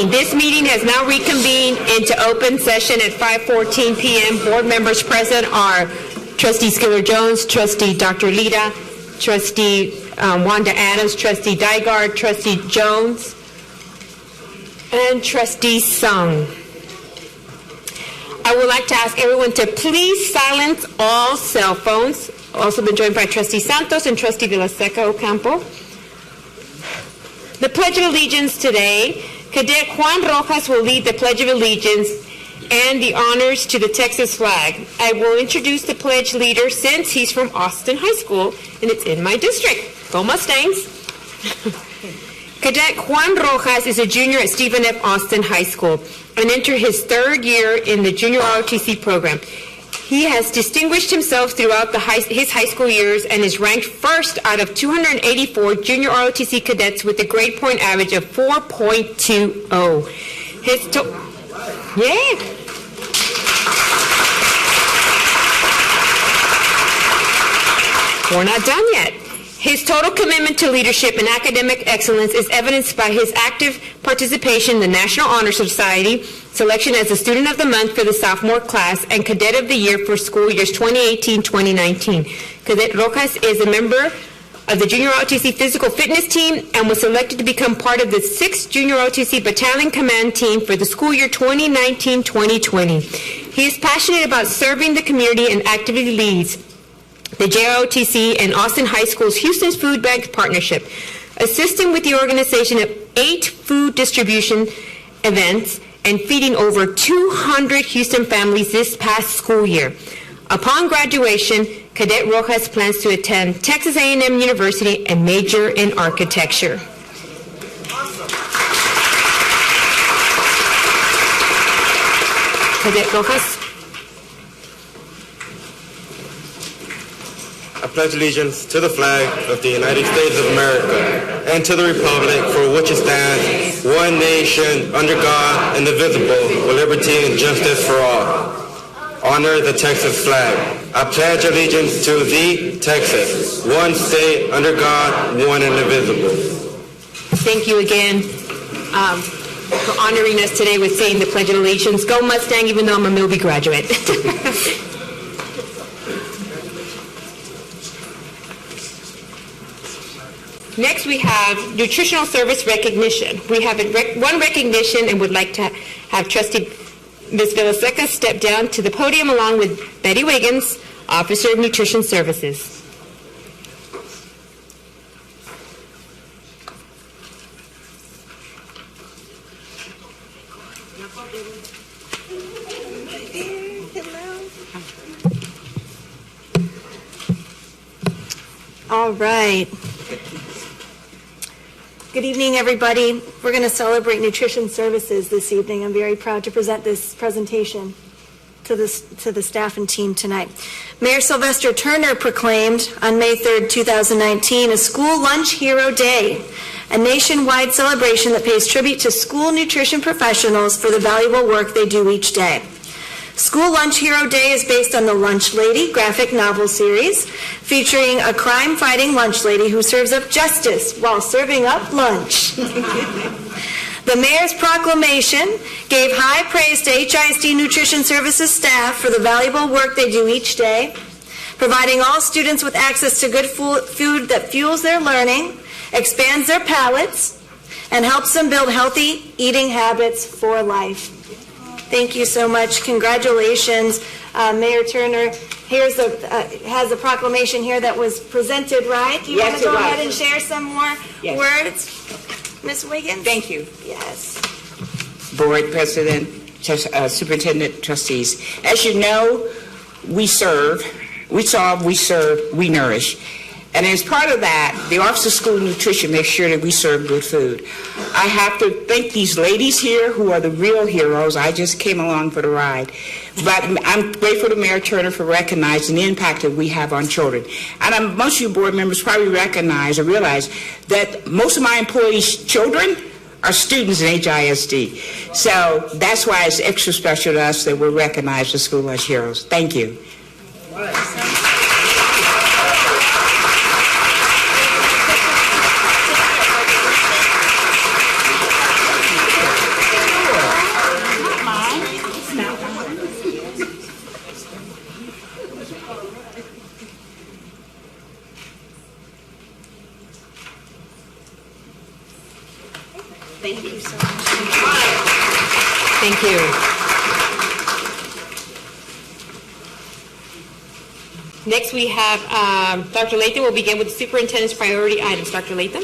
meeting. This meeting has now reconvened into open session at 5:14 p.m. Board members present are Trustee Skiller Jones, Trustee Dr. Lita, Trustee Wanda Adams, Trustee Dygard, Trustee Jones, and Trustee Sung. I would like to ask everyone to please silence all cell phones. Also been joined by Trustee Santos and Trustee Villaseca Ocampo. The Pledge of Allegiance today, Cadet Juan Rojas will lead the Pledge of Allegiance and the honors to the Texas flag. I will introduce the pledge leader since he's from Austin High School and it's in my district. Go Mustangs! Cadet Juan Rojas is a junior at Stephen F. Austin High School and entered his third year in the Junior ROTC program. He has distinguished himself throughout his high school years and is ranked first out of 284 junior ROTC cadets with a grade point average of 4.20. We're not done yet. His total commitment to leadership and academic excellence is evidenced by his active participation in the National Honor Society, selection as the Student of the Month for the sophomore class, and Cadet of the Year for school years 2018-2019. Cadet Rojas is a member of the Junior ROTC Physical Fitness Team and was selected to become part of the 6th Junior ROTC Battalion Command Team for the school year 2019-2020. He is passionate about serving the community and actively leads the JROTC and Austin High School's Houston's Food Bank Partnership, assisting with the organization of 8 food distribution events and feeding over 200 Houston families this past school year. Upon graduation, Cadet Rojas plans to attend Texas A&M University and major in architecture. Cadet Rojas. I pledge allegiance to the flag of the United States of America and to the republic for which it stands, one nation, under God, indivisible, with liberty and justice for all. Honor the Texas flag. I pledge allegiance to the Texas, one state, under God, one indivisible. Thank you again for honoring us today with saying the Pledge of Allegiance. Go Mustang, even though I'm a Milby graduate. Next, we have nutritional service recognition. We have one recognition and would like to have Trustee Ms. Villaseca step down to the podium along with Betty Wiggins, Officer of Nutrition Services. All right. Good evening, everybody. We're going to celebrate nutrition services this evening. I'm very proud to present this presentation to the staff and team tonight. Mayor Sylvester Turner proclaimed on May 3rd, 2019, a School Lunch Hero Day, a nationwide celebration that pays tribute to school nutrition professionals for the valuable work they do each day. School Lunch Hero Day is based on the Lunch Lady graphic novel series, featuring a crime-fighting lunch lady who serves up justice while serving up lunch. The mayor's proclamation gave high praise to HISD Nutrition Services staff for the valuable work they do each day, providing all students with access to good food that fuels their learning, expands their palates, and helps them build healthy eating habits for life. Thank you so much. Congratulations, Mayor Turner. Has a proclamation here that was presented, right? Do you want to go ahead and share some more words, Ms. Wiggins? Thank you. Yes. Board President, Superintendent, Trustees. As you know, we serve, we solve, we serve, we nourish. And as part of that, the Office of School Nutrition makes sure that we serve good food. I have to thank these ladies here who are the real heroes. I just came along for the ride. But I'm grateful to Mayor Turner for recognizing the impact that we have on children. And most of you board members probably recognize or realize that most of my employees' children are students in HISD. So that's why it's extra special to us that we're recognized as School Lunch Heroes. Thank you. you so much. Thank you. Next, we have Dr. Latham will begin with the superintendent's priority items. Dr. Latham?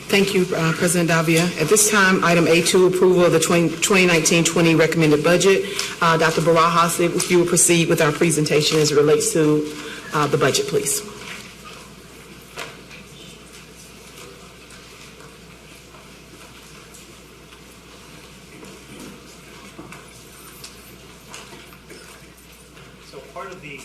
Thank you, President Davia. At this time, item A2, approval of the 2019-20 recommended budget. Dr. Barajas, if you will proceed with our presentation as it relates to the budget, please. So part of the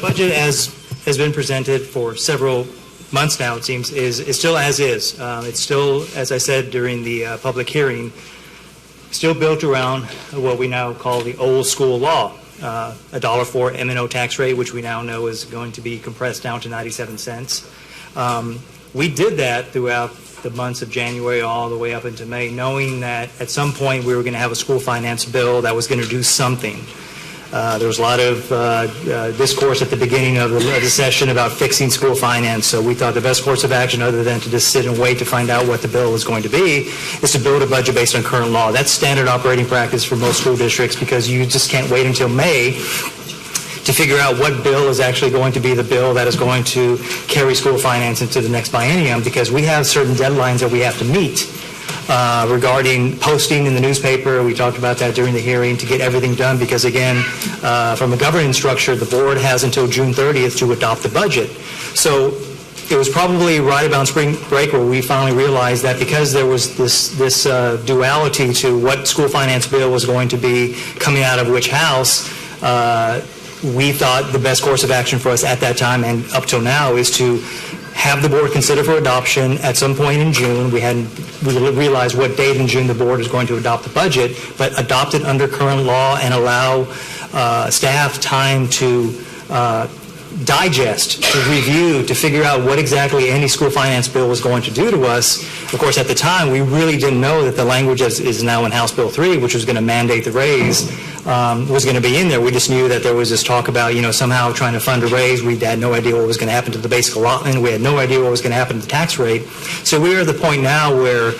budget, as has been presented for several months now, it seems, is still as is. It's still, as I said during the public hearing, still built around what we now call the old school law, $1.04 M&O tax rate, which we now know is going to be compressed down to 97 cents. We did that throughout the months of January all the way up into May, knowing that at some point we were going to have a school finance bill that was going to do something. There was a lot of discourse at the beginning of the session about fixing school finance, so we thought the best course of action, other than to just sit and wait to find out what the bill is going to be, is to build a budget based on current law. That's standard operating practice for most school districts, because you just can't wait until May to figure out what bill is actually going to be the bill that is going to carry school finance into the next biennium, because we have certain deadlines that we have to meet. Regarding posting in the newspaper, we talked about that during the hearing, to get everything done, because again, from a governance structure, the board has until June 30th to adopt the budget. So it was probably right about spring break where we finally realized that because there was this duality to what school finance bill was going to be coming out of which house, we thought the best course of action for us at that time and up till now is to have the board consider for adoption at some point in June. We realized what date in June the board is going to adopt the budget, but adopt it under current law and allow staff time to digest, to review, to figure out what exactly any school finance bill was going to do to us. Of course, at the time, we really didn't know that the language is now in House Bill 3, which was going to mandate the raise, was going to be in there. We just knew that there was this talk about, somehow trying to fund a raise. We had no idea what was going to happen to the basic allotment. We had no idea what was going to happen to the tax rate. So we are at the point now where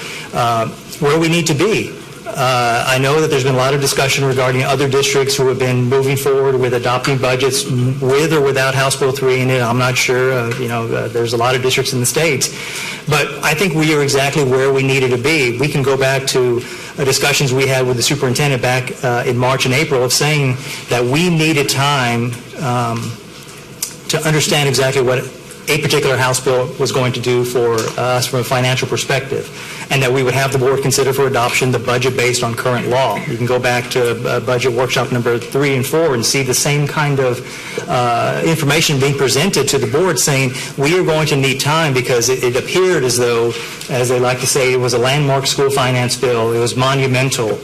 we need to be. I know that there's been a lot of discussion regarding other districts who have been moving forward with adopting budgets with or without House Bill 3 in it. I'm not sure. There's a lot of districts in the state. But I think we are exactly where we needed to be. We can go back to discussions we had with the superintendent back in March and April of saying that we needed time to understand exactly what a particular House bill was going to do for us from a financial perspective, and that we would have the board consider for adoption the budget based on current law. You can go back to budget workshop number 3 and 4 and see the same kind of information being presented to the board, saying we are going to need time because it appeared as though, as they like to say, it was a landmark school finance bill. It was monumental.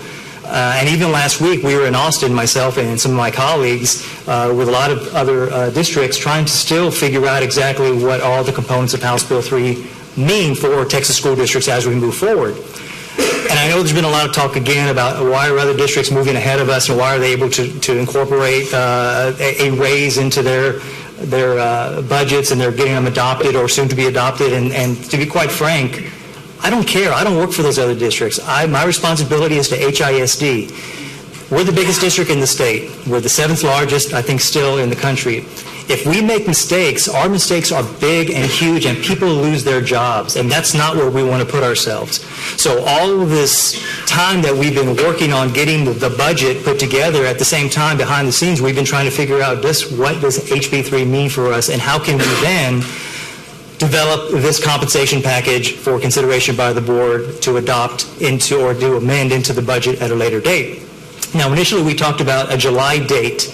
And even last week, we were in Austin, myself and some of my colleagues, with a lot of other districts, trying to still figure out exactly what all the components of House Bill 3 mean for Texas school districts as we move forward. And I know there's been a lot of talk again about why are other districts moving ahead of us and why are they able to incorporate a raise into their budgets, and they're getting them adopted or soon to be adopted. And to be quite frank, I don't care. I don't work for those other districts. My responsibility is to HISD. We're the biggest district in the state. We're the 7th largest, I think, still in the country. If we make mistakes, our mistakes are big and huge, and people lose their jobs, and that's not where we want to put ourselves. So all of this time that we've been working on getting the budget put together, at the same time, behind the scenes, we've been trying to figure out what does HB 3 mean for us, and how can we then develop this compensation package for consideration by the board to adopt into or to amend into the budget at a later date. Now, initially we talked about a July date,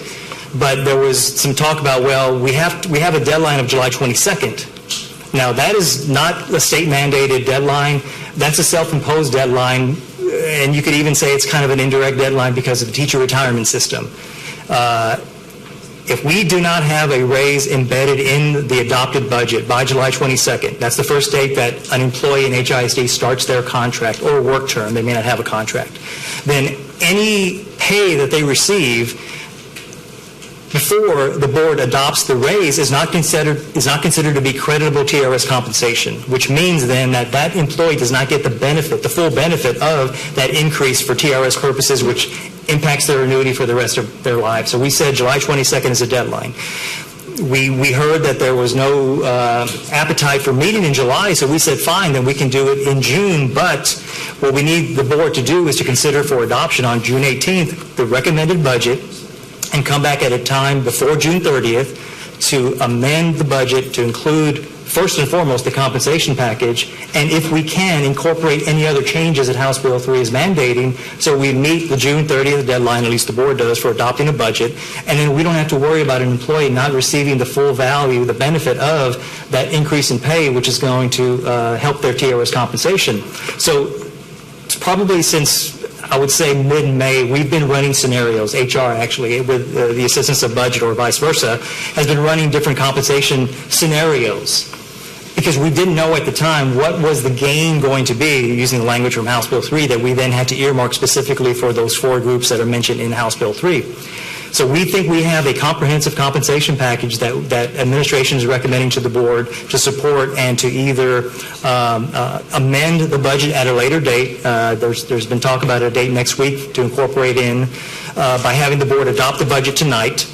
but there was some talk about, well, we have a deadline of July 22nd. Now, that is not a state-mandated deadline. That's a self-imposed deadline, and you could even say it's kind of an indirect deadline because of the teacher retirement system. If we do not have a raise embedded in the adopted budget by July 22nd, that's the first date that an employee in HISD starts their contract or work term, they may not have a contract, then any pay that they receive before the board adopts the raise is not considered to be creditable TRS compensation, which means then that that employee does not get the full benefit of that increase for TRS purposes, which impacts their annuity for the rest of their lives. So we said July 22nd is a deadline. We heard that there was no appetite for meeting in July, so we said, fine, then we can do it in June. But what we need the board to do is to consider for adoption on June 18th the recommended budget and come back at a time before June 30th to amend the budget to include, first and foremost, the compensation package, and if we can, incorporate any other changes that House Bill 3 is mandating, so we meet the June 30th deadline, at least the board does, for adopting a budget, and then we don't have to worry about an employee not receiving the full value, the benefit of that increase in pay, which is going to help their TRS compensation. So it's probably since, I would say, mid-May, we've been running scenarios. HR, actually, with the assistance of budget or vice versa, has been running different compensation scenarios because we didn't know at the time what was the gain going to be, using the language from House Bill 3 that we then had to earmark specifically for those 4 groups that are mentioned in House Bill 3. So we think we have a comprehensive compensation package that administration is recommending to the board to support and to either amend the budget at a later date. There's been talk about a date next week to incorporate in by having the board adopt the budget tonight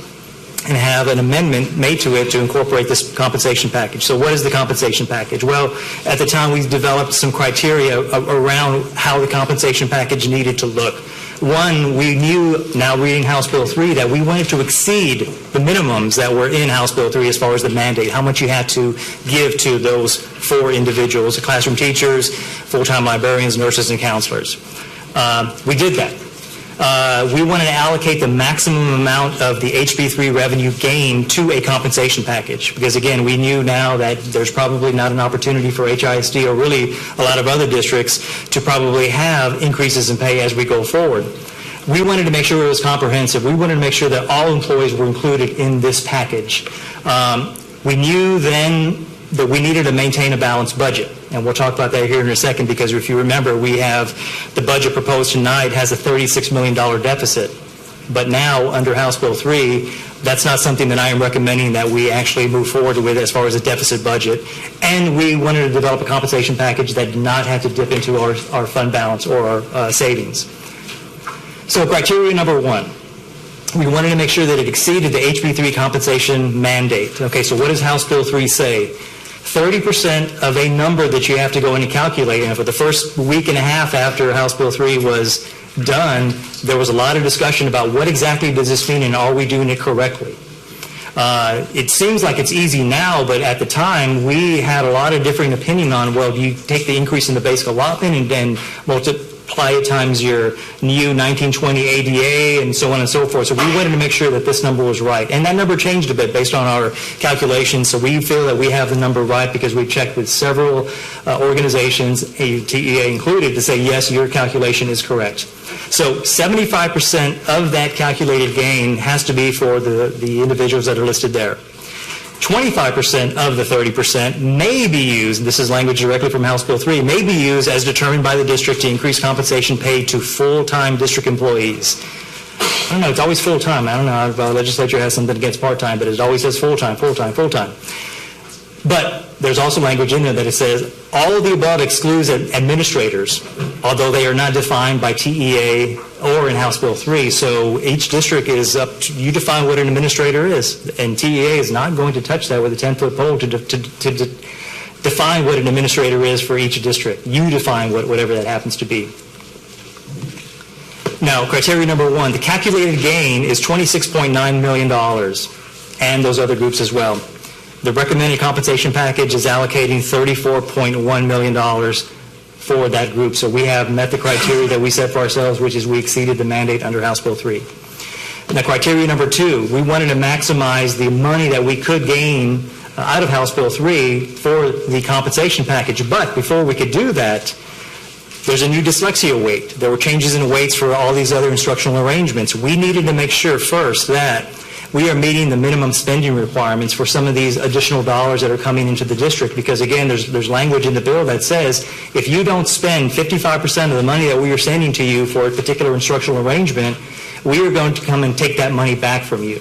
and have an amendment made to it to incorporate this compensation package. So what is the compensation package? Well, at the time we developed some criteria around how the compensation package needed to look. One, we knew, now reading House Bill 3, that we wanted to exceed the minimums that were in House Bill 3 as far as the mandate, how much you had to give to those 4 individuals, classroom teachers, full-time librarians, nurses, and counselors. We did that. We wanted to allocate the maximum amount of the HB3 revenue gain to a compensation package because, again, we knew now that there's probably not an opportunity for HISD or really a lot of other districts to probably have increases in pay as we go forward. We wanted to make sure it was comprehensive. We wanted to make sure that all employees were included in this package. We knew then that we needed to maintain a balanced budget. And we'll talk about that here in a second because if you remember, we have the budget proposed tonight has a $36 million deficit. But now, under House Bill 3, that's not something that I am recommending that we actually move forward with as far as a deficit budget. And we wanted to develop a compensation package that did not have to dip into our fund balance or our savings. So criteria number 1. We wanted to make sure that it exceeded the HB3 compensation mandate. Okay, so what does House Bill 3 say? 30% of a number that you have to go in and calculate. And for the first week and a half after House Bill 3 was done, there was a lot of discussion about what exactly does this mean and are we doing it correctly? It seems like it's easy now, but at the time we had a lot of differing opinion on, well, do you take the increase in the basic allotment and then multiply it times your new 1920 ADA and so on and so forth. So we wanted to make sure that this number was right. And that number changed a bit based on our calculations. So we feel that we have the number right because we've checked with several organizations, TEA included, to say, yes, your calculation is correct. So 75% of that calculated gain has to be for the individuals that are listed there. 25% of the 30% may be used, this is language directly from House Bill 3, may be used as determined by the district to increase compensation paid to full-time district employees. I don't know, it's always full-time. I don't know if the legislature has something against part-time, but it always says full-time, full-time, full-time. But there's also language in there that it says all of the above excludes administrators, although they are not defined by TEA or in House Bill 3. So each district is up to, you define what an administrator is, and TEA is not going to touch that with a 10-foot pole to define what an administrator is for each district. You define whatever that happens to be. Now, criteria number 1, the calculated gain is $26.9 million, and those other groups as well. The recommended compensation package is allocating $34.1 million for that group. So we have met the criteria that we set for ourselves, which is we exceeded the mandate under House Bill 3. Now, criteria number 2, we wanted to maximize the money that we could gain out of House Bill 3 for the compensation package. But before we could do that, there's a new dyslexia weight. There were changes in weights for all these other instructional arrangements. We needed to make sure first that we are meeting the minimum spending requirements for some of these additional dollars that are coming into the district because, again, there's language in the bill that says if you don't spend 55% of the money that we are sending to you for a particular instructional arrangement, we are going to come and take that money back from you.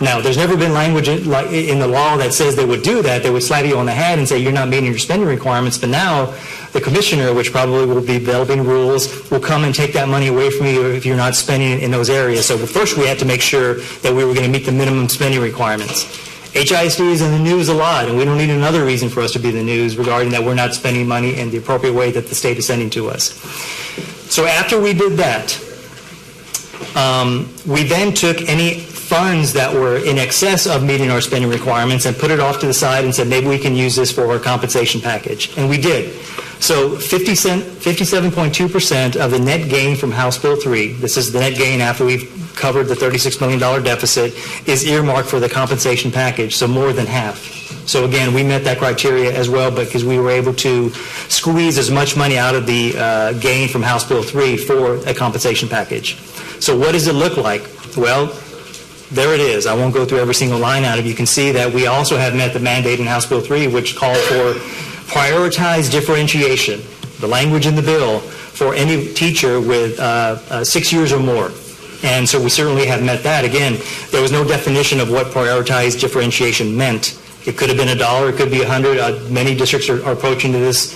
Now, there's never been language in the law that says they would do that. They would slap you on the head and say you're not meeting your spending requirements. But now the commissioner, which probably will be developing rules, will come and take that money away from you if you're not spending it in those areas. So first we had to make sure that we were going to meet the minimum spending requirements. HISD is in the news a lot, and we don't need another reason for us to be in the news regarding that we're not spending money in the appropriate way that the state is sending to us. So after we did that, we then took any funds that were in excess of meeting our spending requirements and put it off to the side and said maybe we can use this for our compensation package. And we did. So 57.2% of the net gain from House Bill 3, this is the net gain after we've covered the $36 million deficit, is earmarked for the compensation package, so more than half. So again, we met that criteria as well because we were able to squeeze as much money out of the gain from House Bill 3 for a compensation package. So what does it look like? Well, there it is. I won't go through every single line out of it. You can see that we also have met the mandate in House Bill 3, which called for prioritized differentiation, the language in the bill, for any teacher with 6 years or more. And so we certainly have met that. Again, there was no definition of what prioritized differentiation meant. It could have been $1, it could be $100. Many districts are approaching this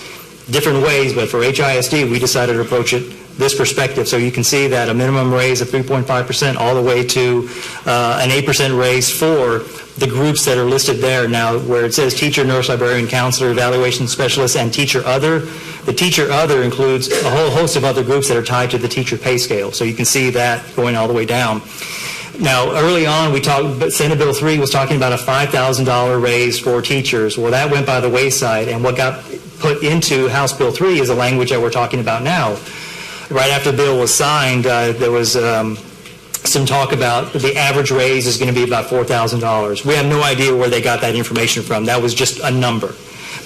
different ways, but for HISD, we decided to approach it this perspective. So you can see that a minimum raise of 3.5% all the way to an 8% raise for the groups that are listed there. Now, where it says teacher, nurse, librarian, counselor, evaluation specialist, and teacher other, the teacher other includes a whole host of other groups that are tied to the teacher pay scale. So you can see that going all the way down. Now, early on, Senate Bill 3 was talking about a $5,000 raise for teachers. Well, that went by the wayside, and what got put into House Bill 3 is the language that we're talking about now. Right after the bill was signed, there was some talk about the average raise is going to be about $4,000. We have no idea where they got that information from. That was just a number.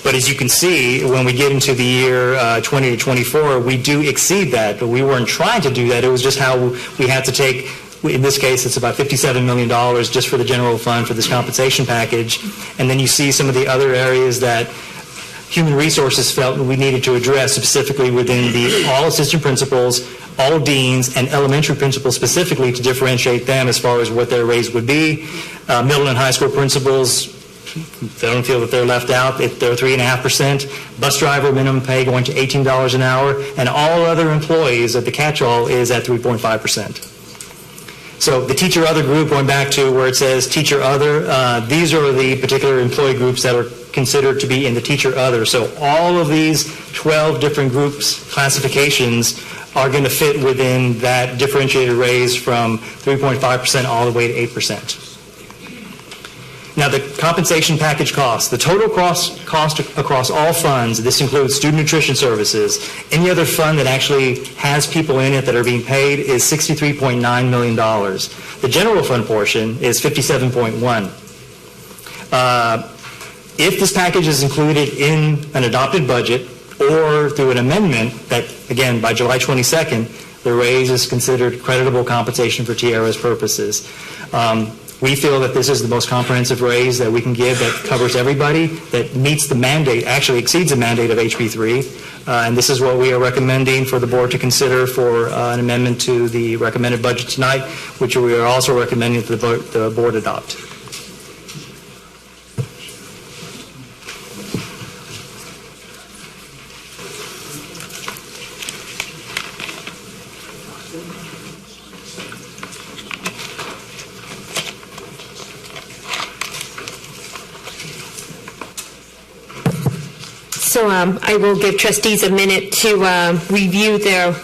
But as you can see, when we get into the year 20 to 24, we do exceed that, but we weren't trying to do that. It was just how we had to take, in this case, it's about $57 million just for the general fund for this compensation package. And then you see some of the other areas that Human Resources felt we needed to address, specifically within all assistant principals, all deans, and elementary principals specifically, to differentiate them as far as what their raise would be. Middle and high school principals, they don't feel that they're left out. They're 3.5%. Bus driver minimum pay going to $18 an hour, and all other employees at the catch-all is at 3.5%. So the teacher other group, going back to where it says teacher other, these are the particular employee groups that are considered to be in the teacher other. So all of these 12 different groups classifications are going to fit within that differentiated raise from 3.5% all the way to 8%. Now, the compensation package cost, the total cost across all funds, this includes student nutrition services, any other fund that actually has people in it that are being paid, is $63.9 million. The general fund portion is $57.1. If this package is included in an adopted budget or through an amendment that, again, by July 22nd, the raise is considered creditable compensation for TRS purposes. We feel that this is the most comprehensive raise that we can give that covers everybody, that meets the mandate, actually exceeds the mandate of HB 3. And this is what we are recommending for the board to consider for an amendment to the recommended budget tonight, which we are also recommending that the board adopt. So I will give trustees a minute to review the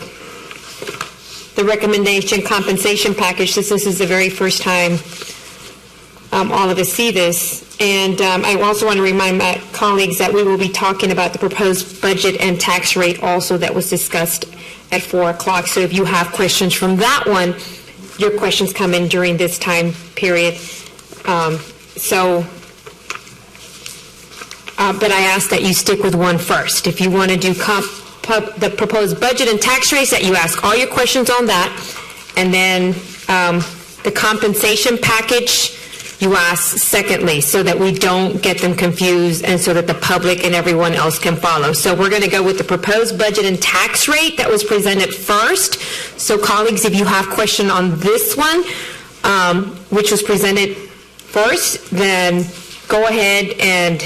recommendation compensation package, since this is the very first time all of us see this. And I also want to remind my colleagues that we will be talking about the proposed budget and tax rate also that was discussed at 4 o'clock. So if you have questions from that one, your questions come in during this time period. But I ask that you stick with one first. If you want to do the proposed budget and tax rates, that you ask all your questions on that. And then the compensation package, you ask secondly, so that we don't get them confused and so that the public and everyone else can follow. So we're going to go with the proposed budget and tax rate that was presented first. So colleagues, if you have question on this one, which was presented first, then go ahead and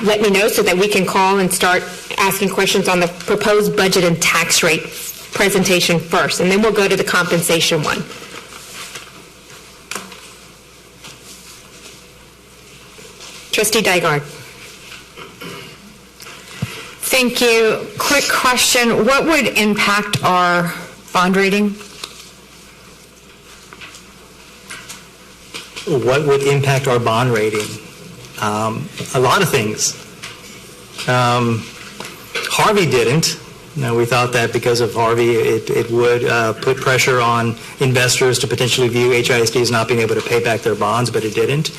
let me know so that we can call and start asking questions on the proposed budget and tax rate presentation first, and then we'll go to the compensation one. Trustee Dygard. Thank you. Quick question. What would impact our bond rating? What would impact our bond rating? A lot of things. Harvey didn't. No, we thought that because of Harvey, it would put pressure on investors to potentially view HISD as not being able to pay back their bonds, but it didn't.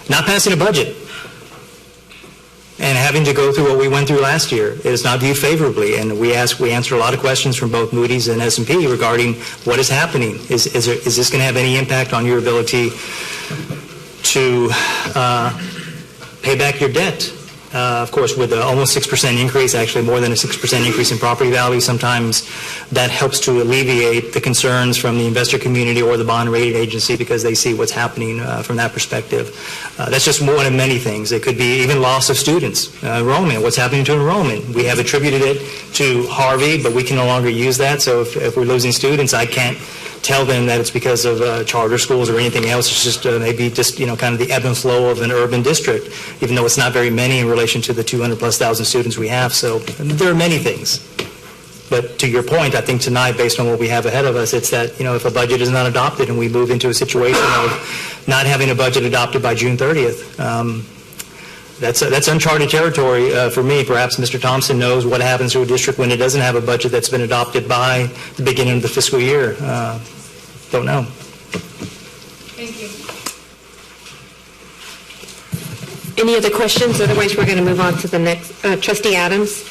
Not passing a budget and having to go through what we went through last year is not viewed favorably, and we answer a lot of questions from both Moody's and S&P regarding what is happening. Is this going to have any impact on your ability to pay back your debt? Of course, with the almost 6% increase, actually more than a 6% increase in property value, sometimes that helps to alleviate the concerns from the investor community or the bond rating agency because they see what's happening from that perspective. That's just one of many things. It could be even loss of students, enrollment, what's happening to enrollment. We have attributed it to Harvey, but we can no longer use that. So if we're losing students, I can't tell them that it's because of charter schools or anything else. It's just maybe just, kind of the ebb and flow of an urban district, even though it's not very many in relation to the 200,000+ students we have. So there are many things. But to your point, I think tonight, based on what we have ahead of us, it's that, if a budget is not adopted and we move into a situation of not having a budget adopted by June 30th, that's uncharted territory for me. Perhaps Mr. Thompson knows what happens to a district when it doesn't have a budget that's been adopted by the beginning of the fiscal year. Don't know. Thank you. Any other questions? Otherwise, we're going to move on to the next. Trustee Adams.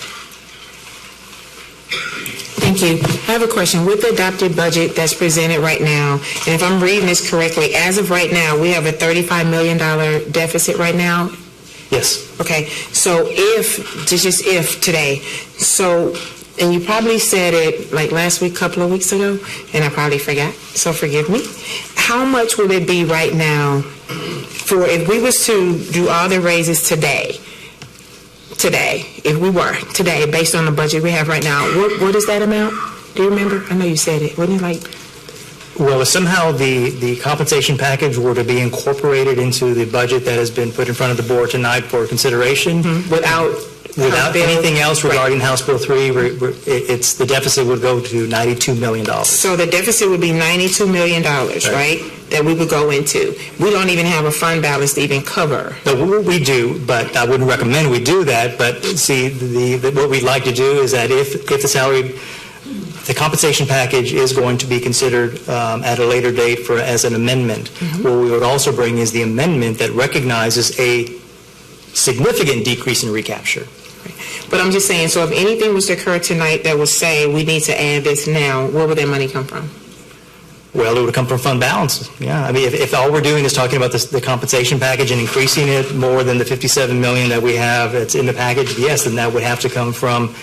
Thank you. I have a question. With the adopted budget that's presented right now, and if I'm reading this correctly, as of right now, we have a $35 million deficit right now. Yes. Okay. So if today, and you probably said it like last week, couple of weeks ago, and I probably forgot, so forgive me. How much would it be right now for if we was to do all the raises today, if we were today, based on the budget we have right now, what is that amount? Do you remember? I know you said it. Wasn't it like? Well, if somehow the compensation package were to be incorporated into the budget that has been put in front of the board tonight for consideration, Without anything else regarding House Bill 3, the deficit would go to $92 million. So the deficit would be $92 million, right? That we would go into. We don't even have a fund balance to even cover. No, we do, but I wouldn't recommend we do that. But see, what we'd like to do is that if the compensation package is going to be considered at a later date as an amendment, what we would also bring is the amendment that recognizes a significant decrease in recapture. But I'm just saying, so if anything was to occur tonight that was saying we need to add this now, where would that money come from? Well, it would come from fund balance. Yeah, I mean, if all we're doing is talking about the compensation package and increasing it more than the $57 million that we have that's in the package, yes, then that would have to come from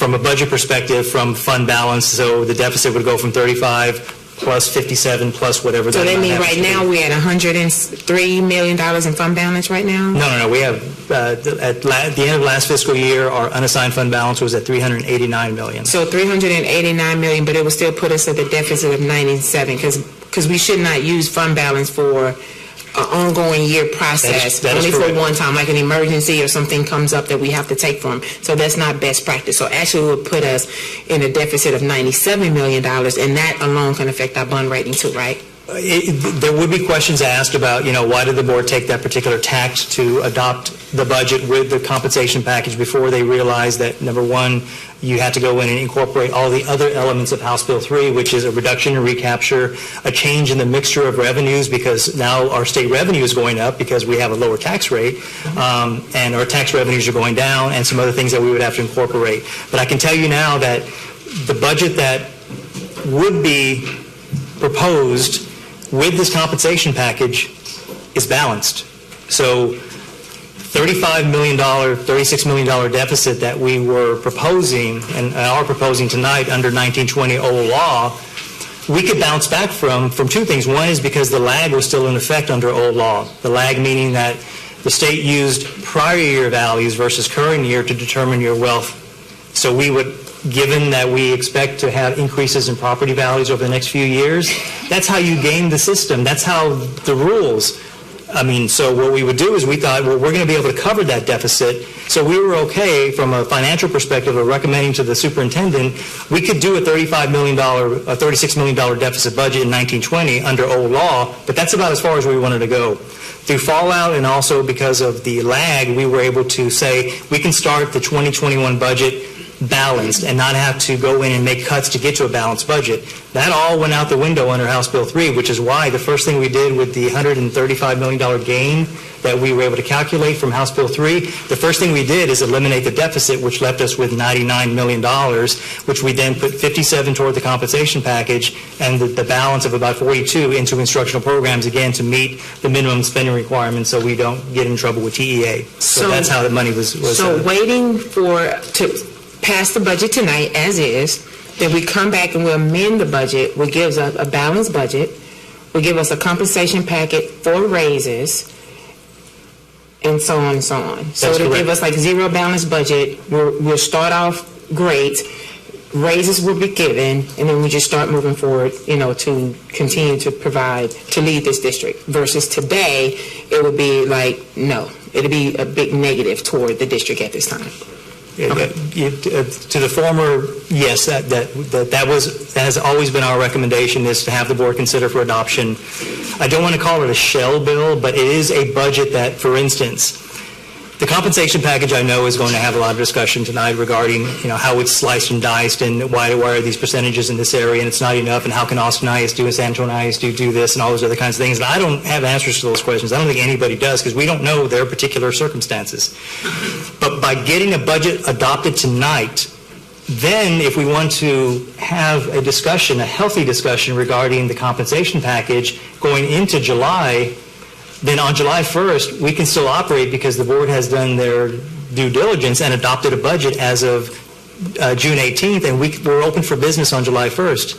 a budget perspective, from fund balance. So the deficit would go from 35 plus 57 plus whatever. So that means right now we're at $103 million in fund balance right now? No. We have at the end of last fiscal year, our unassigned fund balance was at $389 million. So $389 million, but it would still put us at the deficit of 97 because we should not use fund balance for an ongoing year process, that is only correct. for one time, like an emergency or something comes up that we have to take from. So that's not best practice. So actually it would put us in a deficit of $97 million, and that alone can affect our bond rating too, right? There would be questions asked about, why did the board take that particular tact to adopt the budget with the compensation package before they realized that, number one, you had to go in and incorporate all the other elements of House Bill 3, which is a reduction in recapture, a change in the mixture of revenues because now our state revenue is going up because we have a lower tax rate, and our tax revenues are going down, and some other things that we would have to incorporate. But I can tell you now that the budget that would be proposed with this compensation package is balanced. So $36 million deficit that we were proposing and are proposing tonight under 1920 old law, we could bounce back from two things. One is because the lag was still in effect under old law. The lag meaning that the state used prior year values versus current year to determine your wealth. So we would, given that we expect to have increases in property values over the next few years, that's how you game the system. That's how the rules. So what we would do is we thought, well, we're going to be able to cover that deficit. So we were okay from a financial perspective of recommending to the superintendent, we could do a $36 million deficit budget in 1920 under old law, but that's about as far as we wanted to go. Through fallout and also because of the lag, we were able to say we can start the 2021 budget balanced and not have to go in and make cuts to get to a balanced budget. That all went out the window under House Bill 3, which is why the first thing we did with the $135 million gain that we were able to calculate from House Bill 3, the first thing we did is eliminate the deficit, which left us with $99 million, which we then put 57 toward the compensation package and the balance of about 42 into instructional programs, again, to meet the minimum spending requirements so we don't get in trouble with TEA. So that's how the money was waiting to pass the budget tonight as is, then we come back and we'll amend the budget, will give us a balanced budget, will give us a compensation packet for raises, and so on and so on. So it'll give us like zero balanced budget. We'll start off great, raises will be given, and then we just start moving forward, to continue to provide, to lead this district. Versus today, it would be like, no, it'll be a big negative toward the district at this time. Okay. To the former, yes, that has always been our recommendation, is to have the board consider for adoption. I don't want to call it a shell bill, but it is a budget that, for instance, the compensation package I know is going to have a lot of discussion tonight regarding how it's sliced and diced and why are these percentages in this area and it's not enough and how can Austin ISD and San Antonio ISD do this and all those other kinds of things. And I don't have answers to those questions. I don't think anybody does because we don't know their particular circumstances. But by getting a budget adopted tonight, then if we want to have a discussion, a healthy discussion regarding the compensation package going into July, then on July 1st, we can still operate because the board has done their due diligence and adopted a budget as of June 18th, and we're open for business on July 1st.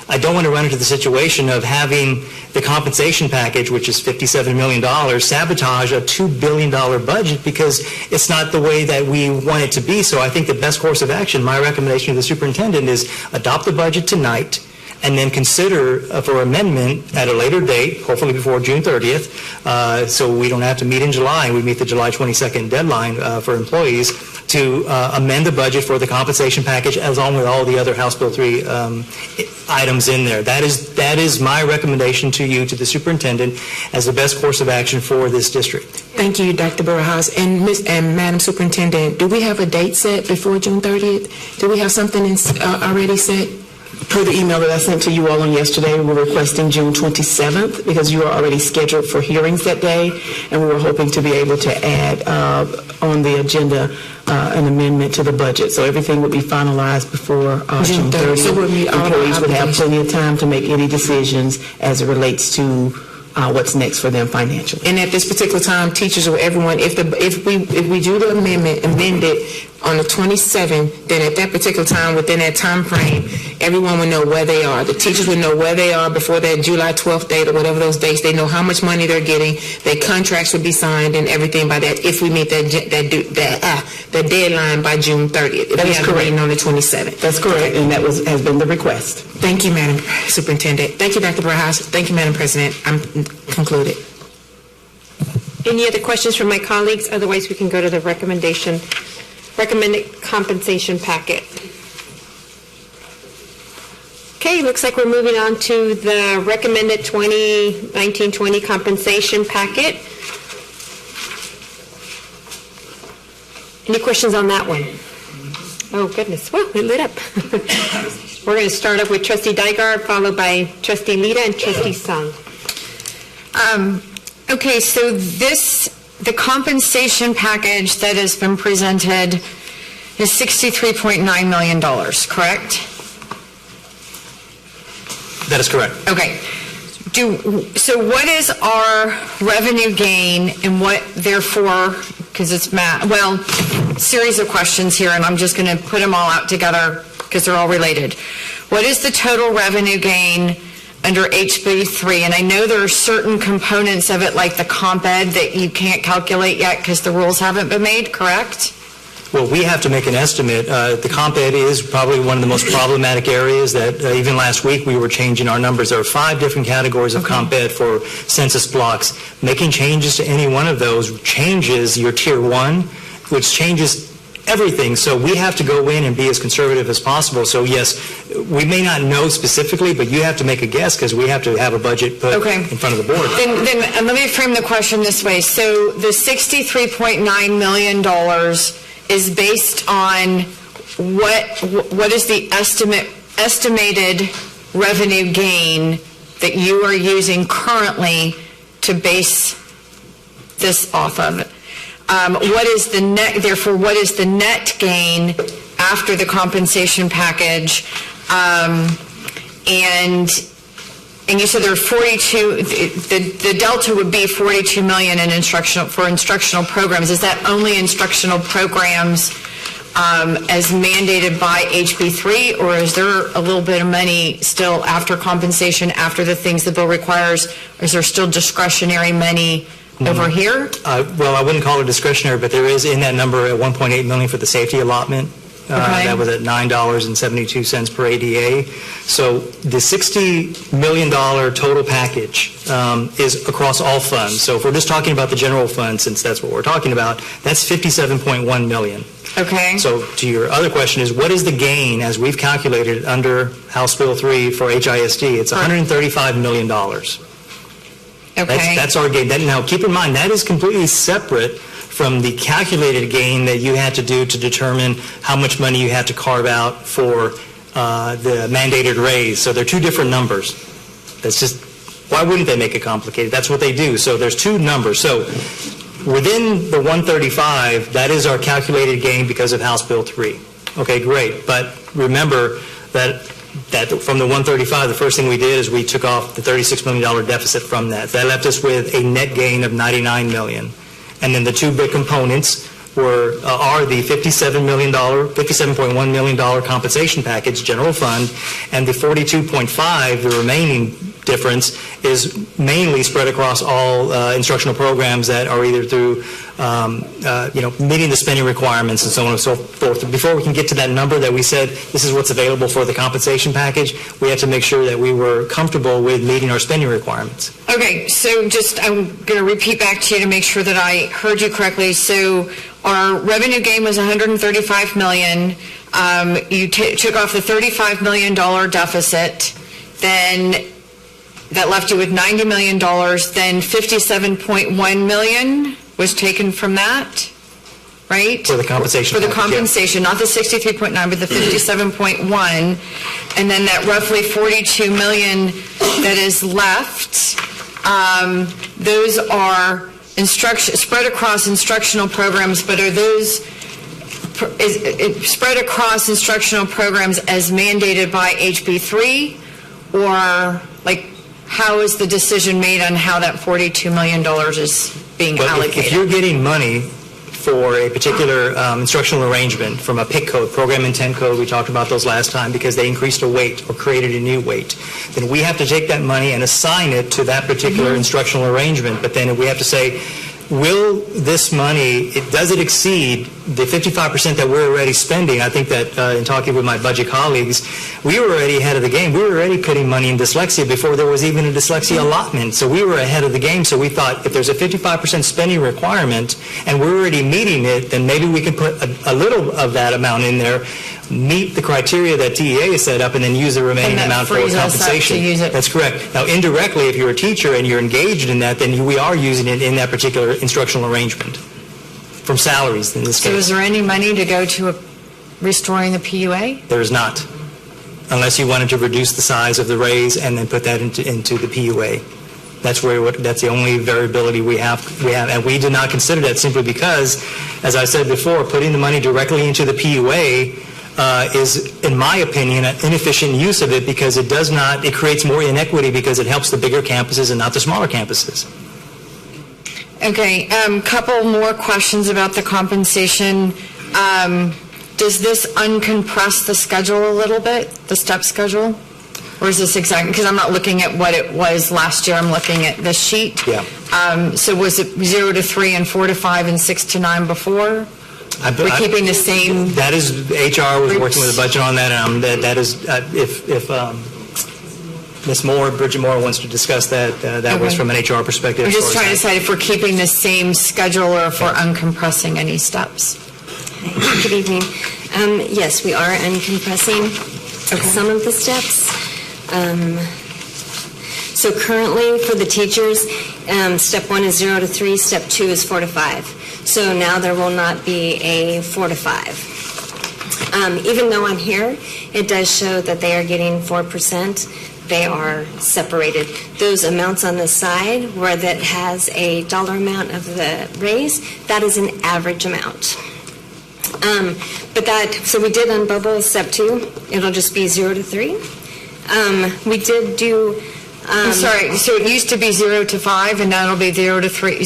I don't want to run into the situation of having the compensation package, which is $57 million, sabotage a $2 billion budget because it's not the way that we want it to be. So I think the best course of action, my recommendation to the superintendent, is adopt the budget tonight and then consider for amendment at a later date, hopefully before June 30th, so we don't have to meet in July, and we meet the July 22nd deadline for employees, to amend the budget for the compensation package along with all the other House Bill 3 items in there. That is my recommendation to you, to the superintendent, as the best course of action for this district. Thank you, Dr. Barajas. And Madam Superintendent, do we have a date set before June 30th? Do we have something already set? Per the email that I sent to you all on yesterday, we're requesting June 27th because you are already scheduled for hearings that day, and we were hoping to be able to add on the agenda an amendment to the budget. So everything would be finalized before June 30th. So employees would have plenty of time to make any decisions as it relates to what's next for them financially. And at this particular time, teachers or everyone, if we do the amend it on the 27th, then at that particular time, within that time frame, everyone would know where they are. The teachers would know where they are before that July 12th date or whatever those dates. They know how much money they're getting. Their contracts would be signed and everything by that. If we meet that deadline by June 30th, That is correct. On the 27th. That's correct, and that has been the request. Thank you, Madam Superintendent. Thank you, Dr. Barajas. Thank you, Madam President. I'm concluded. Any other questions from my colleagues? Otherwise, we can go to the recommended compensation packet. Okay, looks like we're moving on to the recommended 2019-20 compensation packet. Any questions on that one? Oh, goodness. Well, it lit up. We're going to start up with Trustee Dygard, followed by Trustee Lita and Trustee Sung. Okay, so the compensation package that has been presented is $63.9 million, correct? That is correct. Okay. So what is our revenue gain, and what therefore because it's series of questions here, and I'm just going to put them all out together because they're all related. What is the total revenue gain under HB3? And I know there are certain components of it, like the comp ed, that you can't calculate yet because the rules haven't been made, correct? Well, we have to make an estimate. The comp ed is probably one of the most problematic areas that even last week we were changing our numbers. There are 5 different categories of comp ed for census blocks. Making changes to any one of those changes your tier 1, which changes everything. So we have to go in and be as conservative as possible. So yes, we may not know specifically, but you have to make a guess because we have to have a budget put in front of the board. Then let me frame the question this way. So the $63.9 million is based on what is the estimated revenue gain that you are using currently to base this off of? What is the net? Therefore, what is the net gain after the compensation package? And you said there are 42. The delta would be 42 million in instructional programs. Is that only instructional programs as mandated by HB3, or is there a little bit of money still after compensation, after the things the bill requires? Or is there still discretionary money over here? Well, I wouldn't call it discretionary, but there is in that number at $1.8 million for the safety allotment. That was at $9.72 per ADA. So the $60 million total package is across all funds. So if we're just talking about the general fund, since that's what we're talking about, that's $57.1 million. Okay. So to your other question is, what is the gain as we've calculated under House Bill 3 for HISD? It's $135 million. Okay. That's our gain. Now, keep in mind, that is completely separate from the calculated gain that you had to do to determine how much money you had to carve out for the mandated raise. So they're 2 different numbers. That's just, why wouldn't they make it complicated? That's what they do. So there's 2 numbers. So within the 135, that is our calculated gain because of House Bill 3. Okay, great. But remember that from the 135, the first thing we did is we took off the $36 million deficit from that. That left us with a net gain of $99 million. And then the 2 big components are the $57.1 million compensation package, general fund, and the 42.5, the remaining difference, is mainly spread across all instructional programs that are either through, meeting the spending requirements and so on and so forth. Before we can get to that number that we said this is what's available for the compensation package, we had to make sure that we were comfortable with meeting our spending requirements. Okay, so I'm going to repeat back to you to make sure that I heard you correctly. So our revenue gain was $135 million. You took off the $35 million deficit. Then that left you with $90 million. Then $57.1 million was taken from that, right? For the compensation. For the compensation, not the 63.9, but the 57.1. And then that roughly $42 million that is left, those are spread across instructional programs, but are those spread across instructional programs as mandated by HB3, or how is the decision made on how that $42 million is being allocated? If you're getting money for a particular instructional arrangement from a PIC code, program intent code, we talked about those last time, because they increased a weight or created a new weight, then we have to take that money and assign it to that particular instructional arrangement. But then we have to say, will this money, does it exceed the 55% that we're already spending? I think that in talking with my budget colleagues, we were already ahead of the game. We were already putting money in dyslexia before there was even a dyslexia allotment. So we were ahead of the game. So we thought if there's a 55% spending requirement and we're already meeting it, then maybe we can put a little of that amount in there, meet the criteria that DEA has set up, and then use the remaining amount for compensation. That's correct. Now, indirectly, if you're a teacher and you're engaged in that, then we are using it in that particular instructional arrangement from salaries in this case. So is there any money to go to restoring the PUA? There is not, unless you wanted to reduce the size of the raise and then put that into the PUA. That's the only variability we have, and we did not consider that simply because, as I said before, putting the money directly into the PUA is, in my opinion, an inefficient use of it, because it creates more inequity because it helps the bigger campuses and not the smaller campuses. Okay, couple more questions about the compensation. Does this uncompress the schedule a little bit, the step schedule? Or is this exactly, because I'm not looking at what it was last year, I'm looking at this sheet. Yeah. So was it 0 to 3 and 4 to 5 and 6 to 9 before? We're keeping the same? That is, HR was working with the budget on that, and that is, if Ms. Moore, Bridget Moore wants to discuss that, that was Okay. from an HR perspective. I'm just as far trying to as decide if we're keeping the same schedule or if we're uncompressing any steps. Good evening. Yes, we are uncompressing some of the steps. So currently for the teachers, step 1 is 0 to 3, step 2 is 4 to 5. So now there will not be a 4 to 5. Even though on here, it does show that they are getting 4%, they are separated. Those amounts on the side where that has a dollar amount of the raise, that is an average amount. So we did unbubble step 2. It'll just be 0 to 3. We did do. I'm sorry, so it used to be 0 to 5 and now it'll be 0 to 3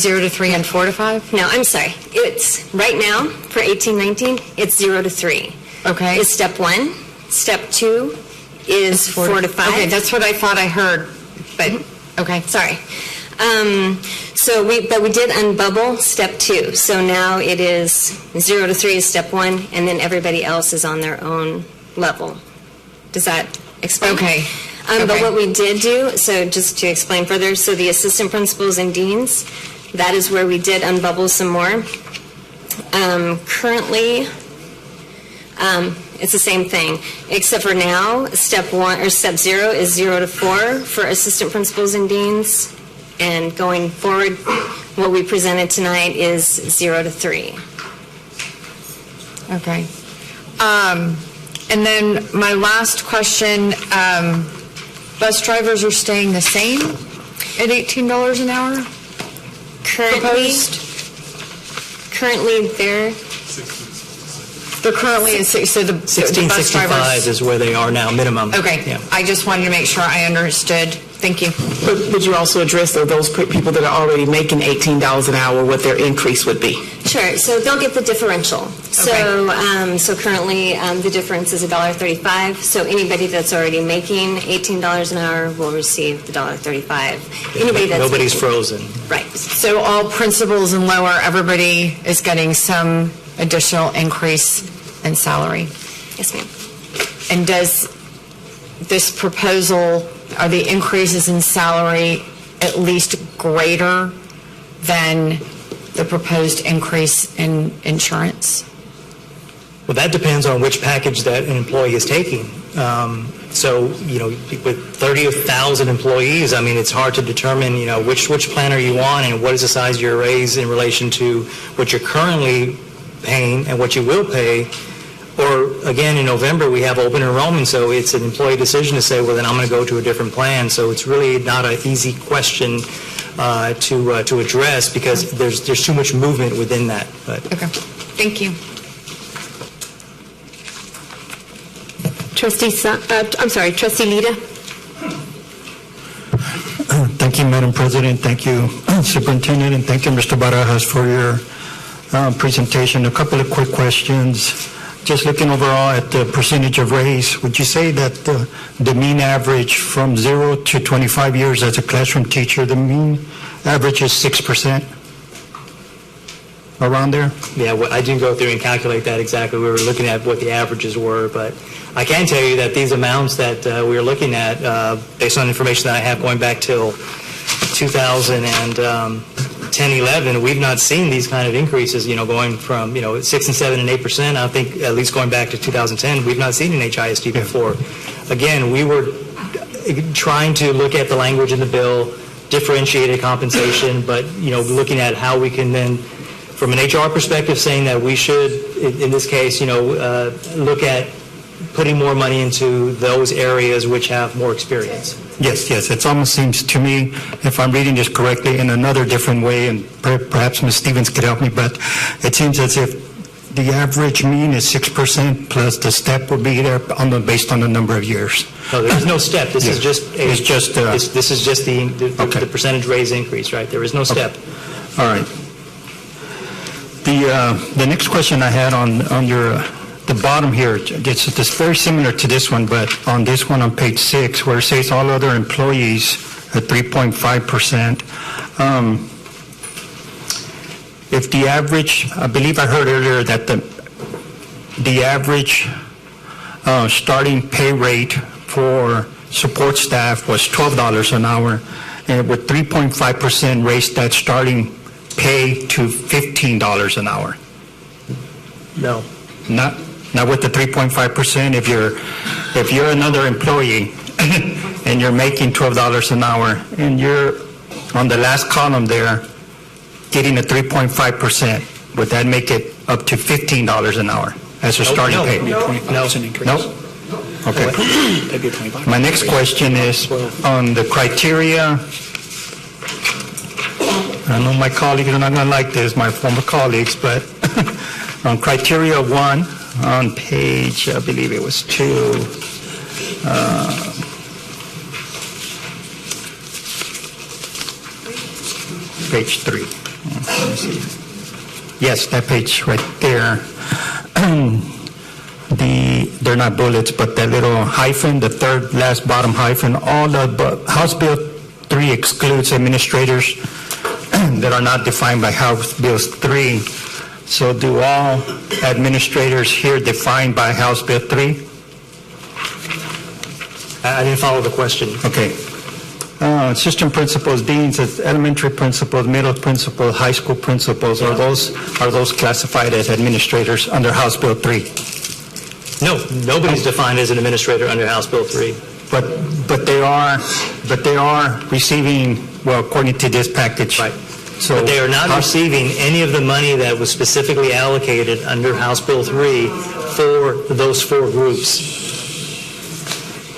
and 4 to 5? No, I'm sorry. It's right now for 18-19. It's 0 to 3. Okay. It's step 1. Step 2 is 4 to 5. Okay, that's what I thought I heard, but, okay. Sorry. But we did unbubble step 2. So now it is 0 to 3 is step 1, and then everybody else is on their own level. Does that explain? Okay. But Okay. what we did do, so just to explain further, so the assistant principals and deans, that is where we did unbubble some more. Currently, it's the same thing, except for now, step 1 or step 0 is 0 to 4 for assistant principals and deans, and going forward, what we presented tonight is 0 to 3. Okay. And then my last question, bus drivers are staying the same at $18 an hour? Currently, They're currently at six, so the bus 1665 drivers. is where they are now, minimum. Okay, Yeah. I just wanted to make sure I understood. Thank you. But would you also address those people that are already making $18 an hour, what their increase would be? sure. So they'll get the differential. So currently the difference is $1.35. So anybody that's already making $18 an hour will receive the $1.35. Anybody that's Nobody's making- frozen. Right. So all principals and lower, everybody is getting some additional increase in salary? Yes, ma'am. And does this proposal, are the increases in salary at least greater than the proposed increase in insurance? Well, that depends on which package that an employee is taking. So, with 30,000 employees, I mean, it's hard to determine, which plan are you on and what is the size of your raise in relation to what you're currently paying and what you will pay. Or, again, in November, we have open enrollment, so it's an employee decision to say, well, then I'm going to go to a different plan. So it's really not an easy question to address because there's too much movement within that. But Okay, thank you. Trustee Lita. Thank you, Madam President. Thank you, Superintendent, and thank you, Mr. Barajas, for your presentation. A couple of quick questions. Just looking overall at the percentage of raise, would you say that the mean average from 0 to 25 years as a classroom teacher, the mean average is 6%? Around there? yeah, I didn't go through and calculate that exactly. We were looking at what the averages were, but I can tell you that these amounts that we are looking at, based on information that I have going back till 2010-11, we've not seen these kind of increases, going from, 6 and 7 and 8%. I think at least going back to 2010, we've not seen an HISD before. Again, we were trying to look at the language in the bill, differentiated compensation, but, looking at how we can then, from an HR perspective, saying that we should, in this case, look at putting more money into those areas which have more experience. Yes. It almost seems to me, if I'm reading this correctly, in another different way, and perhaps Ms. Stevens could help me, but it seems as if the average mean is 6% plus the step will be there based on the number of years. No, there is no step. This is just It's just, this is just the Okay. percentage raise increase, right? There is no step. All right. The next question I had on your the bottom here, it's very similar to this one, but on this one on page 6, where it says all other employees at 3.5%. If the average, I believe I heard earlier that the average starting pay rate for support staff was $12 an hour, and with 3.5% raised that starting pay to $15 an hour. No. Not with the 3.5%. If you're another employee and you're making $12 an hour and you're on the last column there getting a 3.5%, would that make it up to $15 an hour as a starting pay? No. No? Okay. My next question is on the criteria. I know my colleagues are not going to like this, my former colleagues, but on criteria 1 on page, I believe it was 2, page 3. Let me see. Yes, that page right there. They're not bullets, but that little hyphen, the third last bottom hyphen, all the House Bill 3 excludes administrators that are not defined by House Bill 3. So do all administrators here defined by House Bill 3? I didn't follow the question. Okay. Assistant principals, deans, elementary principals, middle principals, high school principals, are those classified as administrators under House Bill 3? No, nobody's defined as an administrator under House Bill 3. But they are receiving, well, according to this package. Right. So but they are not receiving any of the money that was specifically allocated under House Bill 3 for those 4 groups.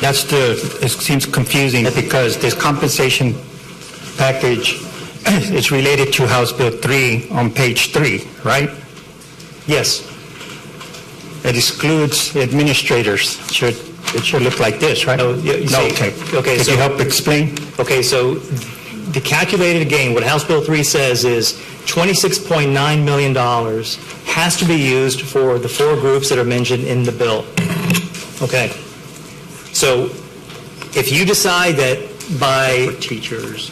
It seems confusing because this compensation package is related to House Bill 3 on page 3, right? Yes. It excludes administrators. It should look like this, right? No, okay. Could you help explain? Okay, so the calculated gain, what House Bill 3 says is $26.9 million has to be used for the 4 groups that are mentioned in the bill. Okay. So if you decide that by teachers,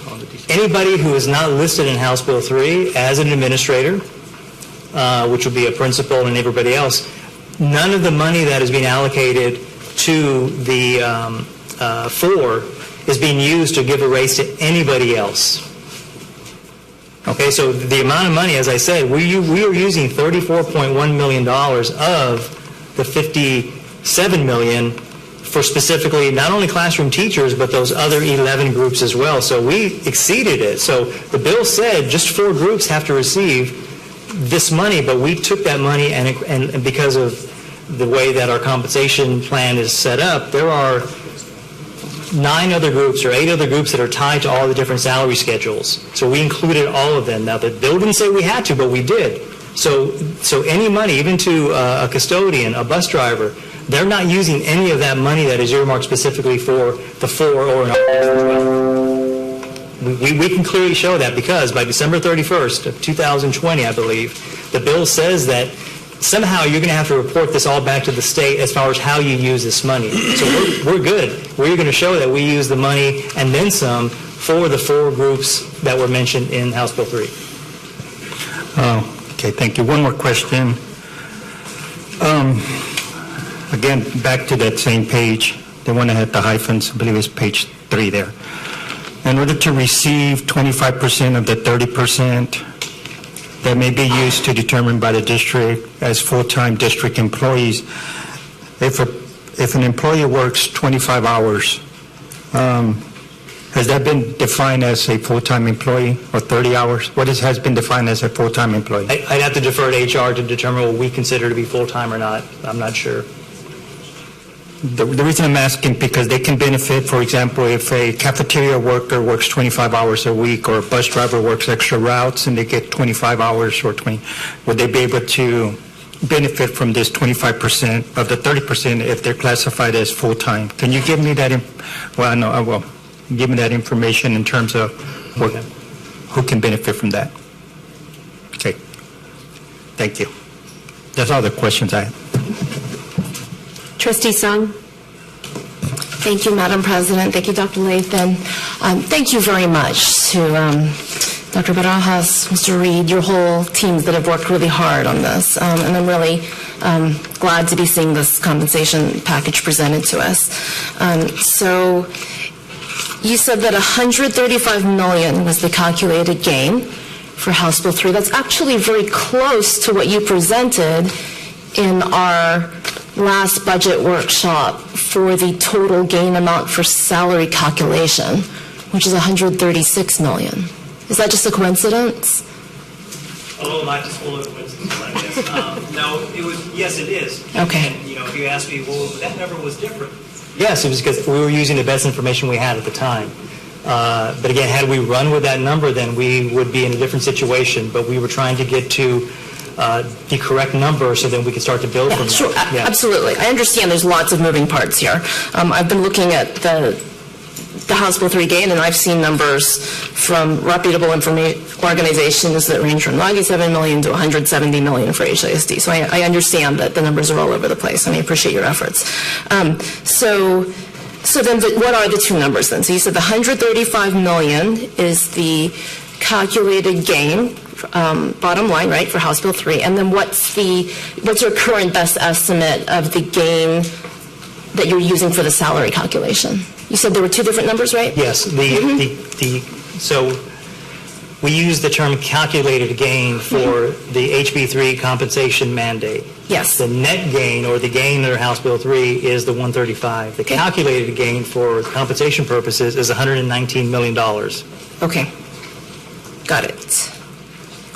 anybody who is not listed in House Bill 3 as an administrator, which would be a principal and everybody else, none of the money that is being allocated to the 4 is being used to give a raise to anybody else. Okay, so the amount of money, as I said, we are using $34.1 million of the $57 million for specifically not only classroom teachers, but those other 11 groups as well. So we exceeded it. So the bill said just 4 groups have to receive this money, but we took that money and because of the way that our compensation plan is set up, there are 9 other groups or 8 other groups that are tied to all the different salary schedules. So we included all of them. Now, the bill didn't say we had to, but we did. So any money, even to a custodian, a bus driver, they're not using any of that money that is earmarked specifically for the 4 or an as well. We can clearly show that because by December 31st of 2020, I believe, the bill says that somehow you're going to have to report this all back to the state as far as how you use this money. So we're good. We're going to show that we use the money and then some for the 4 groups that were mentioned in House Bill 3. Okay, thank you. One more question. Again, back to that same page, the one that had the hyphens, I believe it's page 3 there. In order to receive 25% of the 30% that may be used to determine by the district as full-time district employees, if an employee works 25 hours, has that been defined as a full-time employee or 30 hours? What has been defined as a full-time employee? I'd have to defer to HR to determine what we consider to be full-time or not. I'm not sure. The reason I'm asking, because they can benefit, for example, if a cafeteria worker works 25 hours a week or a bus driver works extra routes and they get 25 hours or 20, would they be able to benefit from this 25% of the 30% if they're classified as full-time? Can you give me that? Give me that information in terms of who can benefit from that. Thank you. That's all the questions I have. Trustee Sung? Thank you, Madam President. Thank you, Dr. Lathan. Thank you very much to Dr. Barajas, Mr. Reed, your whole teams that have worked really hard on this. And I'm really glad to be seeing this compensation package presented to us. So you said that $135 million was the calculated gain for House Bill 3. That's actually very close to what you presented in our last budget workshop for the total gain amount for salary calculation, which is $136 million. Is that just a coincidence? A little not just full of coincidence, I guess. No, it was, yes, it is. Okay. And, if you ask me, well, that number was different. Yes, it was because we were using the best information we had at the time. But again, had we run with that number, then we would be in a different situation. But we were trying to get to the correct number so then we could start to build from Sure, that. Yeah. absolutely. I understand there's lots of moving parts here. I've been looking at the House Bill 3 gain, and I've seen numbers from reputable organizations that range from $97 million to $170 million for HISD. So I understand that the numbers are all over the place, and I appreciate your efforts. So then what are the two numbers then? So you said the $135 million is the calculated gain, bottom line, right, for House Bill 3, and then what's your current best estimate of the gain that you're using for the salary calculation? You said there were two different numbers, right? Yes. So we use the term calculated gain for the HB3 compensation mandate. Yes. The net gain, or the gain under House Bill 3, is the 135. The calculated gain for compensation purposes is $119 million. Okay. Got it.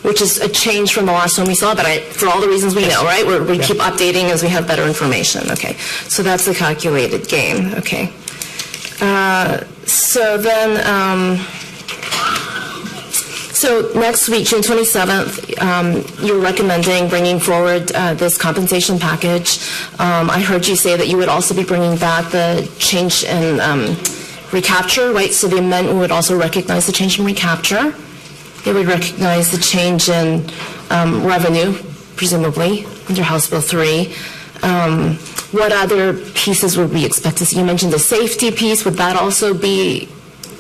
Which is a change from the last one we saw, but for all the reasons we know, right? We keep updating as we have better information. Okay. So that's the calculated gain. Okay. So then, so next week, June 27th, you're recommending bringing forward this compensation package. I heard you say that you would also be bringing back the change in recapture, right? So the amendment would also recognize the change in recapture. It would recognize the change in revenue, presumably, under House Bill 3. What other pieces would we expect to see? You mentioned the safety piece. Would that also be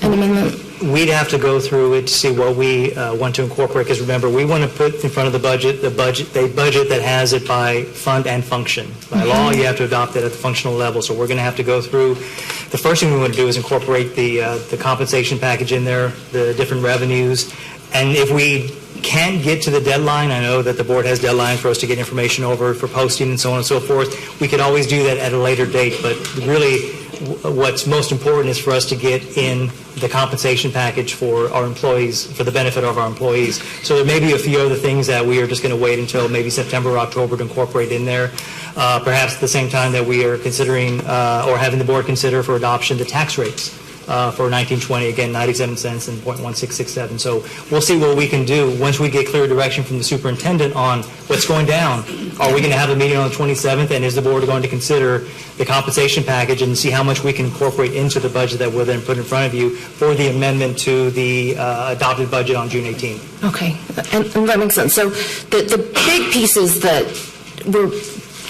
an amendment? We'd have to go through it to see what we want to incorporate, because remember, we want to put in front of the budget a budget that has it by fund and function. By law, you have to adopt it at the functional level. So we're going to have to go through. The first thing we want to do is incorporate the compensation package in there, the different revenues. And if we can't get to the deadline, I know that the board has deadlines for us to get information over for posting and so on and so forth. We could always do that at a later date, but really what's most important is for us to get in the compensation package for our employees, for the benefit of our employees. So there may be a few other things that we are just going to wait until maybe September or October to incorporate in there. Perhaps at the same time that we are considering or having the board consider for adoption the tax rates. For 1920, again, 97 cents and 0.1667. So we'll see what we can do once we get clear direction from the superintendent on what's going down. Are we going to have a meeting on the 27th, and is the board going to consider the compensation package and see how much we can incorporate into the budget that we'll then put in front of you for the amendment to the adopted budget on June 18th? Okay, and that makes sense. So the big pieces that we're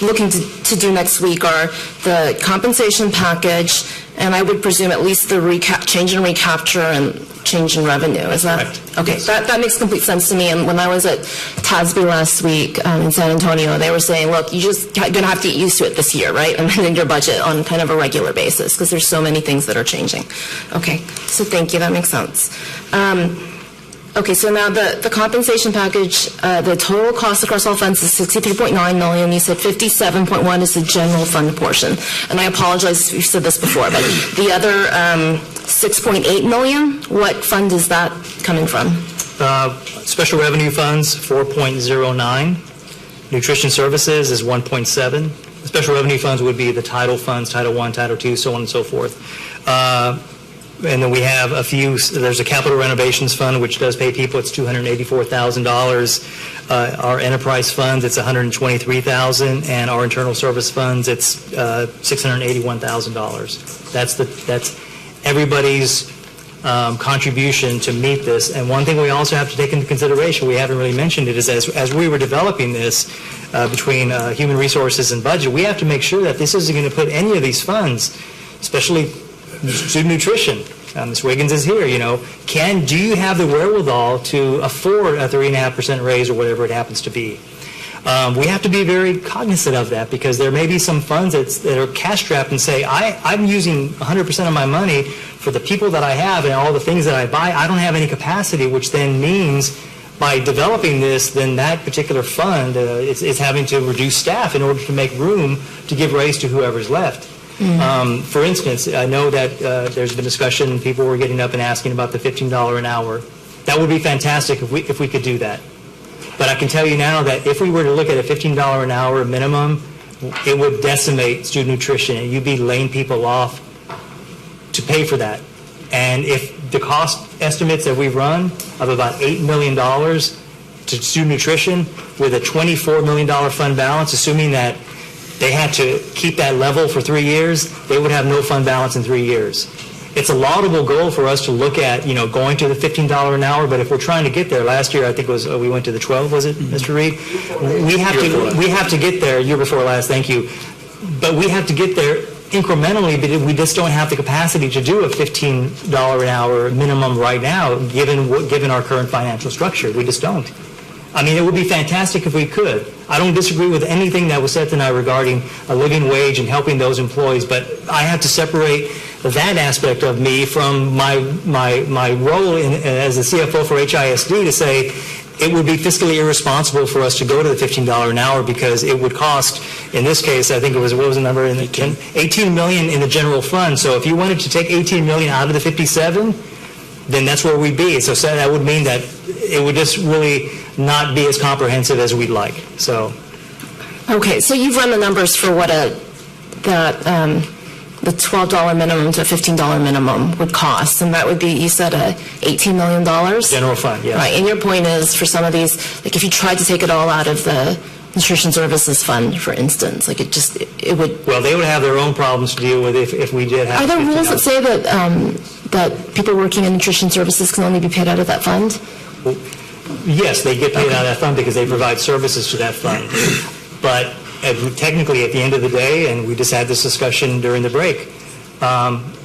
looking to do next week are the compensation package, and I would presume at least the change in recapture and change in revenue. Is that correct? Okay? Yes. That makes complete sense to me. And when I was at TASB last week in San Antonio, they were saying, look, you just going to have to get used to it this year, right? Amending your budget on kind of a regular basis because there's so many things that are changing. Okay, so thank you. That makes sense. Okay, so now the compensation package, the total cost across all funds is $63.9 million. You said 57.1 is the general fund portion. And I apologize if you said this before, but the other $6.8 million, what fund is that coming from? Special revenue funds, 4.09. Nutrition services is 1.7. The special revenue funds would be the title funds, Title I, Title II, so on and so forth. And then we have a few, there's a capital renovations fund, which does pay people, it's $284,000. Our enterprise funds, it's $123,000, and our internal service funds, it's $681,000. That's everybody's contribution to meet this. And one thing we also have to take into consideration, we haven't really mentioned it, is as we were developing this between human resources and budget, we have to make sure that this isn't going to put any of these funds, especially student nutrition. Ms. Wiggins is here, do you have the wherewithal to afford a 3.5% raise or whatever it happens to be? We have to be very cognizant of that, because there may be some funds that are cash-strapped and say, I'm using 100% of my money for the people that I have and all the things that I buy. I don't have any capacity, which then means by developing this, then that particular fund is having to reduce staff in order to make room to give raise to whoever's left. For instance, I know that there's been discussion, people were getting up and asking about the $15 an hour. That would be fantastic if we could do that. But I can tell you now that if we were to look at a $15 an hour minimum, it would decimate student nutrition, and you'd be laying people off to pay for that. And if the cost estimates that we've run of about $8 million to student nutrition with a $24 million fund balance, assuming that they had to keep that level for 3 years, they would have no fund balance in 3 years. It's a laudable goal for us to look at, going to the $15 an hour, but if we're trying to get there, last year I think it was, we went to the 12, was it, Mr. Reed? We have to get there, year before last, thank you. But we have to get there incrementally, but we just don't have the capacity to do a $15 an hour minimum right now, given our current financial structure. We just don't. I mean, it would be fantastic if we could. I don't disagree with anything that was said tonight regarding a living wage and helping those employees, but I have to separate that aspect of me from my role as the CFO for HISD to say it would be fiscally irresponsible for us to go to the $15 an hour, because it would cost, in this case, I think it was, what was the number? $18 million in the general fund. So if you wanted to take $18 million out of the 57, then that's where we'd be. So that would mean that it would just really not be as comprehensive as we'd like. So. Okay, so you've run the numbers for what the $12 minimum to $15 minimum would cost, and that would be, you said, $18 million? General fund, yes. Right, and your point is, for some of these, like if you tried to take it all out of the Nutrition Services Fund, for instance, like it would... Well, they would have their own problems to deal with if we did have... Are there rules that say that people working in nutrition services can only be paid out of that fund? Well, yes, they get paid out of that fund because they provide services to that fund. But technically, at the end of the day, and we just had this discussion during the break,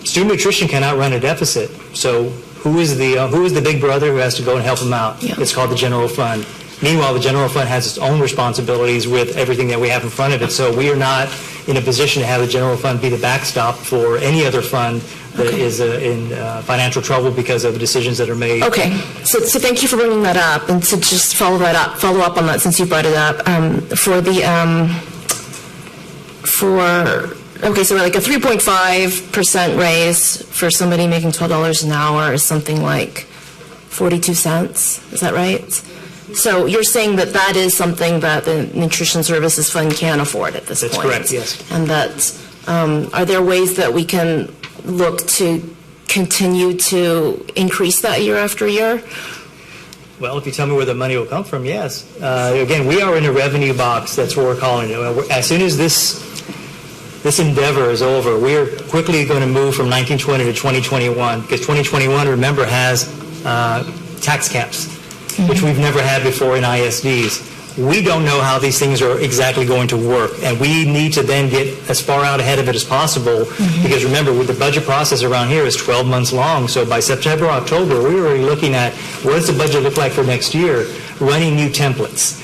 student nutrition cannot run a deficit. So who is the big brother who has to go and help them out? Yeah. It's called the general fund. Meanwhile, the general fund has its own responsibilities with everything that we have in front of it. So we are not in a position to have the general fund be the backstop for any other fund that is in financial trouble because of the decisions that are made. Okay, so thank you for bringing that up, and to just follow up on that since you brought it up. So like a 3.5% raise for somebody making $12 an hour is something like 42 cents. Is that right? So you're saying that is something that the Nutrition Services Fund can afford at this point? That's correct, yes. And that, are there ways that we can look to continue to increase that year after year? Well, if you tell me where the money will come from, yes. Again, we are in a revenue box. That's what we're calling it. As soon as this endeavor is over, we're quickly going to move from 1920 to 2021, because 2021, remember, has tax caps, which we've never had before in ISDs. We don't know how these things are exactly going to work, and we need to then get as far out ahead of it as possible, because remember, with the budget process around here is 12 months long, so by September, October, we're already looking at what does the budget look like for next year, running new templates,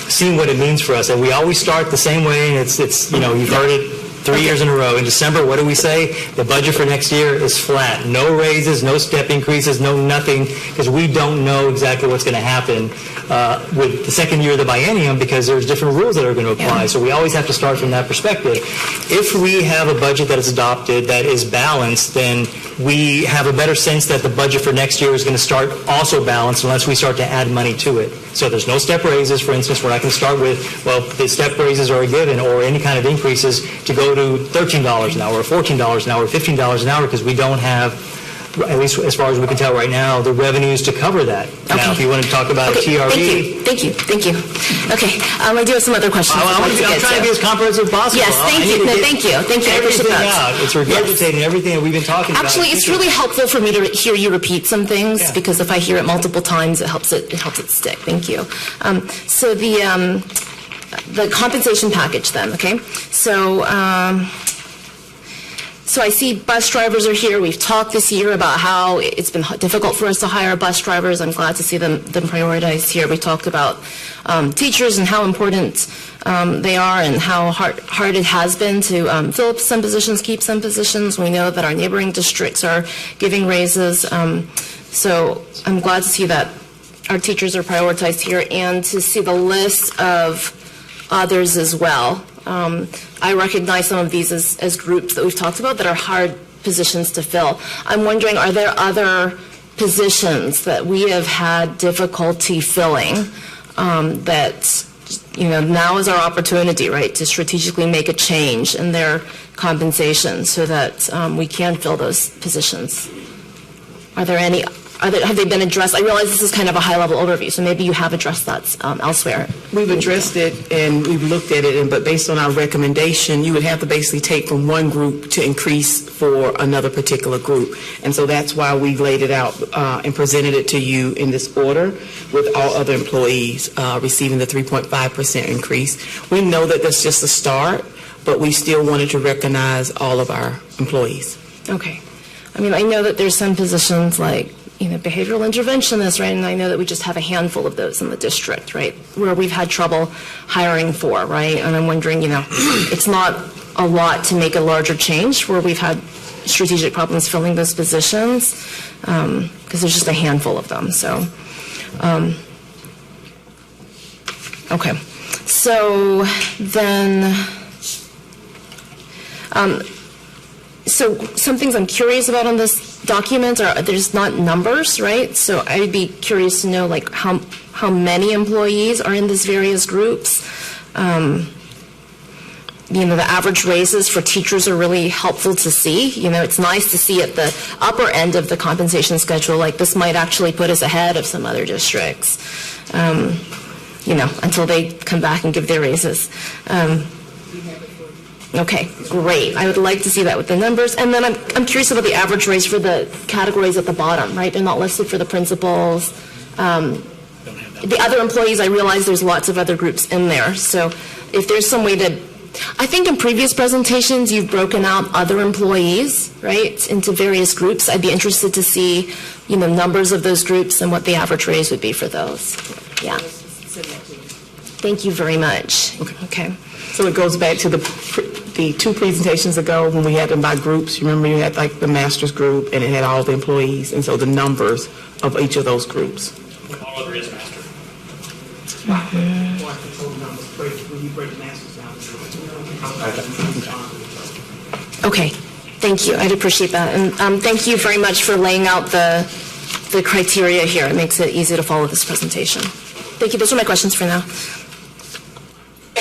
seeing what it means for us, and we always start the same way, and it's you've heard it 3 years in a row. In December, what do we say? The budget for next year is flat. No raises, no step increases, no nothing, because we don't know exactly what's going to happen with the second year of the biennium, because there's different rules that are going to apply. Yeah. So we always have to start from that perspective. If we have a budget that is adopted that is balanced, then we have a better sense that the budget for next year is going to start also balanced unless we start to add money to it. So there's no step raises, for instance. We're not going to start with, well, the step raises are given, or any kind of increases to go to $13 an hour, or $14 an hour, or $15 an hour, because we don't have at least as far as we can tell right now, the revenues to cover that. Now, if you want to talk about a TRE. Thank you. Okay, I do have some other questions. I'm trying to be as comprehensive as possible. Yes, thank you. No, thank you. I appreciate that. It's regurgitating everything that we've been talking about. Actually, it's really helpful for me to hear you repeat some things because if I hear it multiple times, it helps it stick. Thank you. So the compensation package then, okay? So I see bus drivers are here. We've talked this year about how it's been difficult for us to hire bus drivers. I'm glad to see them prioritized here. We talked about teachers and how important they are and how hard it has been to fill up some positions, keep some positions. We know that our neighboring districts are giving raises. So I'm glad to see that our teachers are prioritized here and to see the list of others as well. I recognize some of these as groups that we've talked about that are hard positions to fill. I'm wondering, are there other positions that we have had difficulty filling that, now is our opportunity, right, to strategically make a change in their compensation so that we can fill those positions? Are there any? Have they been addressed? I realize this is kind of a high-level overview, so maybe you have addressed that elsewhere. We've addressed it and we've looked at it, but based on our recommendation, you would have to basically take from one group to increase for another particular group. And so that's why we've laid it out and presented it to you in this order with all other employees receiving the 3.5% increase. We know that that's just a start, but we still wanted to recognize all of our employees. Okay. I mean, I know that there's some positions like behavioral interventionists, right? And I know that we just have a handful of those in the district, right, where we've had trouble hiring for, right? And I'm wondering, it's not a lot to make a larger change where we've had strategic problems filling those positions because there's just a handful of them. So, okay. So then, so some things I'm curious about on this document are there's not numbers, right? So I'd be curious to know like how many employees are in these various groups. The average raises for teachers are really helpful to see. It's nice to see at the upper end of the compensation schedule, like this might actually put us ahead of some other districts, until they come back and give their raises. Okay, great. I would like to see that with the numbers. And then I'm curious about the average raise for the categories at the bottom, right? They're not listed for the principals. The other employees, I realize there's lots of other groups in there. So if there's some way to, I think in previous presentations you've broken out other employees, right, into various groups. I'd be interested to see, numbers of those groups and what the average raise would be for those. Yeah. Thank you very much. Okay. So it goes back to the two presentations ago when we had them by groups. You remember you had like the master's group and it had all the employees, and so the numbers of each of those groups. All of it is master. Okay, thank you. I'd appreciate that. And thank you very much for laying out the criteria here. It makes it easy to follow this presentation. Thank you. Those are my questions for now.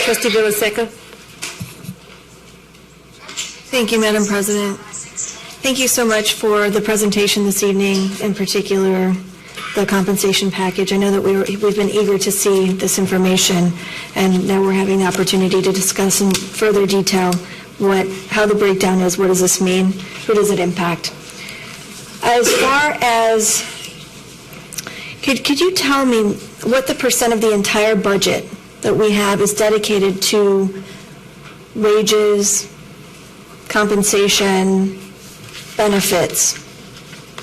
Trustee Villaseca. Thank you, Madam President. Thank you so much for the presentation this evening, in particular the compensation package. I know that we've been eager to see this information, and now we're having the opportunity to discuss in further detail how the breakdown is, what does this mean, who does it impact. As far as, could you tell me what the percent of the entire budget that we have is dedicated to wages, compensation, benefits?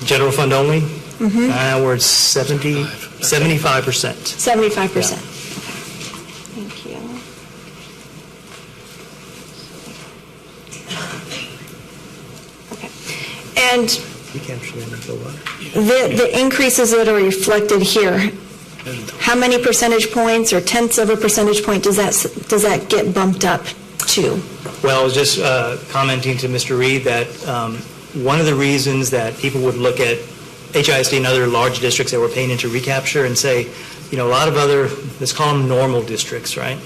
General fund only? Mm-hmm. We're at 75%. 75%. Yeah. Thank you. Okay. And the increases that are reflected here, how many percentage points or tenths of a percentage point does that get bumped up to? Well, I was just commenting to Mr. Reed that one of the reasons that people would look at HISD and other large districts that we're paying into recapture and say, a lot of other, let's call them normal districts, right?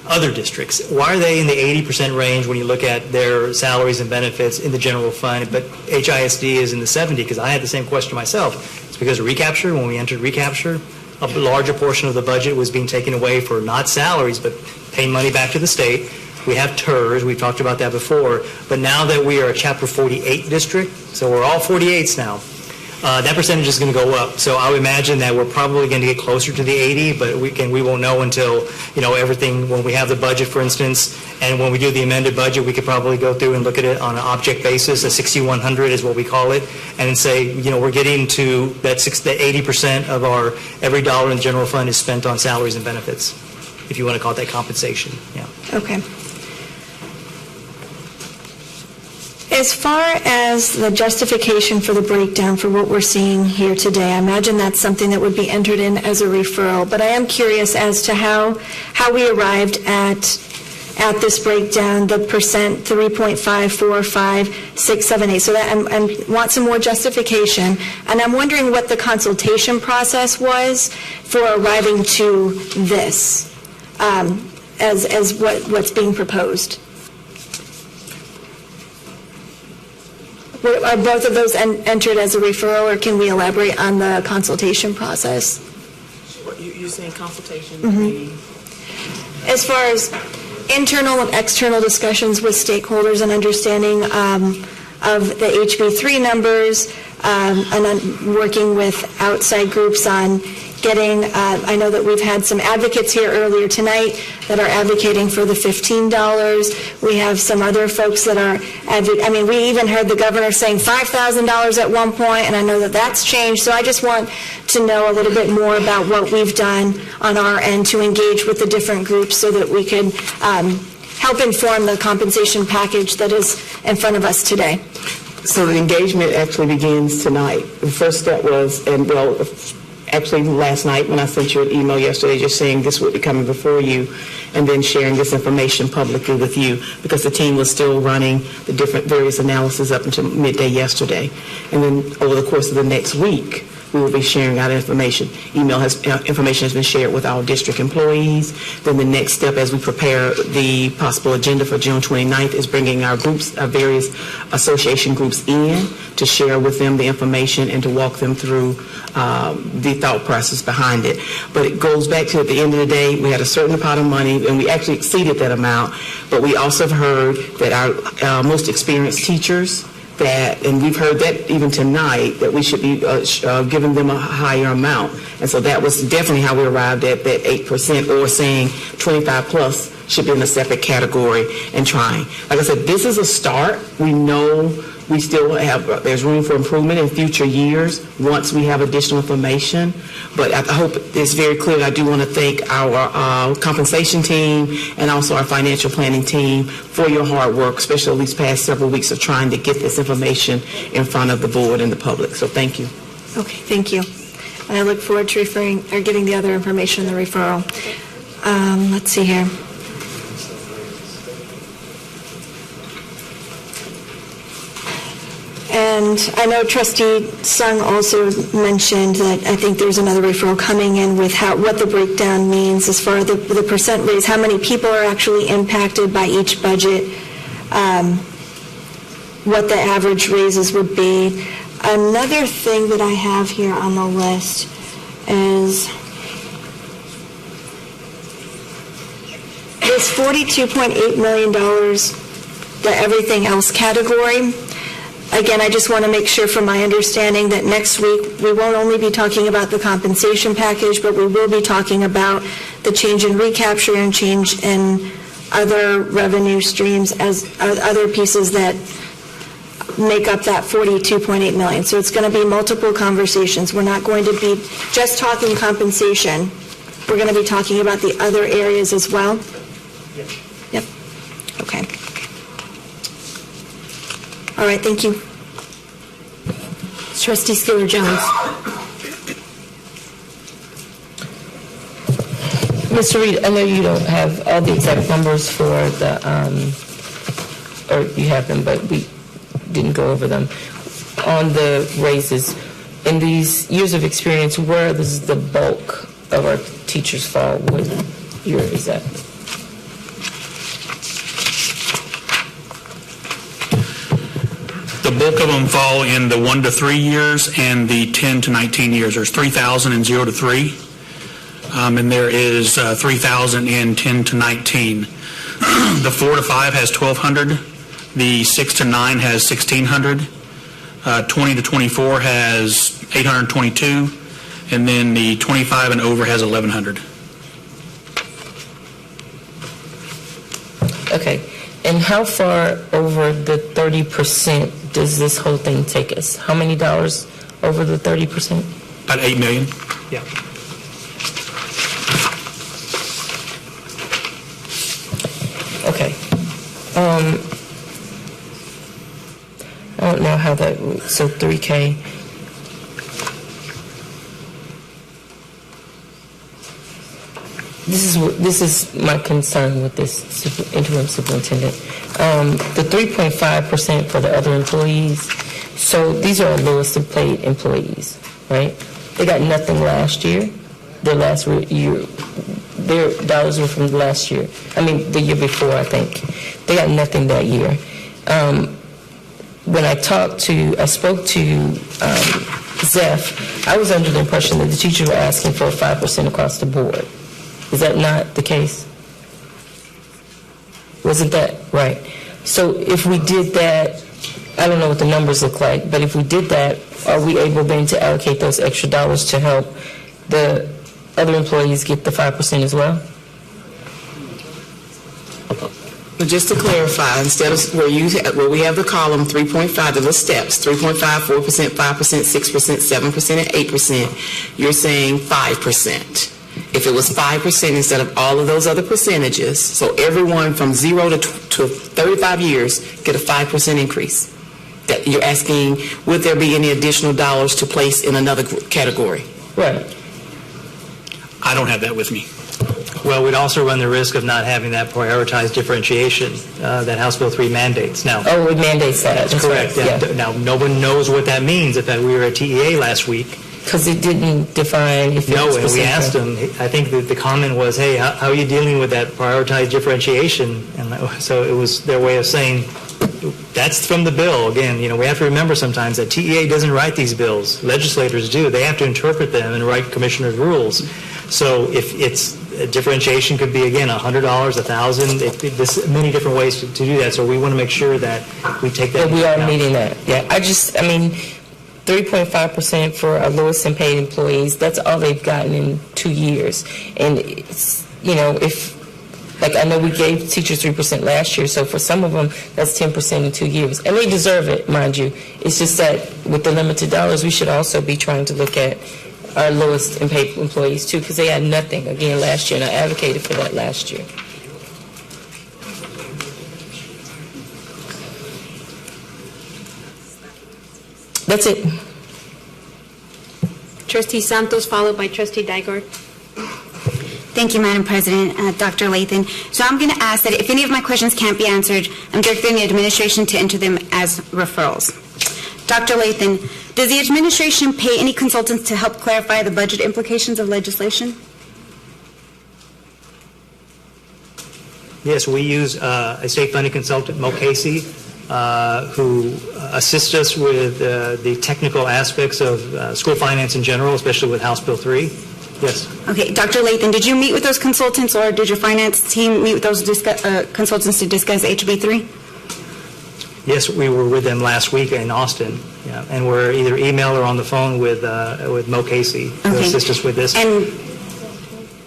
other districts. Why are they in the 80% range when you look at their salaries and benefits in the general fund, but HISD is in the 70%? Because I had the same question myself. It's because of recapture. When we entered recapture, a larger portion of the budget was being taken away for not salaries, but paying money back to the state. We have TERS, we've talked about that before, but now that we are a Chapter 48 district, so we're all 48s now, that percentage is going to go up. So I would imagine that we're probably going to get closer to the 80, but we won't know until, everything, when we have the budget, for instance, and when we do the amended budget, we could probably go through and look at it on an object basis. A 6100 is what we call it, and say, we're getting to that 80% of our every dollar in the general fund is spent on salaries and benefits, if you want to call it that compensation. Yeah. Okay. As far as the justification for the breakdown for what we're seeing here today, I imagine that's something that would be entered in as a referral, but I am curious as to how we arrived at this breakdown, the percent 3.545678. So that I want some more justification, and I'm wondering what the consultation process was for arriving to this as what's being proposed. Are both of those entered as a referral, or can we elaborate on the consultation process? You're saying consultation? Mm-hmm. As far as internal and external discussions with stakeholders and understanding of the HB3 numbers, and working with outside groups on getting, I know that we've had some advocates here earlier tonight that are advocating for the $15. We have some other folks that are, we even heard the governor saying $5,000 at one point, and I know that that's changed. So I just want to know a little bit more about what we've done on our end to engage with the different groups so that we can help inform the compensation package that is in front of us today. So the engagement actually begins tonight. The first step was, actually last night when I sent you an email yesterday just saying this would be coming before you, and then sharing this information publicly with you, because the team was still running the different various analysis up until midday yesterday. And then over the course of the next week, we will be sharing out information. Information has been shared with our district employees. Then the next step, as we prepare the possible agenda for June 29th, is bringing our groups, our various association groups in to share with them the information and to walk them through the thought process behind it. But it goes back to, at the end of the day, we had a certain amount of money, and we actually exceeded that amount. But we also have heard that our most experienced teachers, and we've heard that even tonight, that we should be giving them a higher amount. And so that was definitely how we arrived at that 8%, or saying 25 plus should be in a separate category and trying. Like I said, this is a start. We know we still have, there's room for improvement in future years once we have additional information. But I hope it's very clear. I do want to thank our compensation team and also our financial planning team for your hard work, especially these past several weeks of trying to get this information in front of the board and the public. So thank you. Okay, thank you. And I look forward to getting the other information in the referral. Let's see here. And I know Trustee Sung also mentioned that I think there's another referral coming in with what the breakdown means as far as the percent raise, how many people are actually impacted by each budget, what the average raises would be. Another thing that I have here on the list is this $42.8 million, the everything else category. Again, I just want to make sure from my understanding that next week we won't only be talking about the compensation package, but we will be talking about the change in recapture and change in other revenue streams as other pieces that make up that $42.8 million. So it's going to be multiple conversations. We're not going to be just talking compensation. We're going to be talking about the other areas as well? Yep. Okay. All right, thank you. Trustee Skiller-Jones. Mr. Reed, I know you don't have all the exact numbers for the, or you have them, but we didn't go over them. On the raises, in these years of experience, where does the bulk of our teachers fall? What year is that? The bulk of them fall in the 1 to 3 years and the 10 to 19 years. There's 3,000 in 0 to 3, and there is 3,000 in 10 to 19. The 4 to 5 has 1,200. The 6 to 9 has 1,600. 20 to 24 has 822, and then the 25 and over has 1,100. Okay. And how far over the 30% does this whole thing take us? How many dollars over the 30%? About $8 million. Yeah. Okay. I don't know how that, so 3K. This is my concern with this interim superintendent. The 3.5% for the other employees, so these are our lowest paid employees, right? They got nothing last year. Their last year, their dollars were from last year. I mean, the year before, I think. They got nothing that year. When I spoke to Zeph, I was under the impression that the teachers were asking for 5% across the board. Is that not the case? Wasn't that right? So if we did that, I don't know what the numbers look like, but if we did that, are we able then to allocate those extra dollars to help the other employees get the 5% as well? But just to clarify, instead of where we have the column 3.5, there are steps, 3.5, 4%, 5%, 6%, 7%, and 8%, you're saying 5%. If it was 5% instead of all of those other percentages, so everyone from 0 to 35 years get a 5% increase. That you're asking, would there be any additional dollars to place in another category? Right. I don't have that with me. Well, we'd also run the risk of not having that prioritized differentiation that House Bill 3 mandates. Now, it mandates that. That's correct. Right. Yeah. Now, no one knows what that means. In fact, we were at TEA last week. Because it didn't define if it was and we asked them, I think the comment was, hey, how are you dealing with that prioritized differentiation? And so it was their way of saying, that's from the bill. Again, we have to remember sometimes that TEA doesn't write these bills. Legislators do. They have to interpret them and write commissioner's rules. So if it's differentiation could be, again, $100, $1,000. There's many different ways to do that. So we want to make sure that we take that. But we are meeting that. Yeah. 3.5% for our lowest and paid employees, that's all they've gotten in 2 years. And, I know we gave teachers 3% last year, so for some of them, that's 10% in 2 years. And they deserve it, mind you. It's just that with the limited dollars, we should also be trying to look at our lowest and paid employees, too, because they had nothing, again, last year, and I advocated for that last year. That's it. Trustee Santos, followed by Trustee Dygard. Thank you, Madam President. Dr. Lathan. So I'm going to ask that if any of my questions can't be answered, I'm directing the administration to enter them as referrals. Dr. Lathan, does the administration pay any consultants to help clarify the budget implications of legislation? Yes, we use a state-funded consultant, Mo Casey, who assists us with the technical aspects of school finance in general, especially with House Bill 3. Yes. Okay, Dr. Lathan, did you meet with those consultants, or did your finance team meet with those consultants to discuss HB 3? Yes, we were with them last week in Austin, and we're either email or on the phone with Mo Casey to assist us with this. And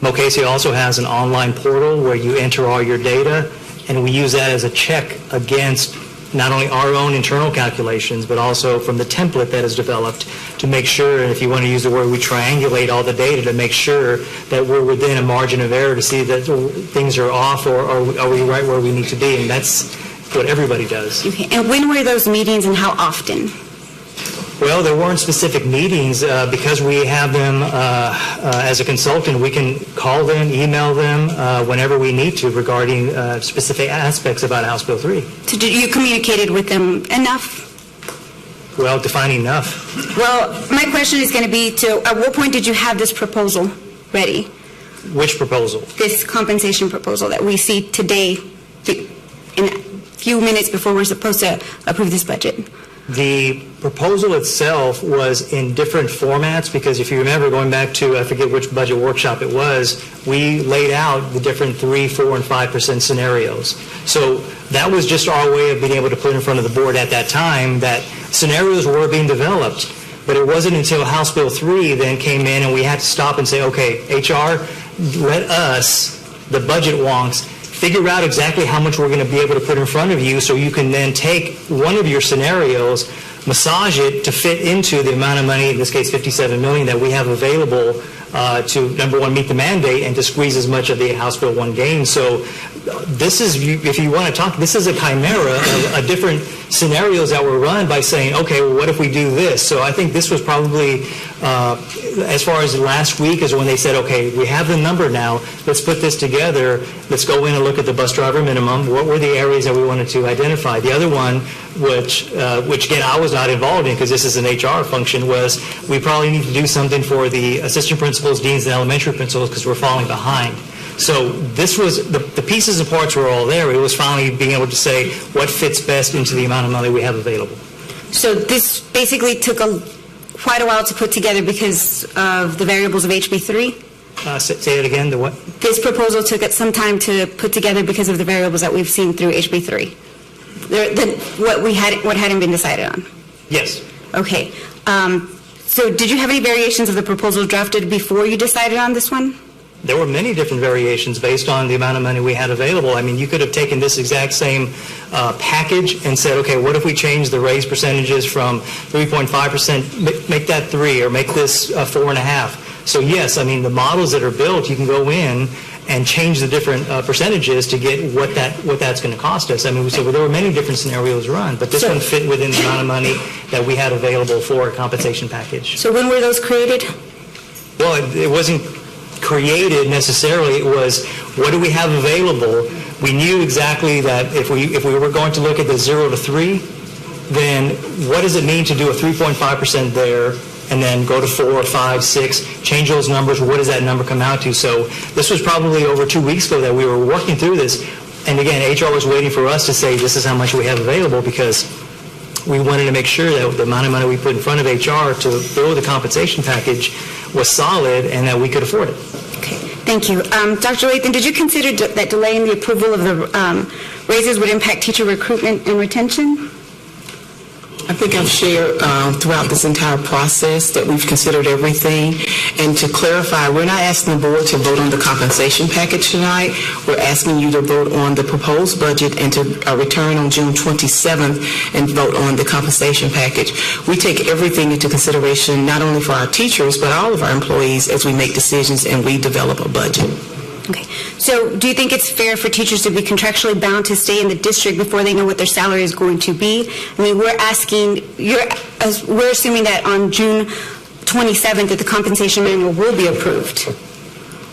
Mo Casey also has an online portal where you enter all your data, and we use that as a check against not only our own internal calculations, but also from the template that is developed to make sure, and if you want to use the word, we triangulate all the data to make sure that we're within a margin of error to see that things are off or are we right where we need to be, and that's what everybody does. Okay. And when were those meetings and how often? Well, there weren't specific meetings because we have them as a consultant. We can call them, email them whenever we need to regarding specific aspects about House Bill 3. So did you communicated with them enough? Well, define enough. Well, my question is going to be at what point did you have this proposal ready? Which proposal? This compensation proposal that we see today in a few minutes before we're supposed to approve this budget. The proposal itself was in different formats because if you remember going back to, I forget which budget workshop it was, we laid out the different 3%, 4%, and 5% scenarios. So that was just our way of being able to put in front of the board at that time that scenarios were being developed. But it wasn't until House Bill 3 then came in and we had to stop and say, okay, HR, let us, the budget wonks, figure out exactly how much we're going to be able to put in front of you so you can then take one of your scenarios, massage it to fit into the amount of money, in this case $57 million, that we have available to, number one, meet the mandate and to squeeze as much of the House Bill 1 gain. So this is, if you want to talk, this is a chimera of different scenarios that were run by saying, okay, well, what if we do this? So I think this was probably, as far as last week, is when they said, okay, we have the number now, let's put this together, let's go in and look at the bus driver minimum, what were the areas that we wanted to identify. The other one, which again, I was not involved in because this is an HR function, was we probably need to do something for the assistant principals, deans, and elementary principals because we're falling behind. So this was, the pieces and parts were all there. It was finally being able to say what fits best into the amount of money we have available. So this basically took quite a while to put together because of the variables of HB3? Say it again, the what? This proposal took some time to put together because of the variables that we've seen through HB3. What hadn't been decided on? Yes. Okay. So did you have any variations of the proposal drafted before you decided on this one? There were many different variations based on the amount of money we had available. I mean, you could have taken this exact same package and said, okay, what if we change the raise percentages from 3.5%, make that 3, or make this 4.5. So yes, I mean, the models that are built, you can go in and change the different percentages to get what that's going to cost us. I mean, so there were many different scenarios run, but this one fit within the amount of money that we had available for a compensation package. So when were those created? Well, it wasn't created necessarily. It was, what do we have available? We knew exactly that if we were going to look at the 0 to 3, then what does it mean to do a 3.5% there and then go to 4, 5, 6, change those numbers? What does that number come out to? So this was probably over 2 weeks ago that we were working through this. And again, HR was waiting for us to say this is how much we have available because we wanted to make sure that the amount of money we put in front of HR to build the compensation package was solid and that we could afford it. Okay, thank you. Dr. Lathan, did you consider that delaying the approval of the raises would impact teacher recruitment and retention? I think I've shared throughout this entire process that we've considered everything. And to clarify, we're not asking the board to vote on the compensation package tonight. We're asking you to vote on the proposed budget and to return on June 27th and vote on the compensation package. We take everything into consideration, not only for our teachers, but all of our employees as we make decisions and we develop a budget. Okay. So do you think it's fair for teachers to be contractually bound to stay in the district before they know what their salary is going to be? I mean, we're assuming that on June 27th that the compensation manual will be approved.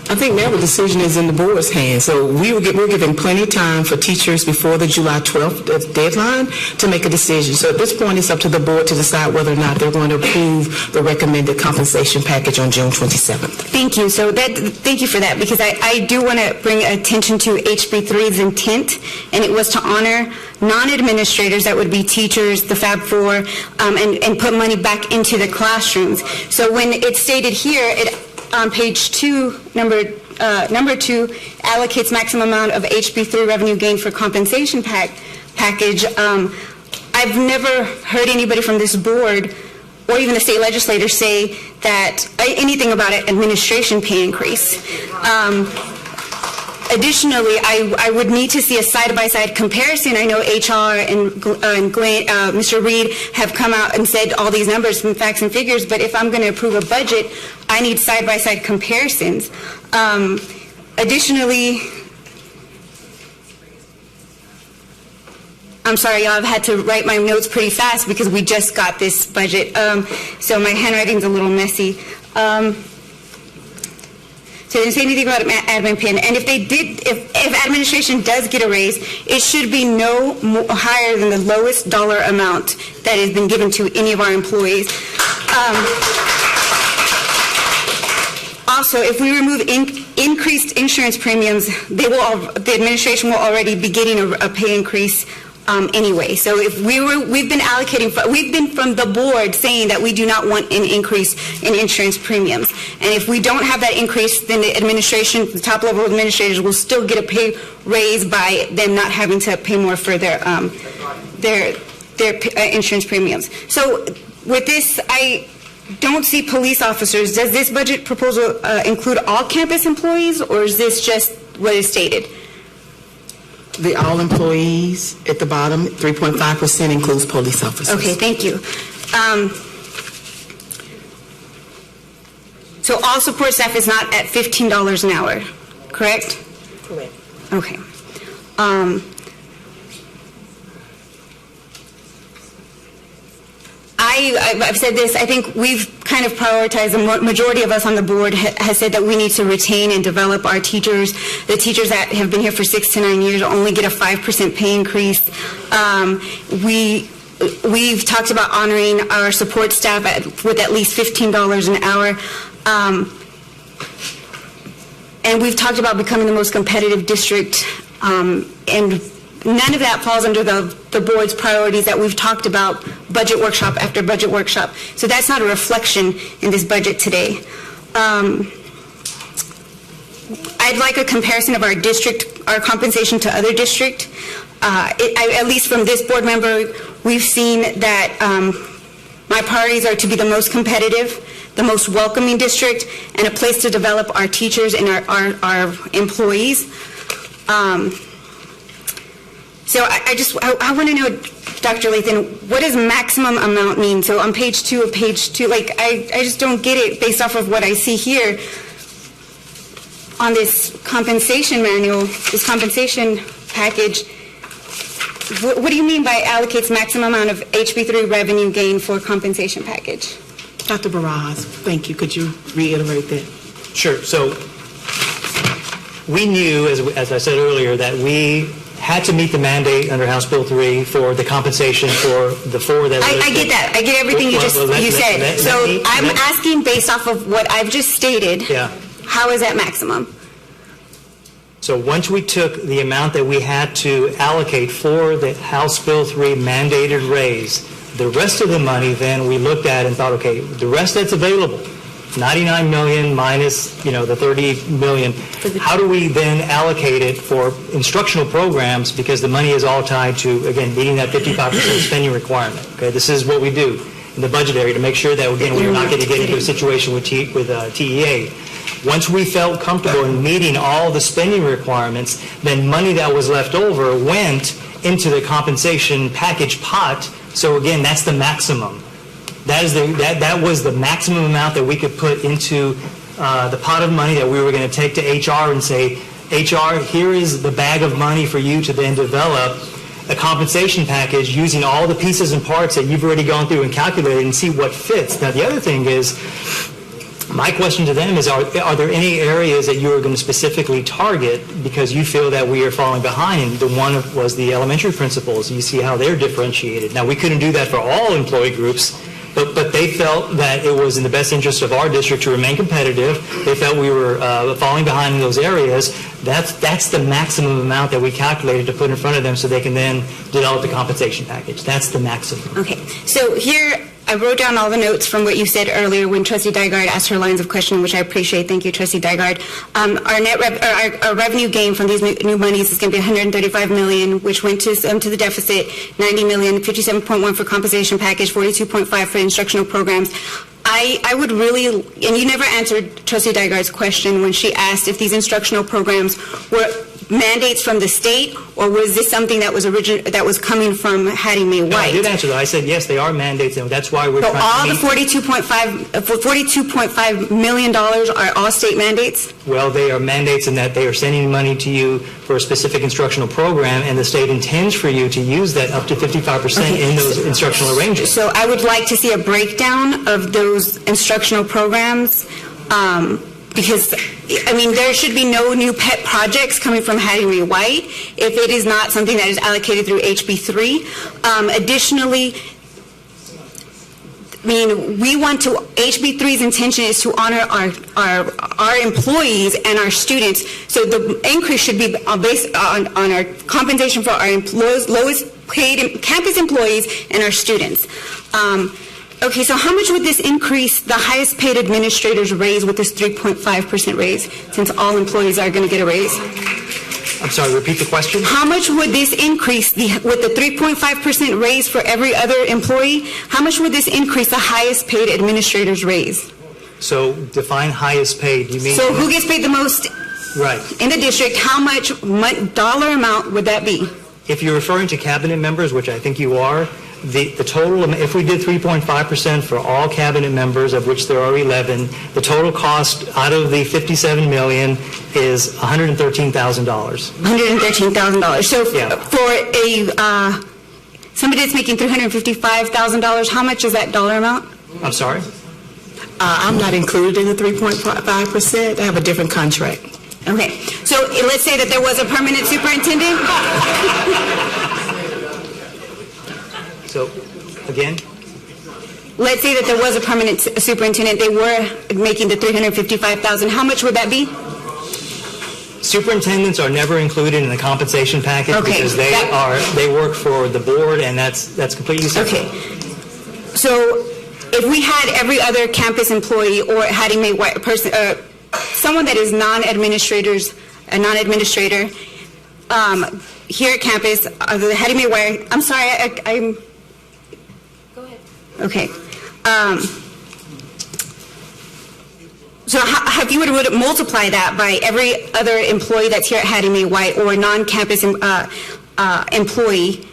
I think now the decision is in the board's hands. So we're giving plenty of time for teachers before the July 12th deadline to make a decision. So at this point, it's up to the board to decide whether or not they're going to approve the recommended compensation package on June 27th. Thank you. So thank you for that, because I do want to bring attention to HB3's intent, and it was to honor non-administrators, that would be teachers, the Fab Four, and put money back into the classrooms. So when it's stated here, on page 2, number 2, allocates maximum amount of HB3 revenue gain for compensation package. I've never heard anybody from this board or even the state legislator say that anything about an administration pay increase. Additionally, I would need to see a side-by-side comparison. I know HR and Mr. Reed have come out and said all these numbers, facts and figures, but if I'm going to approve a budget, I need side-by-side comparisons. Additionally, I'm sorry, y'all, I've had to write my notes pretty fast because we just got this budget, so my handwriting's a little messy. So they didn't say anything about admin pay. And if administration does get a raise, it should be no higher than the lowest dollar amount that has been given to any of our employees. Also, if we remove increased insurance premiums, the administration will already be getting a pay increase anyway. So if we've been from the board saying that we do not want an increase in insurance premiums. And if we don't have that increase, then the administration, the top level administrators will still get a pay raise by them not having to pay more for their insurance premiums. So with this, I don't see police officers. Does this budget proposal include all campus employees, or is this just what is stated? The all employees at the bottom, 3.5% includes police officers. Okay, thank you. So all support staff is not at $15 an hour, correct? Correct. Okay. I've said this, I think we've kind of prioritized, the majority of us on the board has said that we need to retain and develop our teachers. The teachers that have been here for 6 to 9 years only get a 5% pay increase. We've talked about honoring our support staff with at least $15 an hour. And we've talked about becoming the most competitive district, and none of that falls under the board's priorities that we've talked about budget workshop after budget workshop. So that's not a reflection in this budget today. I'd like a comparison of our district, our compensation to other district. At least from this board member, we've seen that my priorities are to be the most competitive, the most welcoming district, and a place to develop our teachers and our employees. So I want to know, Dr. Lathan, what does maximum amount mean? So on page 2 of page 2, like I just don't get it based off of what I see here on this compensation manual, this compensation package. What do you mean by allocates maximum amount of HB3 revenue gain for compensation package? Dr. Barajas, thank you. Could you reiterate that? Sure. So we knew, as I said earlier, that we had to meet the mandate under House Bill 3 for the compensation for the 4 that... I get that. I get everything you said. So I'm asking based off of what I've just stated, how is that maximum? So once we took the amount that we had to allocate for the House Bill 3 mandated raise, the rest of the money then we looked at and thought, okay, the rest that's available, $99 million minus, the $30 million, how do we then allocate it for instructional programs, because the money is all tied to, again, meeting that 55% spending requirement. Okay, this is what we do in the budget area to make sure that, again, we're not going to get into a situation with TEA. Once we felt comfortable in meeting all the spending requirements, then money that was left over went into the compensation package pot. So again, that's the maximum. That was the maximum amount that we could put into the pot of money that we were going to take to HR and say, HR, here is the bag of money for you to then develop a compensation package using all the pieces and parts that you've already gone through and calculated and see what fits. Now, the other thing is, my question to them is, are there any areas that you are going to specifically target because you feel that we are falling behind? The one was the elementary principals. You see how they're differentiated. Now, we couldn't do that for all employee groups, but they felt that it was in the best interest of our district to remain competitive. They felt we were falling behind in those areas. That's the maximum amount that we calculated to put in front of them so they can then develop the compensation package. That's the maximum. Okay. So here, I wrote down all the notes from what you said earlier when Trustee Dygard asked her lines of questioning, which I appreciate. Thank you, Trustee Dygard. Our revenue gain from these new monies is going to be $135 million, which went to the deficit, $90 million, 57.1 for compensation package, 42.5 for instructional programs. I would really, and you never answered Trustee Dygard's question when she asked if these instructional programs were mandates from the state, or was this something that was coming from Hattie Mae White? No, I did answer that. I said yes, they are mandates, and that's why we're so trying to meet. So all the $42.5 million are all state mandates? Well, they are mandates in that they are sending money to you for a specific instructional program, and the state intends for you to use that up to 55% in those instructional arrangements. So I would like to see a breakdown of those instructional programs. Because, I mean, there should be no new pet projects coming from Hattie Mae White if it is not something that is allocated through HB3. Additionally, we want to, HB3's intention is to honor our employees and our students. So the increase should be based on our compensation for our lowest paid campus employees and our students. Okay, so how much would this increase the highest paid administrators' raise with this 3.5% raise, since all employees are going to get a raise? I'm sorry, repeat the question? How much would this increase, with the 3.5% raise for every other employee, how much would this increase the highest paid administrator's raise? So define highest paid, you mean? So who gets paid the most Right. in the district, how much dollar amount would that be? If you're referring to cabinet members, which I think you are, the total, if we did 3.5% for all cabinet members, of which there are 11, the total cost out of the $57 million is $113,000. $113,000. So Yeah. for somebody that's making $355,000, how much is that dollar amount? I'm sorry? I'm not included in the 3.5%. I have a different contract. Okay, so let's say that there was a permanent superintendent. So, again? Let's say that there was a permanent superintendent. They were making the $355,000. How much would that be? Superintendents are never included in the compensation package because they work for the board, and that's completely separate. Okay. So if we had every other campus employee or Hattie Mae White person, someone that is a non-administrator, here at campus, the Hattie Mae White, I'm sorry, I'm... Go ahead. Okay. So if you would multiply that by every other employee that's here at Hattie Mae White or non-campus employee,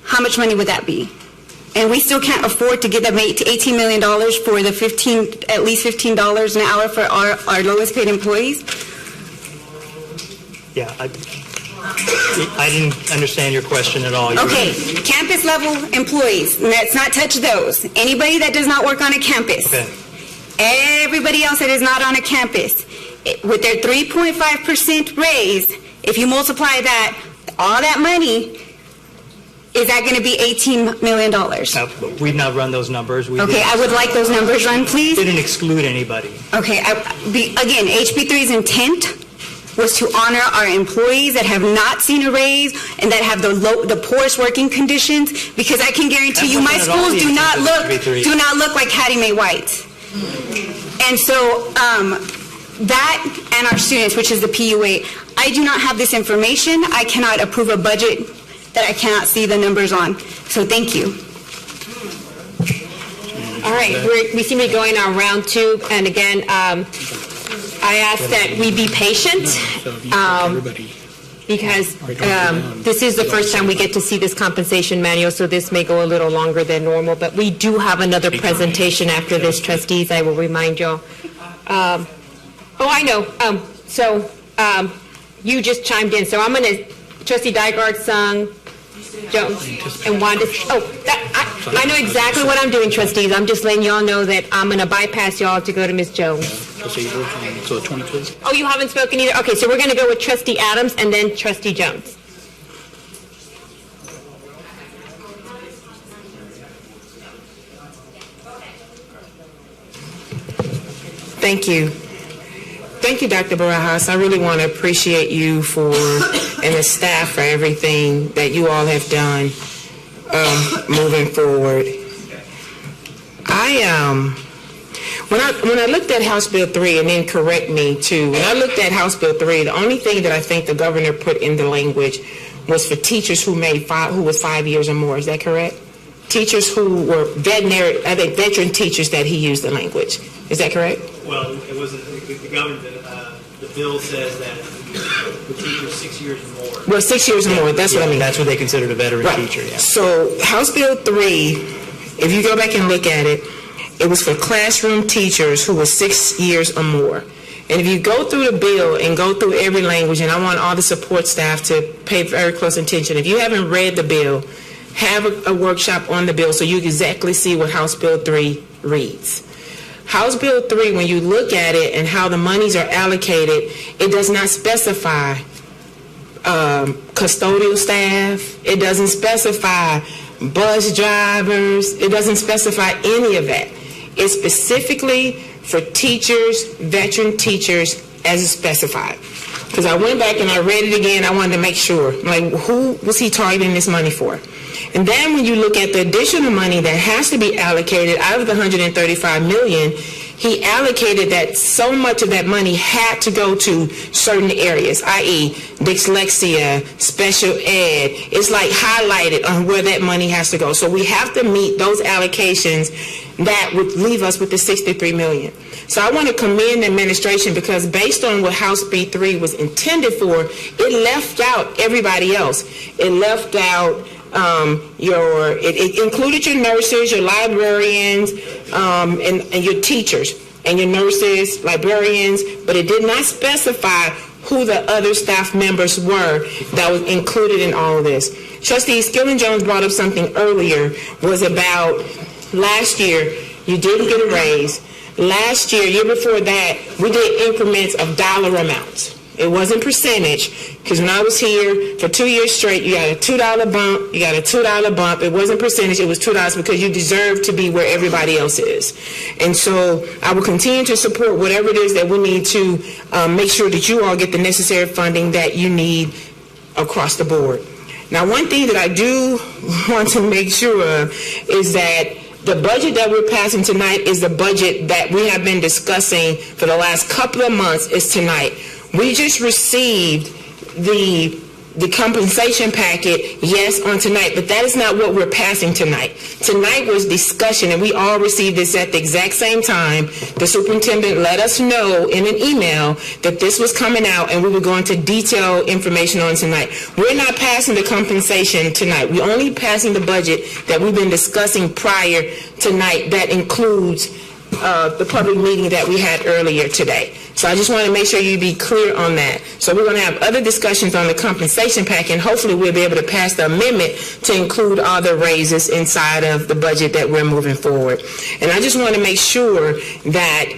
how much money would that be? And we still can't afford to give them $18 million for the at least $15 an hour for our lowest paid employees? Yeah, I didn't understand your question at all. Okay, campus level employees, let's not touch those. Anybody that does not work on a campus. Okay. Everybody else that is not on a campus, with their 3.5% raise, if you multiply that, all that money, is that going to be $18 million? We've not run those numbers. Okay, I would like those numbers run, please. Didn't exclude anybody. Okay, again, HB3's intent was to honor our employees that have not seen a raise and that have the poorest working conditions, because I can guarantee you my schools do not look like Hattie Mae White. And so that and our students, which is the PUA, I do not have this information. I cannot approve a budget that I cannot see the numbers on. So thank you. All right, we seem to be going on round two, and again, I ask that we be patient because this is the first time we get to see this compensation manual, so this may go a little longer than normal, but we do have another presentation after this, trustees, I will remind y'all. Oh, I know. You just chimed in, so I'm going to, Trustee Dygard, Sung, Jones, and Wanda. I know exactly what I'm doing, trustees. I'm just letting y'all know that I'm going to bypass y'all to go to Ms. Jones. So 22. Oh, you haven't spoken either? Okay, so we're going to go with Trustee Adams and then Trustee Jones. Thank you. Thank you, Dr. Barajas. I really want to appreciate you and the staff for everything that you all have done moving forward. When I looked at House Bill 3, and then correct me too, when I looked at House Bill 3, the only thing that I think the governor put in the language was for teachers who was 5 years or more. Is that correct? Teachers who were veteran teachers that he used the language. Is that correct? Well, it wasn't the government. The bill says that the teacher is 6 years or more. Well, 6 years or more. That's what I mean. That's what they considered a veteran teacher. Yeah. So House Bill 3, if you go back and look at it, it was for classroom teachers who were 6 years or more. And if you go through the bill and go through every language, and I want all the support staff to pay very close attention. If you haven't read the bill, have a workshop on the bill so you exactly see what House Bill 3 reads. House Bill 3, when you look at it and how the monies are allocated, it does not specify custodial staff. It doesn't specify bus drivers. It doesn't specify any of that. It's specifically for teachers, veteran teachers, as it's specified. Because I went back and I read it again. I wanted to make sure, like, who was he targeting this money for? And then when you look at the additional money that has to be allocated out of the $135 million, he allocated that so much of that money had to go to certain areas, i.e. dyslexia, special ed. It's like highlighted on where that money has to go. So we have to meet those allocations that would leave us with the $63 million. So I want to commend the administration because based on what House B3 was intended for, it left out everybody else. It left out it included your nurses, your librarians, and your teachers, and your nurses, librarians, but it did not specify who the other staff members were that was included in all of this. Trustee Skilling-Jones brought up something earlier, was about last year, you didn't get a raise. Last year before that, we did increments of dollar amounts. It wasn't percentage, because when I was here for 2 years straight, you got a $2 bump, you got a $2 bump. It wasn't percentage, it was $2 because you deserve to be where everybody else is. And so I will continue to support whatever it is that we need to make sure that you all get the necessary funding that you need across the board. Now, one thing that I do want to make sure of is that the budget that we're passing tonight is the budget that we have been discussing for the last couple of months is tonight. We just received the compensation packet, yes, on tonight, but that is not what we're passing tonight. Tonight was discussion, and we all received this at the exact same time. The superintendent let us know in an email that this was coming out, and we were going to detail information on tonight. We're not passing the compensation tonight. We're only passing the budget that we've been discussing prior tonight that includes the public meeting that we had earlier today. So I just want to make sure you be clear on that. So we're going to have other discussions on the compensation packet, and hopefully we'll be able to pass the amendment to include all the raises inside of the budget that we're moving forward. And I just want to make sure that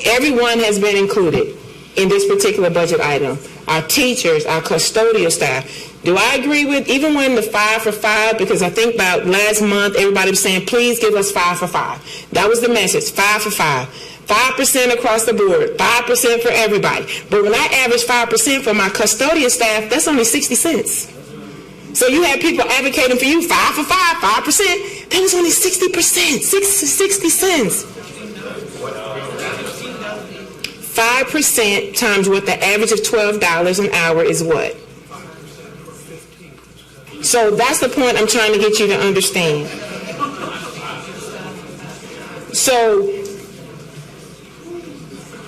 everyone has been included in this particular budget item. Our teachers, our custodial staff. Do I agree with, even when the 5 for 5, because I think about last month, everybody was saying, please give us 5 for 5. That was the message, 5 for 5. 5% across the board, 5% for everybody. But when I average 5% for my custodial staff, that's only 60 cents. So you had people advocating for you, 5 for 5, 5%. That was only 60%, 60 cents. 5% times what the average of $12 an hour is what? So that's the point I'm trying to get you to understand.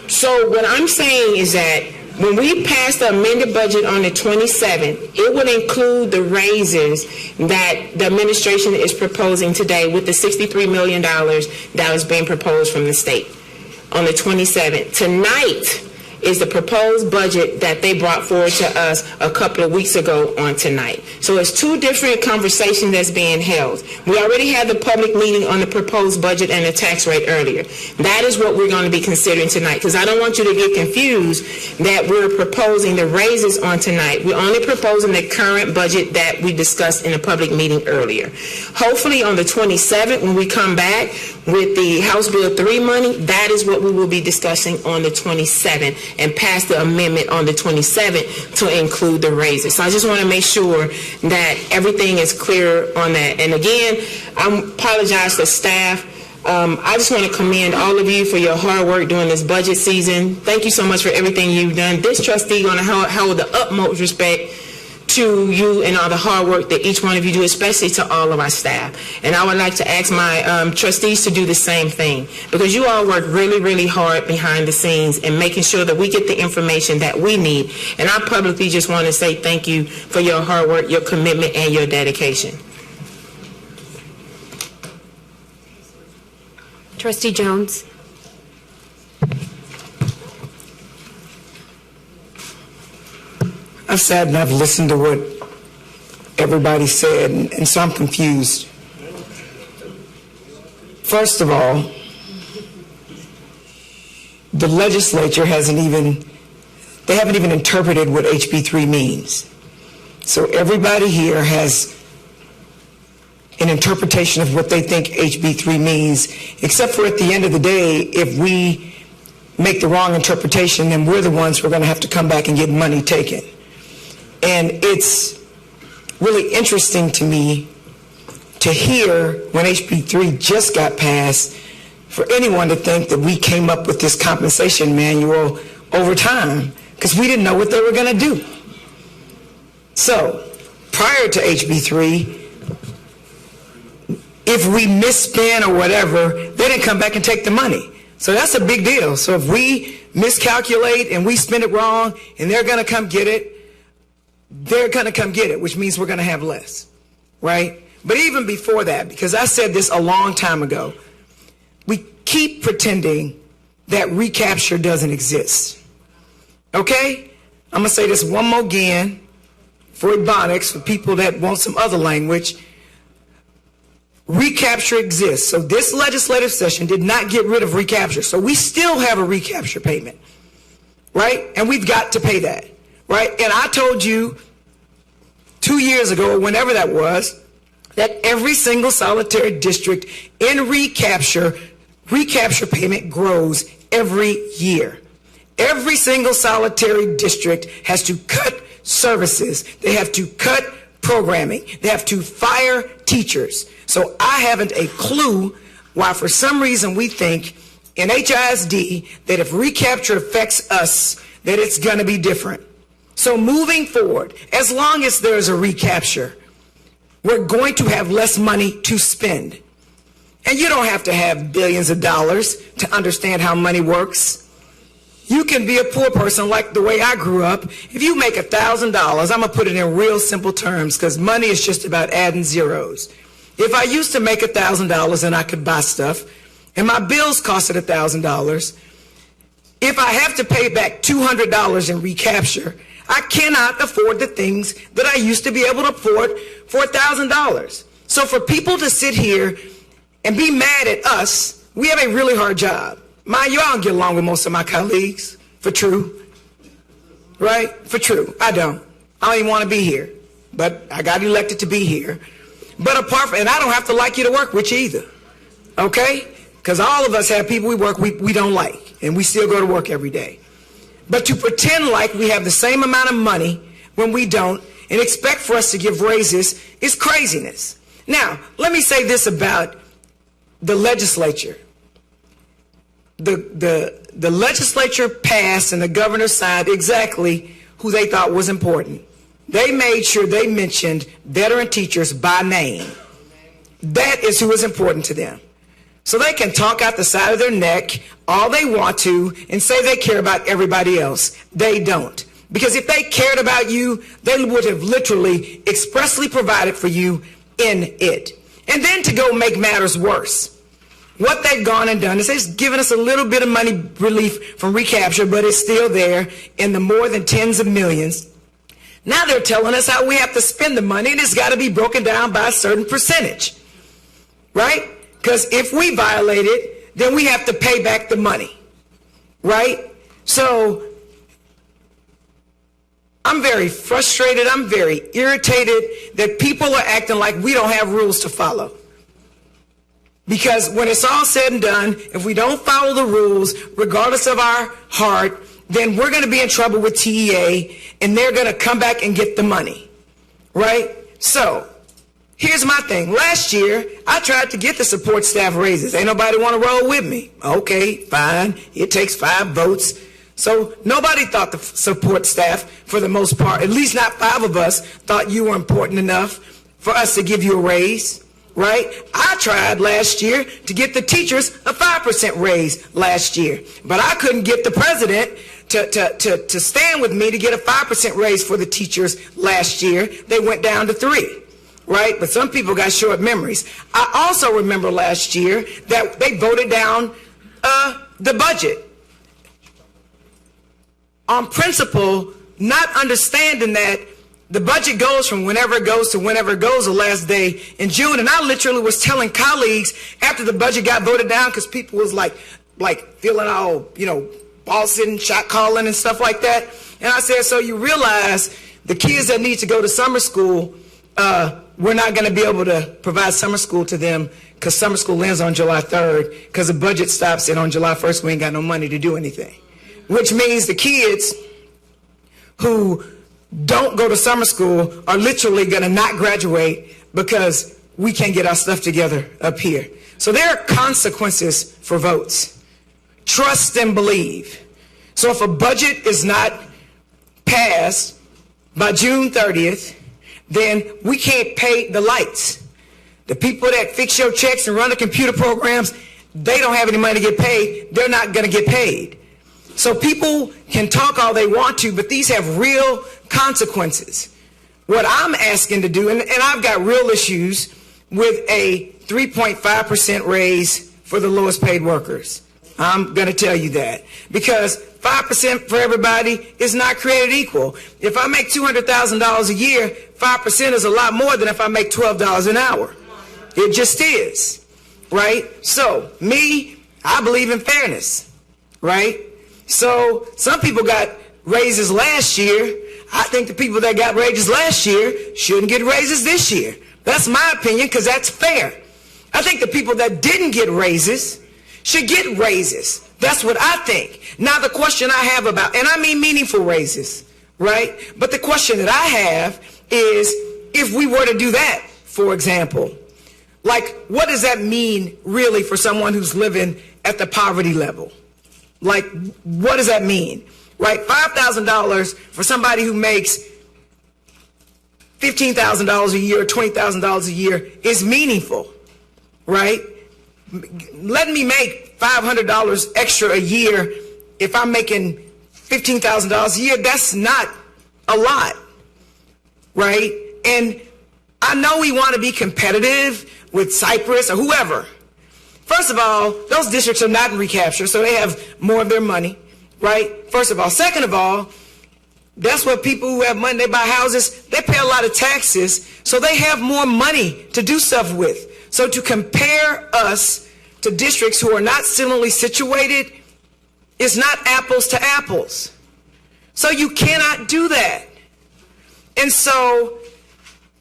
So what I'm saying is that when we pass the amended budget on the 27th, it would include the raises that the administration is proposing today with the $63 million that is being proposed from the state on the 27th. Tonight is the proposed budget that they brought forward to us a couple of weeks ago on tonight. So it's two different conversations that's being held. We already had the public meeting on the proposed budget and the tax rate earlier. That is what we're going to be considering tonight, because I don't want you to get confused that we're proposing the raises on tonight. We're only proposing the current budget that we discussed in a public meeting earlier. Hopefully on the 27th, when we come back with the House Bill 3 money, that is what we will be discussing on the 27th. And pass the amendment on the 27th to include the raises. So I just want to make sure that everything is clear on that. And again, I apologize to staff. I just want to commend all of you for your hard work during this budget season. Thank you so much for everything you've done. This trustee going to hold the utmost respect to you and all the hard work that each one of you do, especially to all of our staff. And I would like to ask my trustees to do the same thing, because you all work really, really hard behind the scenes and making sure that we get the information that we need. And I publicly just want to say thank you for your hard work, your commitment, and your dedication. Trustee Jones. I've sat and I've listened to what everybody said, and so I'm confused. First of all, the legislature haven't even interpreted what HB 3 means. So everybody here has an interpretation of what they think HB3 means, except for at the end of the day, if we make the wrong interpretation, then we're the ones who are going to have to come back and get money taken. And it's really interesting to me to hear when HB3 just got passed, for anyone to think that we came up with this compensation manual over time, because we didn't know what they were going to do. So, prior to HB3, if we misspend or whatever, they didn't come back and take the money. So that's a big deal. So if we miscalculate and we spend it wrong and they're going to come get it, they're going to come get it, which means we're going to have less, right? But even before that, because I said this a long time ago, we keep pretending that recapture doesn't exist. Okay? I'm going to say this one more again for Ebonics, for people that want some other language. Recapture exists. So this legislative session did not get rid of recapture. So we still have a recapture payment, right? And we've got to pay that, right? And I told you 2 years ago, or whenever that was, that every single solitary district in recapture payment grows every year. Every single solitary district has to cut services. They have to cut programming. They have to fire teachers. So I haven't a clue why for some reason we think in HISD that if recapture affects us, that it's going to be different. So moving forward, as long as there's a recapture, we're going to have less money to spend. And you don't have to have billions of dollars to understand how money works. You can be a poor person like the way I grew up. If you make $1,000, I'm going to put it in real simple terms because money is just about adding zeros. If I used to make $1,000 and I could buy stuff, and my bills costed $1,000, if I have to pay back $200 in recapture, I cannot afford the things that I used to be able to afford for $1,000. So for people to sit here and be mad at us, we have a really hard job. Mind you, I don't get along with most of my colleagues, for true. Right? For true. I don't even want to be here. But I got elected to be here. But apart from, and I don't have to like you to work with you either. Okay? Because all of us have people we don't like. And we still go to work every day. But to pretend like we have the same amount of money when we don't and expect for us to give raises is craziness. Now, let me say this about the legislature. The legislature passed and the governor signed exactly who they thought was important. They made sure they mentioned veteran teachers by name. That is who is important to them. So they can talk out the side of their neck all they want to and say they care about everybody else. They don't. Because if they cared about you, they would have literally expressly provided for you in it. And then to go make matters worse, what they've gone and done is they've given us a little bit of money relief from recapture, but it's still there in the more than tens of millions. Now they're telling us how we have to spend the money, and it's got to be broken down by a certain percentage, right? Because if we violate it, then we have to pay back the money, right? So I'm very frustrated. I'm very irritated that people are acting like we don't have rules to follow. Because when it's all said and done, if we don't follow the rules, regardless of our heart, then we're going to be in trouble with TEA, and they're going to come back and get the money, right? So here's my thing. Last year, I tried to get the support staff raises. Ain't nobody want to roll with me. Okay, fine. It takes 5 votes. So nobody thought the support staff, for the most part, at least not 5 of us, thought you were important enough for us to give you a raise. Right? I tried last year to get the teachers a 5% raise last year, but I couldn't get the president to stand with me to get a 5% raise for the teachers last year. They went down to 3%, right? But some people got short memories. I also remember last year that they voted down the budget on principle, not understanding that the budget goes from whenever it goes to whenever it goes, the last day in June. And I literally was telling colleagues after the budget got voted down, because people was like feeling all, bossing, shot calling and stuff like that. And I said, so you realize the kids that need to go to summer school we're not going to be able to provide summer school to them because summer school ends on July 3rd because the budget stops, and on July 1st we ain't got no money to do anything. Which means the kids who don't go to summer school are literally going to not graduate because we can't get our stuff together up here. So there are consequences for votes. Trust and believe. So if a budget is not passed by June 30th, then we can't pay the lights. The people that fix your checks and run the computer programs, they don't have any money to get paid. They're not going to get paid. So people can talk all they want to, but these have real consequences. What I'm asking to do, and I've got real issues with a 3.5% raise for the lowest paid workers. I'm going to tell you that. Because 5% for everybody is not created equal. If I make $200,000 a year, 5% is a lot more than if I make $12 an hour. It just is, right? So, me, I believe in fairness, right? So, some people got raises last year. I think the people that got raises last year shouldn't get raises this year. That's my opinion, because that's fair. I think the people that didn't get raises should get raises. That's what I think. Now, the question I have about, and I mean meaningful raises, right? But the question that I have is, if we were to do that, for example, like, what does that mean really for someone who's living at the poverty level? Like, what does that mean? Right? $5,000 for somebody who makes $15,000 a year or $20,000 a year is meaningful, right? Let me make $500 extra a year if I'm making $15,000 a year. That's not a lot, right? And I know we want to be competitive with Cypress or whoever. First of all, those districts are not in recapture, so they have more of their money, right? First of all. Second of all, that's what people who have money, they buy houses, they pay a lot of taxes, so they have more money to do stuff with. So to compare us to districts who are not similarly situated is not apples to apples. So you cannot do that. And so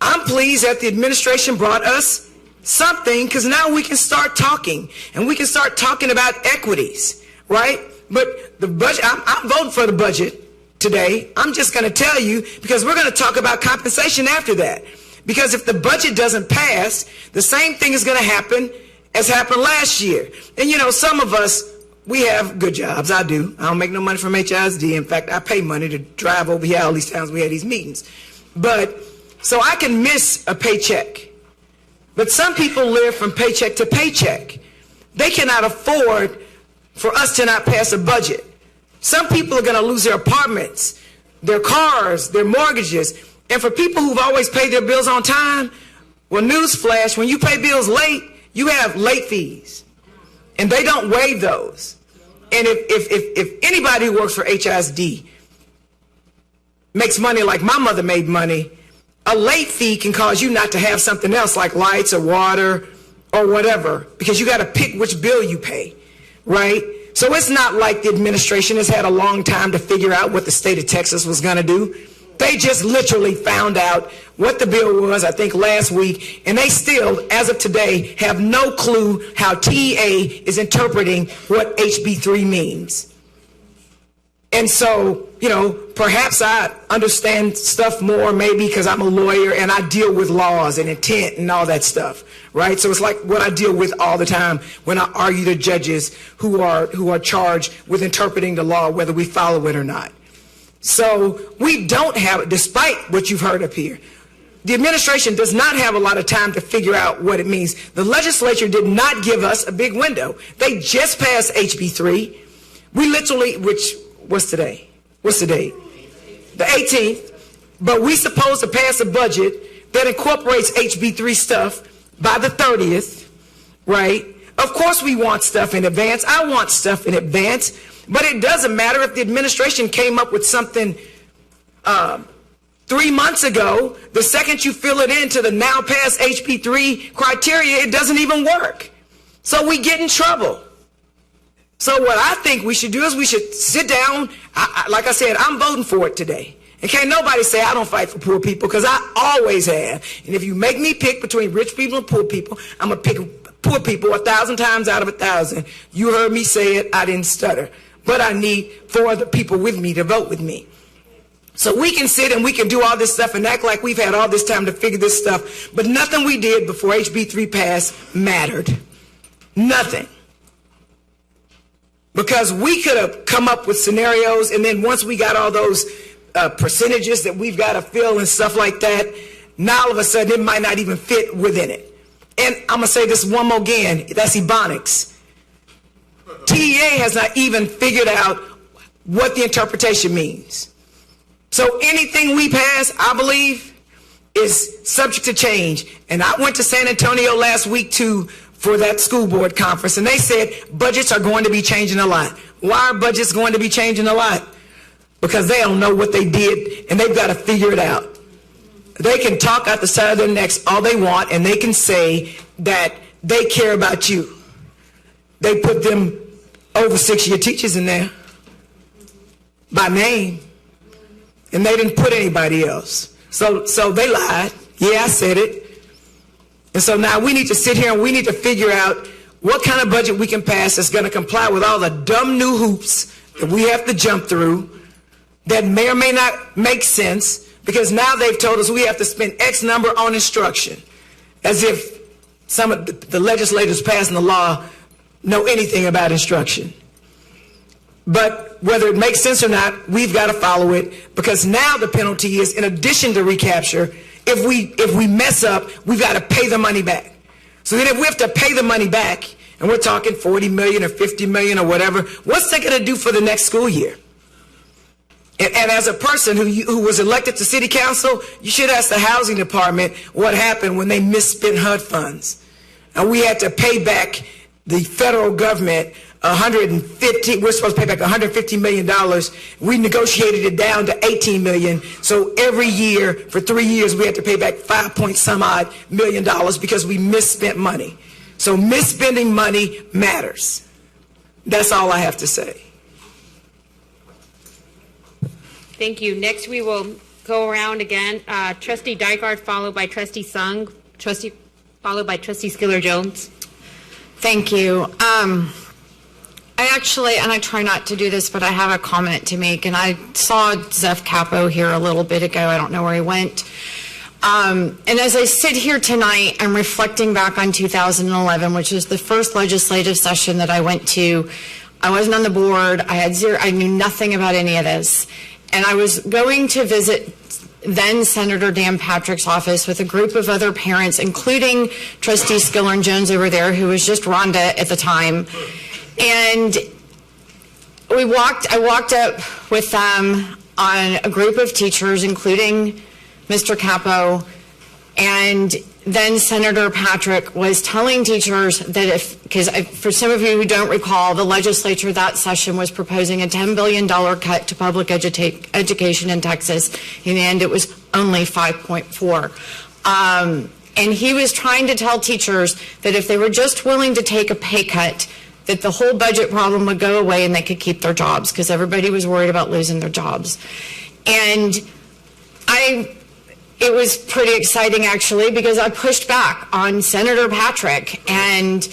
I'm pleased that the administration brought us something, because now we can start talking, and we can start talking about equities, right? But the budget, I'm voting for the budget today. I'm just going to tell you, because we're going to talk about compensation after that. Because if the budget doesn't pass, the same thing is going to happen as happened last year. And you know, some of us, we have good jobs. I do. I don't make no money from HISD. In fact, I pay money to drive over here all these times we had these meetings. But, so I can miss a paycheck. But some people live from paycheck to paycheck. They cannot afford for us to not pass a budget. Some people are going to lose their apartments, their cars, their mortgages. And for people who've always paid their bills on time, well, newsflash, when you pay bills late, you have late fees. And they don't waive those. And if anybody who works for HISD makes money like my mother made money, a late fee can cause you not to have something else like lights or water or whatever, because you got to pick which bill you pay, right? So it's not like the administration has had a long time to figure out what the state of Texas was going to do. They just literally found out what the bill was, I think, last week, and they still, as of today, have no clue how TEA is interpreting what HB3 means. And so, you know, perhaps I understand stuff more maybe because I'm a lawyer and I deal with laws and intent and all that stuff, right? So it's like what I deal with all the time when I argue to judges who are charged with interpreting the law, whether we follow it or not. So we don't have, despite what you've heard up here, the administration does not have a lot of time to figure out what it means. The legislature did not give us a big window. They just passed HB3. We literally, what's today? What's the date? The 18th. But we supposed to pass a budget that incorporates HB3 stuff by the 30th, right? Of course we want stuff in advance. I want stuff in advance. But it doesn't matter if the administration came up with something 3 months ago. The second you fill it into the now passed HB3 criteria, it doesn't even work. So we get in trouble. So what I think we should do is we should sit down. Like I said, I'm voting for it today. And can't nobody say I don't fight for poor people, because I always have. And if you make me pick between rich people and poor people, I'm going to pick poor people 1,000 times out of 1,000. You heard me say it. I didn't stutter. But I need 4 other people with me to vote with me. So we can sit and we can do all this stuff and act like we've had all this time to figure this stuff. But nothing we did before HB 3 passed mattered. Nothing. Because we could have come up with scenarios, and then once we got all those percentages that we've got to fill and stuff like that, now all of a sudden it might not even fit within it. And I'm going to say this one more again. That's Ebonics. TEA has not even figured out what the interpretation means. So anything we pass, I believe, is subject to change. And I went to San Antonio last week, too, for that school board conference, and they said budgets are going to be changing a lot. Why are budgets going to be changing a lot? Because they don't know what they did, and they've got to figure it out. They can talk out the side of their necks all they want, and they can say that they care about you. They put them over 6-year teachers in there by name, and they didn't put anybody else. So they lied. Yeah, I said it. And so now we need to sit here and we need to figure out what kind of budget we can pass that's going to comply with all the dumb new hoops that we have to jump through that may or may not make sense, because now they've told us we have to spend X number on instruction, as if some of the legislators passing the law know anything about instruction. But whether it makes sense or not, we've got to follow it, because now the penalty is, in addition to recapture, if we mess up, we've got to pay the money back. So then if we have to pay the money back, and we're talking 40 million or 50 million or whatever, what's that going to do for the next school year? And as a person who was elected to city council, you should ask the housing department what happened when they misspent HUD funds. And we had to pay back the federal government we're supposed to pay back $150 million. We negotiated it down to $18 million. So every year, for 3 years, we had to pay back $5-point-some-odd million because we misspent money. So misspending money matters. That's all I have to say. Thank you. Next, we will go around again. Trustee Dykart, followed by Trustee Sung, followed by Trustee Skiller-Jones. Thank you. I try not to do this, but I have a comment to make. And I saw Zeph Capo here a little bit ago. I don't know where he went. And as I sit here tonight, I'm reflecting back on 2011, which is the first legislative session that I went to. I wasn't on the board. I knew nothing about any of this. And I was going to visit then Senator Dan Patrick's office with a group of other parents, including Trustee Skiller-Jones over there, who was just Rhonda at the time. And I walked up with them on a group of teachers, including Mr. Capo, and then Senator Patrick was telling teachers that because for some of you who don't recall, the legislature that session was proposing a $10 billion cut to public education in Texas. In the end, it was only 5.4. And he was trying to tell teachers that if they were just willing to take a pay cut, that the whole budget problem would go away and they could keep their jobs, because everybody was worried about losing their jobs. And it was pretty exciting, actually, because I pushed back on Senator Patrick, and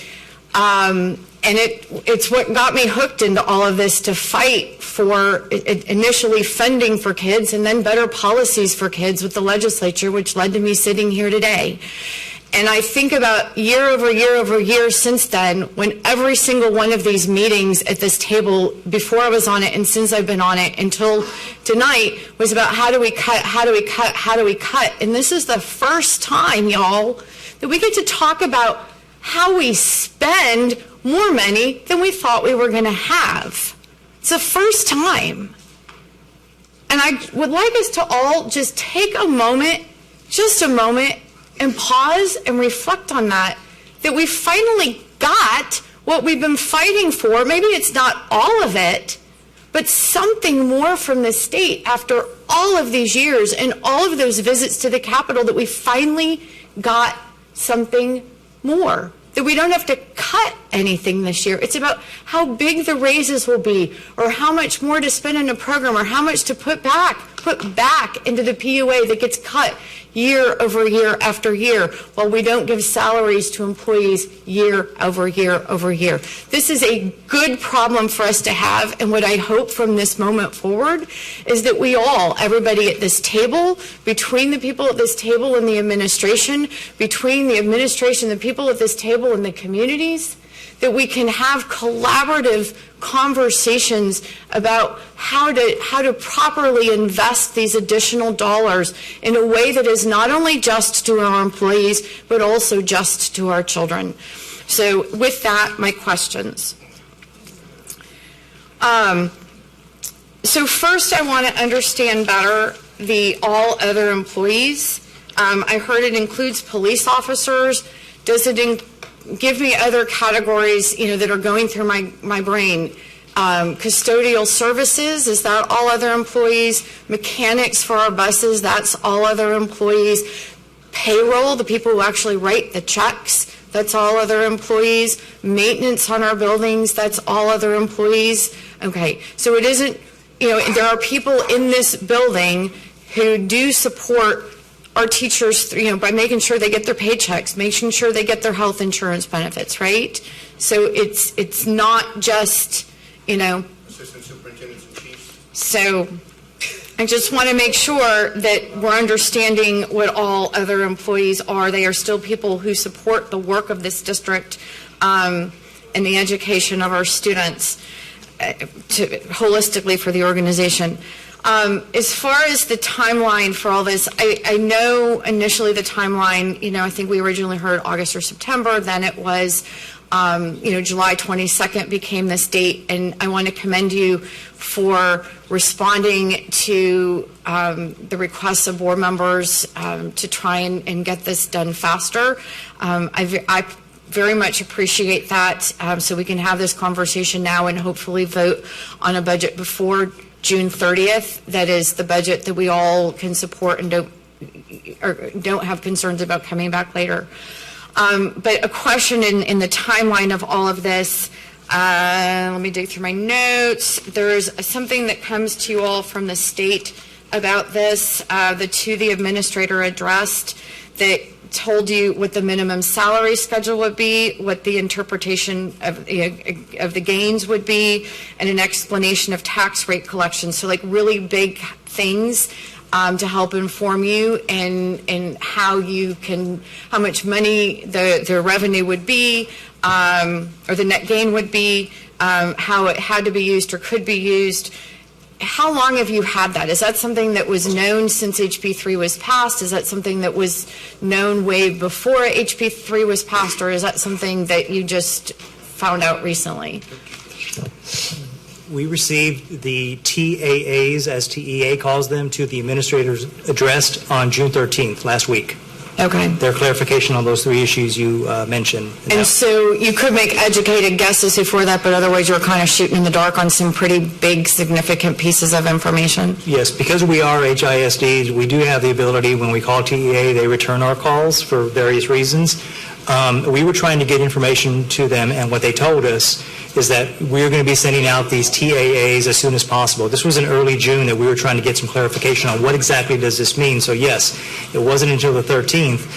it's what got me hooked into all of this, to fight for initially funding for kids and then better policies for kids with the legislature, which led to me sitting here today. And I think about year over year over year since then, when every single one of these meetings at this table, before I was on it and since I've been on it until tonight, was about how do we cut, how do we cut, how do we cut? And this is the first time, y'all, that we get to talk about how we spend more money than we thought we were going to have. It's the first time. And I would like us to all just take a moment, just a moment, and pause and reflect on that we finally got what we've been fighting for. Maybe it's not all of it, but something more from the state after all of these years and all of those visits to the Capitol, that we finally got something more, that we don't have to cut anything this year. It's about how big the raises will be, or how much more to spend in a program, or how much to put back into the PUA that gets cut year over year after year, while we don't give salaries to employees year over year over year. This is a good problem for us to have, and what I hope from this moment forward is that we all, everybody at this table, between the people at this table and the administration, between the administration, the people at this table and the communities, that we can have collaborative conversations about how to properly invest these additional dollars in a way that is not only just to our employees, but also just to our children. So with that, my questions. So first, I want to understand better the all other employees. I heard it includes police officers. Does it give me other categories, that are going through my brain? Custodial services, is that all other employees? Mechanics for our buses, that's all other employees. Payroll, the people who actually write the checks, that's all other employees. Maintenance on our buildings, that's all other employees. Okay, so it isn't, there are people in this building who do support our teachers, by making sure they get their paychecks, making sure they get their health insurance benefits, right? So it's not just, Assistant superintendents and chiefs. So I just want to make sure that we're understanding what all other employees are. They are still people who support the work of this district and the education of our students holistically for the organization. As far as the timeline for all this, I know initially the timeline, I think we originally heard August or September, then it was, July 22nd became this date, and I want to commend you for responding to the requests of board members to try and get this done faster. I very much appreciate that, so we can have this conversation now and hopefully vote on a budget before June 30th. That is the budget that we all can support and don't have concerns about coming back later. But a question in the timeline of all of this, let me dig through my notes. There's something that comes to you all from the state about this, the administrator addressed, that told you what the minimum salary schedule would be, what the interpretation of the gains would be, and an explanation of tax rate collection. So really big things to help inform you and how much money the revenue would be, or the net gain would be, how it had to be used or could be used. How long have you had that? Is that something that was known since HB 3 was passed? Is that something that was known way before HB 3 was passed, or is that something that you just found out recently? We received the TAAs, as TEA calls them, to the administrators addressed on June 13th, last week. Okay. Their clarification on those three issues you mentioned. And so you could make educated guesses before that, but otherwise you're kind of shooting in the dark on some pretty big, significant pieces of information. Yes, because we are HISDs, we do have the ability, when we call TEA, they return our calls for various reasons. We were trying to get information to them, and what they told us is that we're going to be sending out these TAAs as soon as possible. This was in early June that we were trying to get some clarification on what exactly does this mean. So yes, it wasn't until the 13th.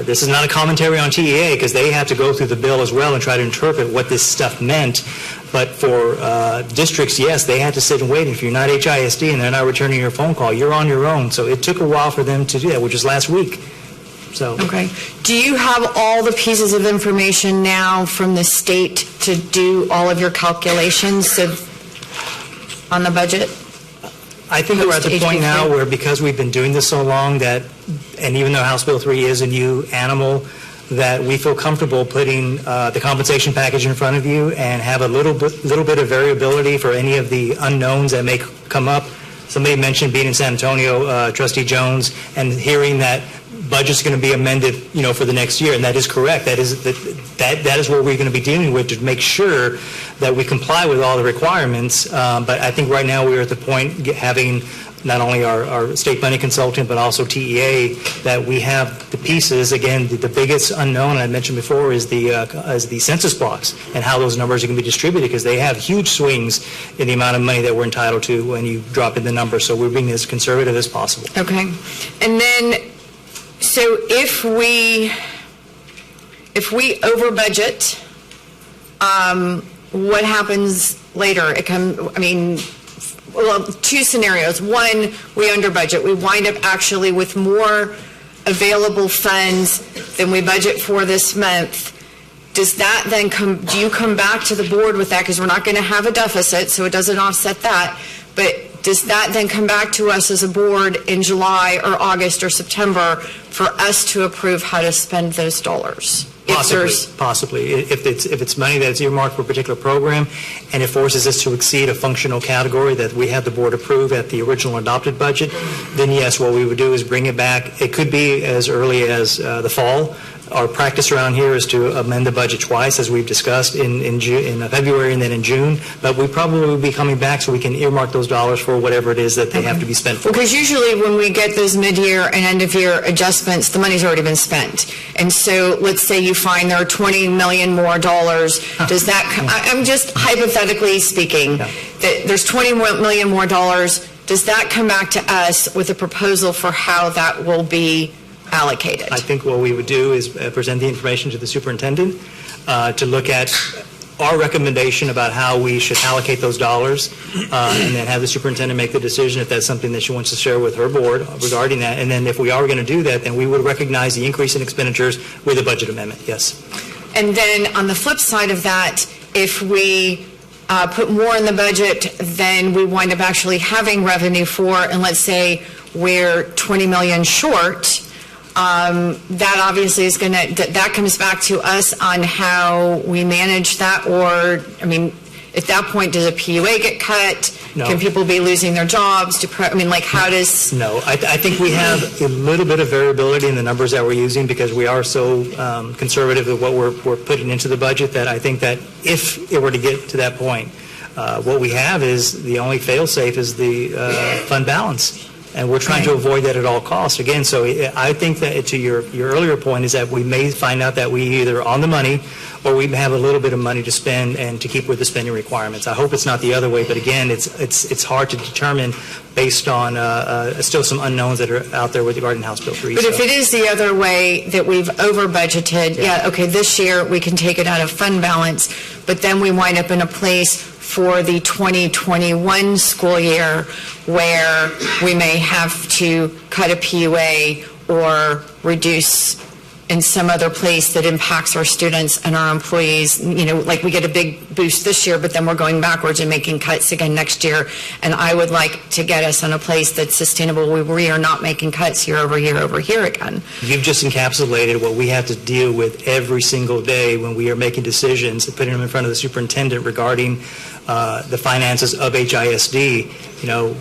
This is not a commentary on TEA, because they have to go through the bill as well and try to interpret what this stuff meant. But for districts, yes, they had to sit and wait. If you're not HISD and they're not returning your phone call, you're on your own. So it took a while for them to do that, which is last week. So. Okay. Do you have all the pieces of information now from the state to do all of your calculations on the budget? I think we're at the point now where, because we've been doing this so long, that, and even though House Bill 3 is a new animal, that we feel comfortable putting the compensation package in front of you and have a little bit of variability for any of the unknowns that may come up. Somebody mentioned being in San Antonio, Trustee Jones, and hearing that budget's going to be amended, for the next year, and that is correct. That is what we're going to be dealing with, to make sure that we comply with all the requirements. But I think right now we're at the point having not only our state money consultant, but also TEA, that we have the pieces. Again, the biggest unknown I mentioned before is the census blocks and how those numbers are going to be distributed, because they have huge swings in the amount of money that we're entitled to when you drop in the numbers. So we're being as conservative as possible. Okay. And then, so if we over budget, what happens later? Well, two scenarios. One, we under budget. We wind up actually with more available funds than we budget for this month. Does that then do you come back to the board with that? Because we're not going to have a deficit, so it doesn't offset that. But does that then come back to us as a board in July or August or September for us to approve how to spend those dollars? Possibly. If it's money that's earmarked for a particular program and it forces us to exceed a functional category that we had the board approve at the original adopted budget, then yes, what we would do is bring it back. It could be as early as the fall. Our practice around here is to amend the budget twice, as we've discussed, in February and then in June. But we probably will be coming back so we can earmark those dollars for whatever it is that they have to be spent for. Because usually when we get those mid-year and end-of-year adjustments, the money's already been spent. And so let's say you find there are $20 million more dollars. Does that? I'm just hypothetically speaking that there's $20 million more dollars. Does that come back to us with a proposal for how that will be allocated? I think what we would do is present the information to the superintendent to look at our recommendation about how we should allocate those dollars, and then have the superintendent make the decision if that's something that she wants to share with her board regarding that. And then if we are going to do that, then we would recognize the increase in expenditures with a budget amendment, yes. And then on the flip side of that, if we put more in the budget than we wind up actually having revenue for, and let's say we're $20 million short, that obviously is going to, that comes back to us on how we manage that. Or, at that point, does a PUA get cut? No. Can people be losing their jobs? How does... No, I think we have a little bit of variability in the numbers that we're using, because we are so conservative with what we're putting into the budget, that I think that if it were to get to that point, what we have is the only fail-safe is the fund balance. And we're trying to avoid that at all costs. Again, so I think that to your earlier point is that we may find out that we either on the money or we have a little bit of money to spend and to keep with the spending requirements. I hope it's not the other way, but again, it's hard to determine based on still some unknowns that are out there with regarding House Bill 3. But if it is the other way, that we've over budgeted, this year we can take it out of fund balance, but then we wind up in a place for the 2021 school year where we may have to cut a PUA or reduce in some other place that impacts our students and our employees. Like we get a big boost this year, but then we're going backwards and making cuts again next year. And I would like to get us in a place that's sustainable where we are not making cuts year over year again. You've just encapsulated what we have to deal with every single day when we are making decisions and putting them in front of the superintendent regarding the finances of HISD.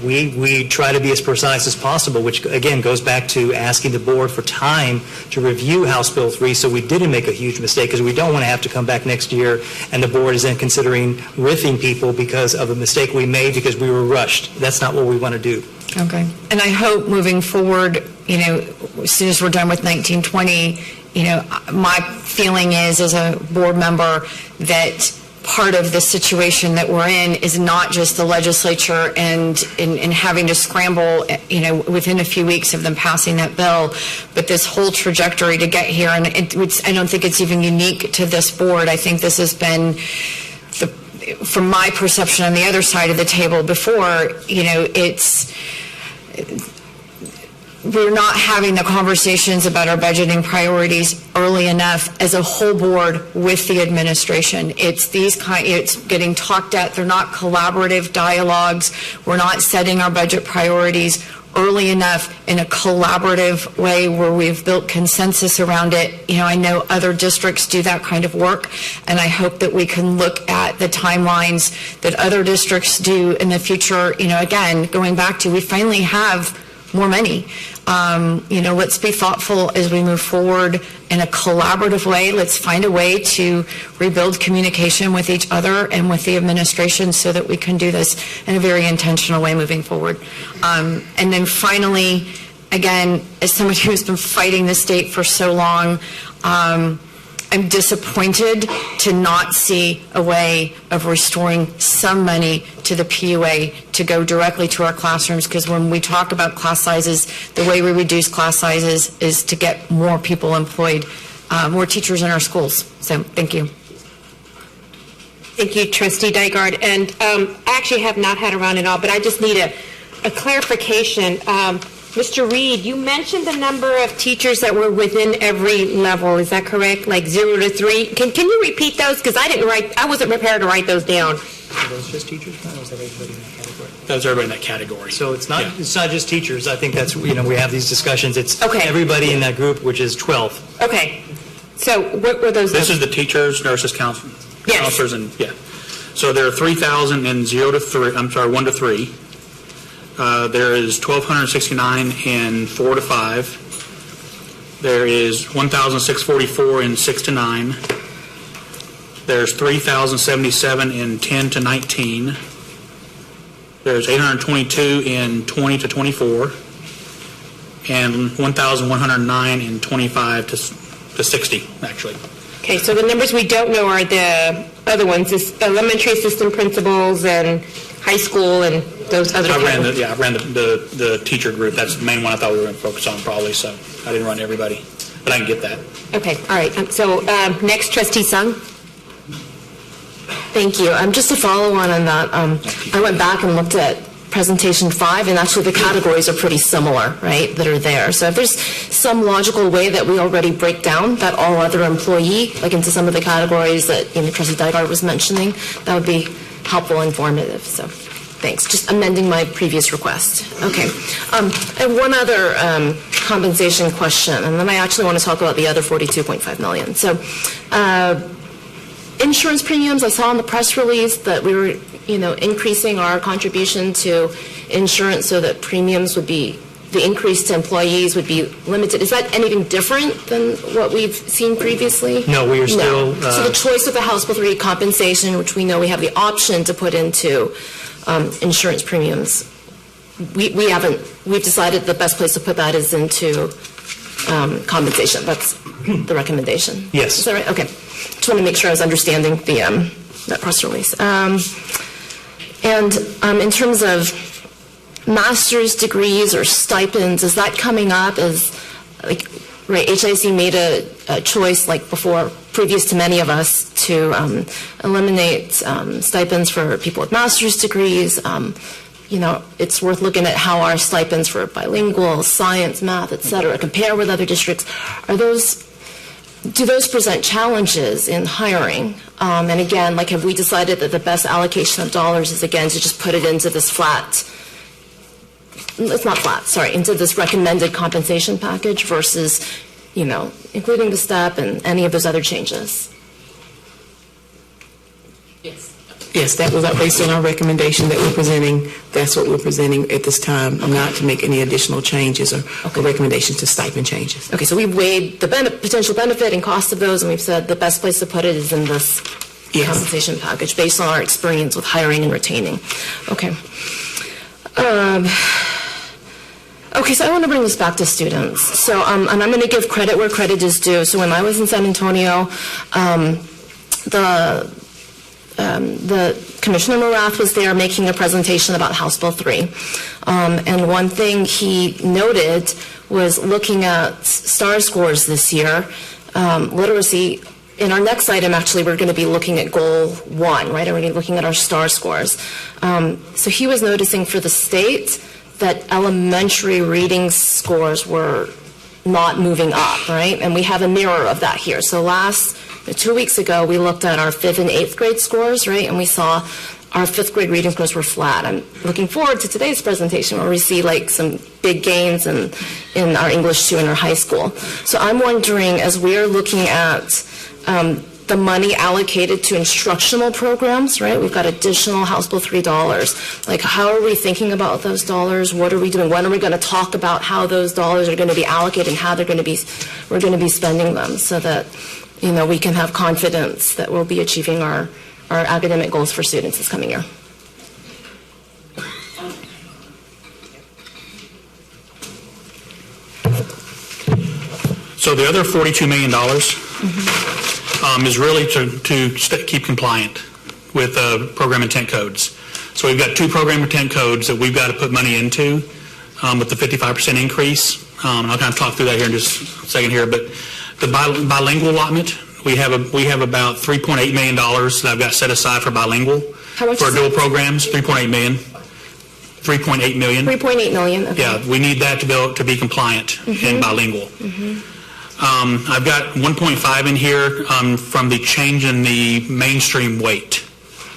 We try to be as precise as possible, which again goes back to asking the board for time to review House Bill 3 so we didn't make a huge mistake, because we don't want to have to come back next year and the board is then considering riffing people because of a mistake we made because we were rushed. That's not what we want to do. Okay. And I hope moving forward, as soon as we're done with 1920, my feeling is as a board member that part of the situation that we're in is not just the legislature and having to scramble, within a few weeks of them passing that bill, but this whole trajectory to get here. And I don't think it's even unique to this board. I think this has been, from my perception on the other side of the table before, we're not having the conversations about our budgeting priorities early enough as a whole board with the administration. It's getting talked at. They're not collaborative dialogues. We're not setting our budget priorities early enough in a collaborative way where we've built consensus around it. I know other districts do that kind of work, and I hope that we can look at the timelines that other districts do in the future. Again, going back to, we finally have more money. Let's be thoughtful as we move forward in a collaborative way. Let's find a way to rebuild communication with each other and with the administration so that we can do this in a very intentional way moving forward. And then finally, again, as somebody who's been fighting the state for so long, I'm disappointed to not see a way of restoring some money to the PUA to go directly to our classrooms, because when we talk about class sizes, the way we reduce class sizes is to get more people employed, more teachers in our schools. So thank you. Thank you, Trustee Dygard. And I actually have not had a round at all, but I just need a clarification. Mr. Reed, you mentioned the number of teachers that were within every level. Is that correct? Like 0 to 3? Can you repeat those? Because I wasn't prepared to write those down. Are those just teachers? Or was that everybody in that category? That's everybody in that category. So it's not just teachers. I think that's, we have these discussions. It's everybody in that group, which is 12. Okay. So what were those? This is the teachers, nurses, counselors, and So there are 3,000 in 1 to 3. There is 1,269 in 4 to 5. There is 1,644 in 6 to 9. There's 3,077 in 10 to 19. There's 822 in 20 to 24. And 1,109 in 25 to 60, actually. Okay, so the numbers we don't know are the other ones, this elementary assistant principals and high school and those other. I ran the teacher group. That's the main one I thought we were going to focus on probably, so I didn't run everybody. But I can get that. Okay, all right. So next, Trustee Sung. Thank you. Just to follow on that, I went back and looked at presentation 5, and actually the categories are pretty similar, right, that are there. So if there's some logical way that we already break down that all other employee, like into some of the categories that Trustee Dygard was mentioning, that would be helpful, informative. So thanks. Just amending my previous request. Okay. And one other compensation question, and then I actually want to talk about the other $42.5 million. So insurance premiums, I saw in the press release that we were increasing our contribution to insurance so that premiums would be, the increase to employees would be limited. Is that anything different than what we've seen previously? No, we are still... So the choice of the House Bill 3 compensation, which we know we have the option to put into insurance premiums, we've decided the best place to put that is into compensation. That's the recommendation. Yes. Is that right? Okay. Just want to make sure I was understanding that press release. And in terms of master's degrees or stipends, is that coming up as, HIC made a choice, previous to many of us, to eliminate stipends for people with master's degrees. It's worth looking at how our stipends for bilingual, science, math, et cetera, compare with other districts. Do those present challenges in hiring? And again, have we decided that the best allocation of dollars is, again, to just put it into this into this recommended compensation package versus, including the STEP and any of those other changes? Yes, that was based on our recommendation that we're presenting. That's what we're presenting at this time, not to make any additional changes or recommendations to stipend changes. Okay, so we've weighed the potential benefit and cost of those, and we've said the best place to put it is in this compensation package based on our experience with hiring and retaining. Okay. Okay, so I want to bring this back to students. So, and I'm going to give credit where credit is due. So when I was in San Antonio, the Commissioner Morath was there making a presentation about House Bill 3. And one thing he noted was looking at STAR scores this year, literacy. In our next item, actually, we're going to be looking at Goal 1, right? We're going to be looking at our STAR scores. So he was noticing for the state that elementary reading scores were not moving up, right? And we have a mirror of that here. So 2 weeks ago, we looked at our 5th and 8th grade scores, right? And we saw our 5th grade reading scores were flat. I'm looking forward to today's presentation where we see some big gains in our English 2 in our high school. So I'm wondering, as we're looking at the money allocated to instructional programs, right? We've got additional House Bill 3 dollars. Like, how are we thinking about those dollars? What are we doing? When are we going to talk about how those dollars are going to be allocated and how we're going to be spending them, so that, you know, we can have confidence that we'll be achieving our academic goals for students this coming year? So the other $42 million is really to keep compliant with program intent codes. So we've got 2 program intent codes that we've got to put money into with the 55% increase. And I'll kind of talk through that here in just a second here. But the bilingual allotment, we have about $3.8 million that I've got set aside for bilingual. How much for dual programs? $3.8 million. 3.8 million. 3.8 million. Okay. Yeah, we need that to be compliant in bilingual. I've got 1.5 in here from the change in the mainstream weight.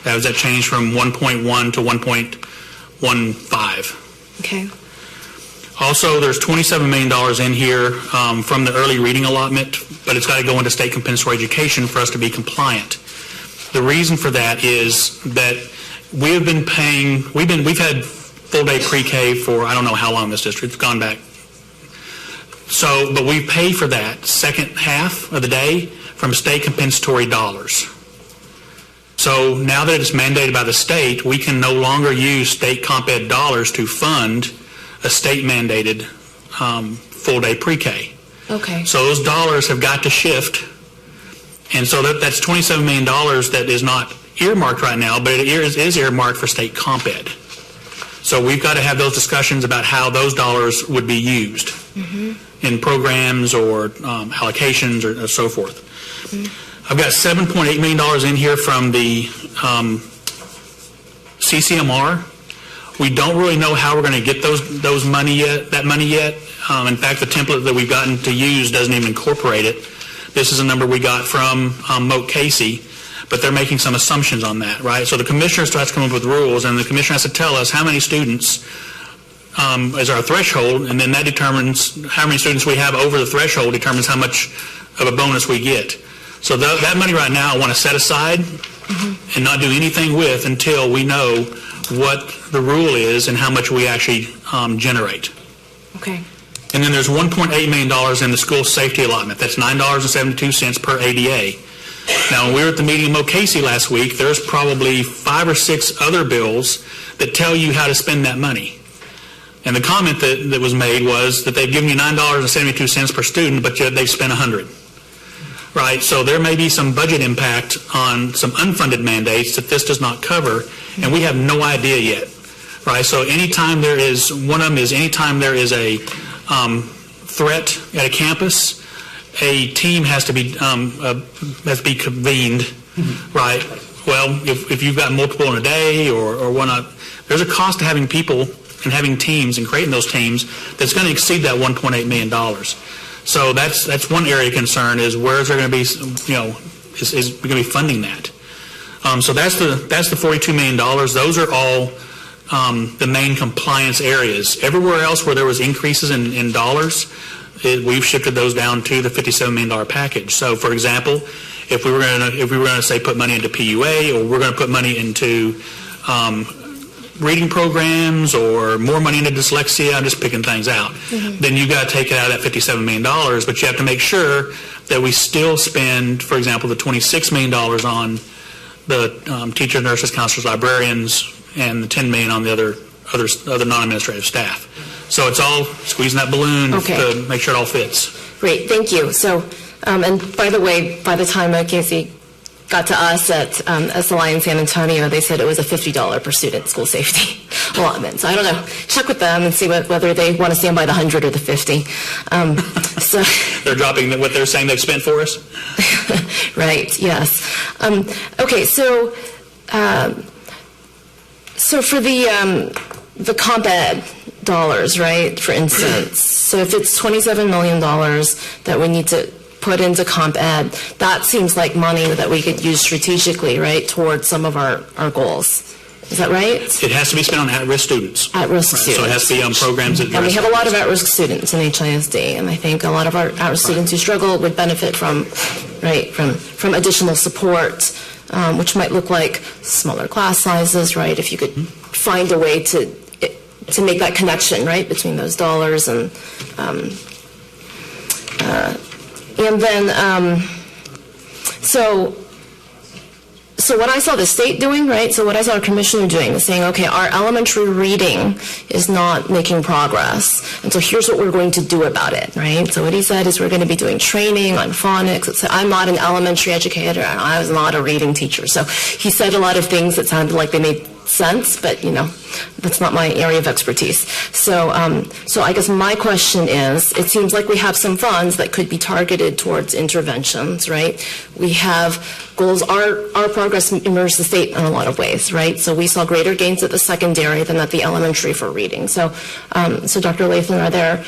That was that change from 1.1 to 1.15. Okay. Also, there's $27 million in here from the early reading allotment, but it's got to go into state compensatory education for us to be compliant. The reason for that is that we've had full-day pre-K for I don't know how long this district's gone back. So, but we pay for that second half of the day from state compensatory dollars. So now that it's mandated by the state, we can no longer use state comp ed dollars to fund a state-mandated full-day pre-K. Okay. So those dollars have got to shift. And so that's $27 million that is not earmarked right now, but it is earmarked for state comp ed. So we've got to have those discussions about how those dollars would be used in programs or allocations or so forth. I've got $7.8 million in here from the CCMR. We don't really know how we're going to get that money yet. In fact, the template that we've gotten to use doesn't even incorporate it. This is a number we got from Moat Casey, but they're making some assumptions on that, right? So the commissioner starts coming up with rules, and the commissioner has to tell us how many students is our threshold, and then that determines how many students we have over the threshold, determines how much of a bonus we get. So that money right now I want to set aside and not do anything with until we know what the rule is and how much we actually generate. Okay. And then there's $1.8 million in the school safety allotment. That's $9.72 per ADA. Now, when we were at the meeting in Moat Casey last week, there's probably 5 or 6 other bills that tell you how to spend that money. And the comment that was made was that they've given you $9.72 per student, but yet they've spent $100. Right? So there may be some budget impact on some unfunded mandates that this does not cover, and we have no idea yet. Right? So anytime there is, one of them is anytime there is a threat at a campus, a team has to be convened, right? Well, if you've got multiple in a day or whatnot, there's a cost to having people and having teams and creating those teams that's going to exceed that $1.8 million. So that's one area of concern is where is there going to be, is we're going to be funding that. So that's the $42 million. Those are all the main compliance areas. Everywhere else where there was increases in dollars, we've shifted those down to the $57 million package. So, for example, if we were going to say put money into PUA, or we're going to put money into reading programs, or more money into dyslexia, I'm just picking things out, then you've got to take it out of that $57 million. But you have to make sure that we still spend, for example, the $26 million on the teachers, nurses, counselors, librarians, and the $10 million on the other non-administrative staff. So it's all squeezing that balloon to make sure it all fits. Great, thank you. So, and by the way, by the time Casey got to us at SLI in San Antonio, they said it was a $50 per student school safety allotment. So I don't know, check with them and see whether they want to stand by the 100 or the 50. So they're dropping what they're saying they've spent for us? Right, yes. Okay, so for the comp ed dollars, right, for instance, so if it's $27 million that we need to put into comp ed, that seems like money that we could use strategically, right, towards some of our goals. Is that right? It has to be spent on at-risk students. At-risk students. So it has to be on programs that... And we have a lot of at-risk students in HISD, and I think a lot of our at-risk students who struggle would benefit from right? From additional support, which might look like smaller class sizes, right? If you could find a way to make that connection, right, between those dollars and then so what I saw the state doing, right, so what I saw our commissioner doing is saying, okay, our elementary reading is not making progress, and so here's what we're going to do about it, right? So what he said is we're going to be doing training on phonics. I'm not an elementary educator, and I was not a reading teacher. So he said a lot of things that sounded like they made sense, but, that's not my area of expertise. So I guess my question is, it seems like we have some funds that could be targeted towards interventions, right? We have goals. Our progress mirrors the state in a lot of ways, right? So we saw greater gains at the secondary than at the elementary for reading. So Dr. Lathan, are there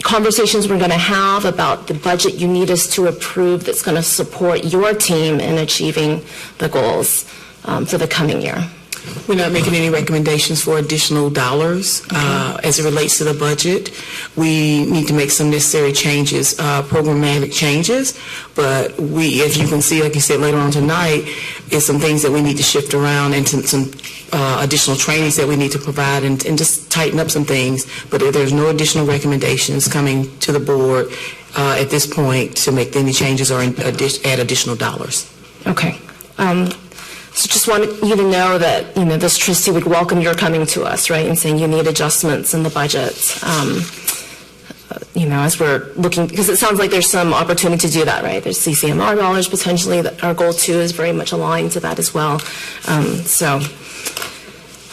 conversations we're going to have about the budget you need us to approve that's going to support your team in achieving the goals for the coming year? We're not making any recommendations for additional dollars as it relates to the budget. We need to make some necessary changes, programmatic changes, but we, as you can see, like you said later on tonight, is some things that we need to shift around and some additional trainings that we need to provide and just tighten up some things. But there's no additional recommendations coming to the board at this point to make any changes or add additional dollars. Okay. So just wanted you to know that, this trustee would welcome your coming to us, right, and saying you need adjustments in the budget, as we're looking, because it sounds like there's some opportunity to do that, right? There's CCMR dollars potentially. That our goal, too, is very much aligned to that as well.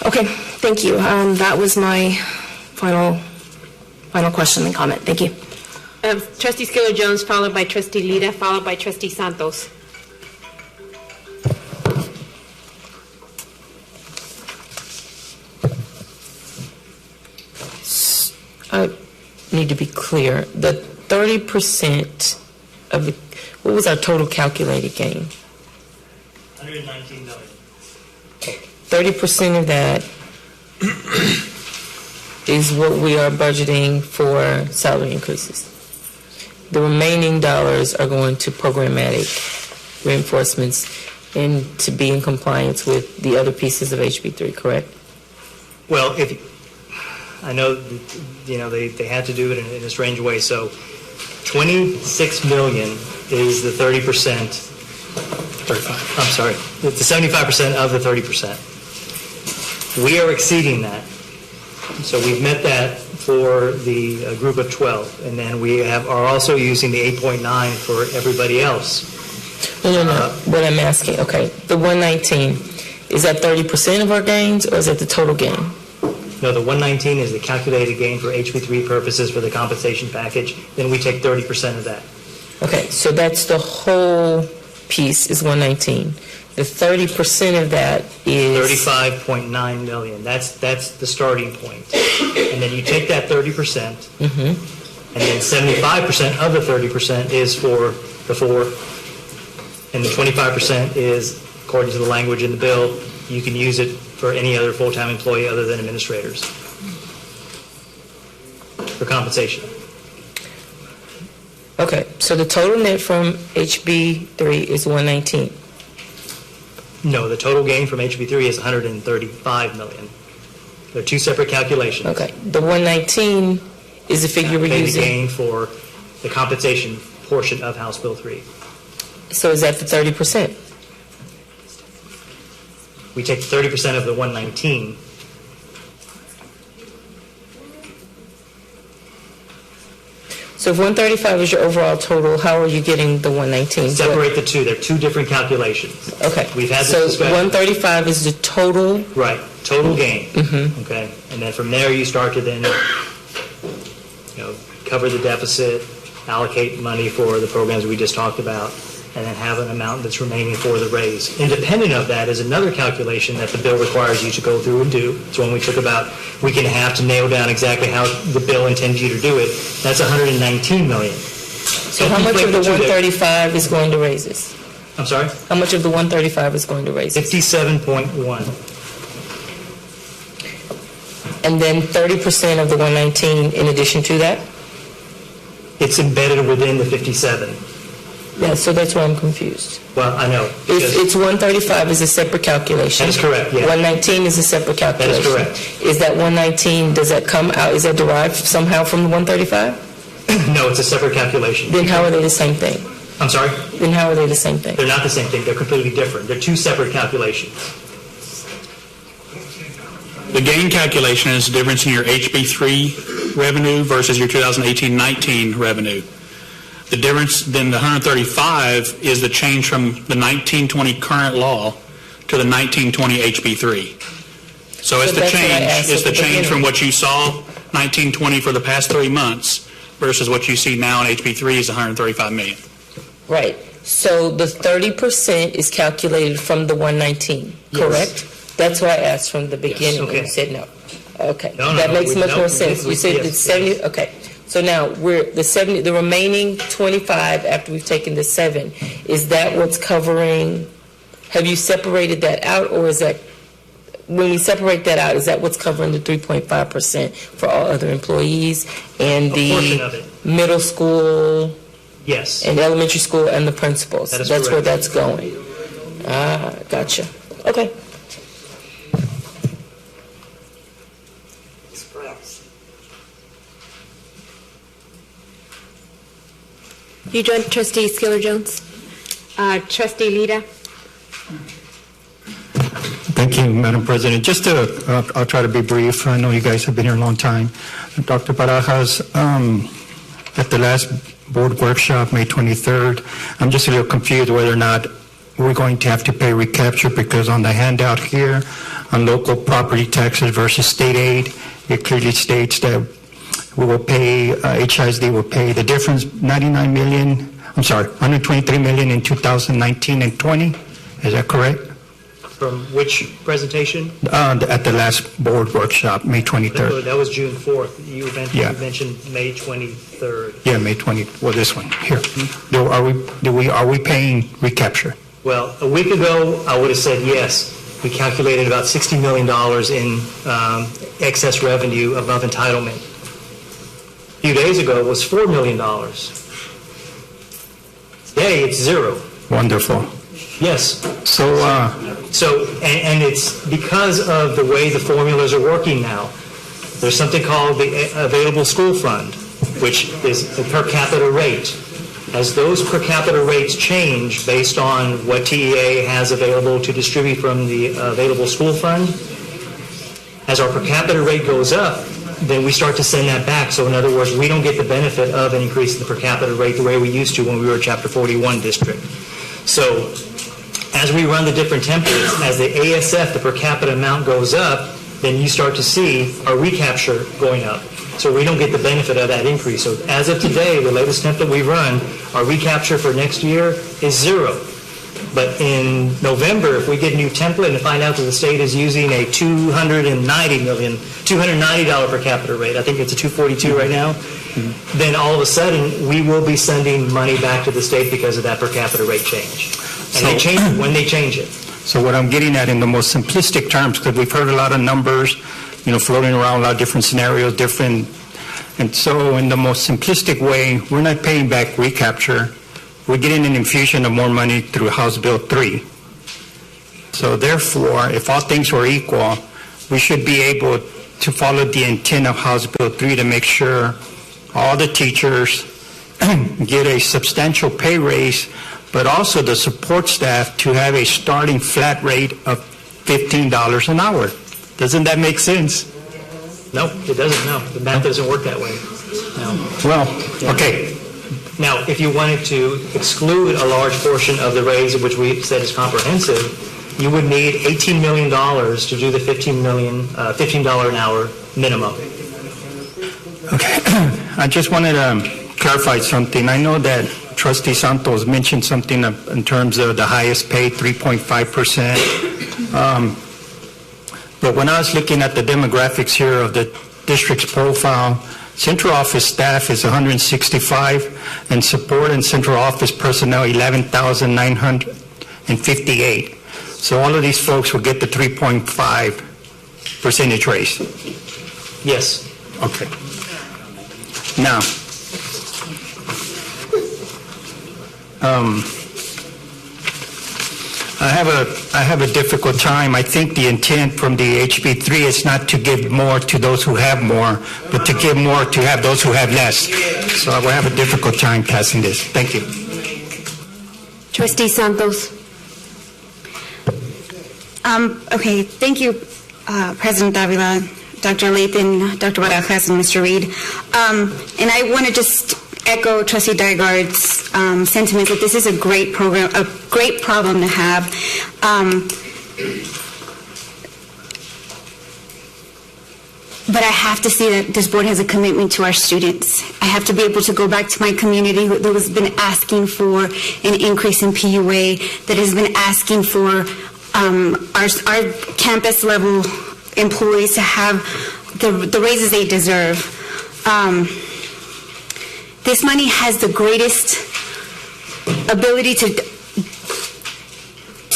Okay, thank you. That was my final question and comment. Thank you. Trustee Skiller-Jones, followed by Trustee Lira, followed by Trustee Santos. I need to be clear. The 30% of what was our total calculated gain? $119 million. 30% of that is what we are budgeting for salary increases. The remaining dollars are going to programmatic reinforcements and to be in compliance with the other pieces of HB3, correct? Well, I know, they had to do it in a strange way. So, $26 million is the 30%. I'm sorry, it's the 75% of the 30%. We are exceeding that. So we've met that for the group of 12, and then we are also using the 8.9 for everybody else. No. What I'm asking, okay, the 119, is that 30% of our gains, or is that the total gain? No, the 119 is the calculated gain for HB3 purposes for the compensation package. Then we take 30% of that. Okay, so that's the whole piece is 119. The 30% of that is $35.9 million. That's the starting point. And then you take that 30%, and then 75% of the 30% is for the 4, and the 25% is, according to the language in the bill, you can use it for any other full-time employee other than administrators for compensation. Okay, so the total net from HB3 is 119. No, the total gain from HB3 is $135 million. They're two separate calculations. Okay, the 119 is the figure we're using. The gain for the compensation portion of House Bill 3. So is that the 30%? We take 30% of the 119. So if 135 is your overall total, how are you getting the 119? Separate the two. They're two different calculations. Okay. We've had this so discussion. 135 is the total? Right. Total gain. Mm-hmm. Okay. And then from there you start to then cover the deficit, allocate money for the programs we just talked about, and then have an amount that's remaining for the raise. Independent of that is another calculation that the bill requires you to go through and do. It's one we took about a week and a half to nail down exactly how the bill intends you to do it. That's $119 million. So how much of the 135 is going to raises? I'm sorry? How much of the 135 is going to raises? 57.1. And then 30% of the 119 in addition to that? It's embedded within the 57. Yeah, so that's why I'm confused. Well, I know. It's 135 is a separate calculation. That is correct, yeah. 119 is a separate calculation. That is correct. Is that 119, does that come out, is that derived somehow from the 135? No, it's a separate calculation. Then how are they the same thing? I'm sorry? Then how are they the same thing? They're not the same thing. They're completely different. They're two separate calculations. The gain calculation is the difference in your HB3 revenue versus your 2018-19 revenue. The difference, then the 135 is the change from the 1920 current law to the 1920 HB3. So it's the change. It's the change from what you saw 1920 for the past 3 months versus what you see now in HB3 is 135 million. Right. So the 30% is calculated from the 119, correct? That's why I asked from the beginning, okay. and you said no. Okay. No, that makes much more no, sense. You said it's 70, okay. So now we're the remaining 25 after we've taken the 7, is that what's covering, have you separated that out, or is that, when we separate that out, is that what's covering the 3.5% for all other employees and A portion the of it. middle school Yes. and elementary school and the principals? That is That's where correct. that's going. Ah, gotcha. Okay. You join Trustee Skiller-Jones. Trustee Lita. Thank you, Madam President. Just to, I'll try to be brief. I know you guys have been here a long time. Dr. Barajas, at the last board workshop, May 23rd, I'm just a little confused whether or not we're going to have to pay recapture, because on the handout here on local property taxes versus state aid, it clearly states that we will pay, HISD will pay the difference, 123 million in 2019 and 20. Is that correct? From which presentation? At the last board workshop, May 23rd. That was June 4th. You mentioned May 23rd. Yeah, May 20, well, this one, here. Are we paying recapture? Well, a week ago, I would have said yes. We calculated about $60 million in excess revenue above entitlement. A few days ago, it was $4 million. Today, it's zero. Wonderful. Yes. So, and it's because of the way the formulas are working now. There's something called the Available School Fund, which is the per capita rate. As those per capita rates change based on what TEA has available to distribute from the Available School Fund, as our per capita rate goes up, then we start to send that back. So in other words, we don't get the benefit of an increase in the per capita rate the way we used to when we were a Chapter 41 district. So as we run the different templates, as the ASF, the per capita amount goes up, then you start to see our recapture going up. So we don't get the benefit of that increase. So as of today, the latest template we run, our recapture for next year is zero. But in November, if we get a new template and find out that the state is using a $290 per capita rate, I think it's a 242 right now, then all of a sudden we will be sending money back to the state because of that per capita rate change. And they change it when they change it. So what I'm getting at in the most simplistic terms, because we've heard a lot of numbers, floating around, a lot of different scenarios, and so in the most simplistic way, we're not paying back recapture. We're getting an infusion of more money through House Bill 3. So therefore, if all things were equal, we should be able to follow the intent of House Bill 3 to make sure all the teachers get a substantial pay raise, but also the support staff to have a starting flat rate of $15 an hour. Doesn't that make sense? No, it doesn't. No, the math doesn't work that way. No. Well, okay. Now, if you wanted to exclude a large portion of the raise, which we said is comprehensive, you would need $18 million to do the $15 an hour minimum. Okay. I just wanted to clarify something. I know that Trustee Santos mentioned something in terms of the highest paid, 3.5%. But when I was looking at the demographics here of the district's profile, central office staff is 165, and support and central office personnel 11,958. So all of these folks will get the 3.5 percentage raise. Yes. Okay. Now, I have a difficult time. I think the intent from the HB3 is not to give more to those who have more, but to give more to have those who have less. So I will have a difficult time passing this. Thank you. Trustee Santos. Okay, thank you, President Davila, Dr. Lathan, Dr. Barajas, and Mr. Reed. And I want to just echo Trustee Dygard's sentiment that this is a great program, a great problem to have. But I have to see that this board has a commitment to our students. I have to be able to go back to my community that has been asking for an increase in PUA, that has been asking for our campus level employees to have the raises they deserve. This money has the greatest ability to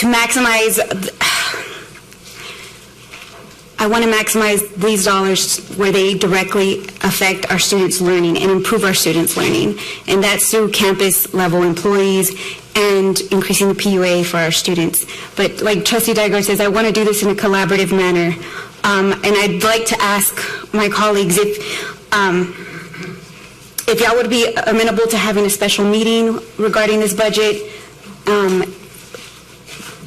maximize. I want to maximize these dollars where they directly affect our students' learning and improve our students' learning. And that's through campus level employees and increasing the PUA for our students. But like Trustee Dygard says, I want to do this in a collaborative manner. And I'd like to ask my colleagues if y'all would be amenable to having a special meeting regarding this budget,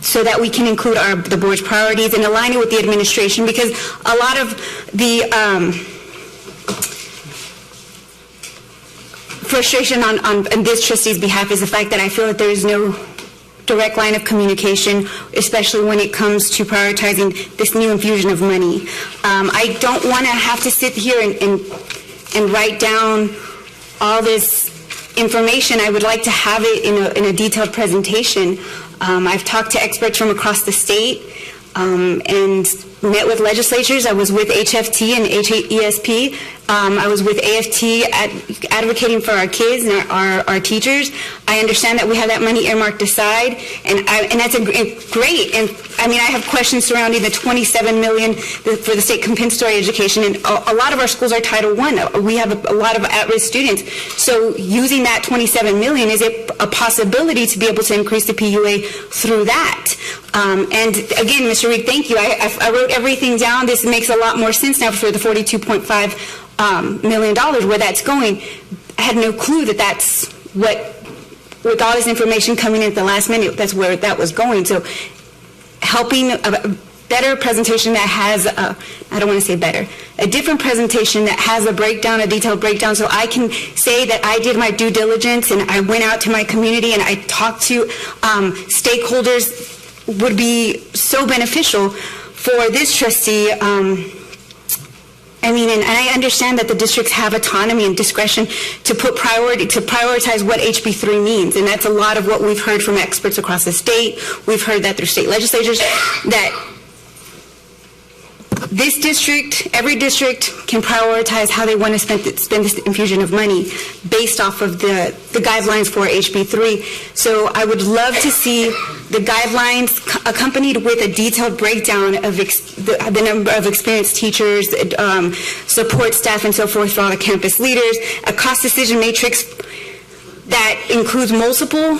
so that we can include the board's priorities and align it with the administration, because a lot of the frustration on this trustee's behalf is the fact that I feel that there is no direct line of communication, especially when it comes to prioritizing this new infusion of money. I don't want to have to sit here and write down all this information. I would like to have it in a detailed presentation. I've talked to experts from across the state and met with legislatures. I was with HFT and HESP. I was with AFT advocating for our kids and our teachers. I understand that we have that money earmarked aside, and that's great. And I mean, I have questions surrounding the $27 million for the state compensatory education, and a lot of our schools are Title I. We have a lot of at-risk students. So using that $27 million, is it a possibility to be able to increase the PUA through that? And again, Mr. Reed, thank you. I wrote everything down. This makes a lot more sense now for the $42.5 million where that's going. I had no clue that that's what, with all this information coming in at the last minute, that's where that was going. So helping a better presentation that has, I don't want to say better, a different presentation that has a breakdown, a detailed breakdown, so I can say that I did my due diligence and I went out to my community and I talked to stakeholders, would be so beneficial for this trustee. I mean, and I understand that the districts have autonomy and discretion to prioritize what HB3 means, and that's a lot of what we've heard from experts across the state. We've heard that through state legislatures, that this district, every district can prioritize how they want to spend this infusion of money based off of the guidelines for HB3. So I would love to see the guidelines accompanied with a detailed breakdown of the number of experienced teachers, support staff, and so forth for all the campus leaders, a cost decision matrix that includes multiple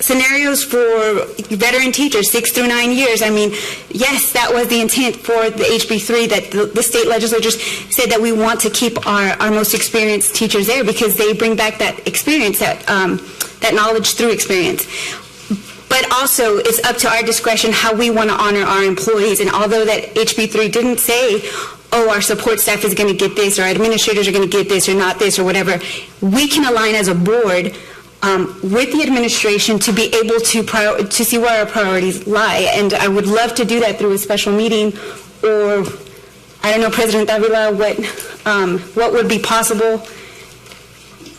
scenarios for veteran teachers, 6 through 9 years. I mean, yes, that was the intent for the HB3, that the state legislatures said that we want to keep our most experienced teachers there because they bring back that experience, that knowledge through experience. But also, it's up to our discretion how we want to honor our employees. And although that HB3 didn't say, oh, our support staff is going to get this, or our administrators are going to get this, or not this, or whatever, we can align as a board with the administration to be able to see where our priorities lie. And I would love to do that through a special meeting, or, I don't know, President Davila, what would be possible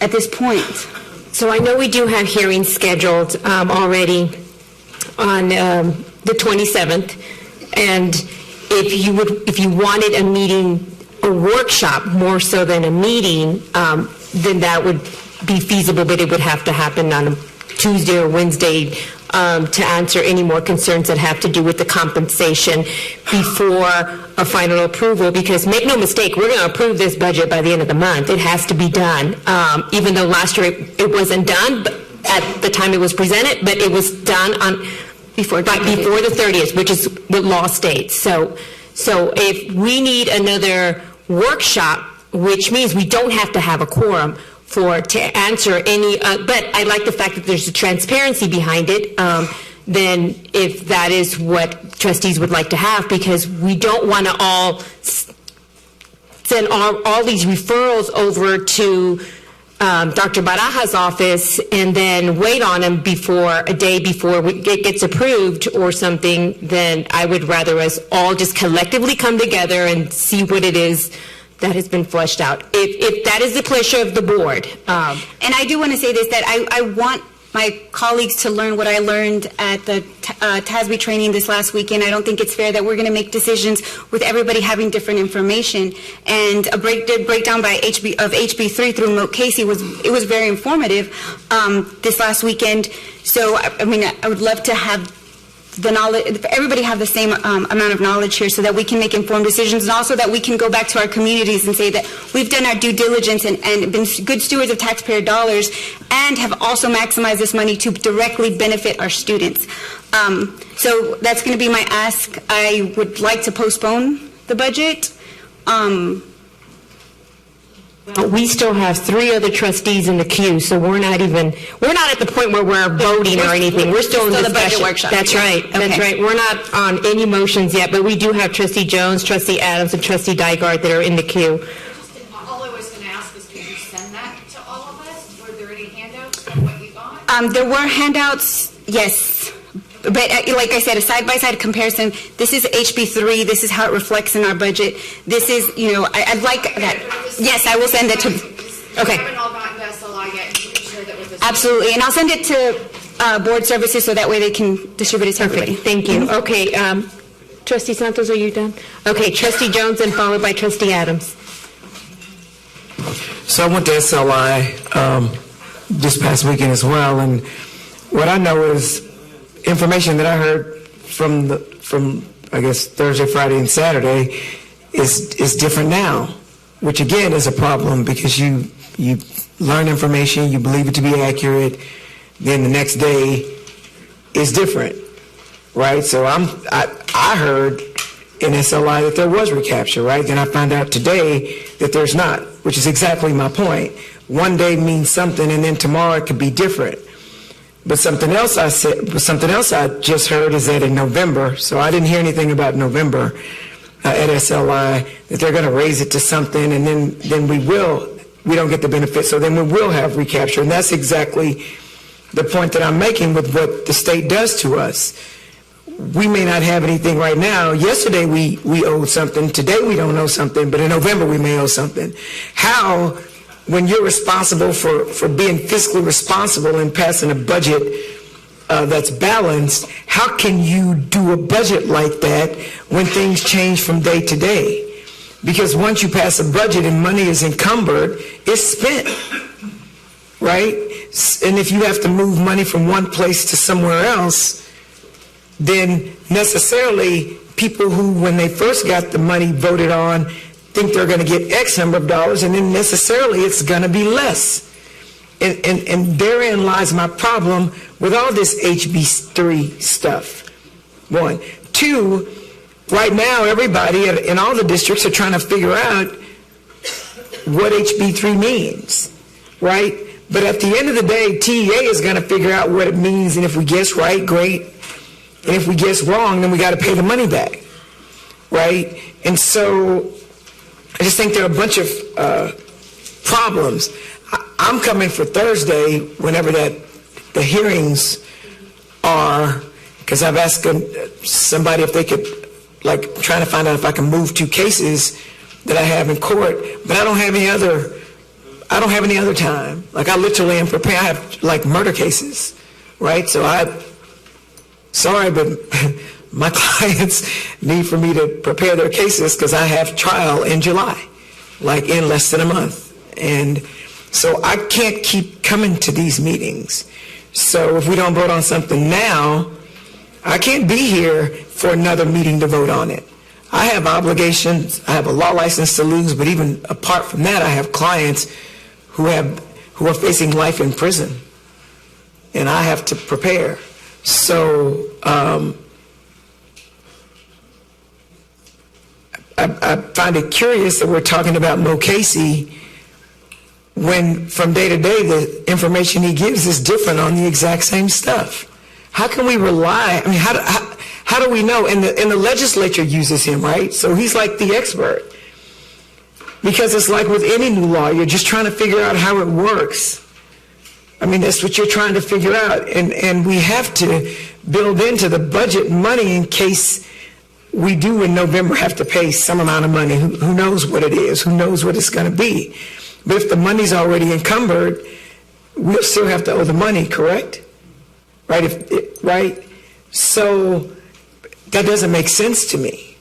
at this point? So I know we do have hearings scheduled already on the 27th, and if you wanted a meeting, a workshop more so than a meeting, then that would be feasible, but it would have to happen on a Tuesday or Wednesday to answer any more concerns that have to do with the compensation before a final approval, because make no mistake, we're going to approve this budget by the end of the month. It has to be done, even though last year it wasn't done at the time it was presented, but it was done before the 30th, which is what law states. So if we need another workshop, which means we don't have to have a quorum to answer any, but I like the fact that there's a transparency behind it, then if that is what trustees would like to have, because we don't want to all send all these referrals over to Dr. Baraja's office and then wait on them a day before it gets approved or something. Then I would rather us all just collectively come together and see what it is that has been fleshed out, if that is the pleasure of the board. And I do want to say this, that I want my colleagues to learn what I learned at the TASB training this last weekend. I don't think it's fair that we're going to make decisions with everybody having different information. And a breakdown by HB3 through Moat Casey was very informative this last weekend. So, I mean, I would love to have the knowledge, everybody have the same amount of knowledge here so that we can make informed decisions, and also that we can go back to our communities and say that we've done our due diligence and been good stewards of taxpayer dollars and have also maximized this money to directly benefit our students. So that's going to be my ask. I would like to postpone the budget. We still have 3 other trustees in the queue, so we're not at the point where we're voting or anything. We're still in discussion. The budget workshop. That's right. Okay. That's right. We're not on any motions yet, but we do have Trustee Jones, Trustee Adams, and Trustee Dygard that are in the queue. All I was going to ask is, did you send that to all of us? Were there any handouts of what you got? There were handouts, yes. But like I said, a side-by-side comparison, this is HB3, this is how it reflects in our budget. This is, I'd like that. Yes, I will send that to, okay. We haven't all gotten to SLI yet, and you can share that with us. Absolutely, and I'll send it to board services so that way they can distribute it to everybody. Thank you. Okay, Trustee Santos, are you done? Okay, Trustee Jones and followed by Trustee Adams. So I went to SLI this past weekend as well, and what I know is information that I heard from I guess Thursday, Friday, and Saturday is different now, which again is a problem because you learn information, you believe it to be accurate, then the next day is different, right? So I heard in SLI that there was recapture, right? Then I found out today that there's not, which is exactly my point. One day means something, and then tomorrow it could be different. But something else I just heard is that in November, so I didn't hear anything about November at SLI, that they're going to raise it to something, and then we don't get the benefit, so then we will have recapture. And that's exactly the point that I'm making with what the state does to us. We may not have anything right now. Yesterday we owed something. Today we don't owe something, but in November we may owe something. How, when you're responsible for being fiscally responsible and passing a budget that's balanced, how can you do a budget like that when things change from day to day? Because once you pass a budget and money is encumbered, it's spent, right? And if you have to move money from one place to somewhere else, then necessarily people who, when they first got the money voted on, think they're going to get X number of dollars, and then necessarily it's going to be less. And therein lies my problem with all this HB3 stuff. 1. 2, right now everybody in all the districts are trying to figure out what HB3 means, right? But at the end of the day, TEA is going to figure out what it means, and if we guess right, great. And if we guess wrong, then we got to pay the money back, right? And so I just think there are a bunch of problems. I'm coming for Thursday, whenever the hearings are, because I've asked somebody if they could, like, trying to find out if I can move 2 cases that I have in court, but I don't have any other time. Like, I literally am prepared. I have, like, murder cases, right? So sorry, but my clients need for me to prepare their cases because I have trial in July, like in less than a month. And so I can't keep coming to these meetings So if we don't vote on something now, I can't be here for another meeting to vote on it. I have obligations, I have a law license to lose, but even apart from that, I have clients who are facing life in prison, and I have to prepare. So I find it curious that we're talking about Mo Casey when from day to day the information he gives is different on the exact same stuff. How can we rely? I mean, how do we know? And the legislature uses him, right? So he's like the expert. Because it's like with any new law, you're just trying to figure out how it works. I mean, that's what you're trying to figure out. And we have to build into the budget money in case we do in November have to pay some amount of money. Who knows what it is? Who knows what it's going to be? But if the money's already encumbered, we'll still have to owe the money, correct? Right? Right? So that doesn't make sense to me.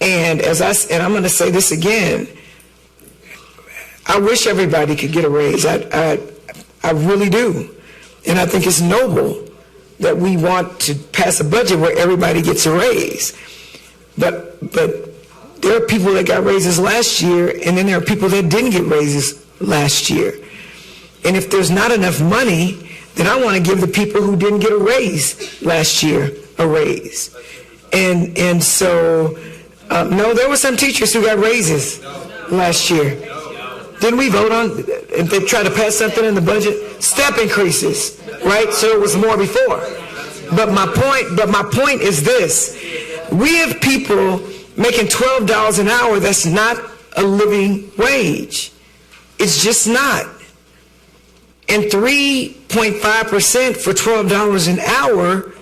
And I'm going to say this again, I wish everybody could get a raise. I really do. And I think it's noble that we want to pass a budget where everybody gets a raise. But there are people that got raises last year, and then there are people that didn't get raises last year. And if there's not enough money, then I want to give the people who didn't get a raise last year a raise. And so, no, there were some teachers who got raises last year. Didn't we vote on, if they try to pass something in the budget, step increases, right? So it was more before. But my point is this. We have people making $12 an hour that's not a living wage. It's just not. And 3.5% for $12 an hour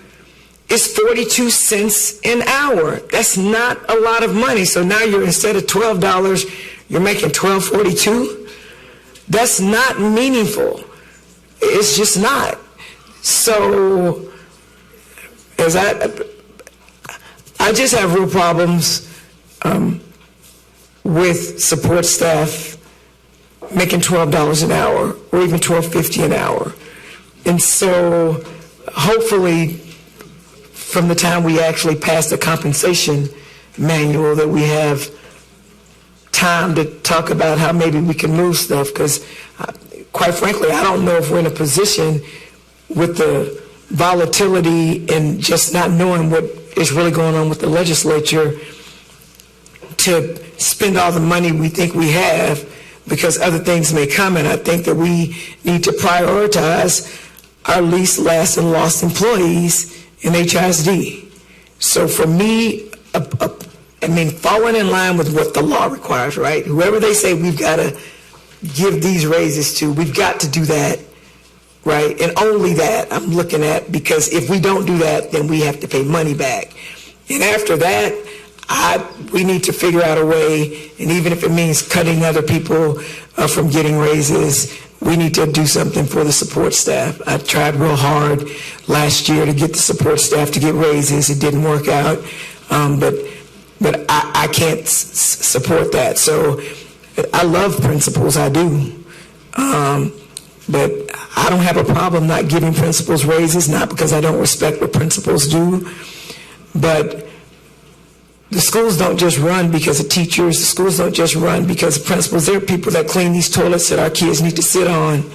is 42 cents an hour. That's not a lot of money. So now you're, instead of $12, you're making $12.42. That's not meaningful. It's just not. So, as I just have real problems with support staff making $12 an hour or even $12.50 an hour. And so, hopefully, from the time we actually pass the compensation manual, that we have time to talk about how maybe we can move stuff, because quite frankly, I don't know if we're in a position with the volatility and just not knowing what is really going on with the legislature to spend all the money we think we have, because other things may come. And I think that we need to prioritize our least, last, and lost employees in HISD. So for me, falling in line with what the law requires, right? Whoever they say we've got to give these raises to, we've got to do that, right? And only that I'm looking at, because if we don't do that, then we have to pay money back. And after that, we need to figure out a way, and even if it means cutting other people from getting raises, we need to do something for the support staff. I tried real hard last year to get the support staff to get raises. It didn't work out, but I can't support that. So I love principals, I do. But I don't have a problem not giving principals raises, not because I don't respect what principals do, but the schools don't just run because of teachers. The schools don't just run because of principals. There are people that clean these toilets that our kids need to sit on.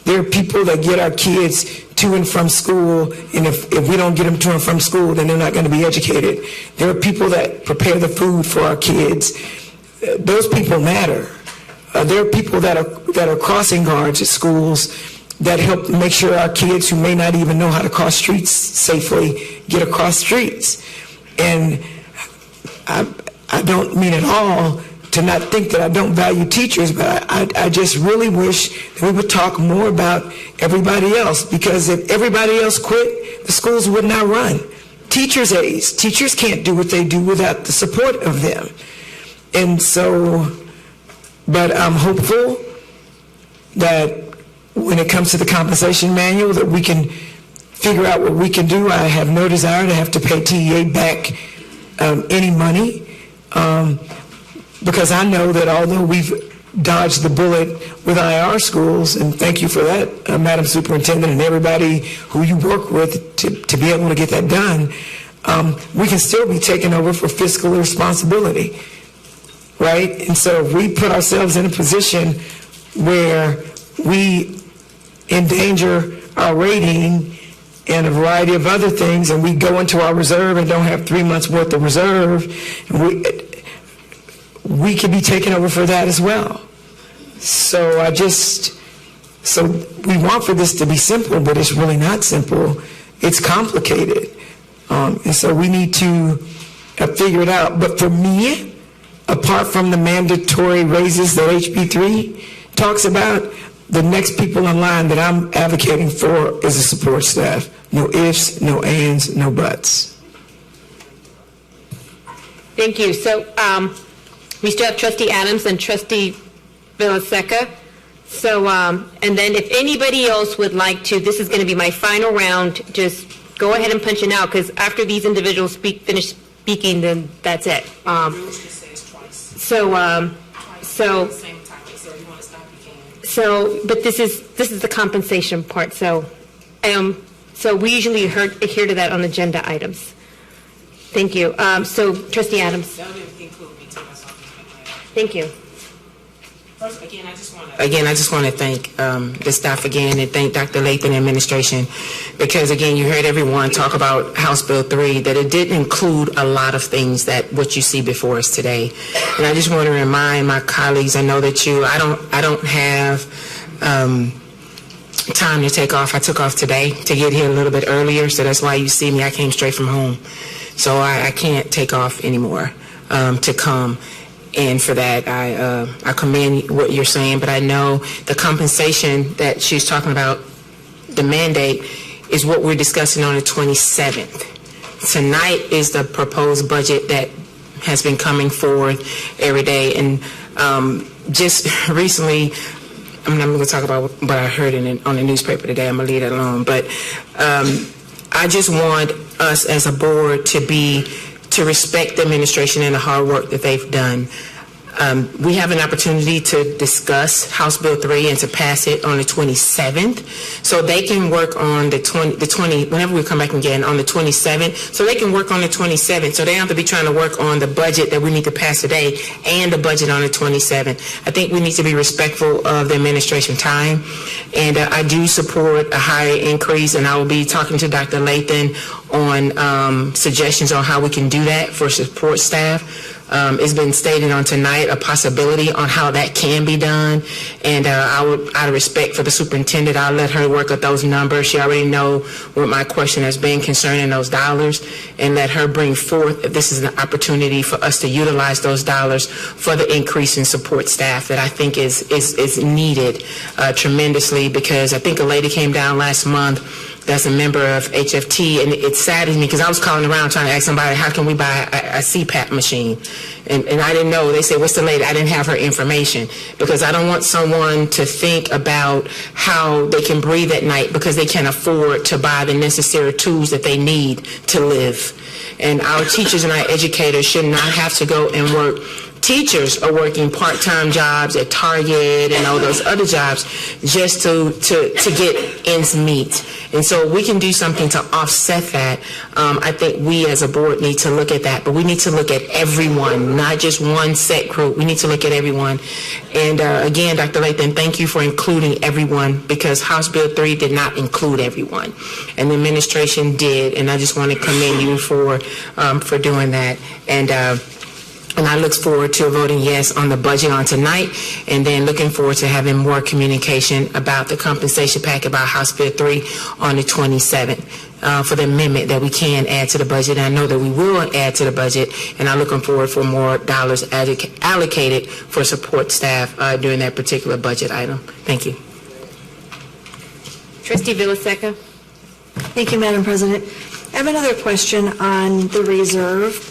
There are people that get our kids to and from school, and if we don't get them to and from school, then they're not going to be educated. There are people that prepare the food for our kids. Those people matter. There are people that are crossing guards at schools that help make sure our kids who may not even know how to cross streets safely get across streets. And I don't mean at all to not think that I don't value teachers, but I just really wish that we would talk more about everybody else, because if everybody else quit, the schools would not run. Teachers' aides, teachers can't do what they do without the support of them. And so, but I'm hopeful that when it comes to the compensation manual, that we can figure out what we can do. I have no desire to have to pay TEA back any money, because I know that although we've dodged the bullet with IR schools, and thank you for that, Madam Superintendent, and everybody who you work with to be able to get that done. We can still be taken over for fiscal responsibility, right? And so if we put ourselves in a position where we endanger our rating and a variety of other things, and we go into our reserve and don't have 3 months worth of reserve, we could be taken over for that as well. So we want for this to be simple, but it's really not simple. It's complicated. And so we need to figure it out. But for me, apart from the mandatory raises that HB3 talks about, the next people in line that I'm advocating for is the support staff. No ifs, no ands, no buts. Thank you. So we still have Trustee Adams and Trustee Villaseca. So, and then if anybody else would like to, this is going to be my final round, just go ahead and punch it out, because after these individuals finish speaking, then that's it. But this is the compensation part. So we usually adhere to that on agenda items. Thank you. So Trustee Adams. Thank you. First, again, I just want to thank the staff again, and thank Dr. Lathan and administration, because again, you heard everyone talk about House Bill 3, that it didn't include a lot of things that what you see before us today. And I just want to remind my colleagues, I know that I don't have time to take off. I took off today to get here a little bit earlier, so that's why you see me. I came straight from home, so I can't take off anymore to come. And for that, I commend what you're saying, but I know the compensation that she's talking about, the mandate, is what we're discussing on the 27th. Tonight is the proposed budget that has been coming forward every day. And just recently, I'm not going to talk about what I heard on the newspaper today. I'm going to leave that alone. But I just want us as a board to respect the administration and the hard work that they've done. We have an opportunity to discuss House Bill 3 and to pass it on the 27th, so they can work on the 20, whenever we come back again, on the 27th, so they can work on the 27th, so they don't have to be trying to work on the budget that we need to pass today and the budget on the 27th. I think we need to be respectful of the administration time, and I do support a higher increase, and I will be talking to Dr. Lathan on suggestions on how we can do that for support staff. It's been stated on tonight a possibility on how that can be done, and out of respect for the superintendent, I'll let her work at those numbers. She already know what my question has been concerning those dollars, and let her bring forth if this is an opportunity for us to utilize those dollars for the increase in support staff that I think is needed tremendously, because I think a lady came down last month that's a member of HFT, and it saddens me because I was calling around trying to ask somebody, how can we buy a CPAP machine? And I didn't know. They said, what's the lady? I didn't have her information, because I don't want someone to think about how they can breathe at night because they can't afford to buy the necessary tools that they need to live. And our teachers and our educators should not have to go and work. Teachers are working part-time jobs at Target and all those other jobs just to get ends meet. And so we can do something to offset that. I think we as a board need to look at that, but we need to look at everyone, not just one set group. We need to look at everyone. And again, Dr. Lathan, thank you for including everyone, because House Bill 3 did not include everyone, and the administration did. And I just want to commend you for doing that. And I look forward to voting yes on the budget on tonight, and then looking forward to having more communication about the compensation packet about House Bill 3 on the 27th for the amendment that we can add to the budget. And I know that we will add to the budget, and I'm looking forward for more dollars allocated for support staff during that particular budget item. Thank you. Trustee Villaseca. Thank you, Madam President. I have another question on the reserve.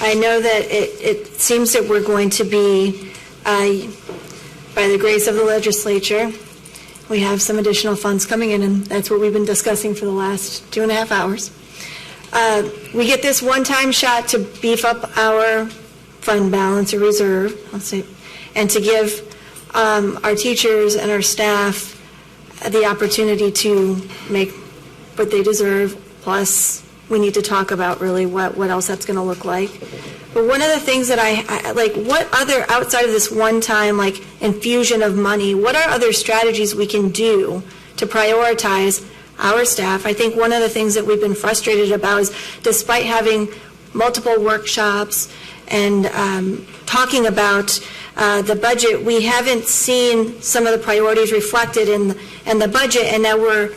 I know that it seems that we're going to be, by the grace of the legislature, we have some additional funds coming in, and that's what we've been discussing for the last 2.5 hours. We get this one-time shot to beef up our fund balance or reserve, let's say, and to give our teachers and our staff the opportunity to make what they deserve, plus we need to talk about really what else that's going to look like. But one of the things that I like, what other, outside of this one-time like infusion of money, what are other strategies we can do to prioritize our staff? I think one of the things that we've been frustrated about is, despite having multiple workshops and talking about the budget, we haven't seen some of the priorities reflected in the budget, and now we're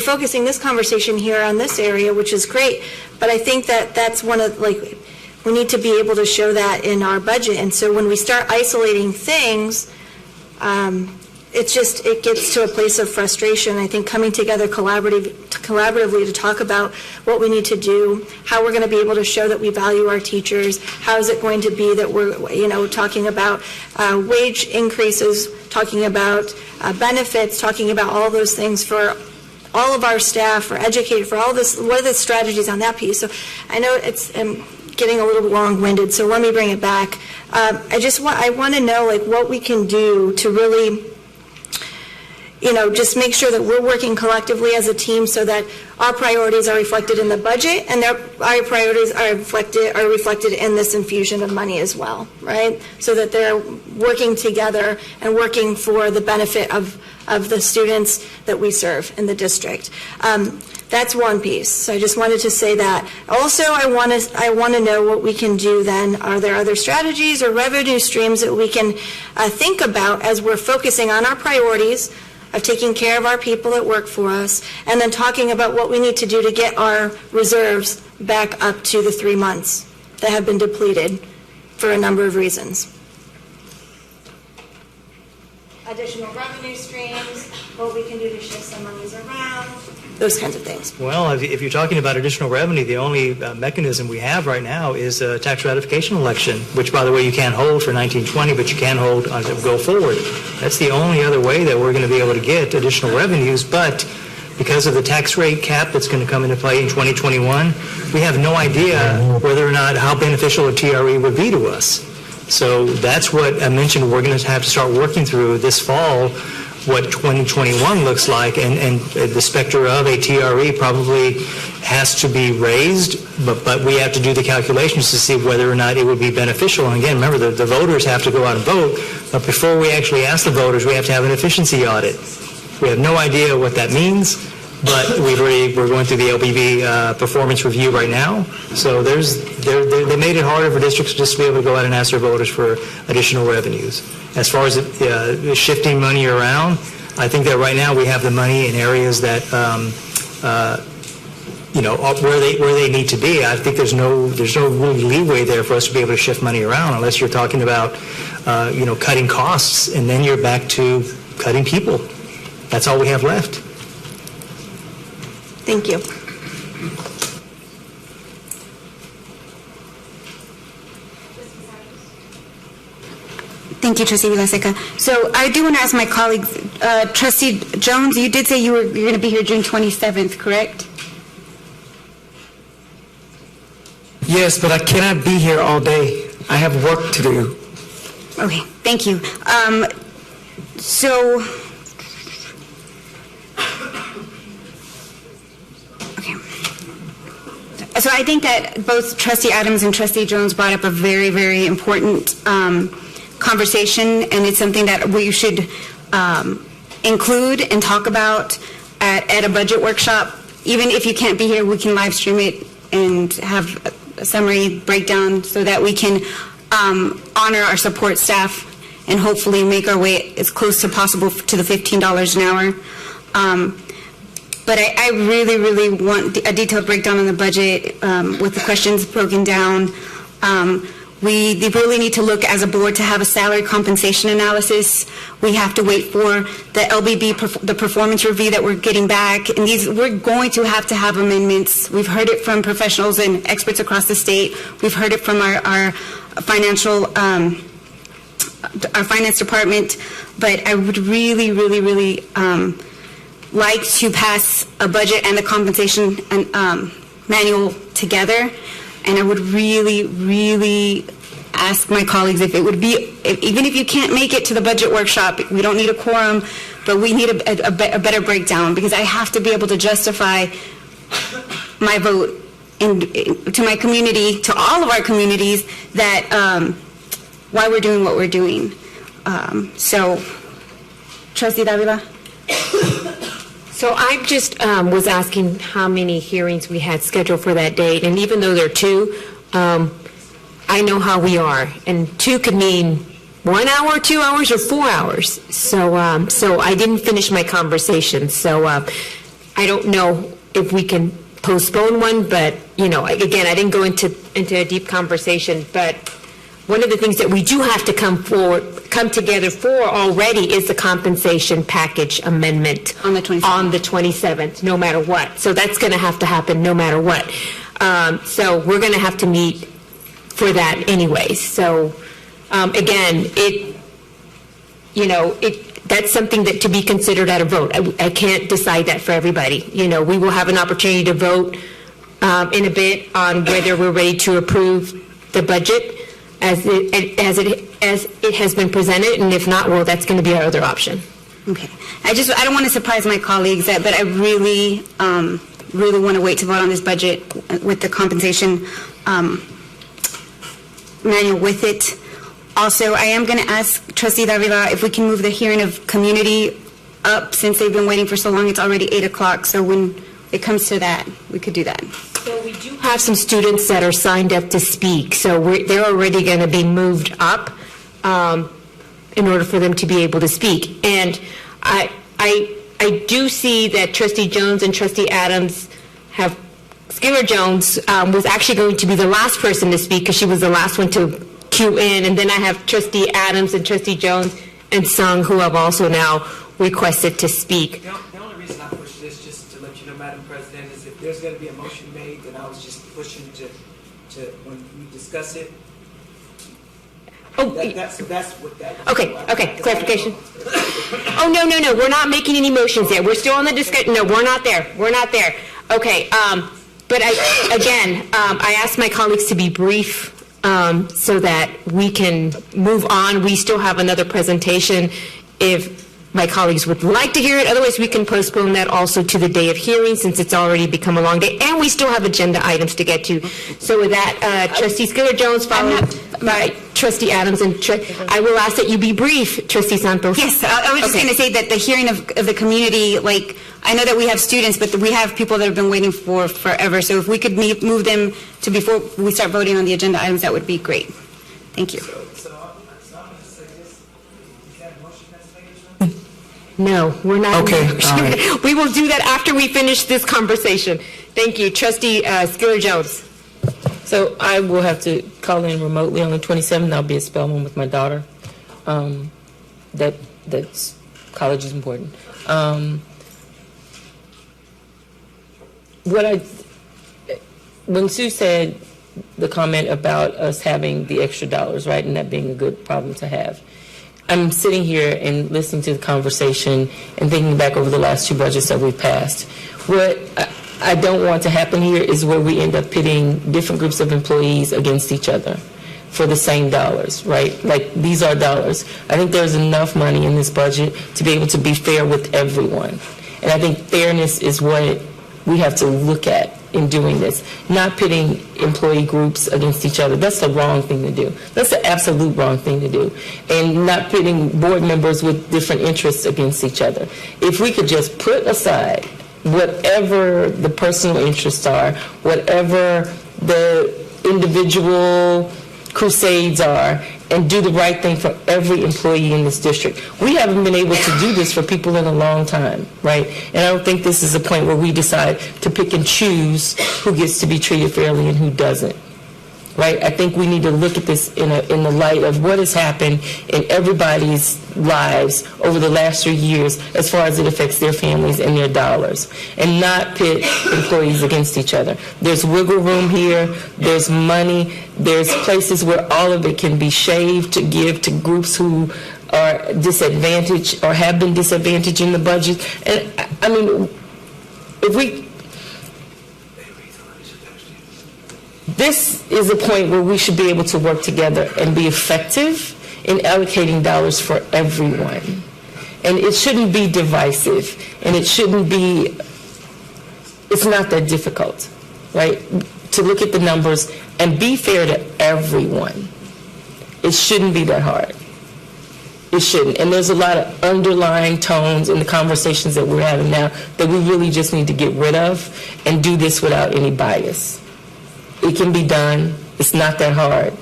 focusing this conversation here on this area, which is great. But I think that that's one of, like, we need to be able to show that in our budget. And so when we start isolating things, it gets to a place of frustration. I think coming together collaboratively to talk about what we need to do, how we're going to be able to show that we value our teachers, how is it going to be that we're, talking about wage increases, talking about benefits, talking about all those things for all of our staff, for educators, for all this, what are the strategies on that piece? So I know I'm getting a little long-winded, so let me bring it back. I want to know, like, what we can do to really, just make sure that we're working collectively as a team so that our priorities are reflected in the budget and our priorities are reflected in this infusion of money as well, right? So that they're working together and working for the benefit of the students that we serve in the district. That's one piece. So I just wanted to say that. Also, I want to know what we can do then. Are there other strategies or revenue streams that we can think about as we're focusing on our priorities of taking care of our people that work for us, and then talking about what we need to do to get our reserves back up to the 3 months that have been depleted for a number of reasons. Additional revenue streams, what we can do to shift some monies around, those kinds of things. Well, if you're talking about additional revenue, the only mechanism we have right now is a tax ratification election, which, by the way, you can't hold for 1920, but you can hold go forward. That's the only other way that we're going to be able to get additional revenues, but because of the tax rate cap that's going to come into play in 2021, we have no idea whether or not how beneficial a TRE would be to us. So that's what I mentioned we're going to have to start working through this fall, what 2021 looks like, and the specter of a TRE probably has to be raised, but we have to do the calculations to see whether or not it would be beneficial. And again, remember, the voters have to go out and vote, but before we actually ask the voters, we have to have an efficiency audit. We have no idea what that means, but we're going through the LBB performance review right now. So they made it harder for districts just to be able to go out and ask their voters for additional revenues. As far as shifting money around, I think that right now we have the money in areas that where they need to be. I think there's no really leeway there for us to be able to shift money around unless you're talking about cutting costs, and then you're back to cutting people. That's all we have left. Thank you. Thank you, Trustee Vilaseca. So I do want to ask my colleagues, Trustee Jones, you did say you're going to be here June 27th, correct? Yes, but I cannot be here all day. I have work to do. Okay, thank you. So I think that both Trustee Adams and Trustee Jones brought up a very, very important conversation, and it's something that we should include and talk about at a budget workshop. Even if you can't be here, we can live stream it and have a summary breakdown so that we can honor our support staff and hopefully make our way as close as possible to the $15 an hour. But I really, really want a detailed breakdown on the budget with the questions broken down. We really need to look as a board to have a salary compensation analysis. We have to wait for the LBB, the performance review that we're getting back. And we're going to have amendments. We've heard it from professionals and experts across the state. We've heard it from our finance department. But I would really, really, really like to pass a budget and the compensation manual together, and I would really, really ask my colleagues if it would be, even if you can't make it to the budget workshop, we don't need a quorum, but we need a better breakdown, because I have to be able to justify my vote to my community, to all of our communities, that why we're doing what we're doing. So, Trustee Davila? So I just was asking how many hearings we had scheduled for that date, and even though there are two, I know how we are, and two could mean 1 hour, 2 hours, or 4 hours. So, so I didn't finish my conversation. So I don't know if we can postpone one, but again, I didn't go into a deep conversation. But one of the things that we do have to come together for already is the compensation package amendment on the 27th, no matter what. So that's going to have to happen no matter what. So we're going to have to meet for that anyways. So again, that's something that to be considered at a vote. I can't decide that for everybody. We will have an opportunity to vote in a bit on whether we're ready to approve the budget as it has been presented, and if not, well, that's going to be our other option. Okay. I don't want to surprise my colleagues, but I really want to wait to vote on this budget with the compensation manual with it. Also, I am going to ask Trustee Davila if we can move the hearing of community up, since they've been waiting for so long. It's already 8 o'clock, so when it comes to that, we could do that. So we do have some students that are signed up to speak, so they're already going to be moved up in order for them to be able to speak. And I do see that Trustee Jones and Trustee Adams have, Skiller Jones was actually going to be the last person to speak because she was the last one to queue in, and then I have Trustee Adams and Trustee Jones and Sung, who have also now requested to speak. The only reason I push this, just to let you know, Madam President, is if there's going to be a motion made, then I was just pushing to when we discuss it. Oh, that's what that is. Okay, clarification. Oh, no, we're not making any motions yet. We're still on the discussion. No, we're not there. Okay, but I asked my colleagues to be brief so that we can move on. We still have another presentation if my colleagues would like to hear it. Otherwise, we can postpone that also to the day of hearing, since it's already become a long day, and we still have agenda items to get to. So with that, Trustee Skiller Jones, followed by Trustee Adams, and I will ask that you be brief, Trustee Santos. Yes, I was just going to say that the hearing of the community, I know that we have students, but we have people that have been waiting for forever. So if we could move them to before we start voting on the agenda items, that would be great. Thank you. No, we're not. Okay. All right. We will do that after we finish this conversation. Thank you. Trustee Skiller Jones. So I will have to call in remotely on the 27th. I'll be at Spelman with my daughter. That's college is important. When Sue said the comment about us having the extra dollars, right, and that being a good problem to have, I'm sitting here and listening to the conversation and thinking back over the last two budgets that we've passed. What I don't want to happen here is where we end up pitting different groups of employees against each other for the same dollars, right? Like, these are dollars. I think there's enough money in this budget to be able to be fair with everyone. And I think fairness is what we have to look at in doing this, not pitting employee groups against each other. That's the wrong thing to do. That's the absolute wrong thing to do. And not pitting board members with different interests against each other. If we could just put aside whatever the personal interests are, whatever the individual crusades are, and do the right thing for every employee in this district. We haven't been able to do this for people in a long time, right? And I don't think this is a point where we decide to pick and choose who gets to be treated fairly and who doesn't, right? I think we need to look at this in the light of what has happened in everybody's lives over the last 3 years as far as it affects their families and their dollars, and not pit employees against each other. There's wiggle room here, there's money, there's places where all of it can be shaved to give to groups who are disadvantaged or have been disadvantaged in the budget. And I mean, if we... this is a point where we should be able to work together and be effective in allocating dollars for everyone. And it shouldn't be divisive, and it's not that difficult, right? To look at the numbers and be fair to everyone. It shouldn't be that hard. It shouldn't. And there's a lot of underlying tones in the conversations that we're having now that we really just need to get rid of and do this without any bias. It can be done. It's not that hard.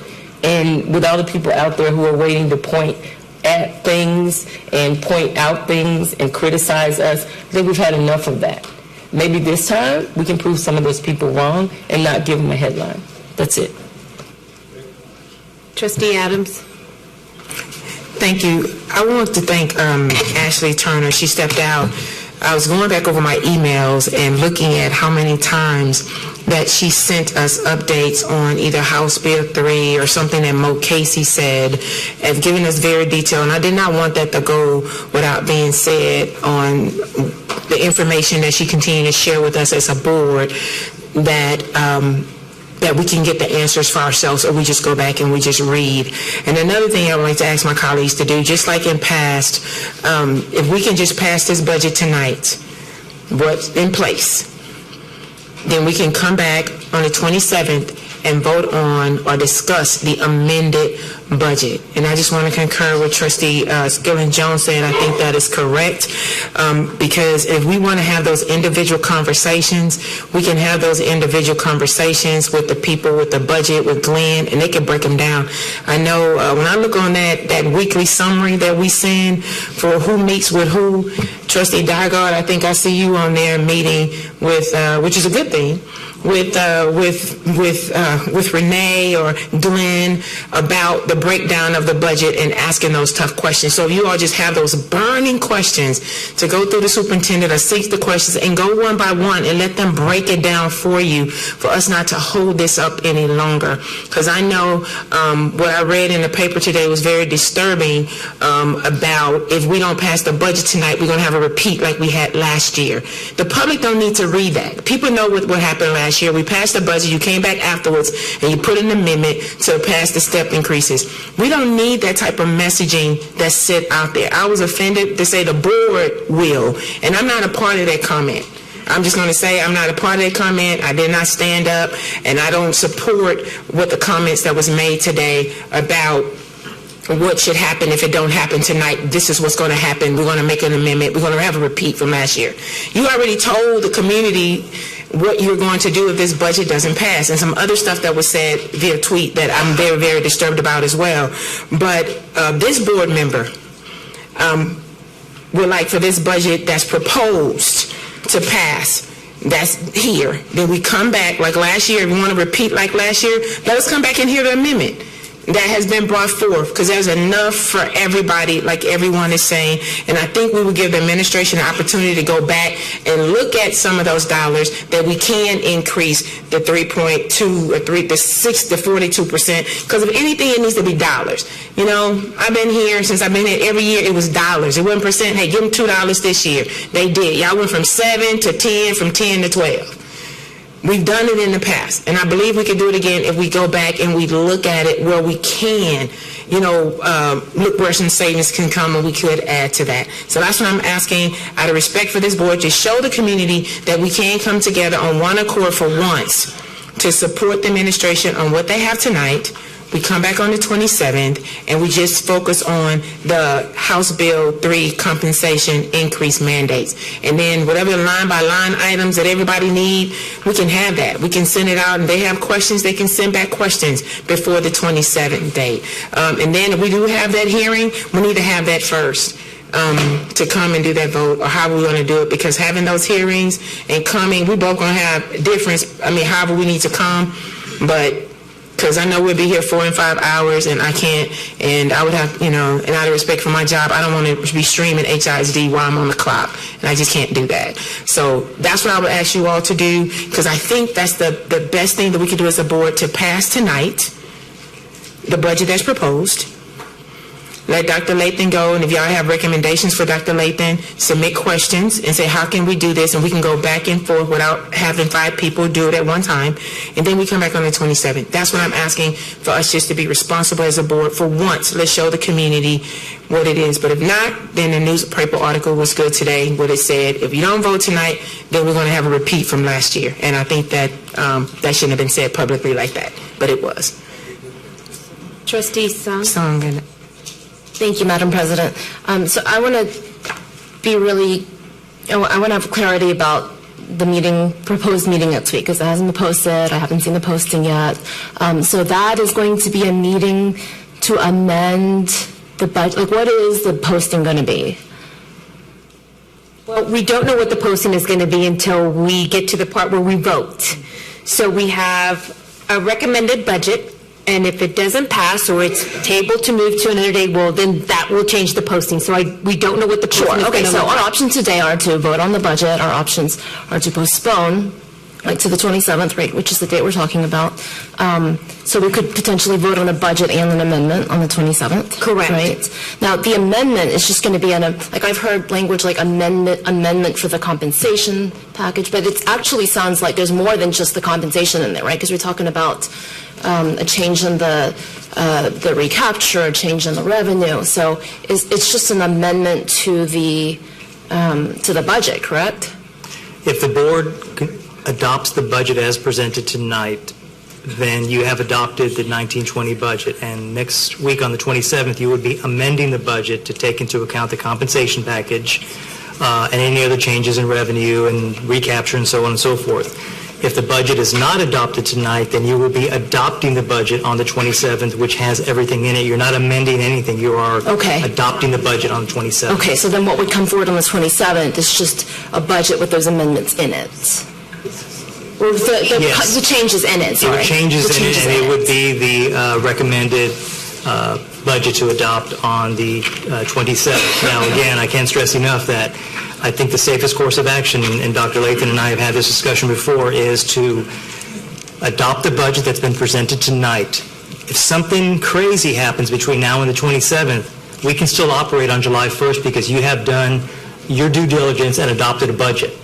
And with all the people out there who are waiting to point at things and point out things and criticize us, I think we've had enough of that. Maybe this time we can prove some of those people wrong and not give them a headline. That's it. Trustee Adams. Thank you. I want to thank Ashley Turner. She stepped out. I was going back over my emails and looking at how many times that she sent us updates on either House Bill 3 or something that Mo Casey said, and giving us very detailed. And I did not want that to go without being said on the information that she continued to share with us as a board, that we can get the answers for ourselves, or we just go back and we just read. And another thing I would like to ask my colleagues to do, just like in past, if we can just pass this budget tonight, what's in place, then we can come back on the 27th and vote on or discuss the amended budget. And I just want to concur with Trustee Skillen Jones said. I think that is correct, because if we want to have those individual conversations, we can have those individual conversations with the people with the budget, with Glenn, and they can break them down. I know when I look on that weekly summary that we send for who meets with who, Trustee Dygard, I think I see you on there meeting with, which is a good thing, with Renee or Glenn about the breakdown of the budget and asking those tough questions. So if you all just have those burning questions to go through the superintendent or seek the questions and go one by one and let them break it down for you, for us not to hold this up any longer. Because I know what I read in the paper today was very disturbing about if we don't pass the budget tonight, we're going to have a repeat like we had last year. The public don't need to read that. People know what happened last year. We passed the budget, you came back afterwards, and you put an amendment to pass the step increases. We don't need that type of messaging that's set out there. I was offended to say the board will, and I'm not a part of that comment. I'm just going to say I'm not a part of that comment. I did not stand up, and I don't support what the comments that was made today about what should happen if it don't happen tonight. This is what's going to happen. We're going to make an amendment. We're going to have a repeat from last year. You already told the community what you're going to do if this budget doesn't pass, and some other stuff that was said via tweet that I'm very, very disturbed about as well. But this board member would like for this budget that's proposed to pass, that's here, then we come back like last year. If we want to repeat like last year, let us come back and hear the amendment that has been brought forth, because there's enough for everybody, like everyone is saying. And I think we would give the administration an opportunity to go back and look at some of those dollars that we can increase the 3.2 or 42%, because if anything, it needs to be dollars. You know, I've been here since I've been here. Every year it was dollars. It wasn't percent. Hey, give them $2 this year. They did. Y'all went from 7 to 10, from 10 to 12. We've done it in the past, and I believe we can do it again if we go back and we look at it where we can, look where some savings can come, and we could add to that. So that's what I'm asking, out of respect for this board, to show the community that we can come together on one accord for once to support the administration on what they have tonight. We come back on the 27th, and we just focus on the House Bill 3 compensation increase mandates. And then whatever line-by-line items that everybody need, we can have that. We can send it out, and they have questions, they can send back questions before the 27th date. And then if we do have that hearing, we need to have that first. To come and do that vote, or how we're going to do it, because having those hearings and coming, we both going to have difference, however we need to come, but because I know we'll be here 4 and 5 hours, and I can't, and I would have, and out of respect for my job, I don't want to be streaming HISD while I'm on the clock, and I just can't do that. So that's what I would ask you all to do, because I think that's the best thing that we can do as a board, to pass tonight the budget that's proposed. let Dr. Lathan go, and if y'all have recommendations for Dr. Lathan, submit questions and say, how can we do this? And we can go back and forth without having 5 people do it at one time. And then we come back on the 27th. That's what I'm asking for us, just to be responsible as a board. For once, let's show the community what it is. But if not, then the newspaper article was good today, what it said. If you don't vote tonight, then we're going to have a repeat from last year. And I think that that shouldn't have been said publicly like that, but it was. Trustee Sung. Thank you, Madam President. So I want to be really, I want to have clarity about the meeting, proposed meeting next week, because it hasn't been posted. I haven't seen the posting yet. So that is going to be a meeting to amend the budget. Like, what is the posting going to be? Well, we don't know what the posting is going to be until we get to the part where we vote. So we have a recommended budget, and if it doesn't pass or it's tabled to move to another day, well, then that will change the posting. So we don't know what the posting is going to so look like. our options today are to vote on the budget. Our options are to postpone, like, to the 27th, right, which is the date we're talking about. So we could potentially vote on a budget and an amendment on the 27th. Correct. Right? Now, the amendment is just going to be like, I've heard language like amendment for the compensation package, but it actually sounds like there's more than just the compensation in there, right? Because we're talking about a change in the recapture, a change in the revenue. So it's just an amendment to the budget, correct? If the board adopts the budget as presented tonight, then you have adopted the 1920 budget, and next week on the 27th, you would be amending the budget to take into account the compensation package and any other changes in revenue and recapture and so on and so forth. If the budget is not adopted tonight, then you will be adopting the budget on the 27th, which has everything in it. You're not amending anything. You are adopting the budget on the 27th. Okay, so then what would come forward on the 27th is just a budget with those amendments in it? Or the changes in it, sorry. The changes in it, and it would be the recommended budget to adopt on the 27th. Now, again, I can't stress enough that I think the safest course of action, and Dr. Lathan and I have had this discussion before, is to adopt the budget that's been presented tonight. If something crazy happens between now and the 27th, we can still operate on July 1st because you have done your due diligence and adopted a budget.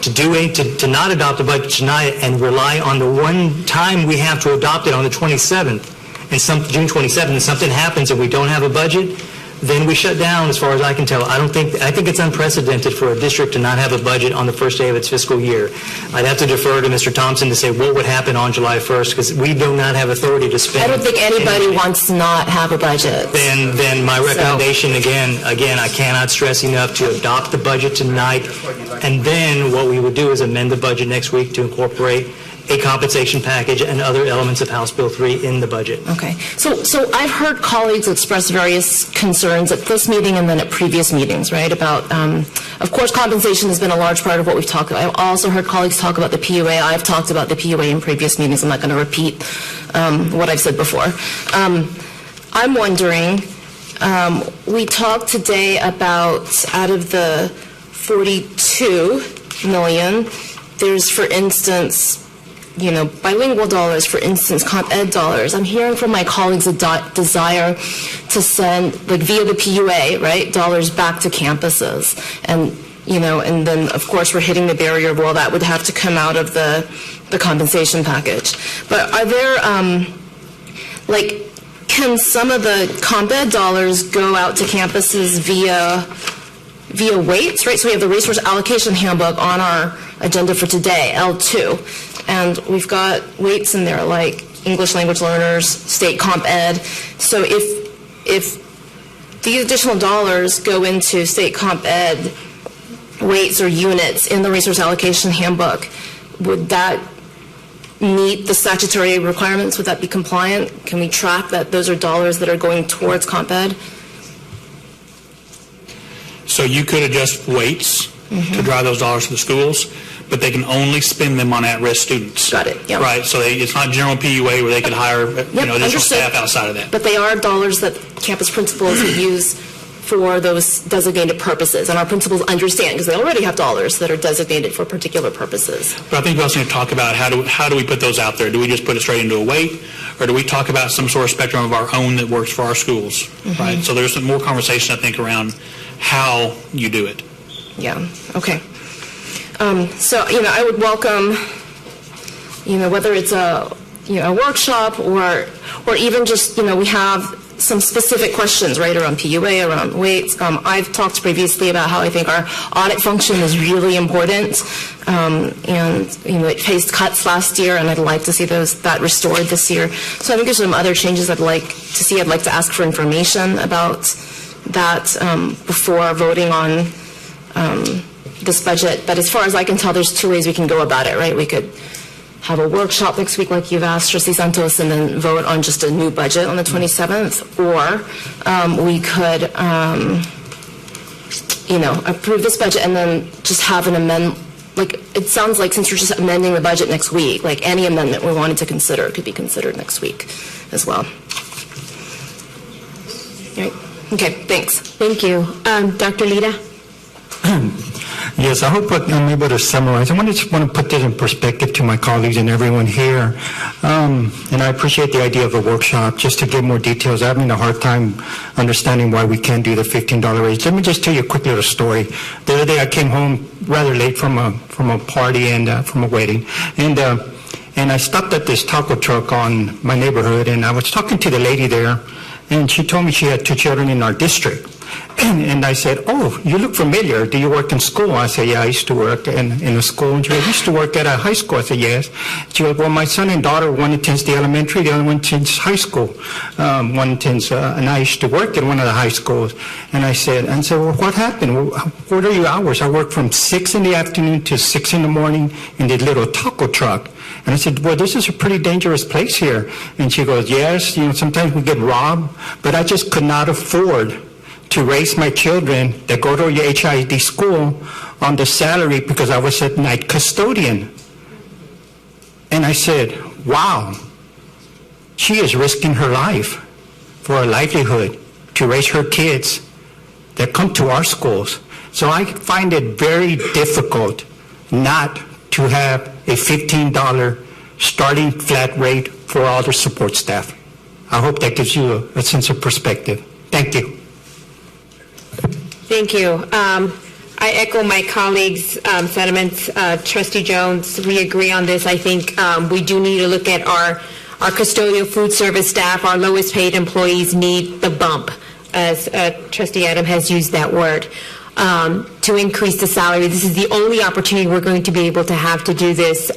To not adopt a budget tonight and rely on the one time we have to adopt it on the 27th, and June 27th, and something happens and we don't have a budget, then we shut down, as far as I can tell. I think it's unprecedented for a district to not have a budget on the first day of its fiscal year. I'd have to defer to Mr. Thompson to say what would happen on July 1st, because we do not have authority to spend. I don't think anybody wants to not have a budget. Then my recommendation, again, I cannot stress enough to adopt the budget tonight, and then what we would do is amend the budget next week to incorporate a compensation package and other elements of House Bill 3 in the budget. Okay. So I've heard colleagues express various concerns at this meeting and then at previous meetings, right, about, of course, compensation has been a large part of what we've talked about. I've also heard colleagues talk about the PUA. I've talked about the PUA in previous meetings. I'm not going to repeat what I've said before. I'm wondering, we talked today about, out of the 42 million, there's, for instance, bilingual dollars, for instance, comp ed dollars. I'm hearing from my colleagues a desire to send, like, via the PUA, right, dollars back to campuses. And, and then, of course, we're hitting the barrier of, well, that would have to come out of the compensation package. But are there, can some of the comp ed dollars go out to campuses via weights, right? So we have the resource allocation handbook on our agenda for today, L2. And we've got weights in there like English language learners, state comp ed. So if these additional dollars go into state comp ed weights or units in the resource allocation handbook, would that meet the statutory requirements? Would that be compliant? Can we track that those are dollars that are going towards comp ed? So you could adjust weights to drive those dollars to the schools, but they can only spend them on at-risk students. Got it. Yep. Right. So it's not general PUA where they could hire additional staff outside of that. But they are dollars that campus principals use for those designated purposes, and our principals understand, because they already have dollars that are designated for particular purposes. But I think we also need to talk about how do we put those out there? Do we just put it straight into a weight, or do we talk about some sort of spectrum of our own that works for our schools, right? So there's some more conversation, I think, around how you do it. Yeah, okay. So, I would welcome, whether it's a workshop or even just, we have some specific questions, right, around PUA, around weights. I've talked previously about how I think our audit function is really important, and it faced cuts last year, and I'd like to see that restored this year. So I think there's some other changes I'd like to see. I'd like to ask for information about that before voting on this budget. But as far as I can tell, there's two ways we can go about it, right? We could have a workshop next week like you've asked, Trustee Santos, and then vote on just a new budget on the 27th, or we could, approve this budget and then just have an amendment. Like, it sounds like since we're just amending the budget next week, like any amendment we wanted to consider could be considered next week as well. All right. Okay, thanks. Thank you. Dr. Lira? Yes, I hope I'm able to summarize. I just want to put this in perspective to my colleagues and everyone here. And I appreciate the idea of a workshop just to give more details. I'm having a hard time understanding why we can't do the $15 raise. Let me just tell you a quick little story. The other day I came home rather late from a party and from a wedding. And I stopped at this taco truck on my neighborhood, and I was talking to the lady there, and she told me she had 2 children in our district. And I said, "Oh, you look familiar. Do you work in school?" I said, "Yeah, I used to work in a school." And she goes, "You used to work at a high school?" I said, "Yes." She goes, "Well, my son and daughter, one attends the elementary, the other one attends high school. One attends, and I used to work at one of the high schools." And I said, "Well, what happened? What are your hours?" "I work from 6 in the afternoon to 6 in the morning in the little taco truck." And I said, "Well, this is a pretty dangerous place here." And she goes, "Yes, sometimes we get robbed, but I just could not afford to raise my children that go to your HID school on the salary because I was at night custodian." And I said, wow, she is risking her life for a livelihood to raise her kids that come to our schools. So I find it very difficult not to have a $15 starting flat rate for all the support staff. I hope that gives you a sense of perspective. Thank you. Thank you. I echo my colleagues' sentiments. Trustee Jones, we agree on this. I think we do need to look at our custodial food service staff. Our lowest paid employees need the bump, as Trustee Adam has used that word, to increase the salary. This is the only opportunity we're going to be able to have to do this.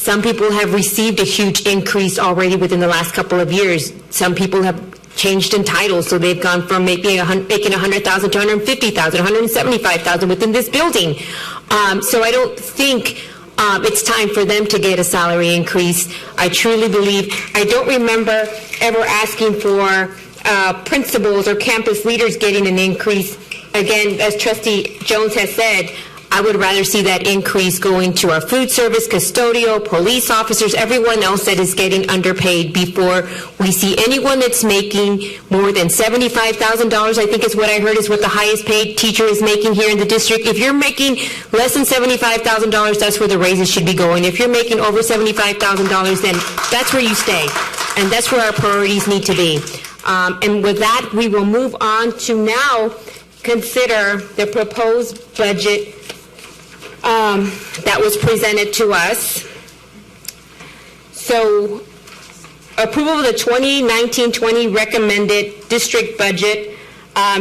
Some people have received a huge increase already within the last couple of years. Some people have changed in titles, so they've gone from making $100,000 to $150,000, $175,000 within this building. So I don't think it's time for them to get a salary increase. I truly believe, I don't remember ever asking for principals or campus leaders getting an increase. Again, as Trustee Jones has said, I would rather see that increase going to our food service, custodial, police officers, everyone else that is getting underpaid before we see anyone that's making more than $75,000, I think is what I heard is what the highest paid teacher is making here in the district. If you're making less than $75,000, that's where the raises should be going. If you're making over $75,000, then that's where you stay. And that's where our priorities need to be. And with that, we will move on to now consider the proposed budget that was presented to us. So, approval of the 2019-20 recommended district budget.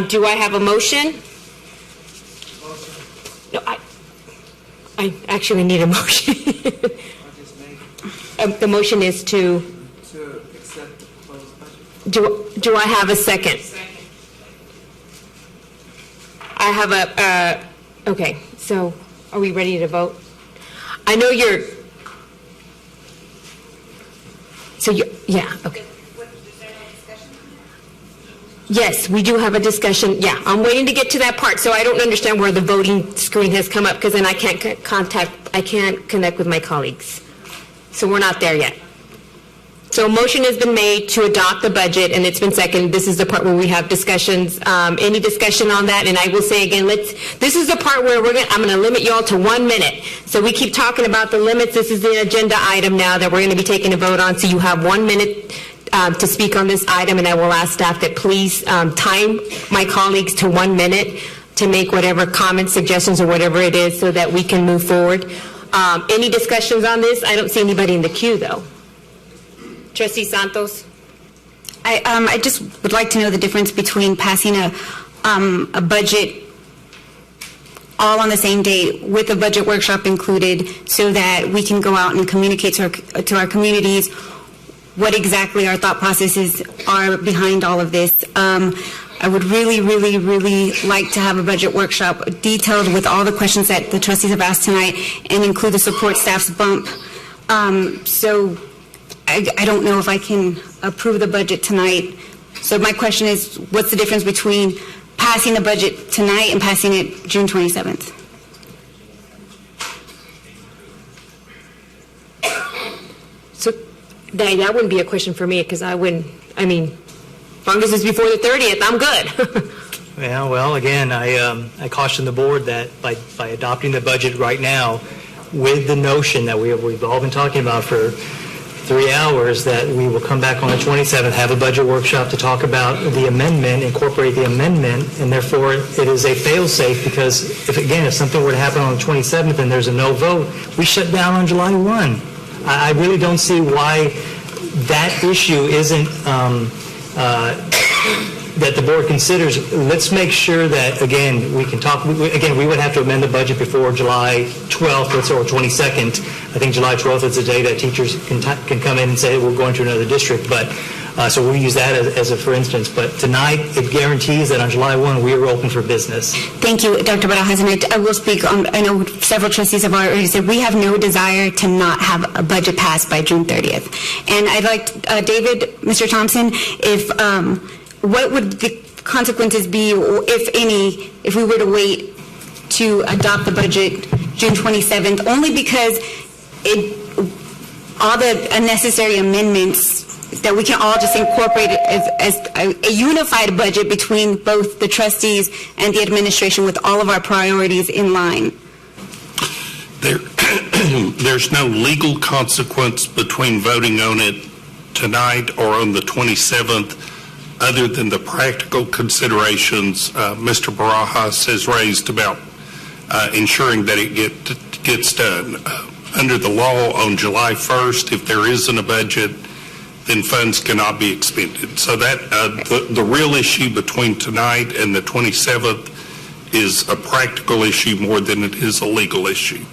Do I have a motion? No, I actually need a motion. The motion is to accept the proposed budget. Do I have a second? I have okay, so are we ready to vote? I know you're, yeah, okay. Yes, we do have a discussion. Yeah, I'm waiting to get to that part, so I don't understand where the voting screen has come up, because then I can't connect with my colleagues. So we're not there yet. So So a motion has been made to adopt the budget, and it's been seconded. This is the part where we have discussions. Any discussion on that? And I will say again, this is the part where I'm going to limit you all to 1 minute. So we keep talking about the limits. This is the agenda item now that we're going to be taking a vote on. So you have 1 minute to speak on this item, and I will ask staff that please time my colleagues to 1 minute to make whatever comments, suggestions, or whatever it is so that we can move forward. Any discussions on this? I don't see anybody in the queue, though. Trustee Santos? I just would like to know the difference between passing a budget all on the same day with a budget workshop included so that we can go out and communicate to our communities what exactly our thought processes are behind all of this. I would really, really, really like to have a budget workshop detailed with all the questions that the trustees have asked tonight and include the support staff's bump. So I don't know if I can approve the budget tonight. So my question is, what's the difference between passing the budget tonight and passing it June 27th? So that wouldn't be a question for me because as long as it's before the 30th, I'm good. Yeah, well, again, I caution the board that by adopting the budget right now, with the notion that we've all been talking about for 3 hours, that we will come back on the 27th, have a budget workshop to talk about the amendment, incorporate the amendment, and therefore it is a fail-safe because if something were to happen on the 27th and there's a no vote, we shut down on July 1. I really don't see why that issue isn't that the board considers. Let's make sure that, again, we can talk, again, we would have to amend the budget before July 12th or 22nd. I think July 12th is the day that teachers can come in and say we're going to another district, but so we'll use that as a for instance. But tonight, it guarantees that on July 1, we are open for business. Thank you, Dr. Barajas. And I will speak on, I know several trustees have already said we have no desire to not have a budget passed by June 30th. And I'd like, David, Mr. Thompson, if what would the consequences be, if any, if we were to wait to adopt the budget June 27th, only because all the unnecessary amendments that we can all just incorporate it as a unified budget between both the trustees and the administration with all of our priorities in line? There's no legal consequence between voting on it tonight or on the 27th other than the practical considerations Mr. Barajas has raised about ensuring that it gets done. Under the law on July 1st, if there isn't a budget, then funds cannot be expended. So that the real issue between tonight and the 27th is a practical issue more than it is a legal issue.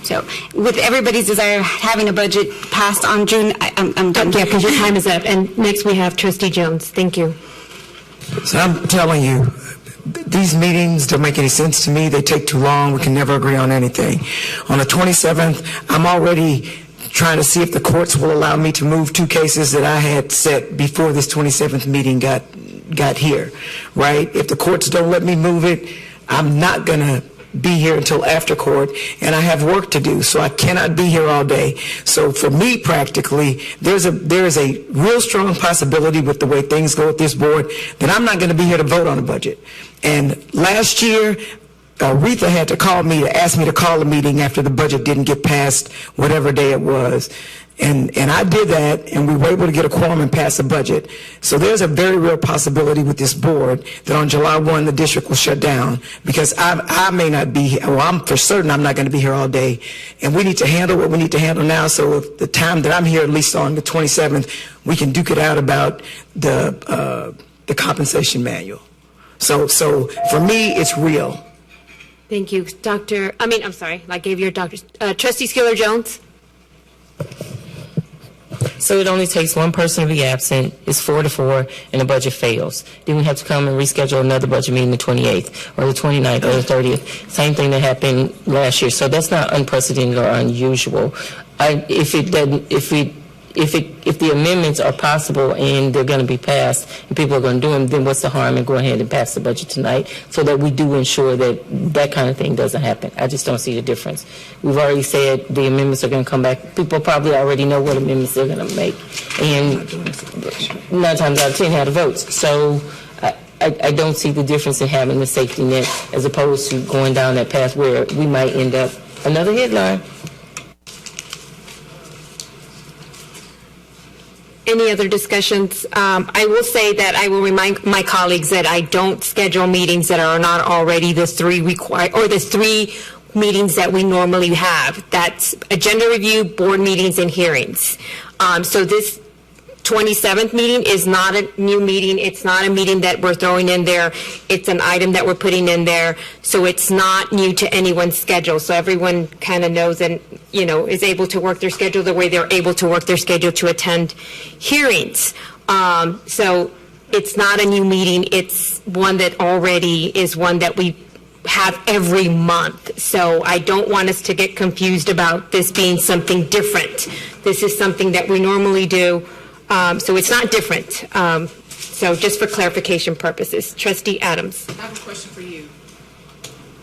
So with everybody's desire having a budget passed on June, I'm done. Yeah, because your time is up. And next we have Trustee Jones. Thank you. So I'm telling you, these meetings don't make any sense to me. They take too long. We can never agree on anything. On the 27th, I'm already trying to see if the courts will allow me to move 2 cases that I had set before this 27th meeting got here, right? If the courts don't let me move it, I'm not going to be here until after court, and I have work to do, so I cannot be here all day. So for me, practically, there is a real strong possibility with the way things go with this board that I'm not going to be here to vote on the budget. And last year, Aretha had to call me to ask me to call a meeting after the budget didn't get passed, whatever day it was. And I did that, and we were able to get a quorum and pass a budget. So there's a very real possibility with this board that on July 1, the district will shut down because I may not be here. Well, I'm for certain I'm not going to be here all day. And we need to handle what we need to handle now. So if the time that I'm here, at least on the 27th, we can duke it out about the compensation manual. So for me, it's real. Thank you. I'm sorry, I gave your doctor. Trustee Skiller-Jones? So it only takes one person to be absent, it's 4-4, and the budget fails. Then we have to come and reschedule another budget meeting the 28th, or the 29th, or the 30th. Same thing that happened last year. So that's not unprecedented or unusual. If if the amendments are possible and they're going to be passed and people are going to do them, then what's the harm in going ahead and pass the budget tonight so that we do ensure that that kind of thing doesn't happen? I just don't see the difference. We've already said the amendments are going to come back. People probably already know what amendments they're going to make, and 9 times out of 10 have the votes. So I don't see the difference in having the safety net as opposed to going down that path where we might end up another headline. Any other discussions? I will say that I will remind my colleagues that I don't schedule meetings that are not already the 3 meetings that we normally have. That's agenda review, board meetings, and hearings. So this 27th meeting is not a new meeting. It's not a meeting that we're throwing in there. It's an item that we're putting in there. So it's not new to anyone's schedule. So everyone kind of knows and, is able to work their schedule the way they're able to work their schedule to attend hearings. So it's not a new meeting. It's one that already is one that we have every month. So I don't want us to get confused about this being something different. This is something that we normally do. So it's not different. So just for clarification purposes. Trustee Adams. I have a question for you.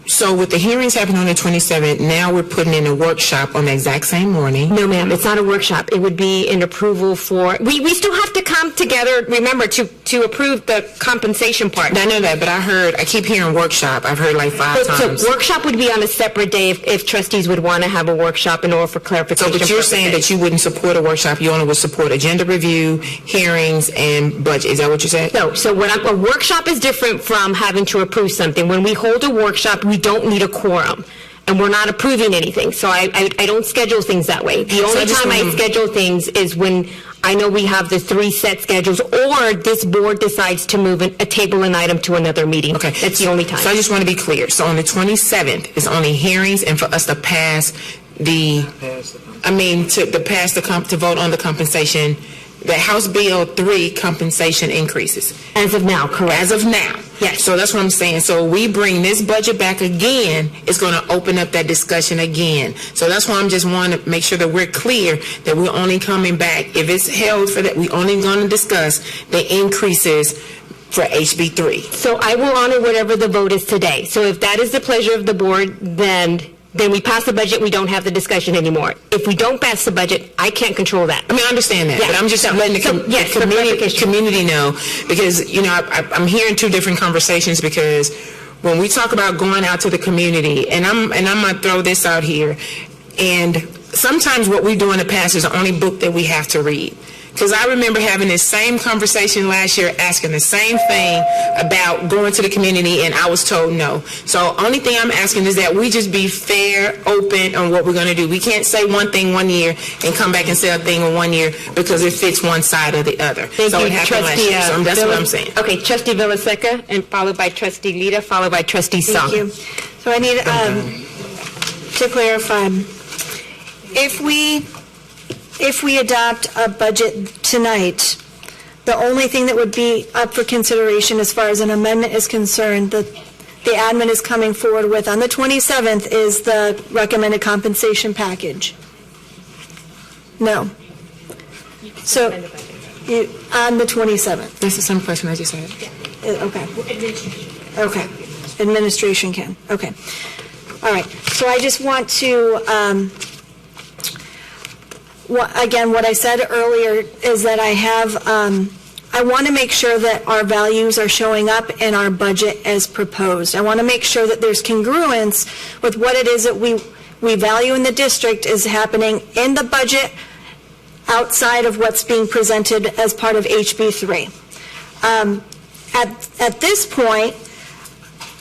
So with the hearings happening on the 27th, now we're putting in a workshop on the exact same morning? No, ma'am. It's not a workshop. It would be an approval for, we still have to come together, remember, to approve the compensation part. I know that, but I keep hearing workshop. I've heard like 5 times. So workshop would be on a separate day if trustees would want to have a workshop in order for clarification. So, but you're saying that you wouldn't support a workshop, you only would support agenda review, hearings, and budget. Is that what you said? No. So a workshop is different from having to approve something. When we hold a workshop, we don't need a quorum, and we're not approving anything. So I don't schedule things that way. The only time I schedule things is when I know we have the 3 set schedules, or this board decides to move a table an item to another meeting. Okay. That's the only time. So I just want to be clear. So on the 27th is only hearings and for us to pass to vote on the compensation, the House Bill 3 compensation increases. As of now, correct. As of now. Yes. So that's what I'm saying. So we bring this budget back again, it's going to open up that discussion again. So that's why I'm just wanting to make sure that we're clear that we're only coming back, if it's held for that, we're only going to discuss the increases for HB 3. So I will honor whatever the vote is today. So if that is the pleasure of the board, then we pass the budget, we don't have the discussion anymore. If we don't pass the budget, I can't control that. I mean, I understand that, but I'm just letting the community know, because, I'm hearing 2 different conversations, because when we talk about going out to the community, and I'm going to throw this out here, and sometimes what we do in the past is the only book that we have to read. Because I remember having this same conversation last year, asking the same thing about going to the community, and I was told no. So only thing I'm asking is that we just be fair, open on what we're going to do. We can't say one thing one year and come back and say a thing in 1 year because it fits one side or the other. Thank you, it happened last year, so that's what I'm saying. Okay, Trustee Villaseca, and followed by Trustee Lita, followed by Trustee Song. Thank you. So I need to clarify. If we adopt a budget tonight, the only thing that would be up for consideration as far as an amendment is concerned, that the admin is coming forward with on the 27th is the recommended compensation package. No. So, on the 27th. That's the same question I just had. Okay. Okay. Administration can. Okay. All right. So I just want to... Again, what I said earlier is that I want to make sure that our values are showing up in our budget as proposed. I want to make sure that there's congruence with what it is that we value in the district is happening in the budget outside of what's being presented as part of HB 3. At this point,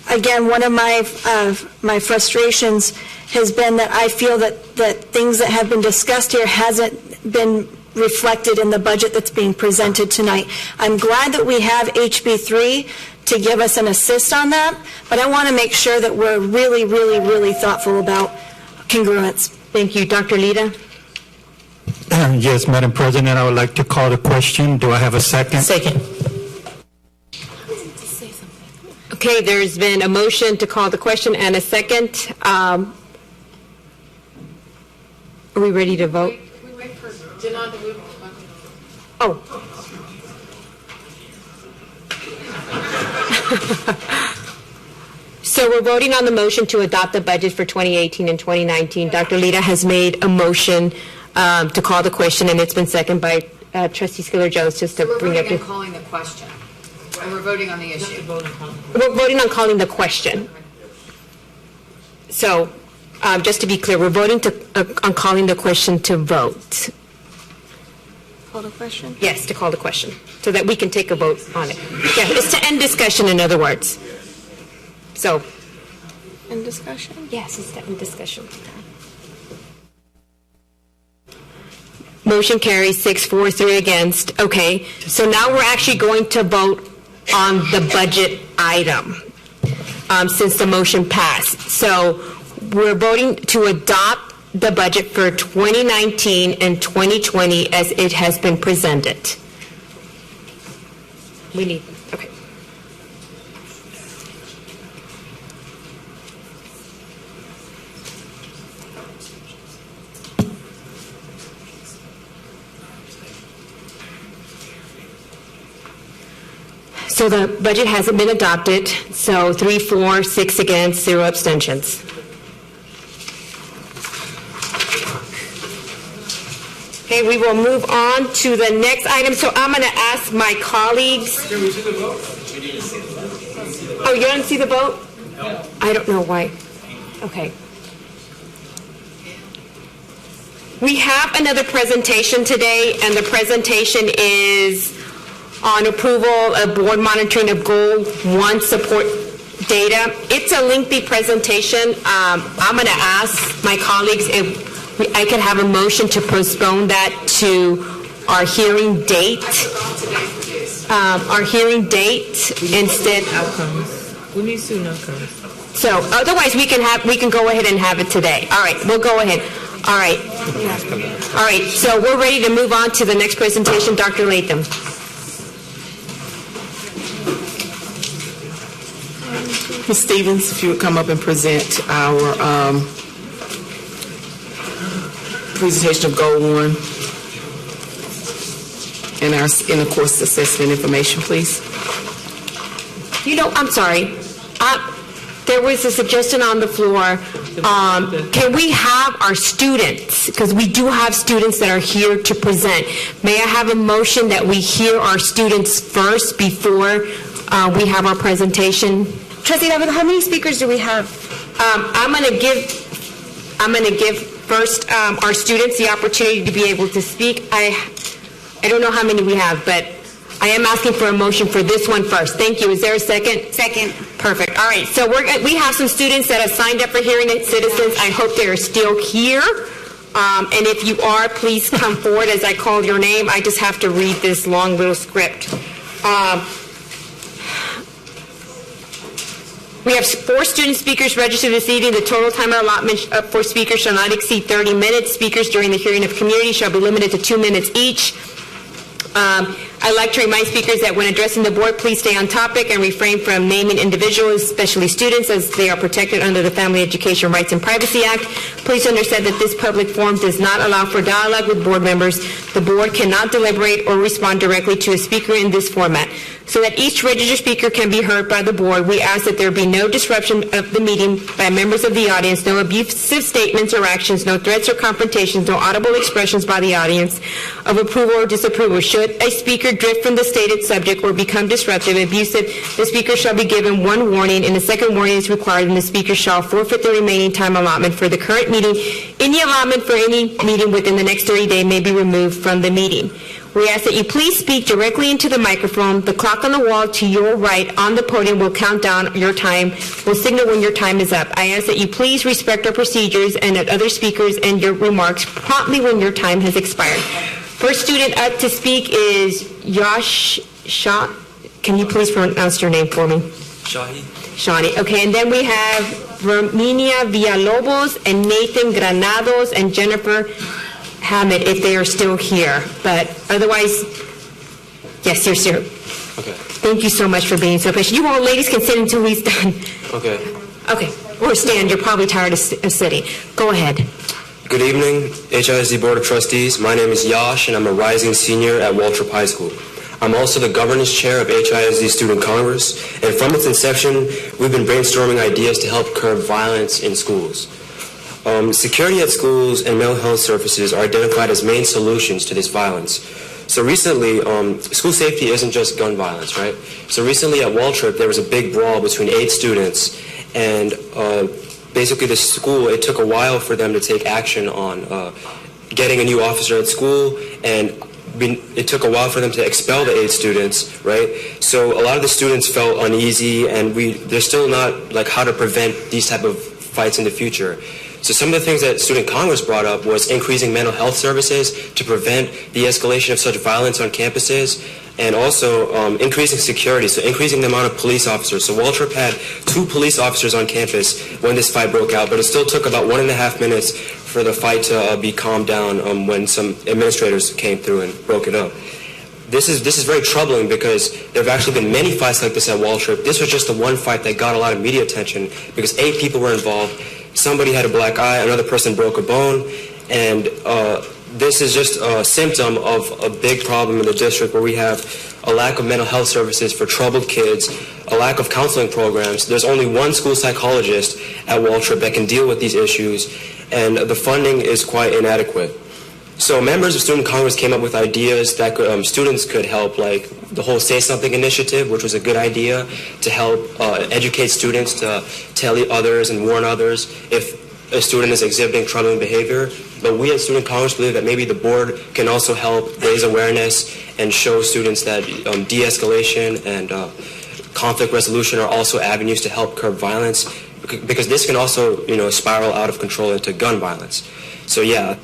again, one of my frustrations has been that I feel that things that have been discussed here hasn't been reflected in the budget that's being presented tonight. I'm glad that we have HB 3 to give us an assist on that, but I want to make sure that we're really, really, really thoughtful about congruence. Thank you. Dr. Lita? Yes, Madam President, I would like to call the question. Do I have a second? Second. Okay, there's been a motion to call the question and a second. Are we ready to vote? We wait for Janan to move on Oh. So we're voting on the motion to adopt the budget for 2018 and 2019. Dr. Lita has made a motion to call the question, and it's been seconded by Trustee Skiller-Jones just to bring up. We're voting on calling the question, and we're voting on the issue. We're voting on calling the question. So, just to be clear, we're voting on calling the question to vote. Call the question? Yes, to call the question, so that we can take a vote on it. Yeah, it's to end discussion, in other words. So. End discussion? Yes, it's to end discussion. Motion carries 6-4, 3 against. Okay, so now we're actually going to vote on the budget item since the motion passed. So we're voting to adopt the budget for 2019 and 2020 as it has been presented. We need, okay. So the budget hasn't been adopted, so 3-4, 6 against, 0 abstentions. Okay, we will move on to the next item. So I'm going to ask my colleagues. Oh, you didn't see the vote? No. I don't know why. Okay. We have another presentation today, and the presentation is on approval of board monitoring of Goal 1 support data. It's a lengthy presentation. I'm going to ask my colleagues if I could have a motion to postpone that to our hearing date. Our hearing date instead. Outcomes. We need student outcomes. So otherwise we can go ahead and have it today. All right, we'll go ahead. All right. All right, so we're ready to move on to the next presentation. Dr. Latham. Ms. Stevens, if you would come up and present our presentation of Goal 1 and our inner course assessment information, please. You know, I'm sorry. There was a suggestion on the floor. Can we have our students, because we do have students that are here to present. May I have a motion that we hear our students first before we have our presentation? Trustee David, how many speakers do we have? I'm going to give first our students the opportunity to be able to speak. I don't know how many we have, but I am asking for a motion for this one first. Thank you. Is there a second? Second. Perfect. All right. So we have some students that have signed up for hearing citizens. I hope they are still here. And if you are, please come forward as I call your name. I just have to read this long little script. We have 4 student speakers registered this evening. The total time allotment for speakers shall not exceed 30 minutes. Speakers during the hearing of community shall be limited to 2 minutes each. I'd like to remind speakers that when addressing the board, please stay on topic and refrain from naming individuals, especially students, as they are protected under the Family Education Rights and Privacy Act. Please understand that this public forum does not allow for dialogue with board members. The board cannot deliberate or respond directly to a speaker in this format. So that each registered speaker can be heard by the board, we ask that there be no disruption of the meeting by members of the audience, no abusive statements or actions, no threats or confrontations, no audible expressions by the audience of approval or disapproval. Should a speaker drift from the stated subject or become disruptive, abusive, the speaker shall be given 1 warning, and a second warning is required, and the speaker shall forfeit the remaining time allotment for the current meeting. Any allotment for any meeting within the next 30 days may be removed from the meeting. We ask that you please speak directly into the microphone. The clock on the wall to your right on the podium will count down your time, will signal when your time is up. I ask that you please respect our procedures and that other speakers end your remarks promptly when your time has expired. First student up to speak is Yash Shah. Can you please pronounce your name for me? Shahi. Okay, and then we have Romania Villalobos and Nathan Granados and Jennifer Hammett, if they are still here. But otherwise, yes, you're here. Okay. Thank you so much for being so patient. You all ladies can sit until he's done. Okay. Okay. Or stand. You're probably tired of sitting. Go ahead. Good evening, HISD Board of Trustees. My name is Yash, and I'm a rising senior at Waltrip High School. I'm also the governance chair of HISD Student Congress, and from its inception, we've been brainstorming ideas to help curb violence in schools. Security at schools and mental health services are identified as main solutions to this violence. So recently, school safety isn't just gun violence, right? So recently at Waltrip, there was a big brawl between 8 students, and basically the school, it took a while for them to take action on getting a new officer at school, and it took a while for them to expel the 8 students, right? So a lot of the students felt uneasy, and they're still not like how to prevent these type of fights in the future. So some of the things that Student Congress brought up was increasing mental health services to prevent the escalation of such violence on campuses, and also increasing security, so increasing the amount of police officers. So Waltrip had 2 police officers on campus when this fight broke out, but it still took about 1.5 minutes for the fight to be calmed down when some administrators came through and broke it up. This is very troubling because there have actually been many fights like this at Waltrip. This was just the one fight that got a lot of media attention because 8 people were involved. Somebody had a black eye, another person broke a bone, and this is just a symptom of a big problem in the district where we have a lack of mental health services for troubled kids, a lack of counseling programs. There's only one school psychologist at Waltrip that can deal with these issues, and the funding is quite inadequate. So members of Student Congress came up with ideas that students could help, like the whole Say Something initiative, which was a good idea to help educate students to tell others and warn others if a student is exhibiting troubling behavior. But we at Student Congress believe that maybe the board can also help raise awareness and show students that de-escalation and conflict resolution are also avenues to help curb violence, because this can also, spiral out of control into gun violence. So yeah.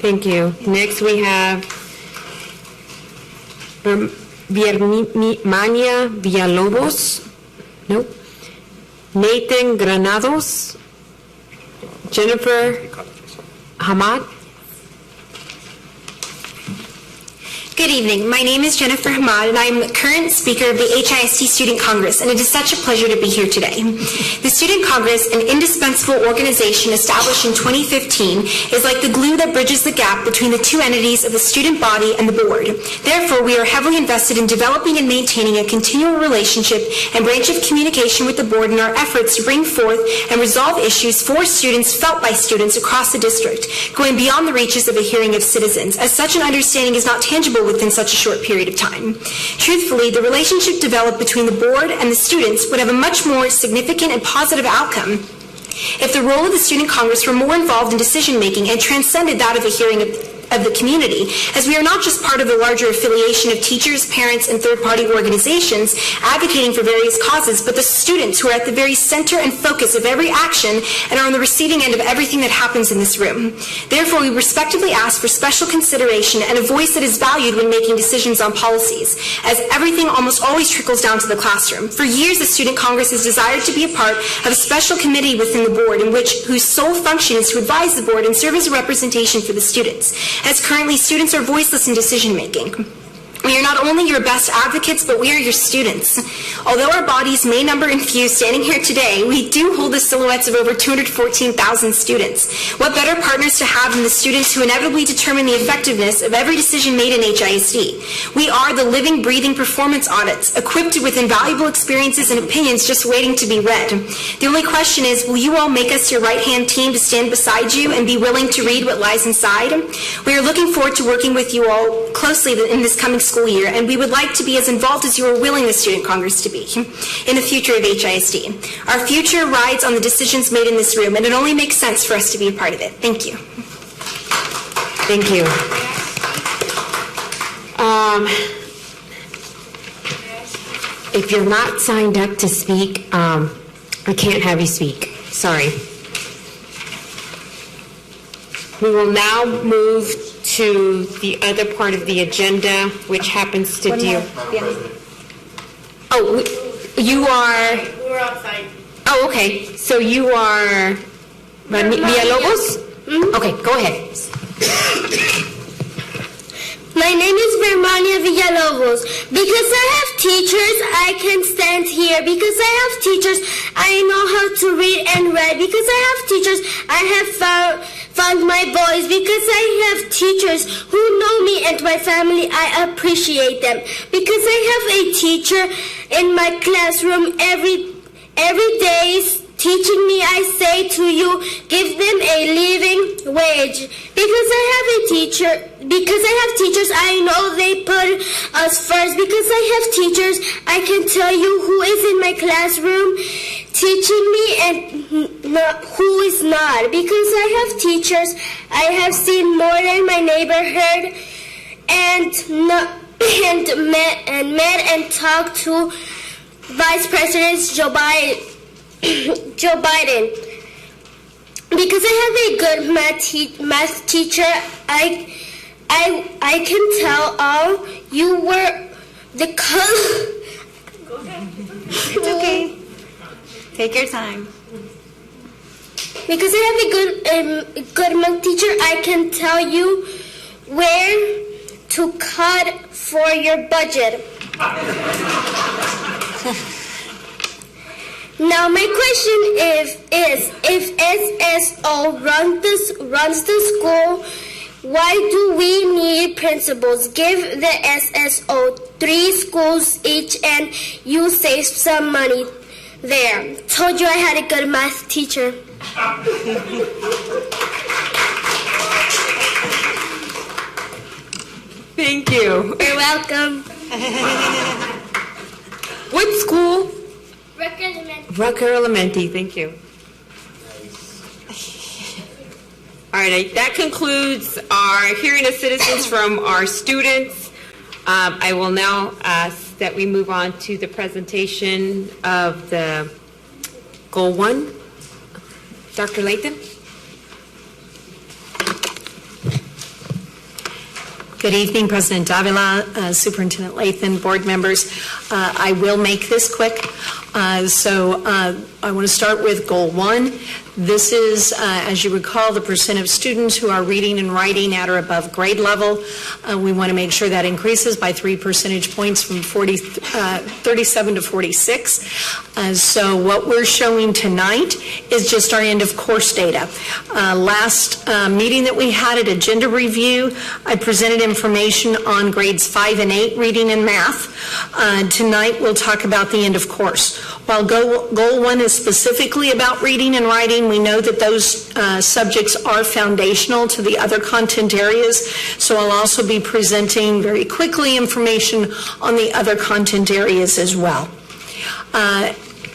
Thank you. Next we have Mania Villalobos. Nope. Nathan Granados. Jennifer Hamad. Good evening. My name is Jennifer Hamad, and I am the current speaker of the HISD Student Congress, and it is such a pleasure to be here today. The Student Congress, an indispensable organization established in 2015, is like the glue that bridges the gap between the 2 entities of the student body and the board. Therefore, we are heavily invested in developing and maintaining a continual relationship and branch of communication with the board in our efforts to bring forth and resolve issues for students felt by students across the district, going beyond the reaches of a hearing of citizens, as such an understanding is not tangible within such a short period of time. Truthfully, the relationship developed between the board and the students would have a much more significant and positive outcome if the role of the Student Congress were more involved in decision-making and transcended that of a hearing of the community, as we are not just part of the larger affiliation of teachers, parents, and third-party organizations advocating for various causes, but the students who are at the very center and focus of every action and are on the receiving end of everything that happens in this room. Therefore, we respectively ask for special consideration and a voice that is valued when making decisions on policies, as everything almost always trickles down to the classroom. For years, the Student Congress has desired to be a part of a special committee within the board whose sole function is to advise the board and serve as a representation for the students, as currently students are voiceless in decision-making. We are not only your best advocates, but we are your students. Although our bodies may number and few standing here today, we do hold the silhouettes of over 214,000 students. What better partners to have than the students who inevitably determine the effectiveness of every decision made in HISD? We are the living, breathing performance audits, equipped with invaluable experiences and opinions just waiting to be read. The only question is, will you all make us your right-hand team to stand beside you and be willing to read what lies inside? We are looking forward to working with you all closely in this coming school year, and we would like to be as involved as you are willing the Student Congress to be in the future of HISD. Our future rides on the decisions made in this room, and it only makes sense for us to be a part of it. Thank you. Thank you. If you're not signed up to speak, I can't have you speak. Sorry. We will now move to the other part of the agenda, which happens to deal... Oh, you are... We're outside. Oh, okay. So you are... Villalobos? Okay, go ahead. My name is Vermania Villalobos. Because I have teachers, I can stand here. Because I have teachers, I know how to read and write. Because I have teachers, I have found my voice. Because I have teachers who know me and my family, I appreciate them. Because I have a teacher in my classroom every day teaching me, I say to you, give them a living wage. Because I have teachers, I know they put us first. Because I have teachers, I can tell you who is in my classroom teaching me and who is not. Because I have teachers, I have seen more than my neighborhood and met and talked to Vice President Joe Biden. Because I have a good math teacher, I can tell all you were the Go ahead. It's okay. Take your time. Because I have a good math teacher, I can tell you where to cut for your budget. Now my question is if SSO runs the school, why do we need principals? Give the SSO 3 schools each and you save some money there. Told you I had a good math teacher. Thank you. You're welcome. What school? Rucker Elementary, thank you. All right, that concludes our hearing of citizens from our students. I will now ask that we move on to the presentation of the Goal 1. Dr. Lathan? Good evening, President Davila, Superintendent Lathan, board members. I will make this quick. I want to start with Goal 1. This is, as you recall, the percent of students who are reading and writing at or above grade level. We want to make sure that increases by 3 percentage points from 37 to 46. So what we're showing tonight is just our end of course data. Last meeting that we had at Agenda Review, I presented information on grades 5 and 8 reading and math. Tonight we'll talk about the end of course. While Goal 1 is specifically about reading and writing, we know that those subjects are foundational to the other content areas, so I'll also be presenting very quickly information on the other content areas as well.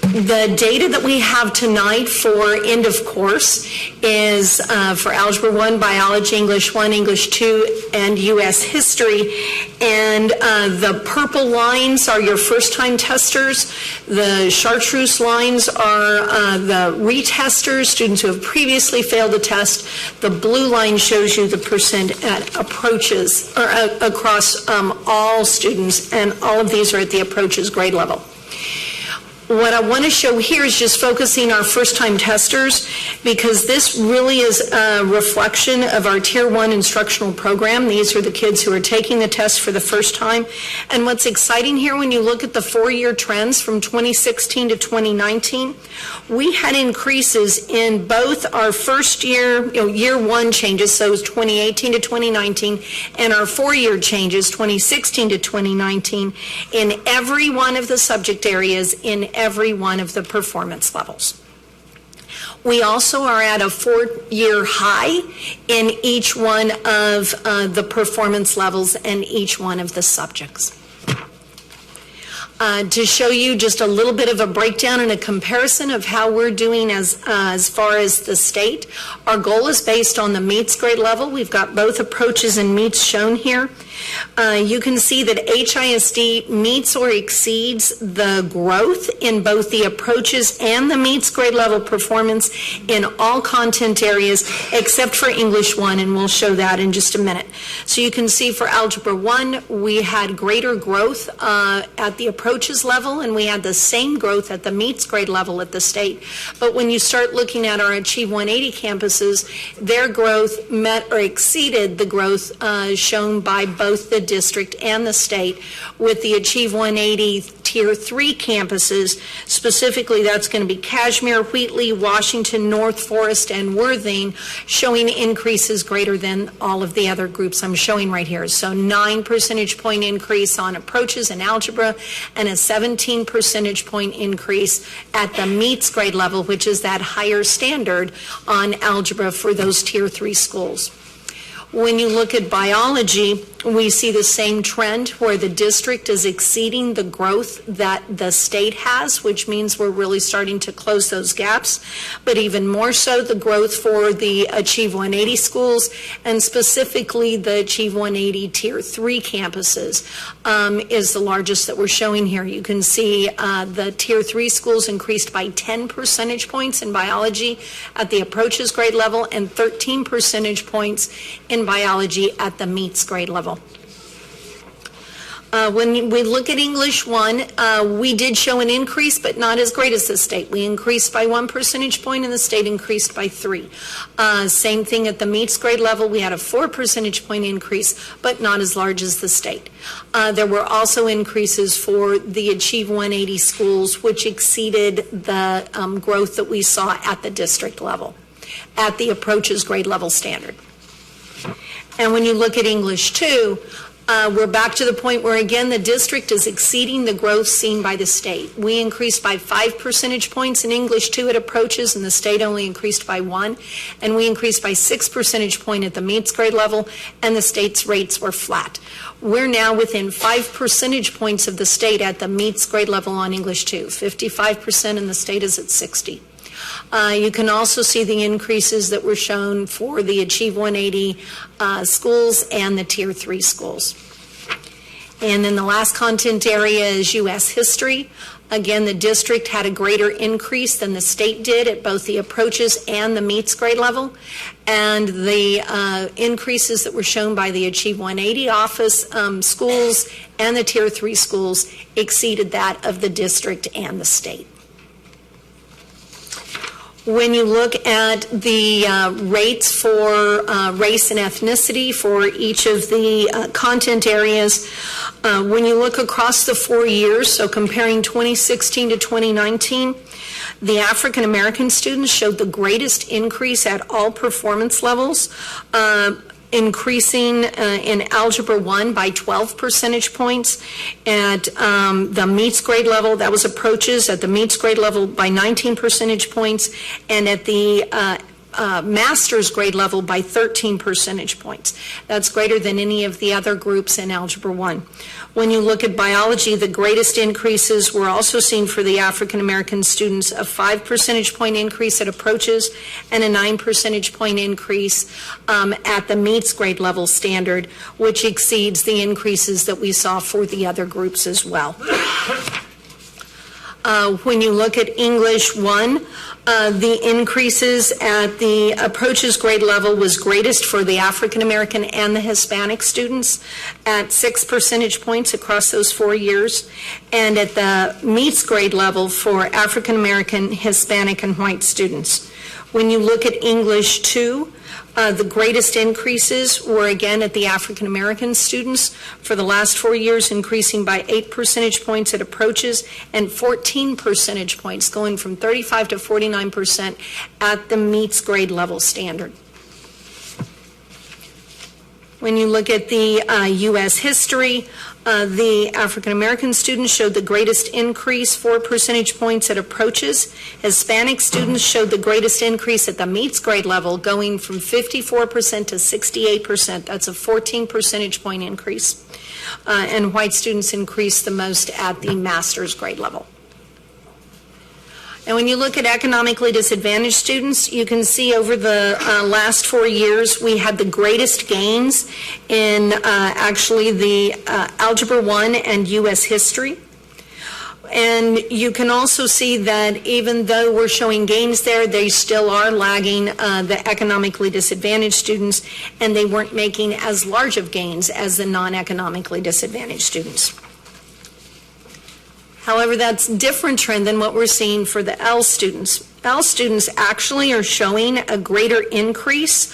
The data that we have tonight for end of course is for Algebra 1, Biology, English 1, English 2, and U.S. History. And the purple lines are your first-time testers. The chartreuse lines are the retesters, students who have previously failed the test. The blue line shows you the percent at approaches, or across all students, and all of these are at the approaches grade level. What I want to show here is just focusing our first-time testers, because this really is a reflection of our Tier 1 instructional program. These are the kids who are taking the test for the first time. And what's exciting here, when you look at the 4-year trends from 2016 to 2019, we had increases in both our first year, year 1 changes, so 2018 to 2019, and our 4-year changes, 2016 to 2019, in every one of the subject areas, in every one of the performance levels. We also are at a 4-year high in each one of the performance levels and each one of the subjects. To show you just a little bit of a breakdown and a comparison of how we're doing as far as the state. Our goal is based on the MEETS grade level. We've got both approaches and MEETS shown here. You can see that HISD meets or exceeds the growth in both the approaches and the MEETS grade level performance in all content areas except for English 1, and we'll show that in just a minute. So you can see for Algebra 1, we had greater growth at the approaches level, and we had the same growth at the MEETS grade level at the state. But when you start looking at our Achieve 180 campuses, their growth met or exceeded the growth shown by both both the district and the state with the Achieve 180 Tier 3 campuses. Specifically, that's going to be Kashmir, Wheatley, Washington, North Forest, and Worthing, showing increases greater than all of the other groups I'm showing right here. So 9 percentage point increase on approaches and algebra, and a 17 percentage point increase at the meets grade level, which is that higher standard on algebra for those Tier 3 schools. When you look at biology, we see the same trend where the district is exceeding the growth that the state has, which means we're really starting to close those gaps. But even more so, the growth for the Achieve 180 schools, and specifically the Achieve 180 Tier 3 campuses, is the largest that we're showing here. You can see the Tier 3 schools increased by 10 percentage points in biology at the approaches grade level, and 13 percentage points in biology at the meets grade level. When we look at English 1, we did show an increase, but not as great as the state. We increased by 1 percentage point, and the state increased by 3. Same thing at the meets grade level. We had a 4 percentage point increase, but not as large as the state. There were also increases for the Achieve 180 schools, which exceeded the growth that we saw at the district level, at the approaches grade level standard. And when you look at English 2, we're back to the point where, again, the district is exceeding the growth seen by the state. We increased by 5 percentage points in English 2 at approaches, and the state only increased by 1. And we increased by 6 percentage points at the meets grade level, and the state's rates were flat. We're now within 5 percentage points of the state at the meets grade level on English 2, 55%, and the state is at 60%. You can also see the increases that were shown for the Achieve 180 schools and the Tier 3 schools. And then the last content area is U.S. history. Again, the district had a greater increase than the state did at both the approaches and the meets grade level. And the increases that were shown by the Achieve 180 office schools and the Tier 3 schools exceeded that of the district and the state. When you look at the rates for race and ethnicity for each of the content areas, when you look across the 4 years, so comparing 2016 to 2019, the African American students showed the greatest increase at all performance levels, increasing in Algebra 1 by 12 percentage points. At the meets grade level, that was approaches, at the meets grade level by 19 percentage points, and at the master's grade level by 13 percentage points. That's greater than any of the other groups in Algebra 1. When you look at biology, the greatest increases were also seen for the African American students, a 5 percentage point increase at approaches and a 9 percentage point increase at the meets grade level standard, which exceeds the increases that we saw for the other groups as well. When you look at English 1, the increases at the approaches grade level was greatest for the African American and the Hispanic students at 6 percentage points across those 4 years, and at the meets grade level for African American, Hispanic, and white students. When you look at English 2, the greatest increases were again at the African American students for the last 4 years, increasing by 8 percentage points at approaches and 14 percentage points, going from 35 to 49% at the meets grade level standard. When you look at the U.S. history, the African American students showed the greatest increase, 4 percentage points at approaches. Hispanic students showed the greatest increase at the meets grade level, going from 54% to 68%. That's a 14 percentage point increase. And white students increased the most at the master's grade level. And when you look at economically disadvantaged students, you can see over the last 4 years, we had the greatest gains in actually the Algebra 1 and U.S. history. And you can also see that even though we're showing gains there, they still are lagging the economically disadvantaged students, and they weren't making as large of gains as the non-economically disadvantaged students. However, that's a different trend than what we're seeing for the L students. L students actually are showing a greater increase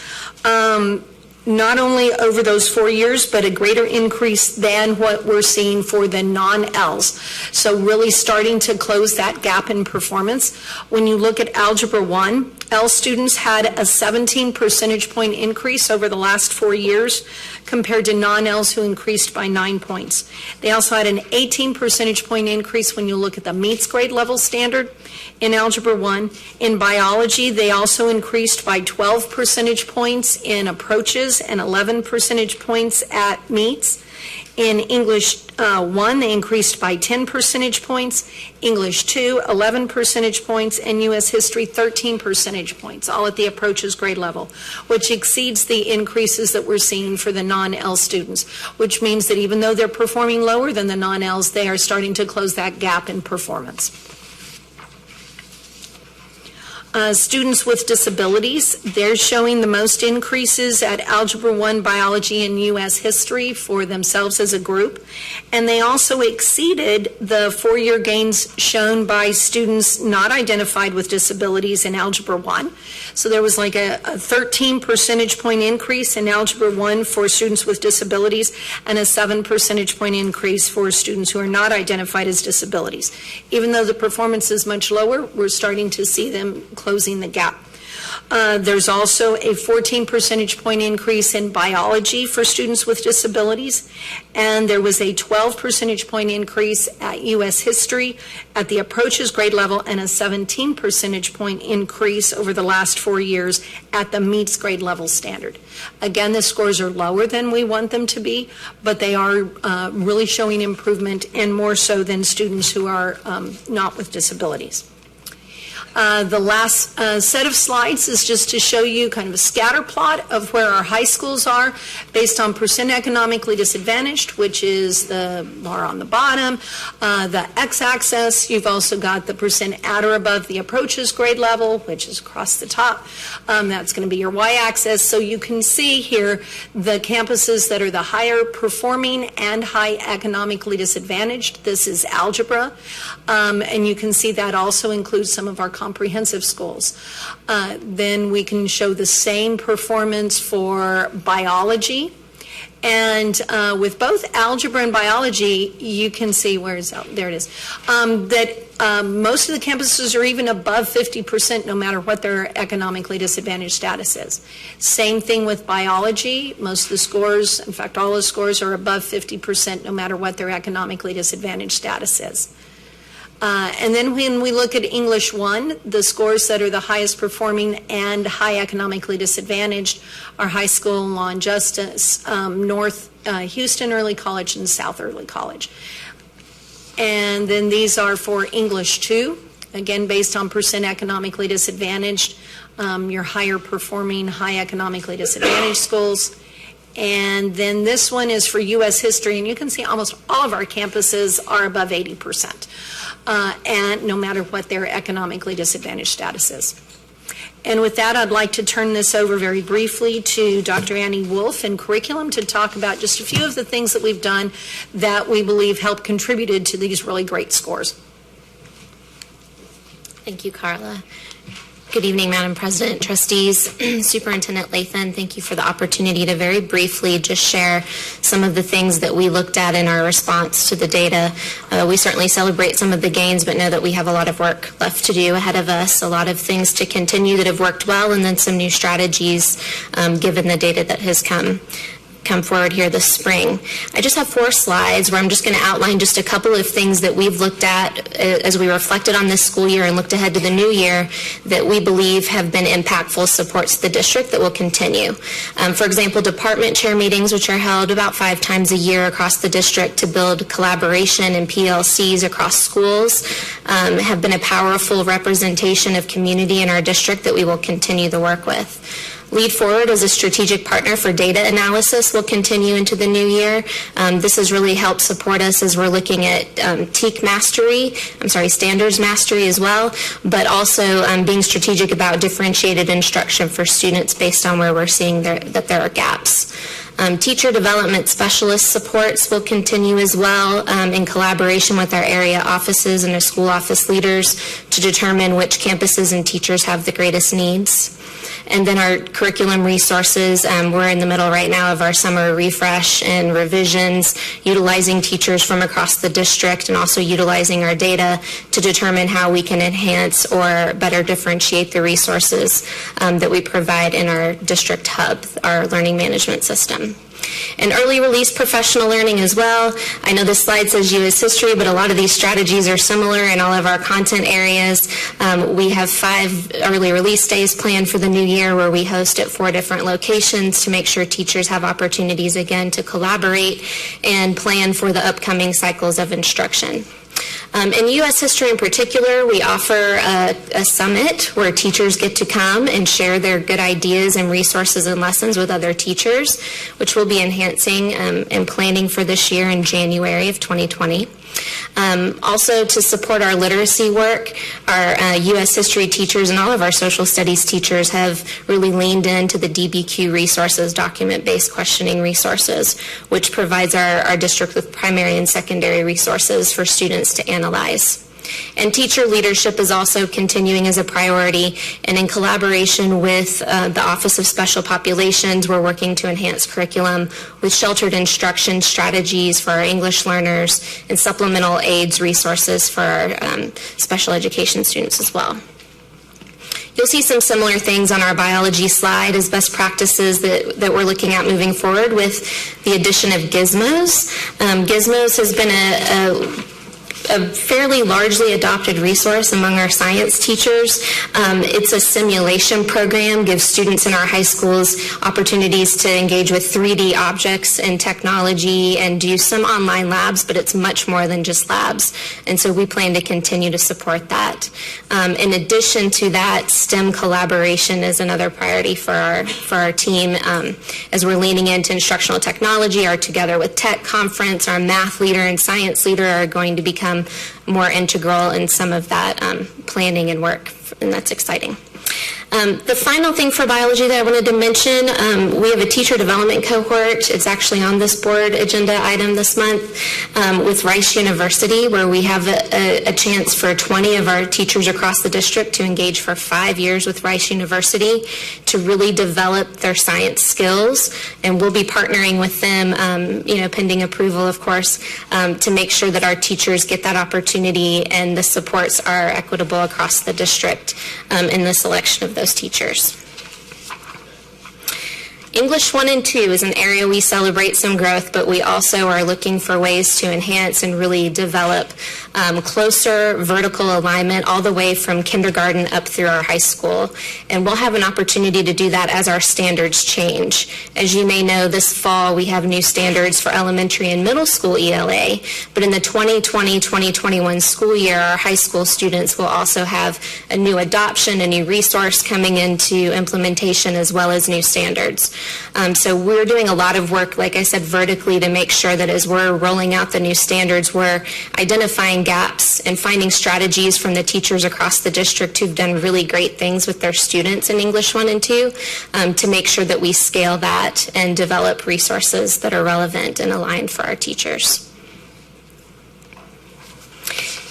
not only over those 4 years, but a greater increase than what we're seeing for the non-Ls. So really starting to close that gap in performance. When you look at Algebra 1, L students had a 17 percentage point increase over the last 4 years compared to non-Ls who increased by 9 points. They also had an 18 percentage point increase when you look at the meets grade level standard in Algebra 1. In biology, they also increased by 12 percentage points in approaches and 11 percentage points at meets. In English 1, they increased by 10 percentage points, English 2, 11 percentage points, and U.S. History, 13 percentage points, all at the approaches grade level, which exceeds the increases that we're seeing for the non-L students, which means that even though they're performing lower than the non-Ls, they are starting to close that gap in performance. Students with disabilities, they're showing the most increases at Algebra 1, Biology, and U.S. History for themselves as a group. And they also exceeded the 4-year gains shown by students not identified with disabilities in Algebra 1. So there was like a 13 percentage point increase in Algebra 1 for students with disabilities and a 7 percentage point increase for students who are not identified as disabilities. Even though the performance is much lower, we're starting to see them closing the gap. There's also a 14 percentage point increase in biology for students with disabilities, and there was a 12 percentage point increase at U.S. History at the approaches grade level and a 17 percentage point increase over the last 4 years at the meets grade level standard. Again, the scores are lower than we want them to be, but they are really showing improvement, and more so than students who are not with disabilities. The last set of slides is just to show you kind of a scatter plot of where our high schools are based on percent economically disadvantaged, which is the bar on the bottom. The x-axis, you've also got the percent at or above the approaches grade level, which is across the top. That's going to be your y-axis. So you can see here the campuses that are the higher performing and high economically disadvantaged. This is algebra. And you can see that also includes some of our comprehensive schools. Then we can show the same performance for biology. And with both algebra and biology, you can see, there it is, that most of the campuses are even above 50% no matter what their economically disadvantaged status is. Same thing with biology. Most of the scores, in fact, all the scores are above 50% no matter what their economically disadvantaged status is. And then when we look at English 1, the scores that are the highest performing and high economically disadvantaged are High School and Law and Justice, North Houston Early College, and South Early College. And then these are for English 2, again based on percent economically disadvantaged, your higher performing, high economically disadvantaged schools. And then this one is for U.S. History, and you can see almost all of our campuses are above 80%. And no matter what their economically disadvantaged status is. And with that, I'd like to turn this over very briefly to Dr. Annie Wolf in curriculum to talk about just a few of the things that we've done that we believe helped contributed to these really great scores. Thank you, Carla. Good evening, Madam President, trustees, Superintendent Lathan. Thank you for the opportunity to very briefly just share some of the things that we looked at in our response to the data. We certainly celebrate some of the gains, but know that we have a lot of work left to do ahead of us, a lot of things to continue that have worked well, and then some new strategies given the data that has come forward here this spring. I just have 4 slides where I'm just going to outline just a couple of things that we've looked at as we reflected on this school year and looked ahead to the new year that we believe have been impactful supports to the district that will continue. For example, department chair meetings, which are held about 5 times a year across the district to build collaboration and PLCs across schools, have been a powerful representation of community in our district that we will continue to work with. Lead Forward as a strategic partner for data analysis will continue into the new year. This has really helped support us as we're looking at standards mastery as well, but also being strategic about differentiated instruction for students based on where we're seeing that there are gaps. Teacher development specialist supports will continue as well in collaboration with our area offices and our school office leaders to determine which campuses and teachers have the greatest needs. And then our curriculum resources, we're in the middle right now of our summer refresh and revisions, utilizing teachers from across the district and also utilizing our data to determine how we can enhance or better differentiate the resources that we provide in our district hub, our learning management system. And early release professional learning as well. I know this slide says U.S. history, but a lot of these strategies are similar in all of our content areas. We have 5 early release days planned for the new year where we host at 4 different locations to make sure teachers have opportunities again to collaborate and plan for the upcoming cycles of instruction. In U.S. history in particular, we offer a summit where teachers get to come and share their good ideas and resources and lessons with other teachers, which we'll be enhancing and planning for this year in January of 2020. Also, to support our literacy work, our U.S. history teachers and all of our social studies teachers have really leaned into the DBQ resources, document-based questioning resources, which provides our district with primary and secondary resources for students to analyze. And teacher leadership is also continuing as a priority, and in collaboration with the Office of Special Populations, we're working to enhance curriculum with sheltered instruction strategies for our English learners and supplemental aids resources for our special education students as well. You'll see some similar things on our biology slide as best practices that we're looking at moving forward with the addition of Gizmos. Gizmos has been a fairly largely adopted resource among our science teachers. It's a simulation program, gives students in our high schools opportunities to engage with 3D objects and technology and do some online labs, but it's much more than just labs. And so we plan to continue to support that. In addition to that, STEM collaboration is another priority for our team as we're leaning into instructional technology. Our Together with Tech conference, our math leader and science leader are going to become more integral in some of that planning and work, and that's exciting. The final thing for biology that I wanted to mention, we have a teacher development cohort. It's actually on this board agenda item this month with Rice University, where we have a chance for 20 of our teachers across the district to engage for 5 years with Rice University to really develop their science skills. And we'll be partnering with them, pending approval, of course, to make sure that our teachers get that opportunity and the supports are equitable across the district in the selection of those teachers. English 1 and 2 is an area we celebrate some growth, but we also are looking for ways to enhance and really develop closer vertical alignment all the way from kindergarten up through our high school. And we'll have an opportunity to do that as our standards change. As you may know, this fall we have new standards for elementary and middle school ELA, but in the 2020-2021 school year, our high school students will also have a new adoption, a new resource coming into implementation, as well as new standards. So we're doing a lot of work, like I said, vertically to make sure that as we're rolling out the new standards, we're identifying gaps and finding strategies from the teachers across the district who've done really great things with their students in English 1 and 2 to make sure that we scale that and develop resources that are relevant and aligned for our teachers.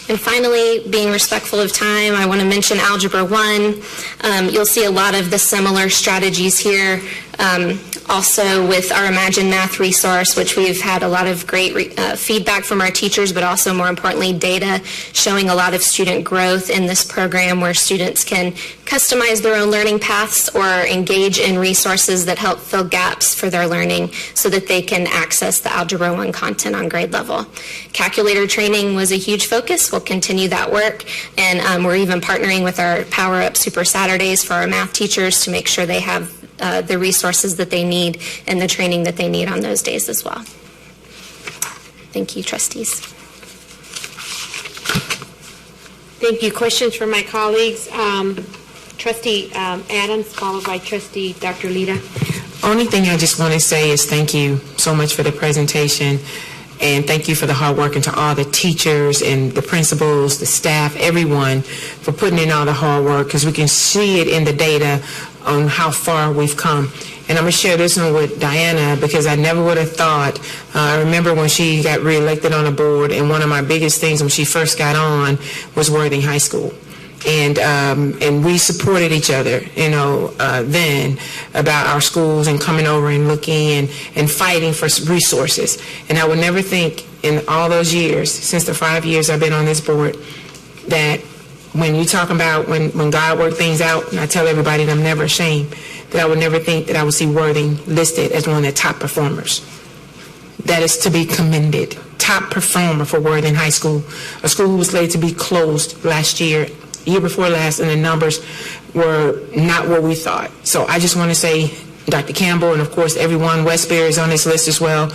And finally, being respectful of time, I want to mention Algebra 1. You'll see a lot of the similar strategies here. Also with our Imagine Math resource, which we've had a lot of great feedback from our teachers, but also more importantly, data showing a lot of student growth in this program where students can customize their own learning paths or engage in resources that help fill gaps for their learning so that they can access the Algebra 1 content on grade level. Calculator training was a huge focus. We'll continue that work, and we're even partnering with our Power Up Super Saturdays for our math teachers to make sure they have the resources that they need and the training that they need on those days as well. Thank you, trustees. Thank you. Questions from my colleagues? Trustee Adams, followed by Trustee Dr. Lita. Only thing I just want to say is thank you so much for the presentation, and thank you for the hard work, and to all the teachers and the principals, the staff, everyone for putting in all the hard work, because we can see it in the data on how far we've come. And I'm going to share this one with Diana because I never would have thought. I remember when she got reelected on the board, and one of my biggest things when she first got on was Worthing High School. and we supported each other, then about our schools and coming over and looking and fighting for resources. And I would never think in all those years, since the 5 years I've been on this board, that when you talk about when God worked things out, and I tell everybody that I'm never ashamed, that I would never think that I would see Worthing listed as one of the top performers. That is to be commended. Top performer for Worthing High School, a school who was slated to be closed last year before last, and the numbers were not what we thought. So I just want to say, Dr. Campbell, and of course everyone, Westbury is on this list as well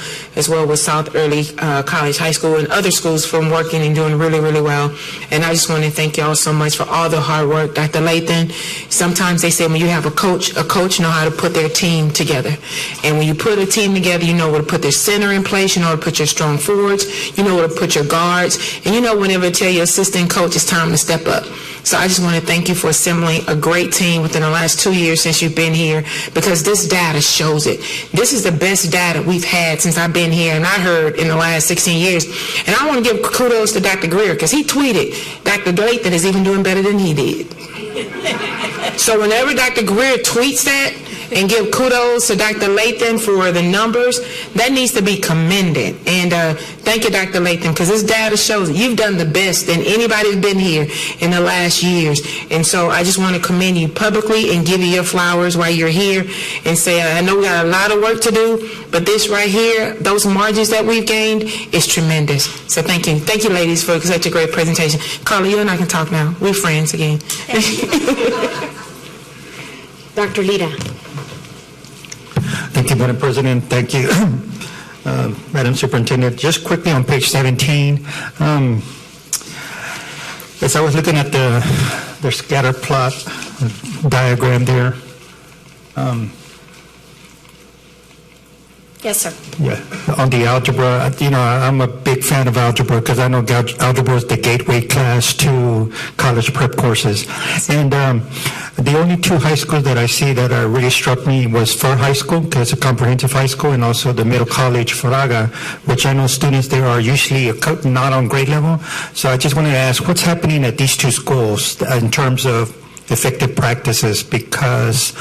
with South Early College High School and other schools from working and doing really, really well. And I just want to thank y'all so much for all the hard work. Dr. Lathan, sometimes they say when you have a coach know how to put their team together. And when you put a team together, you know where to put their center in place, you know where to put your strong forwards, you know where to put your guards, and you know whenever to tell your assistant coach it's time to step up. So I just want to thank you for assembling a great team within the last 2 years since you've been here, because this data shows it. This is the best data we've had since I've been here, and I heard in the last 16 years. And I want to give kudos to Dr. Greer, because he tweeted, Dr. Lathan is even doing better than he did. So whenever Dr. Greer tweets that and give kudos to Dr. Lathan for the numbers, that needs to be commended. And thank you, Dr. Lathan, because this data shows that you've done the best than anybody's been here in the last years. And so I just want to commend you publicly and give you your flowers while you're here and say, I know we got a lot of work to do, but this right here, those margins that we've gained is tremendous. So thank you. Thank you, ladies, for such a great presentation. Carla, you and I can talk now. We're friends again. Dr. Lira. Thank you, Madam President. Thank you, Madam Superintendent. Just quickly on page 17, as I was looking at the scatter plot diagram there, Yes, sir. yeah, on the algebra, I'm a big fan of algebra because I know algebra is the gateway class to college prep courses. And the only two high schools that I see that really struck me was Fur High School, because it's a comprehensive high school, and also the Middle College, Fraga, which I know students there are usually not on grade level. So I just wanted to ask, what's happening at these two schools in terms of effective practices? Because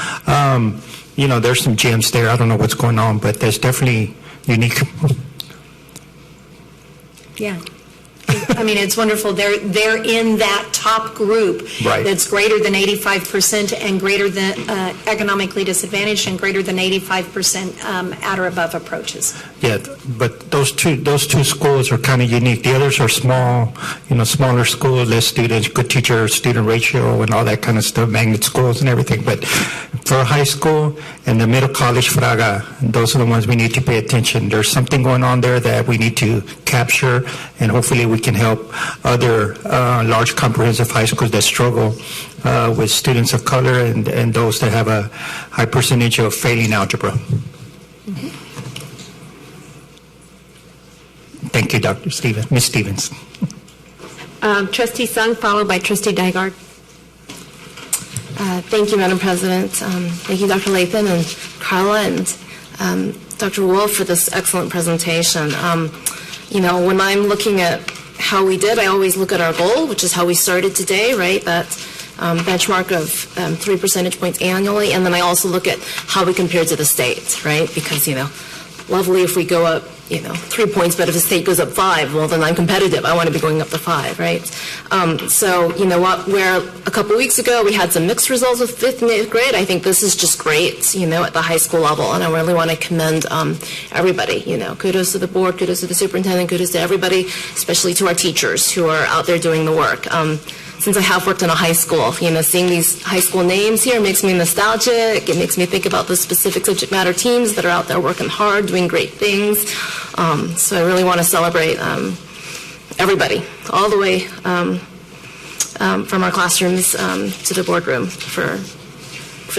there's some gyms there. I don't know what's going on, but there's definitely unique. Yeah. I mean, it's wonderful. They're in that top group Right. that's greater than 85% and greater than economically disadvantaged and greater than 85% at or above approaches. Yeah, but those two schools are kind of unique. The others are small, smaller schools, less students, good teacher-student ratio, and all that kind of stuff, magnet schools and everything. But for high school and the Middle College, Fraga, those are the ones we need to pay attention. There's something going on there that we need to capture, and hopefully we can help other large comprehensive high schools that struggle with students of color and those that have a high percentage of failing algebra. Mm-hmm. Thank you, Dr. Stevens, Ms. Stevens. Trustee Sung, followed by Trustee Dygard. Thank you, Madam President. Thank you, Dr. Lathan and Carla and Dr. Wolf for this excellent presentation. When I'm looking at how we did, I always look at our goal, which is how we started today, right? That benchmark of 3 percentage points annually. And then I also look at how we compare to the state, right? Because, lovely if we go up, 3 points, but if the state goes up 5, well, then I'm competitive. I want to be going up to 5, right? So, where a couple weeks ago we had some mixed results with 5th and 8th grade, I think this is just great, at the high school level. And I really want to commend everybody, kudos to the board, kudos to the superintendent, kudos to everybody, especially to our teachers who are out there doing the work. Since I have worked in a high school, seeing these high school names here makes me nostalgic. It makes me think about the specific subject matter teams that are out there working hard, doing great things. So I really want to celebrate everybody, all the way from our classrooms to the boardroom for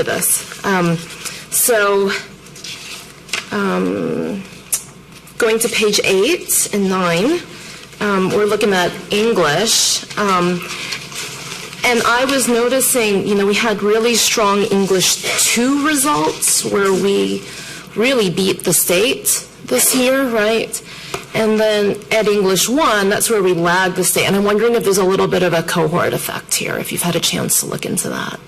this. Going to page 8 and 9, we're looking at English. And I was noticing, we had really strong English 2 results where we really beat the state this year, right? And then at English 1, that's where we lag the state. And I'm wondering if there's a little bit of a cohort effect here, if you've had a chance to look into that.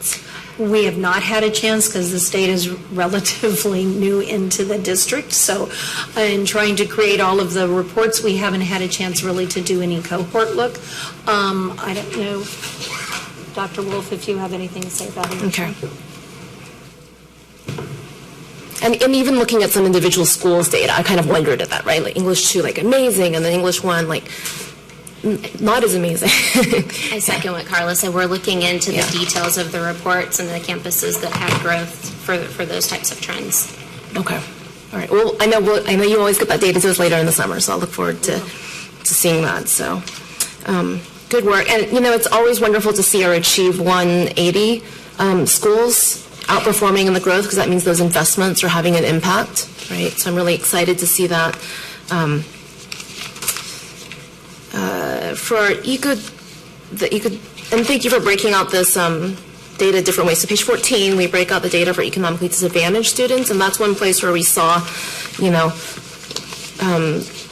We have not had a chance because the state is relatively new into the district. So in trying to create all of the reports, we haven't had a chance really to do any cohort look. I don't know, Dr. Wolf, if you have anything to say about it. Okay. And even looking at some individual schools' data, I kind of wondered at that, right? Like English 2, like amazing, and then English 1, like not as amazing. I second what Carla said. We're looking into the details of the reports and the campuses that have growth for those types of trends. Okay. All right. Well, I know you always get that data to us later in the summer, so I'll look forward to seeing that. So, good work. And it's always wonderful to see our Achieve 180 schools outperforming in the growth, because that means those investments are having an impact, right? So I'm really excited to see that. For our and thank you for breaking out this data different ways. So page 14, we break out the data for economically disadvantaged students, and that's one place where we saw,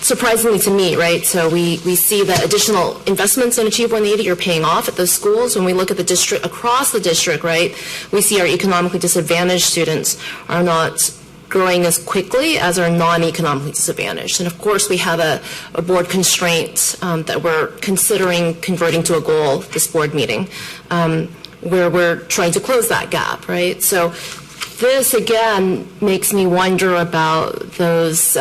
surprisingly to me, right? So we see that additional investments in Achieve 180 are paying off at those schools. When we look at the district, across the district, right, we see our economically disadvantaged students are not growing as quickly as our non-economically disadvantaged. And of course, we have a board constraint that we're considering converting to a goal this board meeting, where we're trying to close that gap, right? So this, again, makes me wonder about those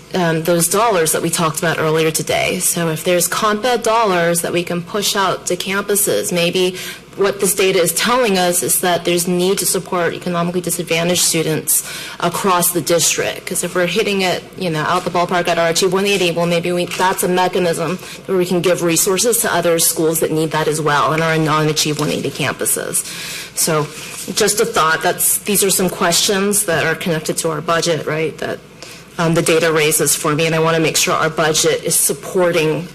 dollars that we talked about earlier today. So if there's comp ed dollars that we can push out to campuses, maybe what this data is telling us is that there's need to support economically disadvantaged students across the district. Because if we're hitting it, out the ballpark at our Achieve 180, well, maybe that's a mechanism where we can give resources to other schools that need that as well in our non-Achieve 180 campuses. So just a thought, these are some questions that are connected to our budget, right, that the data raises for me, and I want to make sure our budget is supporting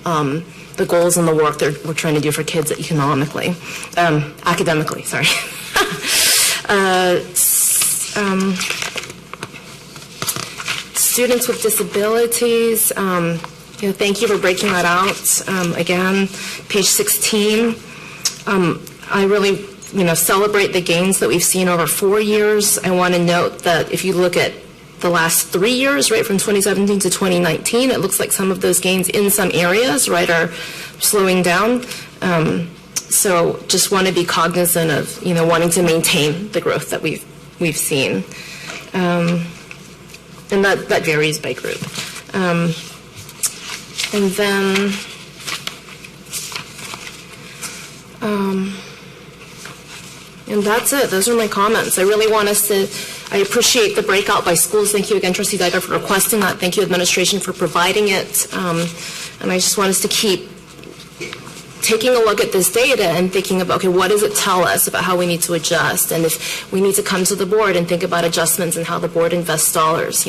the goals and the work that we're trying to do for kids academically, sorry. Students with disabilities, thank you for breaking that out. Again, page 16, I really, celebrate the gains that we've seen over 4 years. I want to note that if you look at the last 3 years, right, from 2017 to 2019, it looks like some of those gains in some areas, right, are slowing down. So just want to be cognizant of, wanting to maintain the growth that we've seen. And that varies by group. And then, and that's it. Those are my comments. I really want us to, I appreciate the breakout by schools. Thank you again, Trustee Dyker, for requesting that. Thank you, administration, for providing it. And I just want us to keep taking a look at this data and thinking about, okay, what does it tell us about how we need to adjust? And if we need to come to the board and think about adjustments and how the board invests dollars,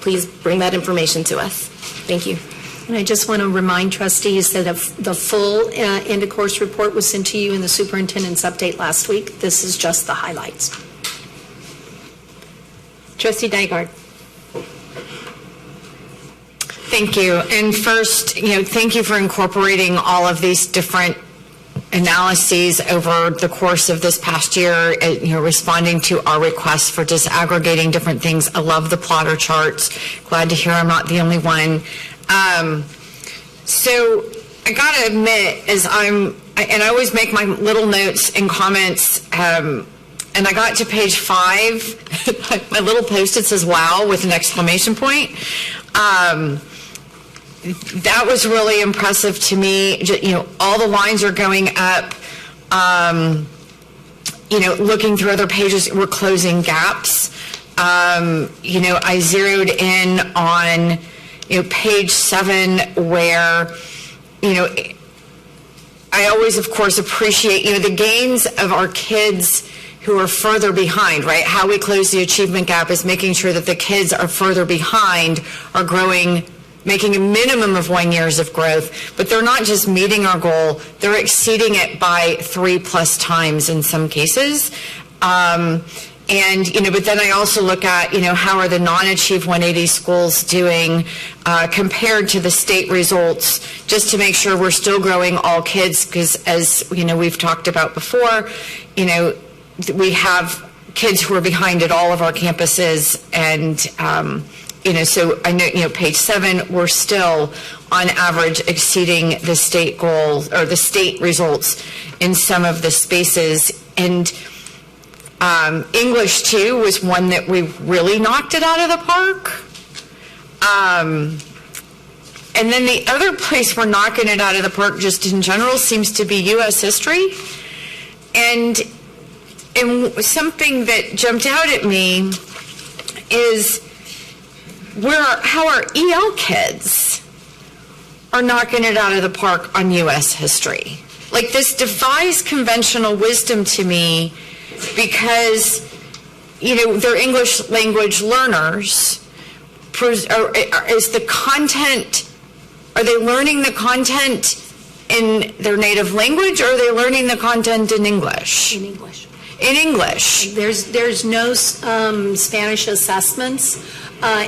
please bring that information to us. Thank you. And I just want to remind trustees that the full end-of-course report was sent to you in the superintendent's update last week. This is just the highlights. Trustee Nygaard. Thank you. And first, thank you for incorporating all of these different analyses over the course of this past year, responding to our requests for disaggregating different things. I love the plotter charts. Glad to hear I'm not the only one. So I gotta admit, and I always make my little notes and comments, and I got to page 5, my little post-it says wow with an exclamation point. That was really impressive to me. All the lines are going up. Looking through other pages, we're closing gaps. I zeroed in on page 7 where, I always, of course, appreciate, the gains of our kids who are further behind, right? How we close the achievement gap is making sure that the kids are further behind are growing, making a minimum of 1 year of growth, but they're not just meeting our goal, they're exceeding it by 3+ times in some cases. And, but then I also look at, how are the non-Achieve 180 schools doing compared to the state results, just to make sure we're still growing all kids, because as, we've talked about before, we have kids who are behind at all of our campuses. And, so I know, page 7, we're still on average exceeding the state goals or the state results in some of the spaces. And English, too, was one that we really knocked it out of the park. And then the other place we're knocking it out of the park just in general seems to be U.S. history. And something that jumped out at me is how our EL kids are knocking it out of the park on U.S. history. Like, this defies conventional wisdom to me, because, they're English language learners. Is the content, are they learning the content in their native language, or are they learning the content in English? In English. In English. There's no Spanish assessments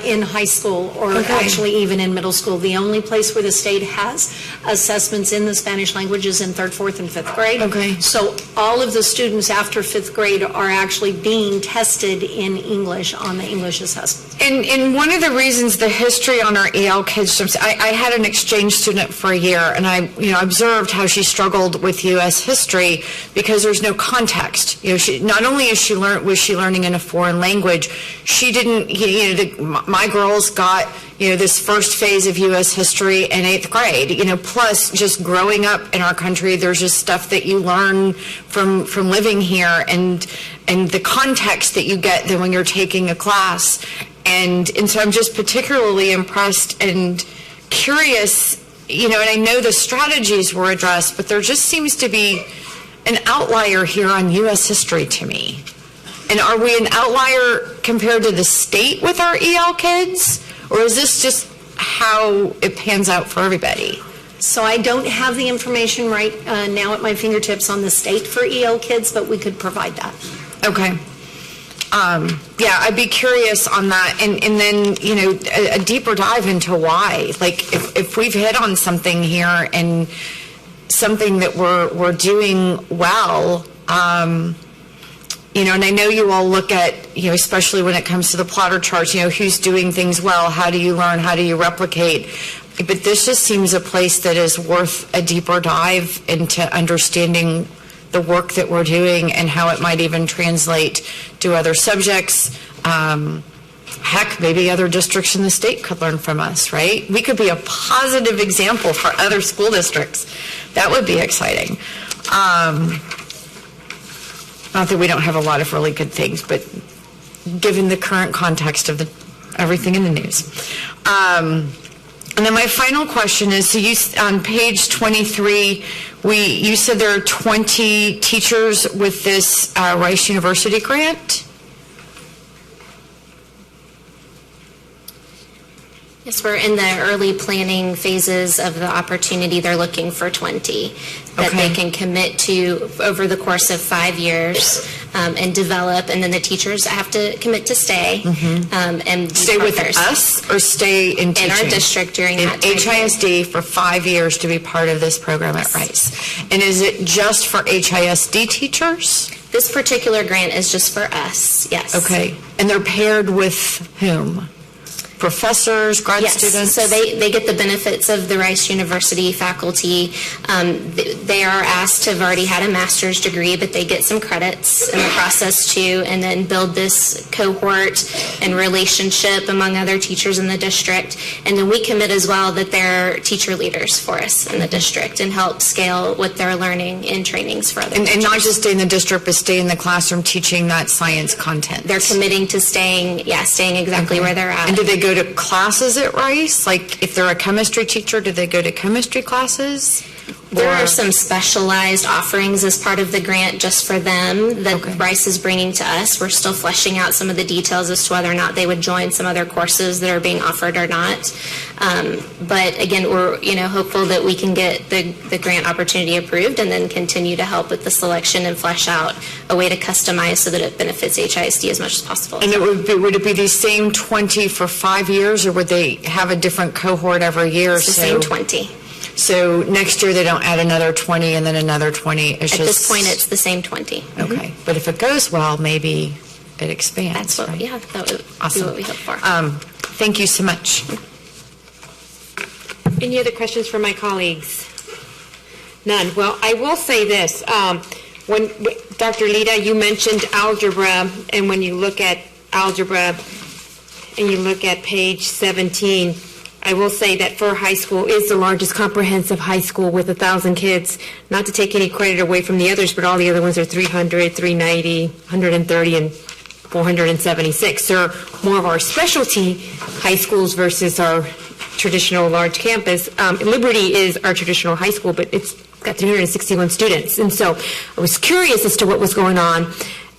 in high school, or actually even in middle school. The only place where the state has assessments in the Spanish language is in 3rd, 4th, and 5th grade. Okay. So all of the students after 5th grade are actually being tested in English on the English assessments. And one of the reasons the history on our EL kids jumps, I had an exchange student for a year, and I observed how she struggled with U.S. history because there's no context. Not only was she learning in a foreign language, she didn't, my girls got, this first phase of U.S. history in 8th grade, plus just growing up in our country, there's just stuff that you learn from living here, and the context that you get then when you're taking a class. And so I'm just particularly impressed and curious, and I know the strategies were addressed, but there just seems to be an outlier here on U.S. history to me. And are we an outlier compared to the state with our EL kids? Or is this just how it pans out for everybody? So I don't have the information right now at my fingertips on the state for EL kids, but we could provide that. Okay. Yeah, I'd be curious on that. And then, a deeper dive into why. Like, if we've hit on something here and something that we're doing well, and I know you all look at, especially when it comes to the plotter charts, who's doing things well, how do you learn, how do you replicate? But this just seems a place that is worth a deeper dive into understanding the work that we're doing and how it might even translate to other subjects. Heck, maybe other districts in the state could learn from us, right? We could be a positive example for other school districts. That would be exciting. Not that we don't have a lot of really good things, but given the current context of everything in the news. And then my final question is, so you, on page 23, you said there are 20 teachers with this Rice University grant? Yes, we're in the early planning phases of the opportunity. They're looking for 20 that they can commit to over the course of 5 years and develop, and then the teachers have to commit to stay. And stay with us or stay in teaching? In our district during that time. HISD for 5 years to be part of this program at Rice. And is it just for HISD teachers? This particular grant is just for us, yes. Okay. And they're paired with whom? Professors, grad students? So they get the benefits of the Rice University faculty. They are asked to have already had a master's degree, but they get some credits in the process too, and then build this cohort and relationship among other teachers in the district. And then we commit as well that they're teacher leaders for us in the district and help scale what they're learning in trainings for other teachers. And not just stay in the district, but stay in the classroom teaching that science content. They're committing to staying exactly where they're at. And do they go to classes at Rice? Like, if they're a chemistry teacher, do they go to chemistry classes? There are some specialized offerings as part of the grant just for them that Rice is bringing to us. We're still fleshing out some of the details as to whether or not they would join some other courses that are being offered or not. But again, we're hopeful that we can get the grant opportunity approved and then continue to help with the selection and flesh out a way to customize so that it benefits HISD as much as possible. And would it be the same 20 for 5 years, or would they have a different cohort every year? It's the same 20. So next year they don't add another 20 and then another 20. At this point, it's the same 20. Okay, but if it goes well, maybe it expands. That would be what we hope for. Thank you so much. Any other questions from my colleagues? None. Well, I will say this. When Dr. Lida, you mentioned algebra, and when you look at algebra and you look at page 17, I will say that Furr High School is the largest comprehensive high school with 1,000 kids. Not to take any credit away from the others, but all the other ones are 300, 390, 130, and 476. They're more of our specialty high schools versus our traditional large campus. Liberty is our traditional high school, but it's got 361 students. And so I was curious as to what was going on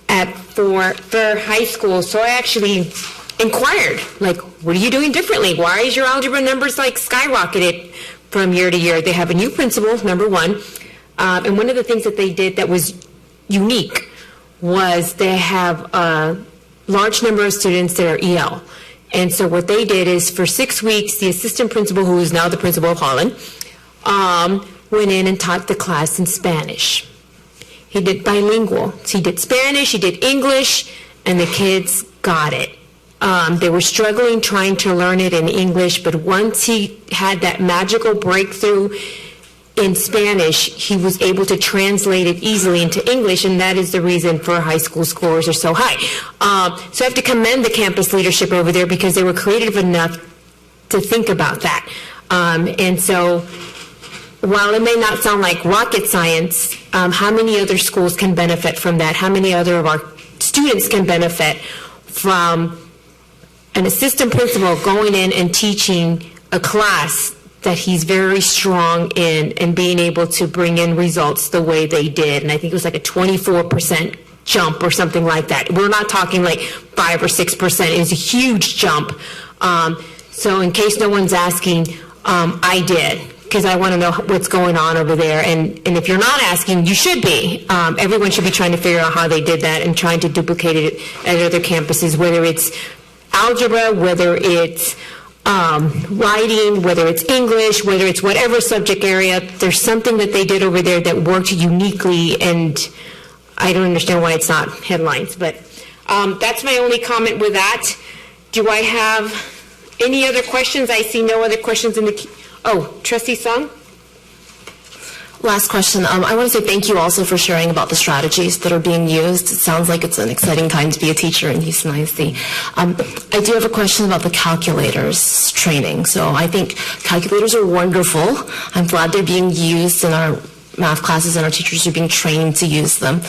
at Furr High School. So I actually inquired, like, what are you doing differently? Why is your algebra numbers like skyrocketed from year to year? They have a new principal, number one. And one of the things that they did that was unique was they have a large number of students that are EL. And so what they did is for 6 weeks, the assistant principal, who is now the principal of Holland, went in and taught the class in Spanish. He did bilingual. So he did Spanish, he did English, and the kids got it. They were struggling trying to learn it in English, but once he had that magical breakthrough in Spanish, he was able to translate it easily into English, and that is the reason Furr High School scores are so high. So I have to commend the campus leadership over there because they were creative enough to think about that. And so while it may not sound like rocket science, how many other schools can benefit from that? How many other of our students can benefit from an assistant principal going in and teaching a class that he's very strong in and being able to bring in results the way they did? And I think it was like a 24% jump or something like that. We're not talking like 5 or 6%. It was a huge jump. So in case no one's asking, I did, because I want to know what's going on over there. And if you're not asking, you should be. Everyone should be trying to figure out how they did that and trying to duplicate it at other campuses, whether it's algebra, whether it's writing, whether it's English, whether it's whatever subject area. There's something that they did over there that worked uniquely, and I don't understand why it's not headlines. But that's my only comment with that. Do I have any other questions? I see no other questions in the... Oh, Trustee Sung? Last question. I want to say thank you also for sharing about the strategies that are being used. It sounds like it's an exciting time to be a teacher in Houston ISD. I do have a question about the calculators training. So I think calculators are wonderful. I'm glad they're being used in our math classes and our teachers are being trained to use them.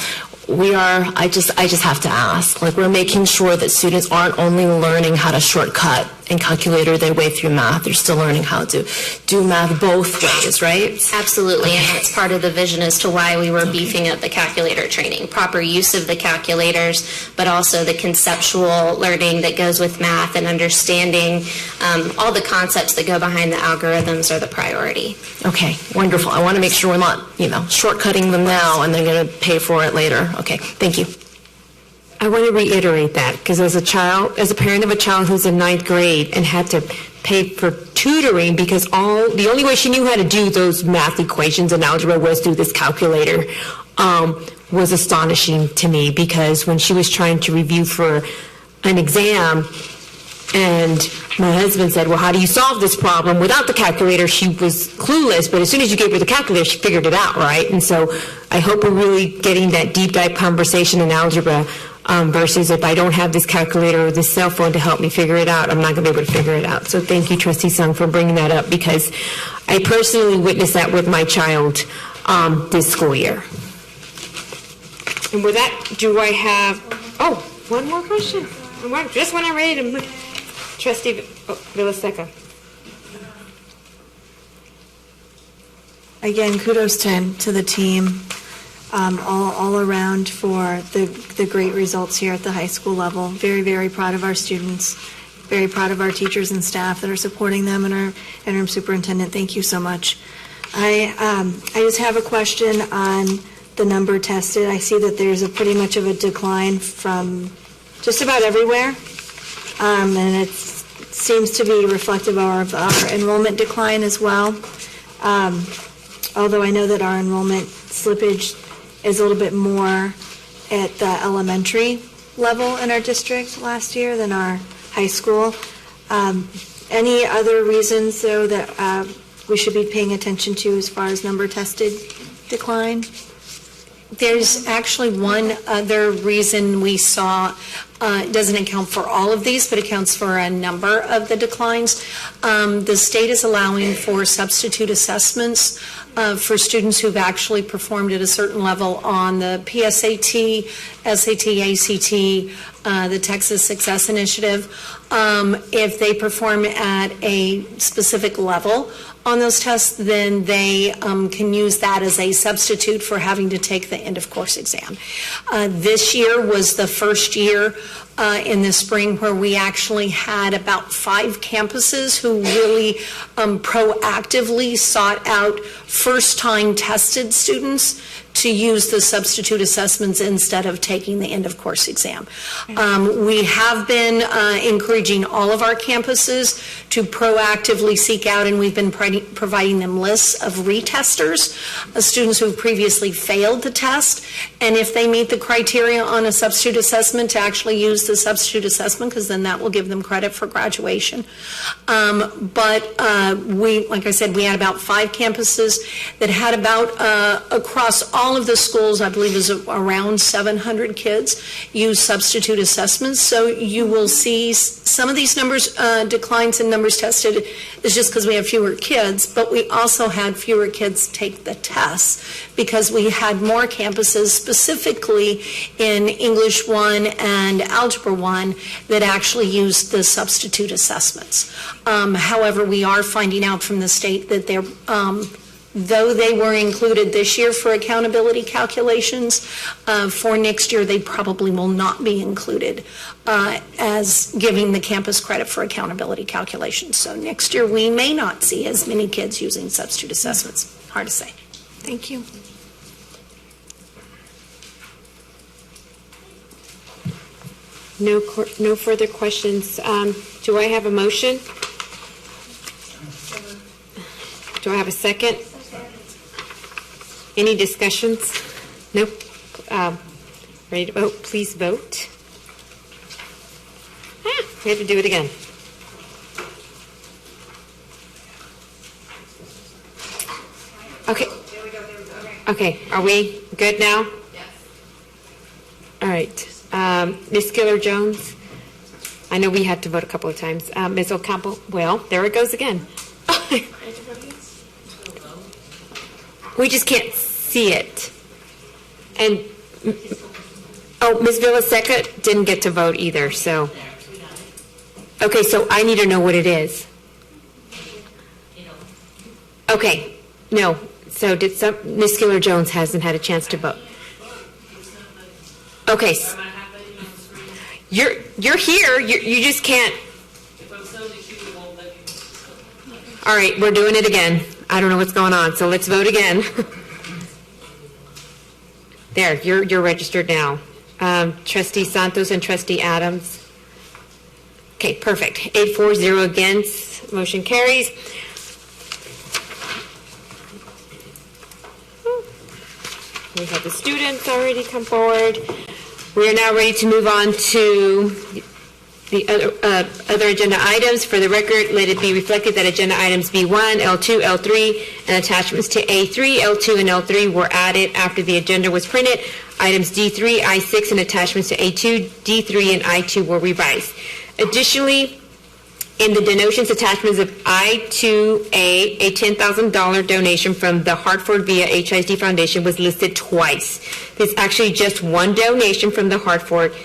I just have to ask, like, we're making sure that students aren't only learning how to shortcut and calculator their way through math, they're still learning how to do math both ways, right? Absolutely, and that's part of the vision as to why we were beefing up the calculator training. Proper use of the calculators, but also the conceptual learning that goes with math and understanding all the concepts that go behind the algorithms are the priority. Okay, wonderful. I want to make sure we're not, shortcutting them now and they're going to pay for it later. Okay, thank you. I want to reiterate that because as a parent of a child who's in 9th grade and had to pay for tutoring because the only way she knew how to do those math equations in algebra was through this calculator, was astonishing to me, because when she was trying to review for an exam and my husband said, well, how do you solve this problem? Without the calculator, she was clueless, but as soon as you gave her the calculator, she figured it out, right? And so I hope we're really getting that deep dive conversation in algebra versus if I don't have this calculator or this cell phone to help me figure it out, I'm not going to be able to figure it out. So thank you, Trustee Sung, for bringing that up, because I personally witnessed that with my child this school year. And with that, do I have, one more question? Just when I'm ready to move. Trustee Villaseca. again, kudos to the team all around for the great results here at the high school level. Very, very proud of our students. Very proud of our teachers and staff that are supporting them, and our interim superintendent. Thank you so much. I just have a question on the number tested. I see that there's a pretty much of a decline from just about everywhere, and it seems to be reflective of our enrollment decline as well. Although I know that our enrollment slippage is a little bit more at the elementary level in our district last year than our high school. Any other reasons, though, that we should be paying attention to as far as number tested decline? There's actually one other reason we saw, it doesn't account for all of these, but accounts for a number of the declines. The state is allowing for substitute assessments for students who've actually performed at a certain level on the PSAT, SAT, ACT, the Texas Success Initiative. If they perform at a specific level on those tests, then they can use that as a substitute for having to take the end of course exam. This year was the first year in the spring where we actually had about 5 campuses who really proactively sought out first-time tested students to use the substitute assessments instead of taking the end of course exam. We have been encouraging all of our campuses to proactively seek out, and we've been providing them lists of retesters, students who have previously failed the test, and if they meet the criteria on a substitute assessment, to actually use the substitute assessment, because then that will give them credit for graduation. But like I said, we had about 5 campuses that had about, across all of the schools, I believe is around 700 kids use substitute assessments. So you will see some of these numbers, declines in numbers tested is just because we have fewer kids, but we also had fewer kids take the tests because we had more campuses, specifically in English 1 and Algebra 1, that actually used the substitute assessments. However, we are finding out from the state that they're though they were included this year for accountability calculations, for next year they probably will not be included as giving the campus credit for accountability calculations. So next year we may not see as many kids using substitute assessments. Hard to say. Thank you. No further questions. Do I have a motion? Do I have a second? Any discussions? Nope. Ready to vote? Please vote. We have to do it again. Okay. Okay. Are we good now? Yes. All right. Ms. Skiller-Jones? I know we had to vote a couple of times. Ms. Ocampo? Well, there it goes again. We just can't see it. And, Ms. Villaseca didn't get to vote either, so. Okay, so I need to know what it is. Okay, no. So Ms. Skiller-Jones hasn't had a chance to vote. Okay. You're here, you just can't. All right, we're doing it again. I don't know what's going on, so let's vote again. There, you're registered now. Trustee Santos and Trustee Adams. Okay, perfect. 8-4-0 against. Motion carries. We have the students already come forward. We are now ready to move on to the other agenda items. For the record, let it be reflected that agenda items B1, L2, L3, and attachments to A3, L2, and L3 were added after the agenda was printed. Items D3, I6, and attachments to A2, D3, and I2 were revised. Additionally, in the donations attachments of I2A, a $10,000 donation from the Hartford via HISD Foundation was listed twice. There's actually just one donation from the Hartford.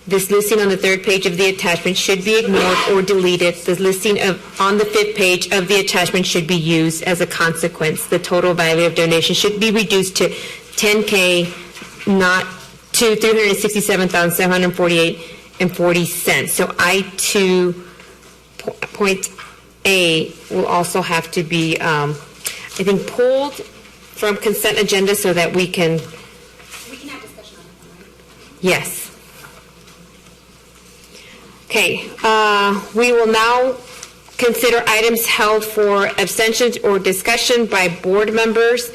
This listing on the third page of the attachment should be ignored or deleted. The listing on the fifth page of the attachment should be used as a consequence. The total value of donation should be reduced to $10K, not to $367,748.40. So I2.A will also have to be, I think, pulled from consent agenda so that we can. We can have discussion on it, right? Yes. Okay, we will now consider items held for abstentions or discussion by board members.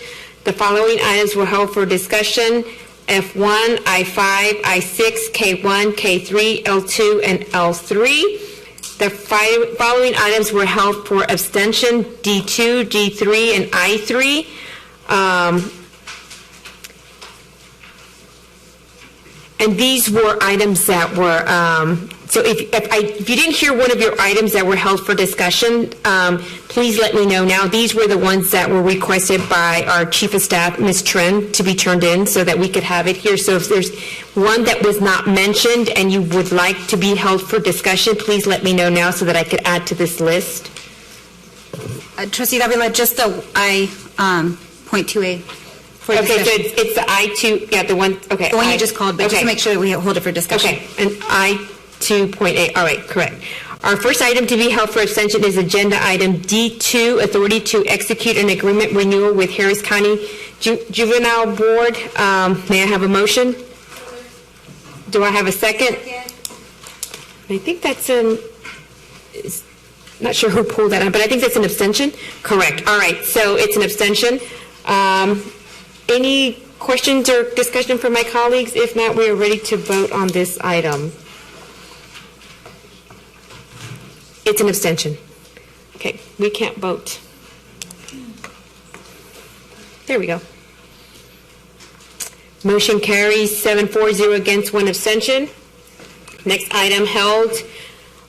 The following items were held for discussion: F1, I5, I6, K1, K3, L2, and L3. The following items were held for abstention: D2, D3, and I3. And these were items that were, so if you didn't hear one of your items that were held for discussion, please let me know now. These were the ones that were requested by our Chief of Staff, Ms. Tren, to be turned in so that we could have it here. So if there's one that was not mentioned and you would like to be held for discussion, please let me know now so that I could add to this list. Trustee Davila, just the I.2A. Okay, so it's the I2, yeah, the one, okay. The one you just called, but just to make sure that we hold it for discussion. Okay, and I2.8, all right, correct. Our first item to be held for abstention is agenda item D2, authority to execute an agreement renewal with Harris County Juvenile Board. May I have a motion? Do I have a second? I think that's not sure who pulled that up, but I think that's an abstention. Correct, all right, so it's an abstention. Any questions or discussion from my colleagues? If not, we are ready to vote on this item. It's an abstention. Okay, we can't vote. There we go. Motion carries 7-4-0 against, 1 abstention. Next item held.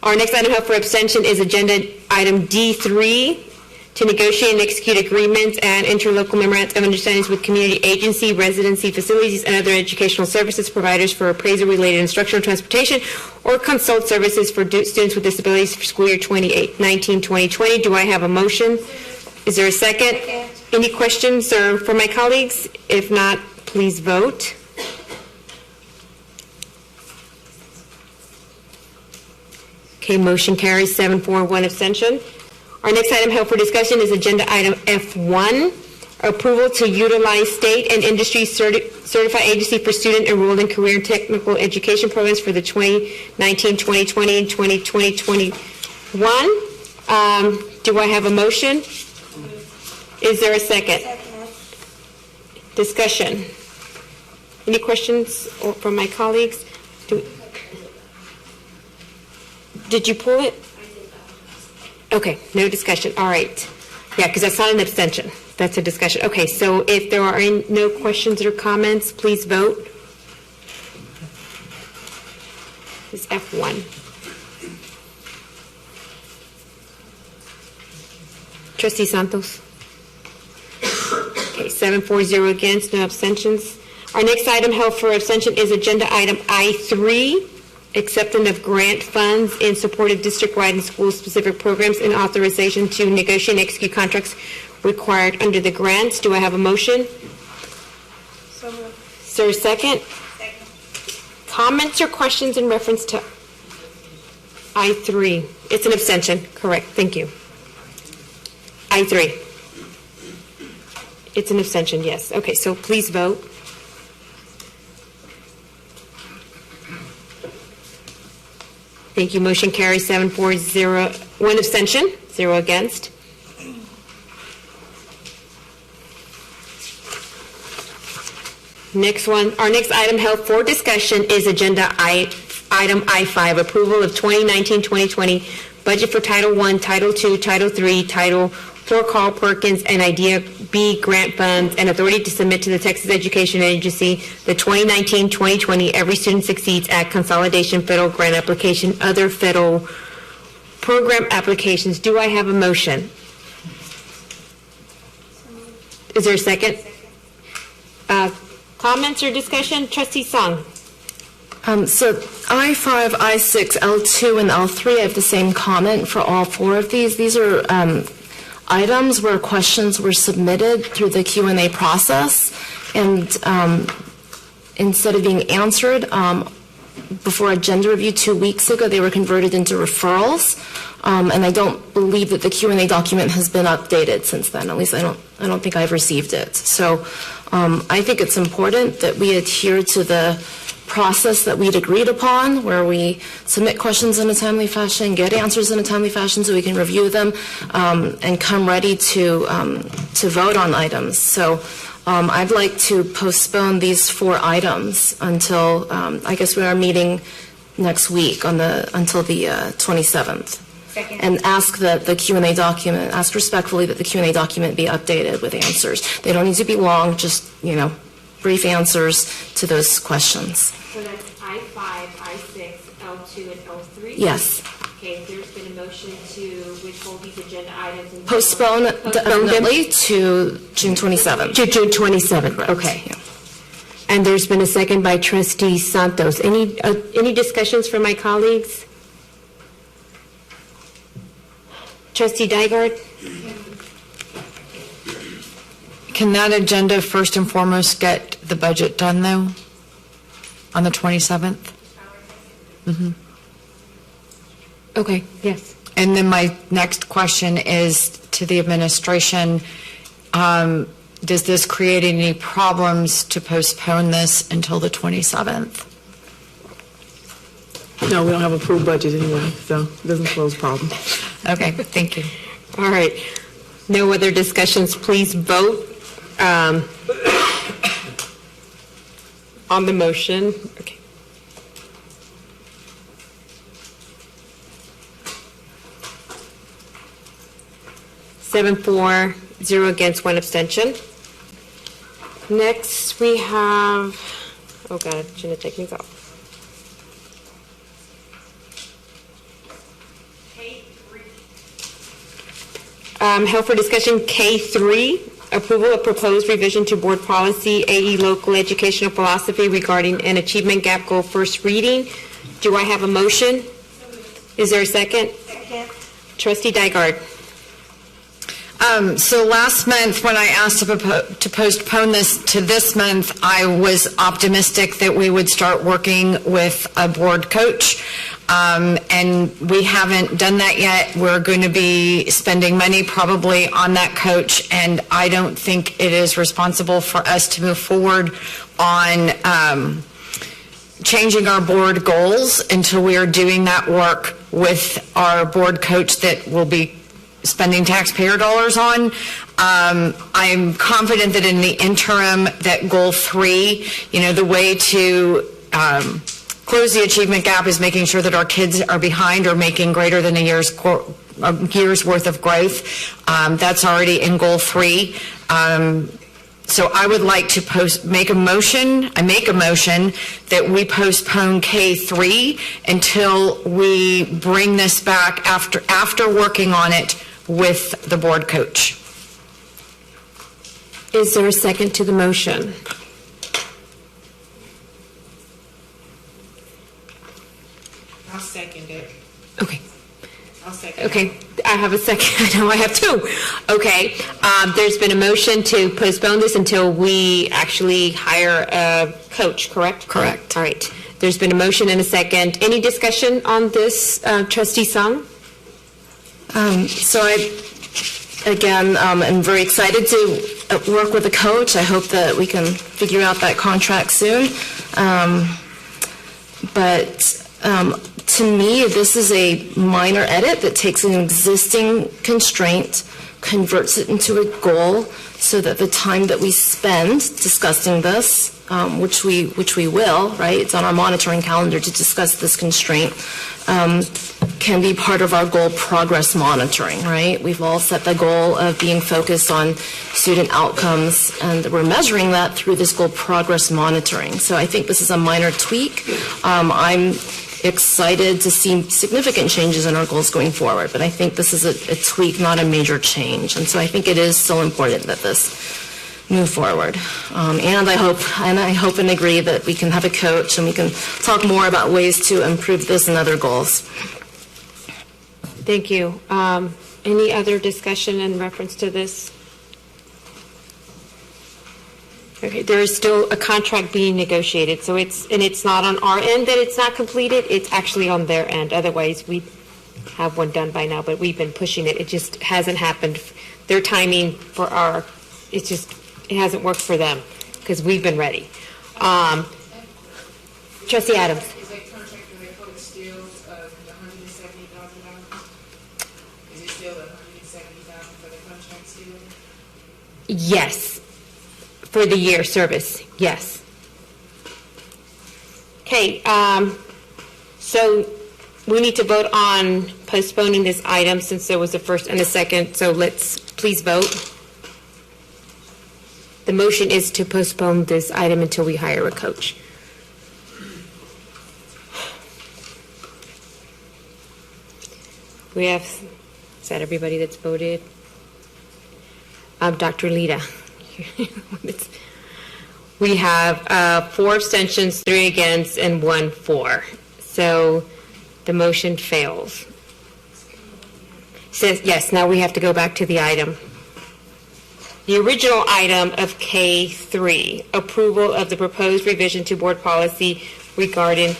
Our next item held for abstention is agenda item D3, to negotiate and execute agreements and interlocal memorandums of understandings with community agency, residency facilities, and other educational services providers for appraisal-related instructional transportation or consult services for students with disabilities for school year 2019-2020. Do I have a motion? Is there a second? Any questions or for my colleagues? If not, please vote. Okay, motion carries 7-4, 1 abstention. Our next item held for discussion is agenda item F1, approval to utilize state and industry certified agency for student enrolled in career and technical education programs for the 2019-2020 and 2020-21. Do I have a motion? Is there a second? Discussion. Any questions from my colleagues? Did you pull it? Okay, no discussion. All right. Yeah, because that's not an abstention. That's a discussion. Okay, so if there are no questions or comments, please vote. It's F1. Trustee Santos? Okay, 7-4-0 against, no abstentions. Our next item held for abstention is agenda item I3, acceptance of grant funds in support of district-wide and school-specific programs and authorization to negotiate and execute contracts required under the grants. Do I have a motion? So moved. Is there a second? Second. Comments or questions in reference to I3? It's an abstention. Correct. Thank you. I3. It's an abstention, yes. Okay, so please vote. Thank you. Motion carries 7-4-0. 1 abstention, 0 against. Next one. Our next item held for discussion is agenda item I5, approval of 2019-2020 budget for Title I, Title II, Title III, Title IV Carl Perkins and Idea B grant funds and authority to submit to the Texas Education Agency the 2019-2020 Every Student Succeeds Act consolidation federal grant application, other federal program applications. Do I have a motion? Is there a second? Comments or discussion? Trustee Song. So I5, I6, L2, and L3, I have the same comment for all four of these. These are items where questions were submitted through the Q&A process, and instead of being answered before agenda review 2 weeks ago, they were converted into referrals, and I don't believe that the Q&A document has been updated since then. At least I don't think I've received it. So I think it's important that we adhere to the process that we'd agreed upon, where we submit questions in a timely fashion, get answers in a timely fashion so we can review them, and come ready to vote on items. So I'd like to postpone these 4 items until, I guess we are meeting next week until the 27th. Second. And ask that the Q&A document, ask respectfully that the Q&A document be updated with answers. They don't need to be long, just, brief answers to those questions. So that's I5, I6, L2, and L3? Yes. Okay, there's been a motion to withhold these agenda items until... Postpone definitely to June 27th. To June 27th, okay. Yeah. And there's been a second by Trustee Santos. Any discussions from my colleagues? Trustee Dygard? Can that agenda first and foremost get the budget done, though, on the 27th? Mm-hmm. Okay, yes. And then my next question is to the administration. Does this create any problems to postpone this until the 27th? No, we don't have approved budget anyway, so it doesn't pose a problem. Okay, thank you. All right. No other discussions. Please vote on the motion. Okay. Seven, 4, 0 against, 1 abstention. Next, we have, oh God, I'm going to take these off. Held for discussion K3, approval of proposed revision to board policy AE local educational philosophy regarding an achievement gap goal, first reading. Do I have a motion? Is there a second? Second. Trustee Dygard. So last month, when I asked to postpone this to this month, I was optimistic that we would start working with a board coach. And we haven't done that yet. We're going to be spending money probably on that coach, and I don't think it is responsible for us to move forward on changing our board goals until we are doing that work with our board coach that will be spending taxpayer dollars on. I'm confident that in the interim that goal 3, the way to close the achievement gap is making sure that our kids are behind or making greater than a year's worth of growth. That's already in goal 3. So I would like to make a motion that we postpone K3 until we bring this back after working on it with the board coach. Is there a second to the motion? I'll second it. Okay. I'll second Okay, I have a second. I know I have 2. Okay, there's been a motion to postpone this until we actually hire a coach, correct? Correct. All right. There's been a motion and a second. Any discussion on this, Trustee Sung? So I, again, am very excited to work with a coach. I hope that we can figure out that contract soon. But to me, this is a minor edit that takes an existing constraint, converts it into a goal, so that the time that we spend discussing this, which we will, right? It's on our monitoring calendar to discuss this constraint, can be part of our goal progress monitoring, right? We've all set the goal of being focused on student outcomes, and we're measuring that through this goal progress monitoring. So I think this is a minor tweak. I'm excited to see significant changes in our goals going forward, but I think this is a tweak, not a major change. And so I think it is still important that this move forward. And I hope and agree that we can have a coach and we can talk more about ways to improve this and other goals. Thank you. Any other discussion in reference to this? Okay, there is still a contract being negotiated, so it's not on our end that it's not completed, it's actually on their end. Otherwise, we have one done by now, but we've been pushing it. It just hasn't happened. Their timing for it hasn't worked for them because we've been ready. Trustee Adams. Is that contract for the public still $170,000? Is it still $170,000 for the contract still? Yes. For the year service, yes. Okay, so we need to vote on postponing this item since there was a first and a second, so let's please vote. The motion is to postpone this item until we hire a coach. We have, is that everybody that's voted? Dr. Lita. We have 4 abstentions, 3 against, and 1 for. So the motion fails. Says yes, now we have to go back to the item. The original item of K3, approval of the proposed revision to board policy regarding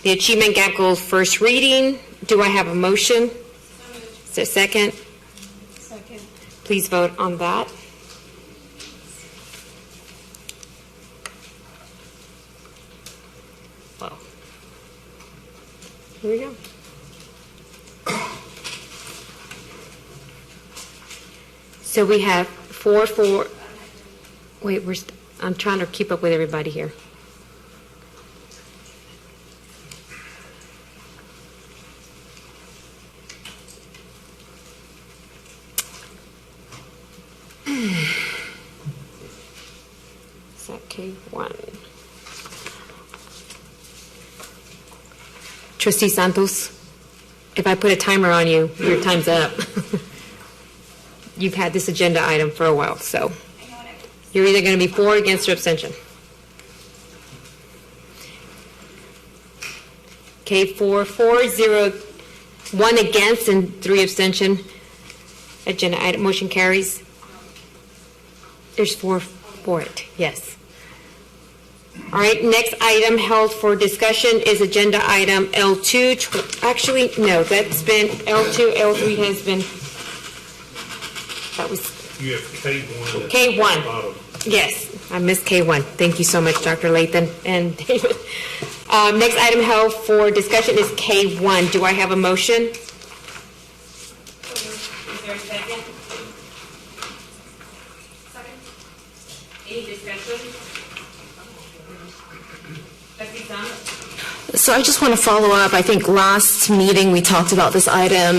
the achievement gap goals, first reading. Do I have a motion? Is there a second? Second. Please vote on that. Well, here we go. So we have 4 for. Wait, I'm trying to keep up with everybody here. Is that K1? Trustee Santos, if I put a timer on you, your time's up. You've had this agenda item for a while, so you're either going to be for, against, or abstention. Okay, 4, 0, 1 against, and 3 abstention. Agenda item, motion carries. There's 4 for it, yes. All right, next item held for discussion is agenda item L2. Actually, no, that's been L2, L3 has been, that was You have K1. K1. Yes, I missed K1. Thank you so much, Dr. Lathan and David. Next item held for discussion is K1. Do I have a motion? Is there a second? Second. Any discussion? So I just want to follow up. I think last meeting we talked about this item.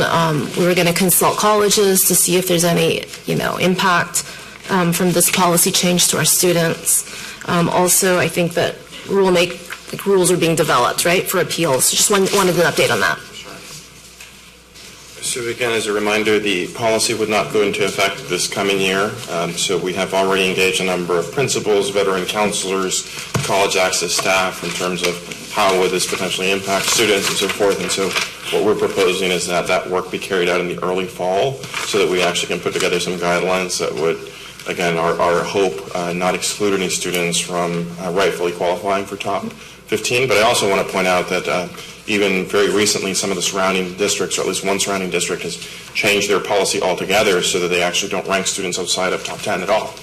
We were going to consult colleges to see if there's any, impact from this policy change to our students. Also, I think that rules are being developed, right, for appeals. Just wanted an update on that. So again, as a reminder, the policy would not go into effect this coming year. So we have already engaged a number of principals, veteran counselors, college access staff in terms of how would this potentially impact students and so forth. And so what we're proposing is that work be carried out in the early fall so that we actually can put together some guidelines that would, again, our hope, not exclude any students from rightfully qualifying for top 15. But I also want to point out that even very recently, some of the surrounding districts, or at least one surrounding district, has changed their policy altogether so that they actually don't rank students outside of top 10 at all,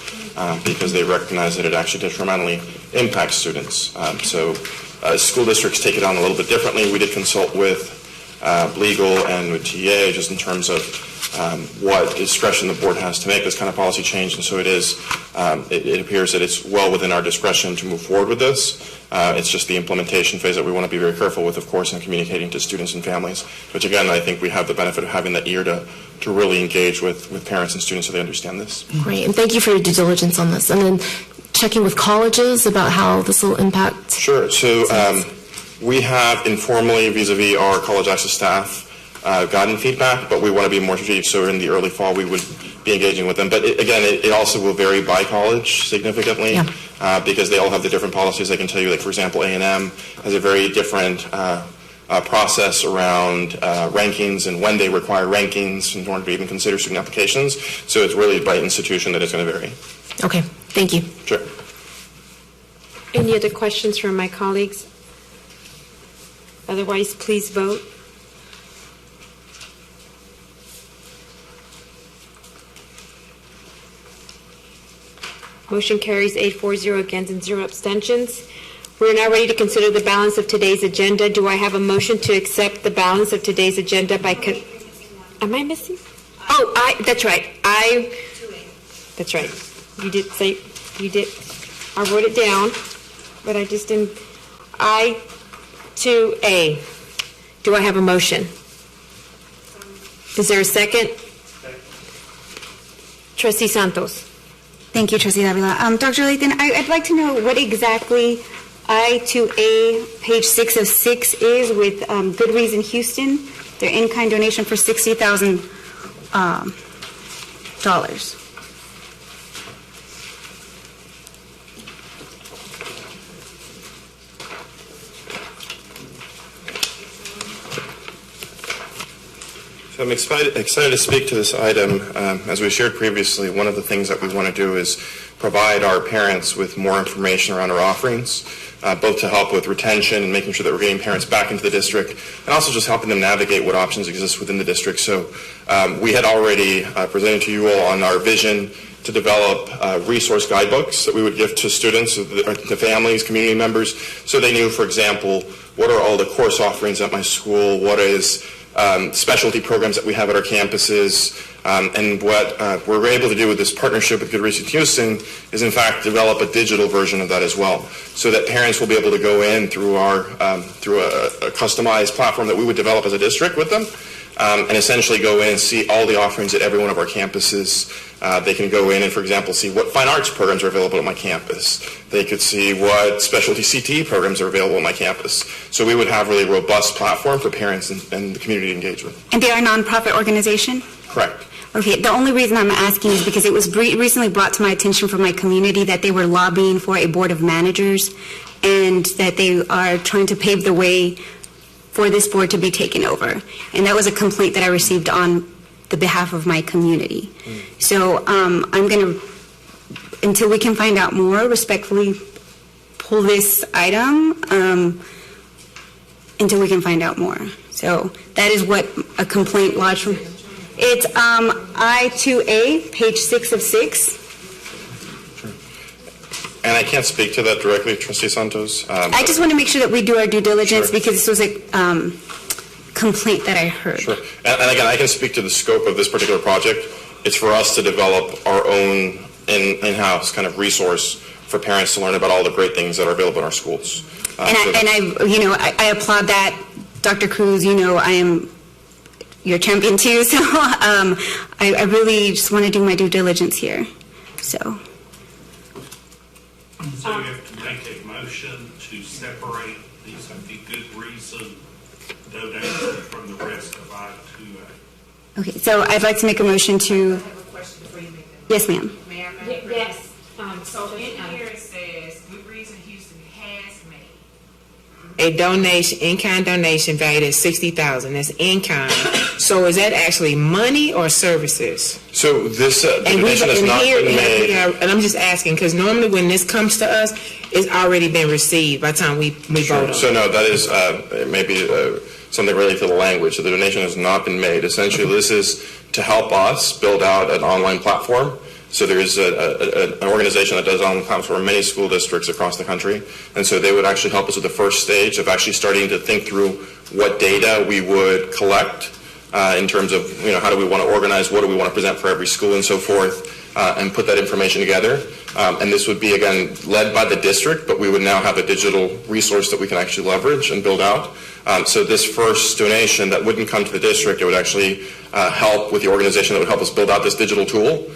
because they recognize that it actually detrimentally impacts students. So school districts take it on a little bit differently. We did consult with legal and with TA just in terms of what discretion the board has to make this kind of policy change, and so it appears that it's well within our discretion to move forward with this. It's just the implementation phase that we want to be very careful with, of course, in communicating to students and families, which again, I think we have the benefit of having that ear to really engage with parents and students so they understand this. Great, and thank you for your due diligence on this. And then checking with colleges about how this will impact. Sure, so we have informally vis-a-vis our college access staff gotten feedback, but we want to be more strategic. So in the early fall, we would be engaging with them. But it also will vary by college significantly because they all have the different policies. I can tell you, like, for example, A&M has a very different process around rankings and when they require rankings in order to even consider student applications. So it's really by institution that it's going to vary. Okay, thank you. Sure. Any other questions from my colleagues? Otherwise, please vote. Motion carries 8-4-0 against and 0 abstentions. We're now ready to consider the balance of today's agenda. Do I have a motion to accept the balance of today's agenda by... Am I missing? Oh, that's right. That's right. You did say... You did... I wrote it down, but I just didn't... I-2A. Do I have a motion? Is there a second? Trustee Santos. Thank you, Trustee Davila. Dr. Lathan, I'd like to know what exactly I-2A, page 6 of 6 is with Good Reason Houston, their in-kind donation for $60,000. So I'm excited to speak to this item. As we shared previously, one of the things that we want to do is provide our parents with more information around our offerings, both to help with retention and making sure that we're getting parents back into the district, and also just helping them navigate what options exist within the district. So we had already presented to you all on our vision to develop resource guidebooks that we would give to students, the families, community members, so they knew, for example, what are all the course offerings at my school, what is specialty programs that we have at our campuses, and what we're able to do with this partnership with Good Reason Houston is, in fact, develop a digital version of that as well, so that parents will be able to go in through our through a customized platform that we would develop as a district with them, and essentially go in and see all the offerings at every one of our campuses. They can go in and, for example, see what fine arts programs are available at my campus. They could see what specialty CTE programs are available at my campus. So we would have really a robust platform for parents and the community to engage with. And they are a nonprofit organization? Correct. Okay, the only reason I'm asking is because it was recently brought to my attention from my community that they were lobbying for a board of managers and that they are trying to pave the way for this board to be taken over. And that was a complaint that I received on the behalf of my community. So I'm going to, until we can find out more, respectfully pull this item until we can find out more. So that is what a complaint lodged from. It's I-2A, page 6 of 6. And I can't speak to that directly, Trustee Santos. I just want to make sure that we do our due diligence because this was a complaint that I heard. Sure. And again, I can speak to the scope of this particular project. It's for us to develop our own in-house kind of resource for parents to learn about all the great things that are available in our schools. I applaud that, Dr. Cruz. You know, I am your champion too. So I really just want to do my due diligence here. So you have to make a motion to separate these, I think, Good Reason donation from the rest of I-2A. Okay, so I'd like to make a motion to. I have a question before you make that. Yes, ma'am. Yes. So in here it says Good Reason Houston has made. A donation, in-kind donation valued at $60,000. That's in-kind. So is that actually money or services? So this donation has not been made. And I'm just asking because normally when this comes to us, it's already been received by the time we vote on it. So no, that is maybe something related to the language. So the donation has not been made. Essentially, this is to help us build out an online platform. So there is an organization that does online platforms for many school districts across the country. And so they would actually help us with the first stage of actually starting to think through what data we would collect in terms of, how do we want to organize, what do we want to present for every school and so forth, and put that information together. And this would be, again, led by the district, but we would now have a digital resource that we can actually leverage and build out. So this first donation that wouldn't come to the district, it would actually help with the organization that would help us build out this digital tool,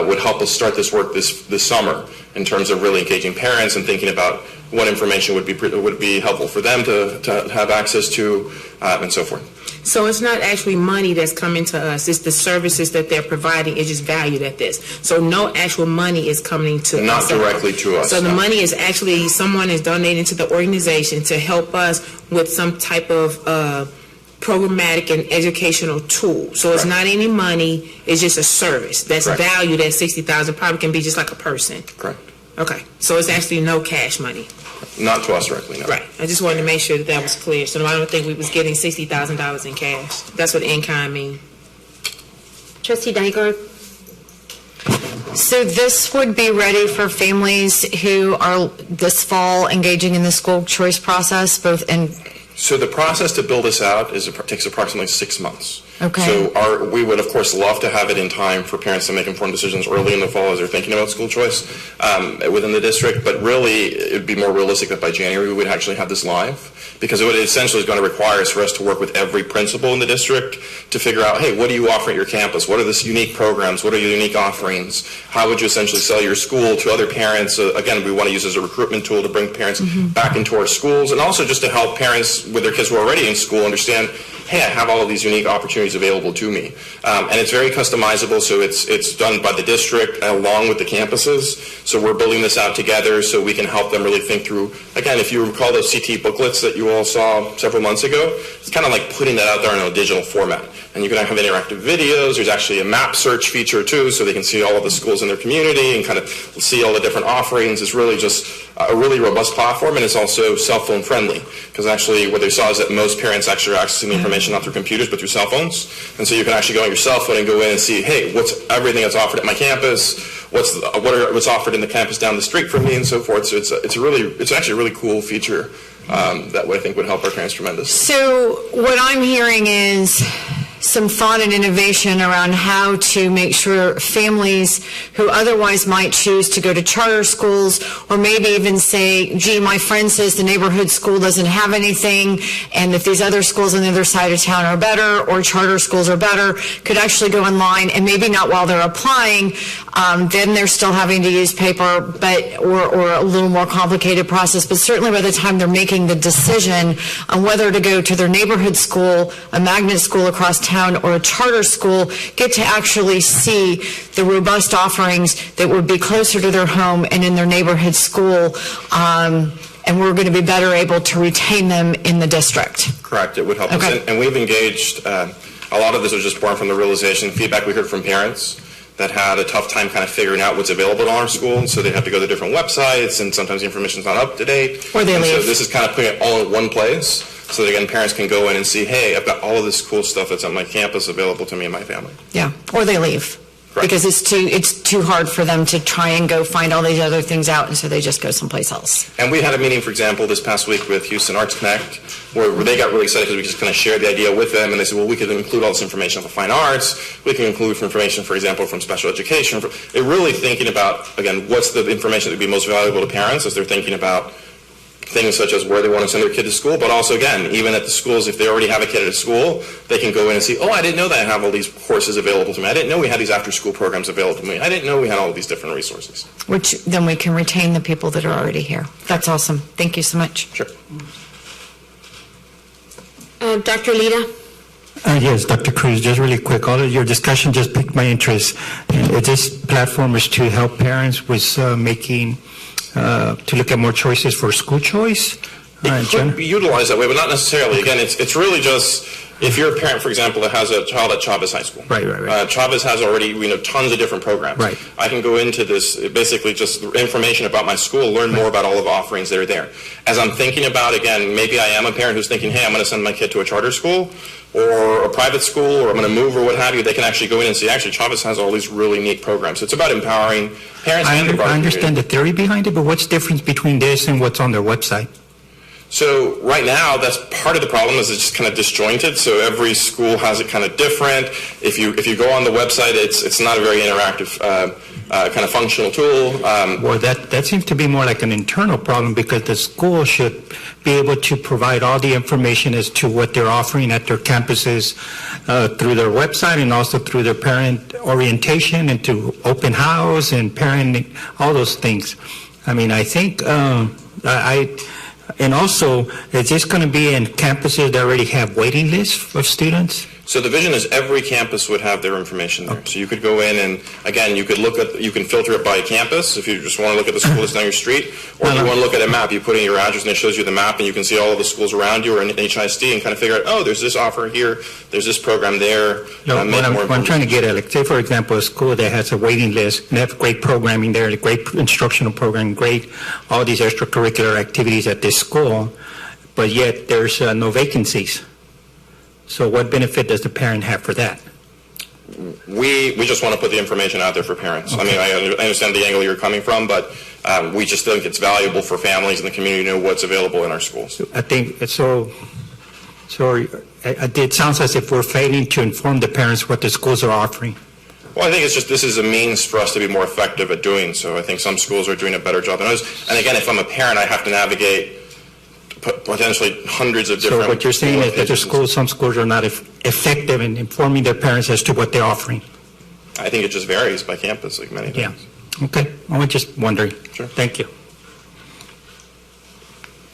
would help us start this work this summer in terms of really engaging parents and thinking about what information would be helpful for them to have access to, and so forth. So it's not actually money that's coming to us, it's the services that they're providing, it's just valued at this. So no actual money is coming to us. Not directly to us. So the no. money is actually, someone is donating to the organization to help us with some type of programmatic and educational tool. So it's not any money, it's just a service that's valued at $60,000, probably can be just like a person. Correct. Okay, so it's actually no cash money. Not to us directly, no. Right. I just wanted to make sure that that was clear. So I don't think we was getting $60,000 in cash. That's what in-kind means. Trustee Nygaard. So this would be ready for families who are this fall engaging in the school choice process, both in... So the process to build this out takes approximately 6 months. Okay. So we would, of course, love to have it in time for parents to make informed decisions early in the fall as they're thinking about school choice within the district. But really, it would be more realistic that by January we would actually have this live, because what it essentially is going to require is for us to work with every principal in the district to figure out, hey, what do you offer at your campus? What are the unique programs? What are your unique offerings? How would you essentially sell your school to other parents? Again, we want to use it as a recruitment tool to bring parents back into our schools, and also just to help parents with their kids who are already in school understand, hey, I have all of these unique opportunities available to me. And it's very customizable, so it's done by the district along with the campuses. So we're building this out together so we can help them really think through. Again, if you recall those CT booklets that you all saw several months ago, it's kind of like putting that out there in a digital format. And you can have interactive videos. There's actually a map search feature too, so they can see all of the schools in their community and kind of see all the different offerings. It's really just a really robust platform, and it's also cell phone friendly, because actually what they saw is that most parents actually are accessing the information not through computers but through cell phones. And so you can actually go on your cell phone and go in and see, hey, what's everything that's offered at my campus, what's offered in the campus down the street from me, and so forth. So it's actually a really cool feature that I think would help our parents tremendously. So what I'm hearing is some thought and innovation around how to make sure families who otherwise might choose to go to charter schools, or maybe even say, gee, my friend says the neighborhood school doesn't have anything, and if these other schools on the other side of town are better, or charter schools are better, could actually go online, and maybe not while they're applying, then they're still having to use paper, or a little more complicated process, but certainly by the time they're making the decision on whether to go to their neighborhood school, a magnet school across town, or a charter school, get to actually see the robust offerings that would be closer to their home and in their neighborhood school, and we're going to be better able to retain them in the district. Correct. It would help us. And we've engaged, a lot of this was just born from the realization, feedback we heard from parents that had a tough time kind of figuring out what's available in our school, and so they have to go to different websites, and sometimes the information's not up to date. Or they leave. So this is kind of putting it all in one place, so that, again, parents can go in and see, hey, I've got all of this cool stuff that's on my campus available to me and my family. Yeah, or they leave. Correct. Because it's too hard for them to try and go find all these other things out, and so they just go someplace else. And we had a meeting, for example, this past week with Houston Arts Connect, where they got really excited because we just kind of shared the idea with them, and they said, well, we could include all this information for fine arts, we can include information, for example, from special education. It really thinking about, again, what's the information that would be most valuable to parents as they're thinking about things such as where they want to send their kid to school, but also, again, even at the schools, if they already have a kid at a school, they can go in and see, oh, I didn't know that I have all these courses available to me. I didn't know we had these after-school programs available to me. I didn't know we had all of these different resources. Which then we can retain the people that are already here. That's awesome. Thank you so much. Sure. Dr. Lita? Yes, Dr. Cruz, just really quick. All of your discussion just piqued my interest. And this platform is to help parents with to look at more choices for school choice. It could be utilized that way, but not necessarily. Again, it's really just if you're a parent, for example, that has a child at Chavez High School. Right. Chavez has already tons of different programs. Right. I can go into this basically just information about my school, learn more about all of the offerings that are there. As I'm thinking about, again, maybe I am a parent who's thinking, hey, I'm going to send my kid to a charter school or a private school, or I'm going to move or what have you. They can actually go in and see, actually, Chavez has all these really neat programs. So it's about empowering parents and the broader I understand the theory behind it, but what's the difference between this and what's on their website? So right now, that's part of the problem is it's just kind of disjointed. So every school has it kind of different. If you go on the website, it's not a very interactive kind of functional tool. Well, that seems to be more like an internal problem, because the school should be able to provide all the information as to what they're offering at their campuses through their website, and also through their parent orientation and to open house and parenting, all those things. I mean, I think And also, is this going to be in campuses that already have waiting lists of students? So the vision is every campus would have their information there. So you could go in and, again, you can filter it by campus if you just want to look at the school that's down your street, or if you want to look at a map, you put in your address and it shows you the map and you can see all of the schools around you or in HISD and kind of figure out, oh, there's this offer here, there's this program there. No, what I'm trying to get at, like, say, for example, a school that has a waiting list and they have great programming there, great instructional program, great all these extracurricular activities at this school, but yet there's no vacancies. So what benefit does the parent have for that? We just want to put the information out there for parents. Okay. I mean, I understand the angle you're coming from, but we just think it's valuable for families in the community to know what's available in our schools. I think so. It sounds as if we're failing to inform the parents what the schools are offering. Well, I think it's just this is a means for us to be more effective at doing so. I think some schools are doing a better job than others. And again, if I'm a parent, I have to navigate potentially hundreds of different... So what you're saying is that some schools are not effective in informing their parents as to what they're offering? I think it just varies by campus, like many things. Yeah. Okay. I was just wondering. Sure. Thank you.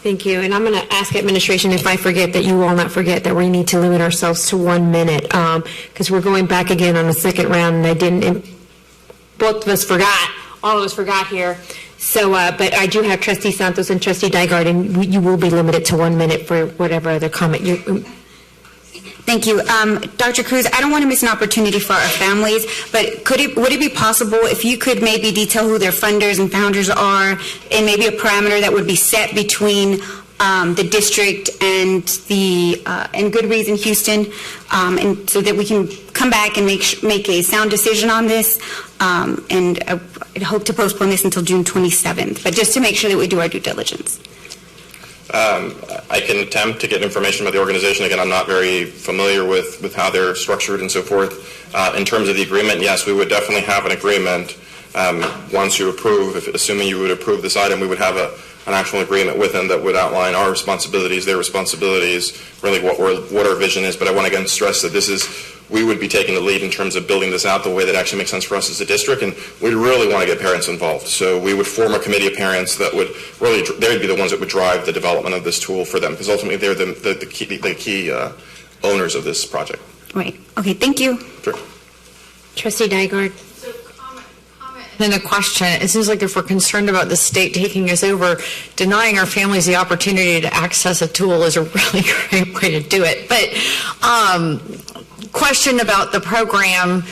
Thank you. And I'm going to ask administration, if I forget, that you will not forget that we need to limit ourselves to 1 minute, because we're going back again on the second round, and both of us forgot. All of us forgot here. So, but I do have Trustee Santos and Trustee Dygard, and you will be limited to 1 minute for whatever other comment you... Thank you. Dr. Cruz, I don't want to miss an opportunity for our families, but would it be possible if you could maybe detail who their funders and founders are, and maybe a parameter that would be set between the district and and Good Reason Houston, and so that we can come back and make a sound decision on this, and I hope to postpone this until June 27th, but just to make sure that we do our due diligence. I can attempt to get information about the organization. Again, I'm not very familiar with how they're structured and so forth. In terms of the agreement, yes, we would definitely have an agreement once you approve. Assuming you would approve this item, we would have an actual agreement with them that would outline our responsibilities, their responsibilities, really what our vision is. But I want to again stress that we would be taking the lead in terms of building this out the way that actually makes sense for us as a district, and we really want to get parents involved. So we would form a committee of parents that would really, they would be the ones that would drive the development of this tool for them, because ultimately they're the key owners of this project. Right. Okay, thank you. Sure. Trustee Dygard. Then a question, it seems like if we're concerned about the state taking us over, denying our families the opportunity to access a tool is a really great way to do it. But question about the program.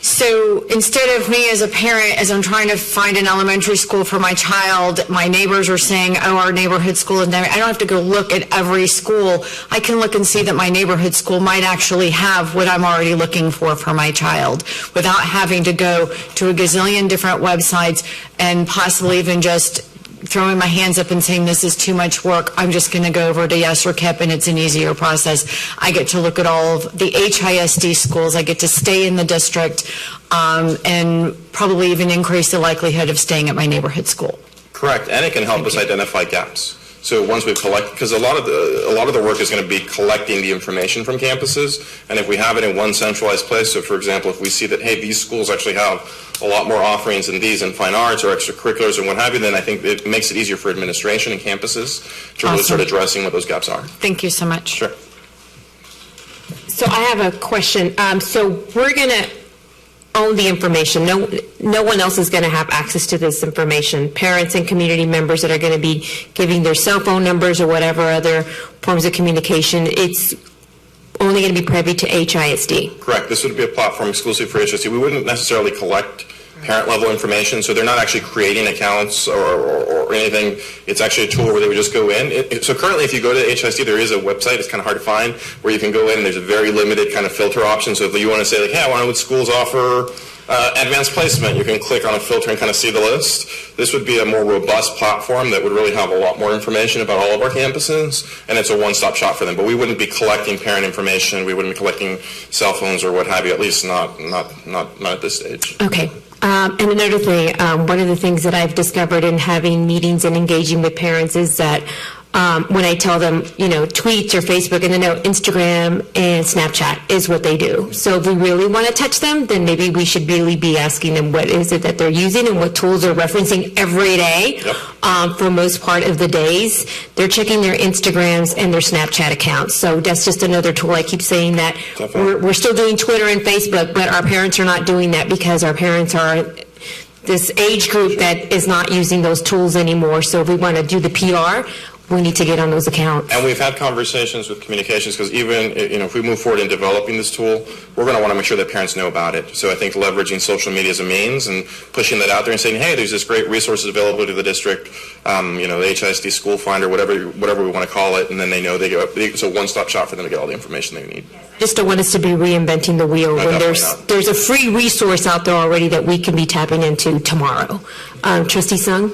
So instead of me as a parent, as I'm trying to find an elementary school for my child, my neighbors are saying, oh, our neighborhood school is never, I don't have to go look at every school. I can look and see that my neighborhood school might actually have what I'm already looking for my child without having to go to a gazillion different websites and possibly even just throwing my hands up and saying this is too much work. I'm just going to go over to Yes or KEP and it's an easier process. I get to look at all of the HISD schools. I get to stay in the district and probably even increase the likelihood of staying at my neighborhood school. Correct, and it can help us identify gaps. So once we collect, because a lot of the work is going to be collecting the information from campuses, and if we have it in one centralized place, so for example, if we see that, hey, these schools actually have a lot more offerings than these in fine arts or extracurriculars and what have you, then I think it makes it easier for administration and campuses to really start addressing what those gaps are. Thank you so much. Sure. So I have a question. So we're going to own the information. No one else is going to have access to this information. Parents and community members that are going to be giving their cell phone numbers or whatever other forms of communication, it's only going to be privy to HISD. Correct. This would be a platform exclusive for HISD. We wouldn't necessarily collect parent-level information, so they're not actually creating accounts or anything. It's actually a tool where they would just go in. So currently, if you go to HISD, there is a website. It's kind of hard to find where you can go in, and there's a very limited kind of filter option. So if you want to say, like, hey, I want to know what schools offer advanced placement, you can click on a filter and kind of see the list. This would be a more robust platform that would really have a lot more information about all of our campuses, and it's a one-stop shop for them. But we wouldn't be collecting parent information. We wouldn't be collecting cell phones or what have you, at least not at this stage. Okay. And another thing, one of the things that I've discovered in having meetings and engaging with parents is that when I tell them, tweets or Facebook, and then Instagram and Snapchat is what they do. So if we really want to touch them, then maybe we should really be asking them what is it that they're using and what tools they're referencing every day. For most part of the days, they're checking their Instagrams and their Snapchat accounts. So that's just another tool. I keep saying that we're still doing Twitter and Facebook, but our parents are not doing that because our parents are this age group that is not using those tools anymore. So if we want to do the PR, we need to get on those accounts. And we've had conversations with communications because even if we move forward in developing this tool, we're going to want to make sure that parents know about it. So I think leveraging social media as a means and pushing that out there and saying, hey, there's this great resources available to the district, the HISD School Finder, whatever we want to call it, and then they know it's a one-stop shop for them to get all the information they need. Just don't want us to be reinventing the wheel when there's a free resource out there already that we can be tapping into tomorrow. Trustee Sung?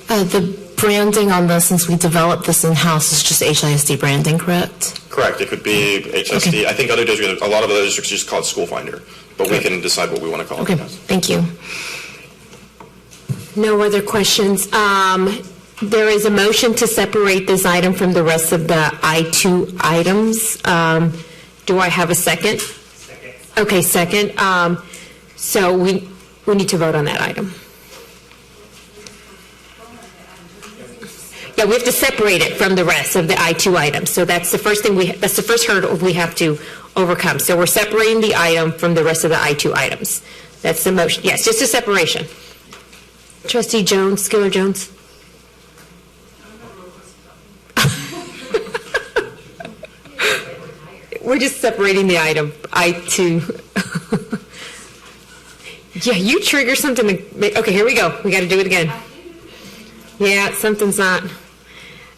The branding on this, since we developed this in-house, is just HISD branding, correct? Correct. It could be HISD. Okay. I think other districts, a lot of other districts just call it School Finder, but we can decide what we want to call it. Okay, thank you. No other questions. There is a motion to separate this item from the rest of the I-2 items. Do I have a second? Second. Okay, second. So we need to vote on that item. Yeah, we have to separate it from the rest of the I-2 items. So that's the first thing that's the first hurdle we have to overcome. So we're separating the item from the rest of the I-2 items. That's the motion. Yes, just a separation. Trustee Jones, Skiller Jones. We're just separating the item, I-2. Yeah, you trigger something to make, okay, here we go. We got to do it again. Yeah, something's not.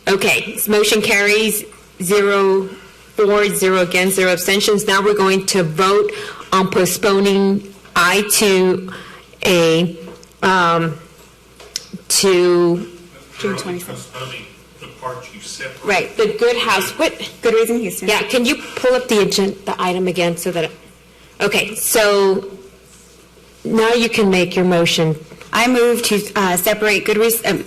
Okay, this motion carries 0 for, 0 against, 0 abstentions. Now we're going to vote on postponing I-2A to June 27th. Right, the Good House. What? Good Reason Houston. Yeah, can you pull up the item again so that? Okay, so now you can make your motion. I move to separate Good Reason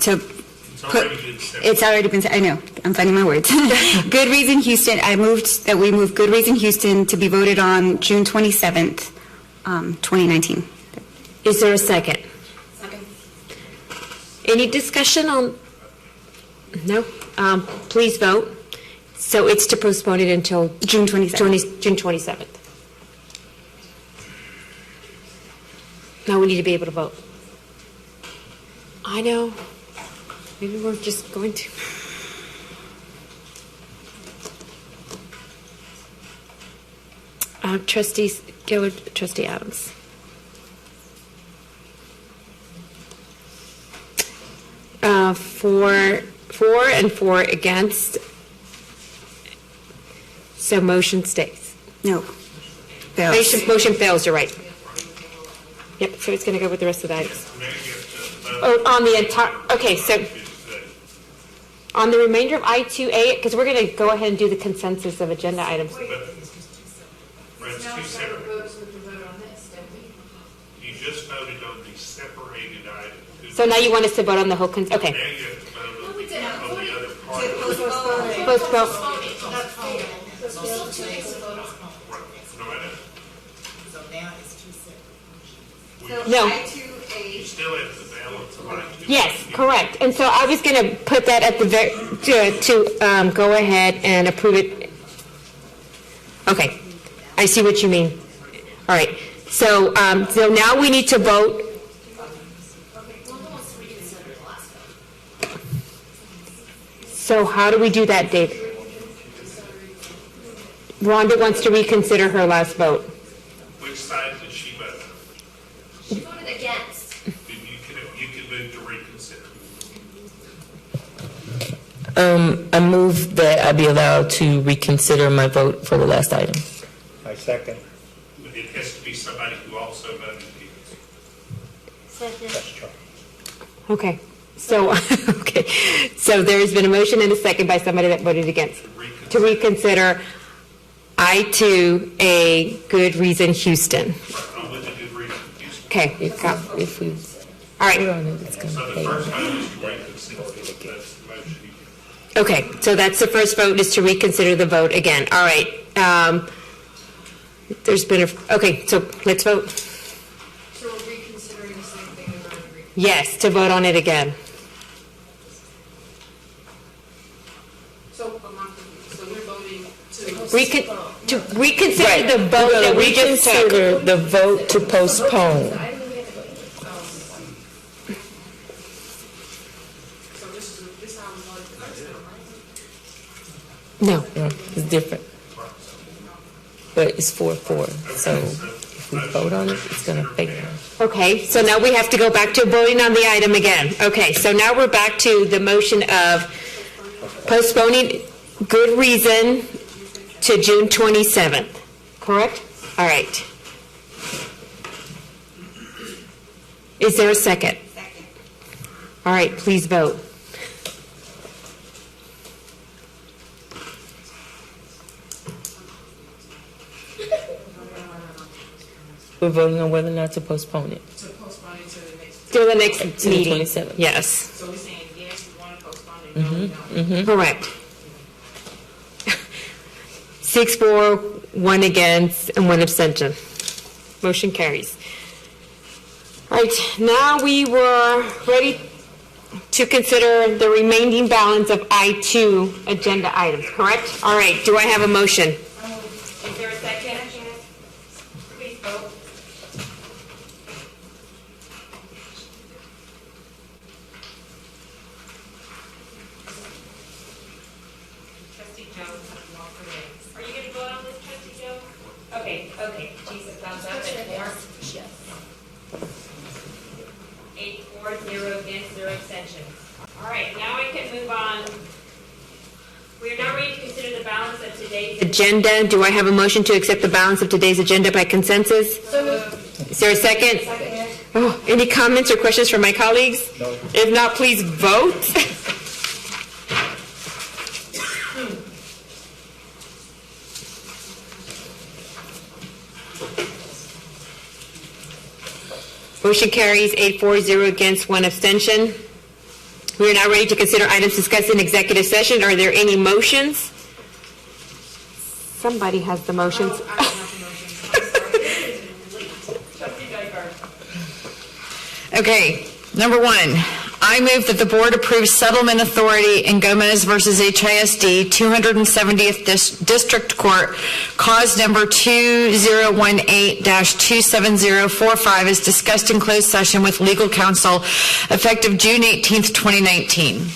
It's already been. I know. I'm finding my words. Good Reason Houston. I moved that we move Good Reason Houston to be voted on June 27th, 2019. Is there a second? Second. Any discussion on? No. Please vote. So it's to postpone it until June 27th. June 27th. Now we need to be able to vote. I know. Maybe we're just going to. Trustee Gillard, Trustee Adams. For and 4 against. So motion stays. No. Fails. Motion fails, you're right. Yep, so it's going to go with the rest of the items. On the entire, okay, so on the remainder of I-2A, because we're going to go ahead and do the consensus of agenda items. You just voted on the separated item. So now you want us to vote on the whole, okay. Now you have to vote on the other part. Postpone. No. You still have the balance of I-2. Yes, correct. And so I was going to put that at the to go ahead and approve it. Okay, I see what you mean. All right. So so now we need to vote. So how do we do that, Dave? Rhonda wants to reconsider her last vote. Which side did she vote? She voted against. You can move to reconsider. I move that I be allowed to reconsider my vote for the last item. I second. But it has to be somebody who also voted against. Okay. So, okay. So there's been a motion and a second by somebody that voted against to reconsider I-2A Good Reason Houston. Okay. You've got, if we, all right. So the first item is to reconsider. That's the motion. Okay, so that's the first vote, is to reconsider the vote again. All right. There's been okay, so let's vote. So we're reconsidering the same thing we've already agreed. Yes, to vote on it again. So we're voting To reconsider the vote that we just took. Reconsider the vote to postpone. No. It's different. But it's 4-4, so if we vote on it, it's going to fail. Okay, so now we have to go back to voting on the item again. Okay, so now we're back to the motion of postponing good reason to June 27th, correct? All right. Is there a second? Second. All right, please vote. We're voting on whether or not to postpone it. to postpone it to the next. To the next To the meeting. 27th. Yes. So we're saying yes, we want to postpone it, no, we don't. Correct. 6 for, 1 against, and 1 abstention. Motion carries. All right, now we were ready to consider the remaining balance of I-2 agenda items, correct? All right, do I have a motion? Is there a second? Please vote. Trustee Jones, are you going to vote on this, Trustee Jones? Okay. Jesus, thumbs up at 4? Yes. 8 for, 0 against, 0 abstentions. All right, now I can move on. We are now ready to consider the balance of today's agenda. Do I have a motion to accept the balance of today's agenda by consensus? Is there a second? Second. Oh, any comments or questions from my colleagues? No. If not, please vote. Motion carries 8 for, 0 against, 1 abstention. We are now ready to consider items discussed in executive session. Are there any motions? Somebody has the motions. Okay, number 1, I move that the board approve settlement authority in Gomez versus HISD 270th District Court, cause number 2018-27045 is discussed in closed session with legal counsel effective June 18th, 2019.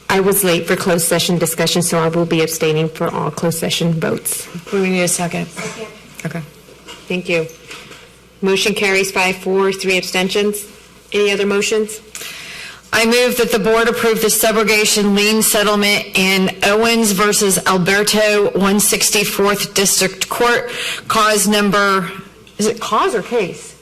I was late for closed session discussion, so I will be abstaining for all closed session votes. We need a second. Okay. Thank you. Motion carries 5 for, 3 abstentions. Any other motions? I move that the board approve the subrogation lien settlement in Owens versus Alberto 164th District Court, cause number, is it cause or case?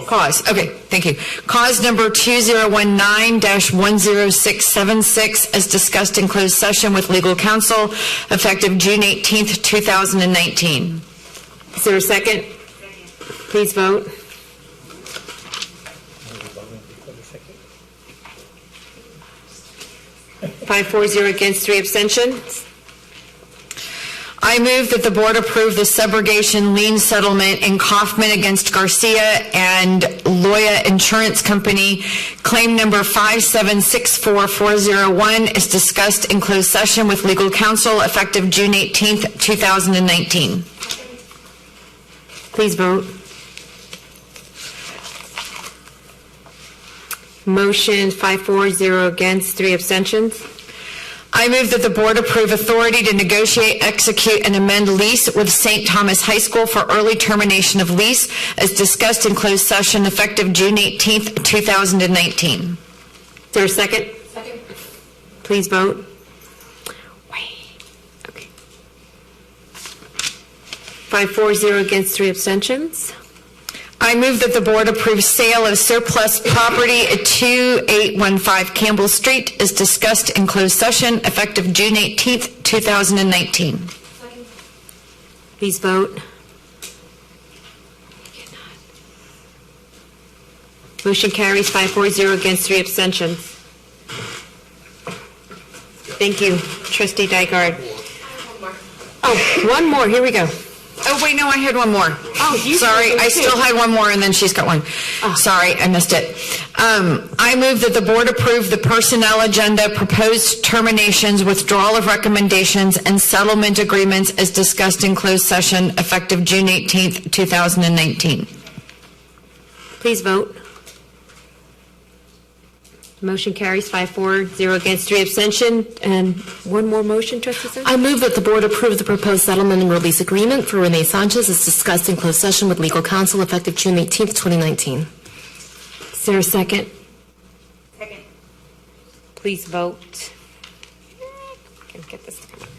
Cause, okay, thank you. Cause number 2019-10676 as discussed in closed session with legal counsel effective June 18th, 2019. Is there a second? Please vote. Five, 4, 0 against, 3 abstentions. I move that the board approve the subrogation lien settlement in Kaufman against Garcia and Loya Insurance Company. Claim number 5764401 is discussed in closed session with legal counsel effective June 18th, 2019. Please vote. Motion 5, 4, 0 against, 3 abstentions. I move that the board approve authority to negotiate, execute, and amend lease with St. Thomas High School for early termination of lease as discussed in closed session effective June 18th, 2019. Is there a second? Second. Please vote. Okay. 5, 4, 0 against, 3 abstentions. I move that the board approve sale of surplus property at 2815 Campbell Street as discussed in closed session effective June 18th, 2019. Please vote. Motion carries 5-0 against 3 abstentions. Thank you, Trustee Dygard. Oh, one more. Here we go. Oh, wait, no, I had one more. Oh, you Sorry, I still had one more, and then she's got one. Sorry, I missed it. I move that the board approve the personnel agenda, proposed terminations, withdrawal of recommendations, and settlement agreements as discussed in closed session effective June 18th, 2019. Please vote. Motion carries 5-0 against 3 abstention. And one more motion, Trustee Sir? I move that the board approve the proposed settlement and release agreement for Renee Sanchez as discussed in closed session with legal counsel effective June 18th, 2019. Is there a second? Second. Please vote. Can get this to come up.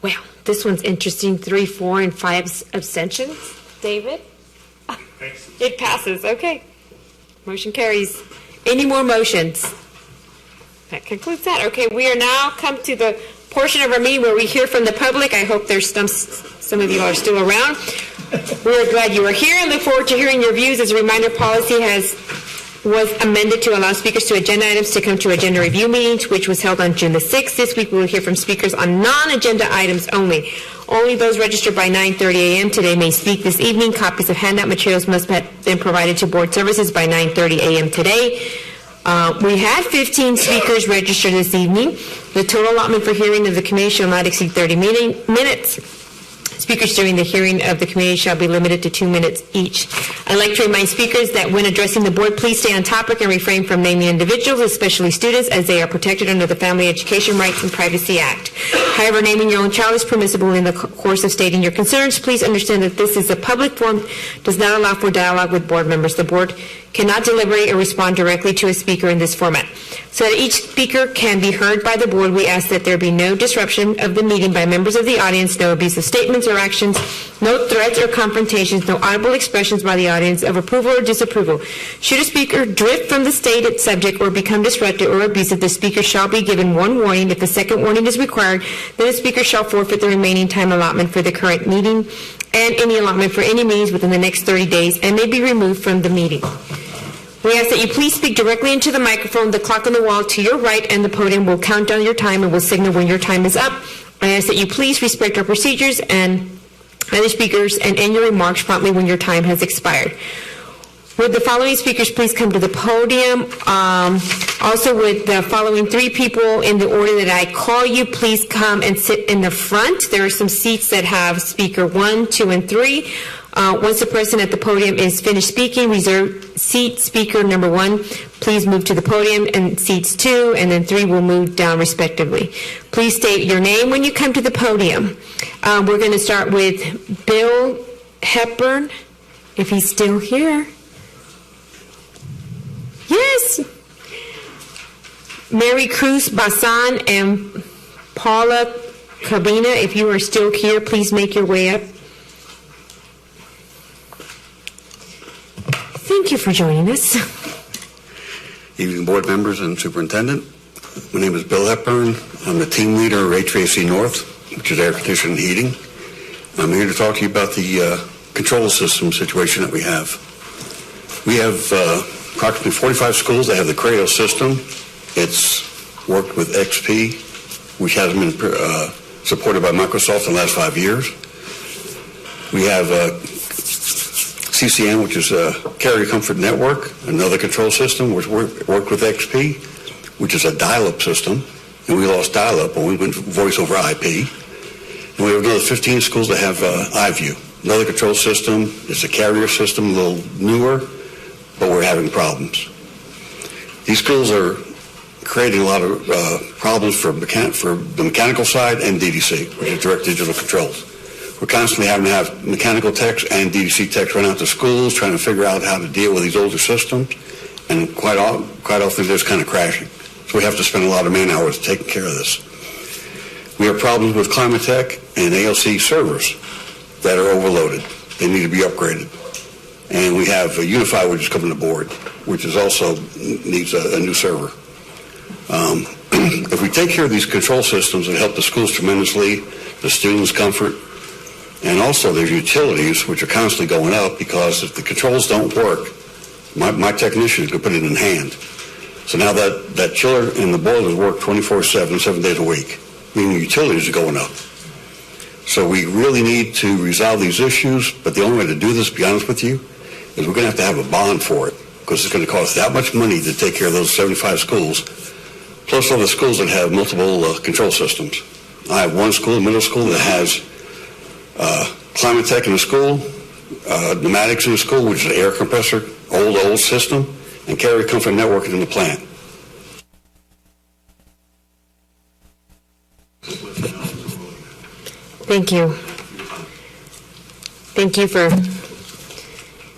Well, this one's interesting. 3, 4, and 5 abstentions. David? It passes. Okay. Motion carries. Any more motions? That concludes that. Okay, we are now come to the portion of our meeting where we hear from the public. I hope there's some of you are still around. We're glad you are here and look forward to hearing your views. As a reminder, policy was amended to allow speakers to agenda items to come to agenda review meetings, which was held on June the 6th. This week we will hear from speakers on non-agenda items only. Only those registered by 9:30 a.m. today may speak this evening. Copies of handout materials must have been provided to board services by 9:30 a.m. today. We had 15 speakers registered this evening. The total allotment for hearing of the committee shall not exceed 30 minutes. Speakers during the hearing of the committee shall be limited to 2 minutes each. I'd like to remind speakers that when addressing the board, please stay on topic and refrain from naming individuals, especially students, as they are protected under the Family Education Rights and Privacy Act. However, naming your own child is permissible in the course of stating your concerns. Please understand that this is a public forum, does not allow for dialogue with board members. The board cannot deliberate or respond directly to a speaker in this format. So that each speaker can be heard by the board, we ask that there be no disruption of the meeting by members of the audience, no abusive statements or actions, no threats or confrontations, no audible expressions by the audience of approval or disapproval. Should a speaker drift from the stated subject or become disruptive or abusive, the speaker shall be given one warning. If the second warning is required, then the speaker shall forfeit the remaining time allotment for the current meeting and any allotment for any meetings within the next 30 days and may be removed from the meeting. We ask that you please speak directly into the microphone. The clock on the wall to your right and the podium will count down your time and will signal when your time is up. I ask that you please respect our procedures and other speakers and end your remarks promptly when your time has expired. Would the following speakers please come to the podium? Also, would the following 3 people in the order that I call you please come and sit in the front? There are some seats that have speaker 1, 2, and 3. Once the person at the podium is finished speaking, reserve seat speaker number 1, please move to the podium, and seats 2 and then 3 will move down respectively. Please state your name when you come to the podium. We're going to start with Bill Hepburn, if he's still here. Yes. Mary Cruz Basan and Paula Cabina, if you are still here, please make your way up. Thank you for joining us. Evening, board members and superintendent. My name is Bill Hepburn. I'm the team leader of HVAC North, which is air conditioning and heating. I'm here to talk to you about the control system situation that we have. We have approximately 45 schools that have the Creo system. It's worked with XP, which has been supported by Microsoft in the last 5 years. We have CCN, which is a Carrier Comfort Network, another control system, which worked with XP, which is a dial-up system. And we lost dial-up when we went voice over IP. And we have another 15 schools that have iView, another control system. It's a Carrier system, a little newer, but we're having problems. These schools are creating a lot of problems for the mechanical side and DDC, which is direct digital controls. We're constantly having to have mechanical techs and DDC techs run out to schools trying to figure out how to deal with these older systems, and quite often they're just kind of crashing. So we have to spend a lot of man hours taking care of this. We have problems with Climatech and ALC servers that are overloaded. They need to be upgraded. And we have Unify, which is coming to board, which is also needs a new server. If we take care of these control systems, it help the schools tremendously, the students' comfort, And also there's utilities which are constantly going up because if the controls don't work, my technician could put it in hand. So now that chiller and the boilers work 24/7, 7 days a week, meaning utilities are going up. So we really need to resolve these issues, but the only way to do this, to be honest with you, is we're going to have a bond for it, because it's going to cost that much money to take care of those 75 schools, plus all the schools that have multiple control systems. I have one school, middle school, that has climate tech in the school, pneumatics in the school, which is an air compressor, old system, and carrier comfort networking in the plant. Thank you. Thank you for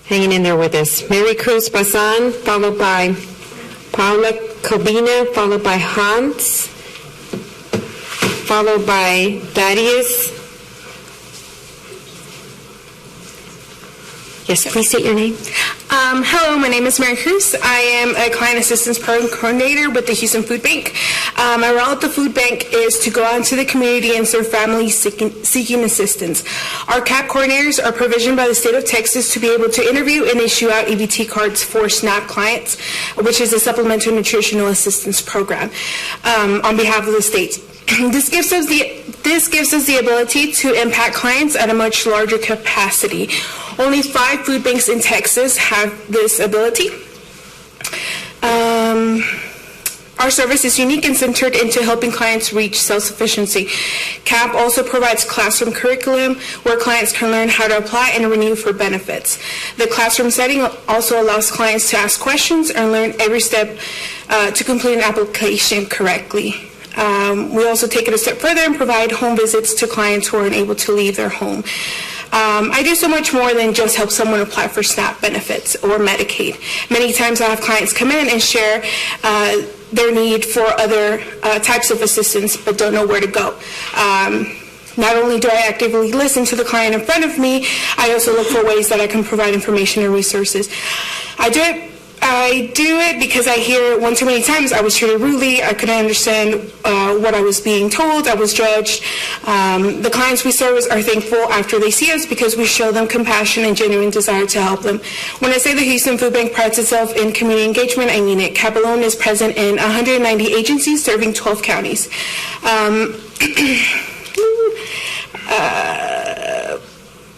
hanging in there with us. Mary Cruz Bazan, followed by Paula Kobina, followed by Hans, followed by Thaddeus. Yes, please state your name. Hello, my name is Mary Cruz. I am a Client Assistance Program Coordinator with the Houston Food Bank. My role at the food bank is to go out into the community and serve families seeking assistance. Our CAP coordinators are provisioned by the state of Texas to be able to interview and issue out EBT cards for SNAP clients, which is a Supplemental Nutritional Assistance Program, on behalf of the state. This gives us the ability to impact clients at a much larger capacity. Only 5 food banks in Texas have this ability. Our service is unique and centered into helping clients reach self-sufficiency. CAP also provides classroom curriculum where clients can learn how to apply and renew for benefits. The classroom setting also allows clients to ask questions and learn every step to complete an application correctly. We also take it a step further and provide home visits to clients who are unable to leave their home. I do so much more than just help someone apply for SNAP benefits or Medicaid. Many times I have clients come in and share their need for other types of assistance but don't know where to go. Not only do I actively listen to the client in front of me, I also look for ways that I can provide information and resources. I do it because I hear one too many times I was treated rudely, I couldn't understand what I was being told, I was judged. The clients we service are thankful after they see us because we show them compassion and genuine desire to help them. When I say the Houston Food Bank prides itself in community engagement, I mean it. CAP alone is present in 190 agencies serving 12 counties.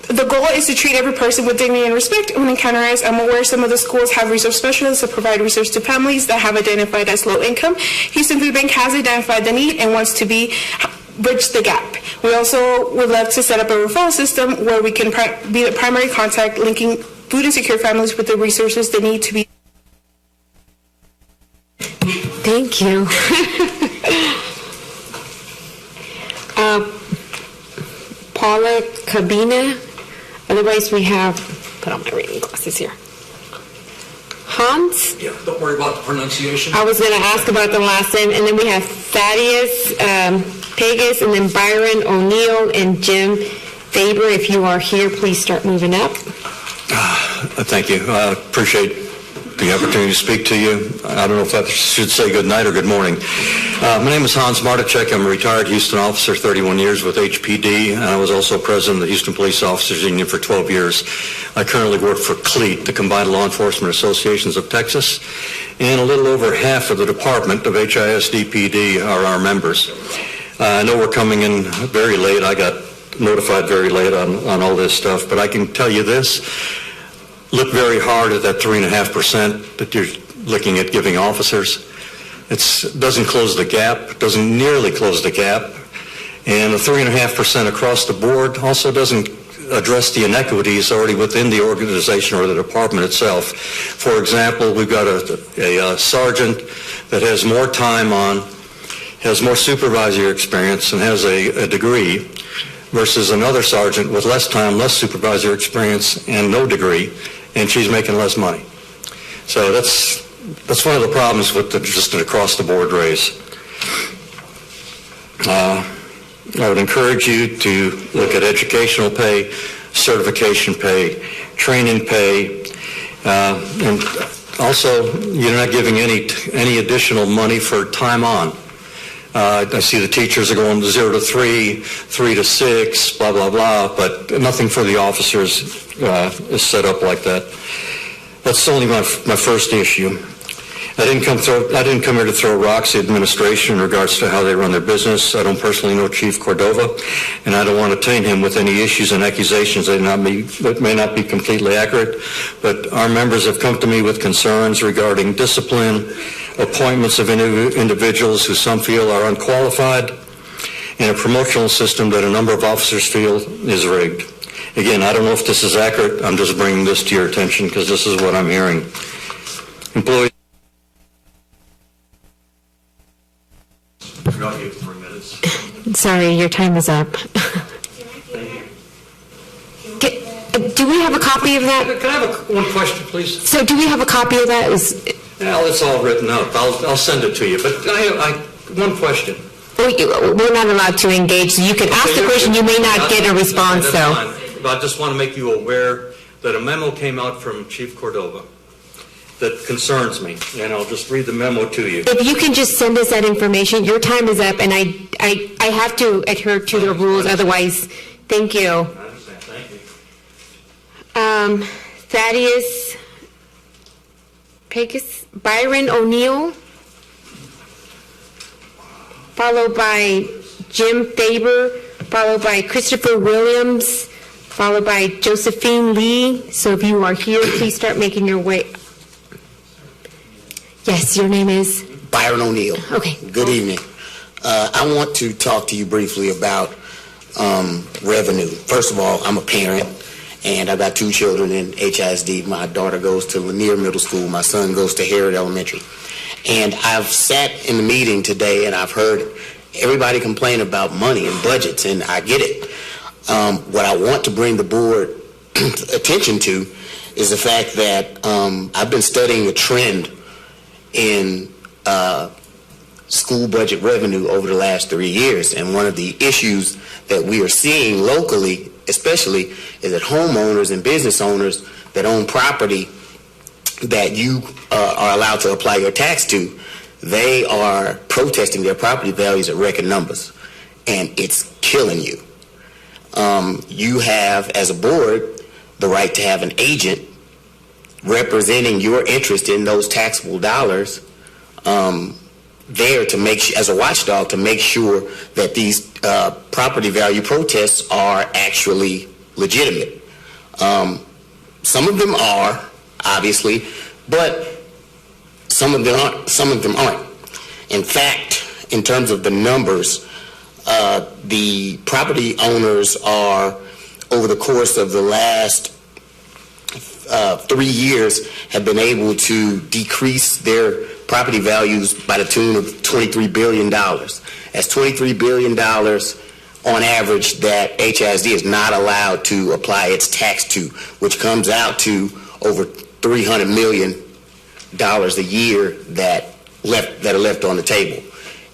The goal is to treat every person with dignity and respect when encountered as I'm aware some of the schools have resource specialists that provide resources to families that have identified as low income. Houston Food Bank has identified the need and wants to bridge the gap. We also would love to set up a referral system where we can be the primary contact linking food insecure families with the resources they need to be. Thank you. Paula Cabina. Otherwise, we have, put on my reading glasses here. Hans? Yeah, don't worry about the pronunciation. I was going to ask about the last name. And then we have Thaddeus Pegas, and then Byron O'Neill and Jim Faber. If you are here, please start moving up. Thank you. I appreciate the opportunity to speak to you. I don't know if I should say good night or good morning. My name is Hans Marticek. I'm a retired Houston officer, 31 years with HPD, and I was also president of the Houston Police Officers Union for 12 years. I currently work for CLEAT, the Combined Law Enforcement Associations of Texas, and a little over half of the department of HISD-PD are our members. I know we're coming in very late. I got notified very late on all this stuff, but I can tell you this. Look very hard at that 3.5% that you're looking at giving officers. It doesn't close the gap, doesn't nearly close the gap, and the 3.5% across the board also doesn't address the inequities already within the organization or the department itself. For example, we've got a sergeant that has more time on, has more supervisory experience, and has a degree, versus another sergeant with less time, less supervisory experience, and no degree, and she's making less money. So that's one of the problems with just an across-the-board raise. I would encourage you to look at educational pay, certification pay, training pay, and also you're not giving any additional money for time on. I see the teachers are going 0 to 3, 3 to 6, blah, blah, blah, but nothing for the officers is set up like that. That's only my first issue. I didn't come here to throw rocks at the administration in regards to how they run their business. I don't personally know Chief Cordova, and I don't want to taint him with any issues and accusations that may not be completely accurate. But our members have come to me with concerns regarding discipline, appointments of individuals who some feel are unqualified, and a promotional system that a number of officers feel is rigged. Again, I don't know if this is accurate. I'm just bringing this to your attention because this is what I'm hearing. Employees. I'll give 3 minutes. Sorry, your time is up. Do we have a copy of that? Can I have one question, please? So do we have a copy of that? Well, it's all written up. I'll send it to you. But one question. We're not allowed to engage. So you can ask the question. You may not get a response, though. But I just want to make you aware that a memo came out from Chief Cordova that concerns me, and I'll just read the memo to you. If you can just send us that information, your time is up, and I have to adhere to the rules, otherwise, thank you. I understand. Thank you. Thaddeus Pegas, Byron O'Neill, followed by Jim Faber, followed by Christopher Williams, followed by Josephine Lee. So if you are here, please start making your way. Yes, your name is? Byron O'Neill. Okay. Good evening. I want to talk to you briefly about revenue. First of all, I'm a parent, and I've got 2 children in HISD. My daughter goes to Lanier Middle School. My son goes to Harrod Elementary. And I've sat in the meeting today, and I've heard everybody complain about money and budgets, and I get it. What I want to bring the board attention to is the fact that I've been studying a trend in school budget revenue over the last 3 years, and one of the issues that we are seeing locally, especially, is that homeowners and business owners that own property that you are allowed to apply your tax to, they are protesting their property values at record numbers, and it's killing you. You have, as a board, the right to have an agent representing your interest in those taxable dollars there to make, as a watchdog, to make sure that these property value protests are actually legitimate. Some of them are, obviously, but some of them aren't. In fact, in terms of the numbers, the property owners are, over the course of the last 3 years, have been able to decrease their property values by the tune of $23 billion. That's $23 billion on average that HISD is not allowed to apply its tax to, which comes out to over $300 million a year that are left on the table.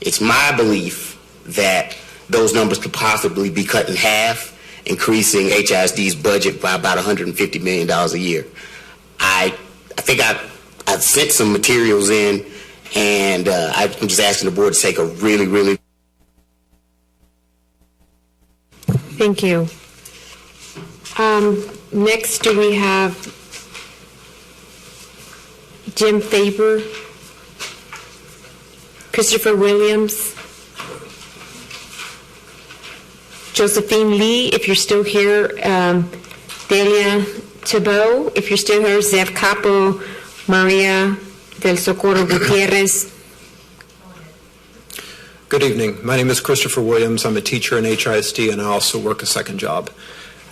It's my belief that those numbers could possibly be cut in half, increasing HISD's budget by about $150 million a year. I think I've sent some materials in, and I'm just asking the board to take a really Thank you. Next, do we have Jim Faber, Christopher Williams, Josephine Lee, if you're still here, Delia Thibault, if you're still here, Zev Capo, Maria del Socorro Gutierrez. Good evening. My name is Christopher Williams. I'm a teacher in HISD, and I also work a second job.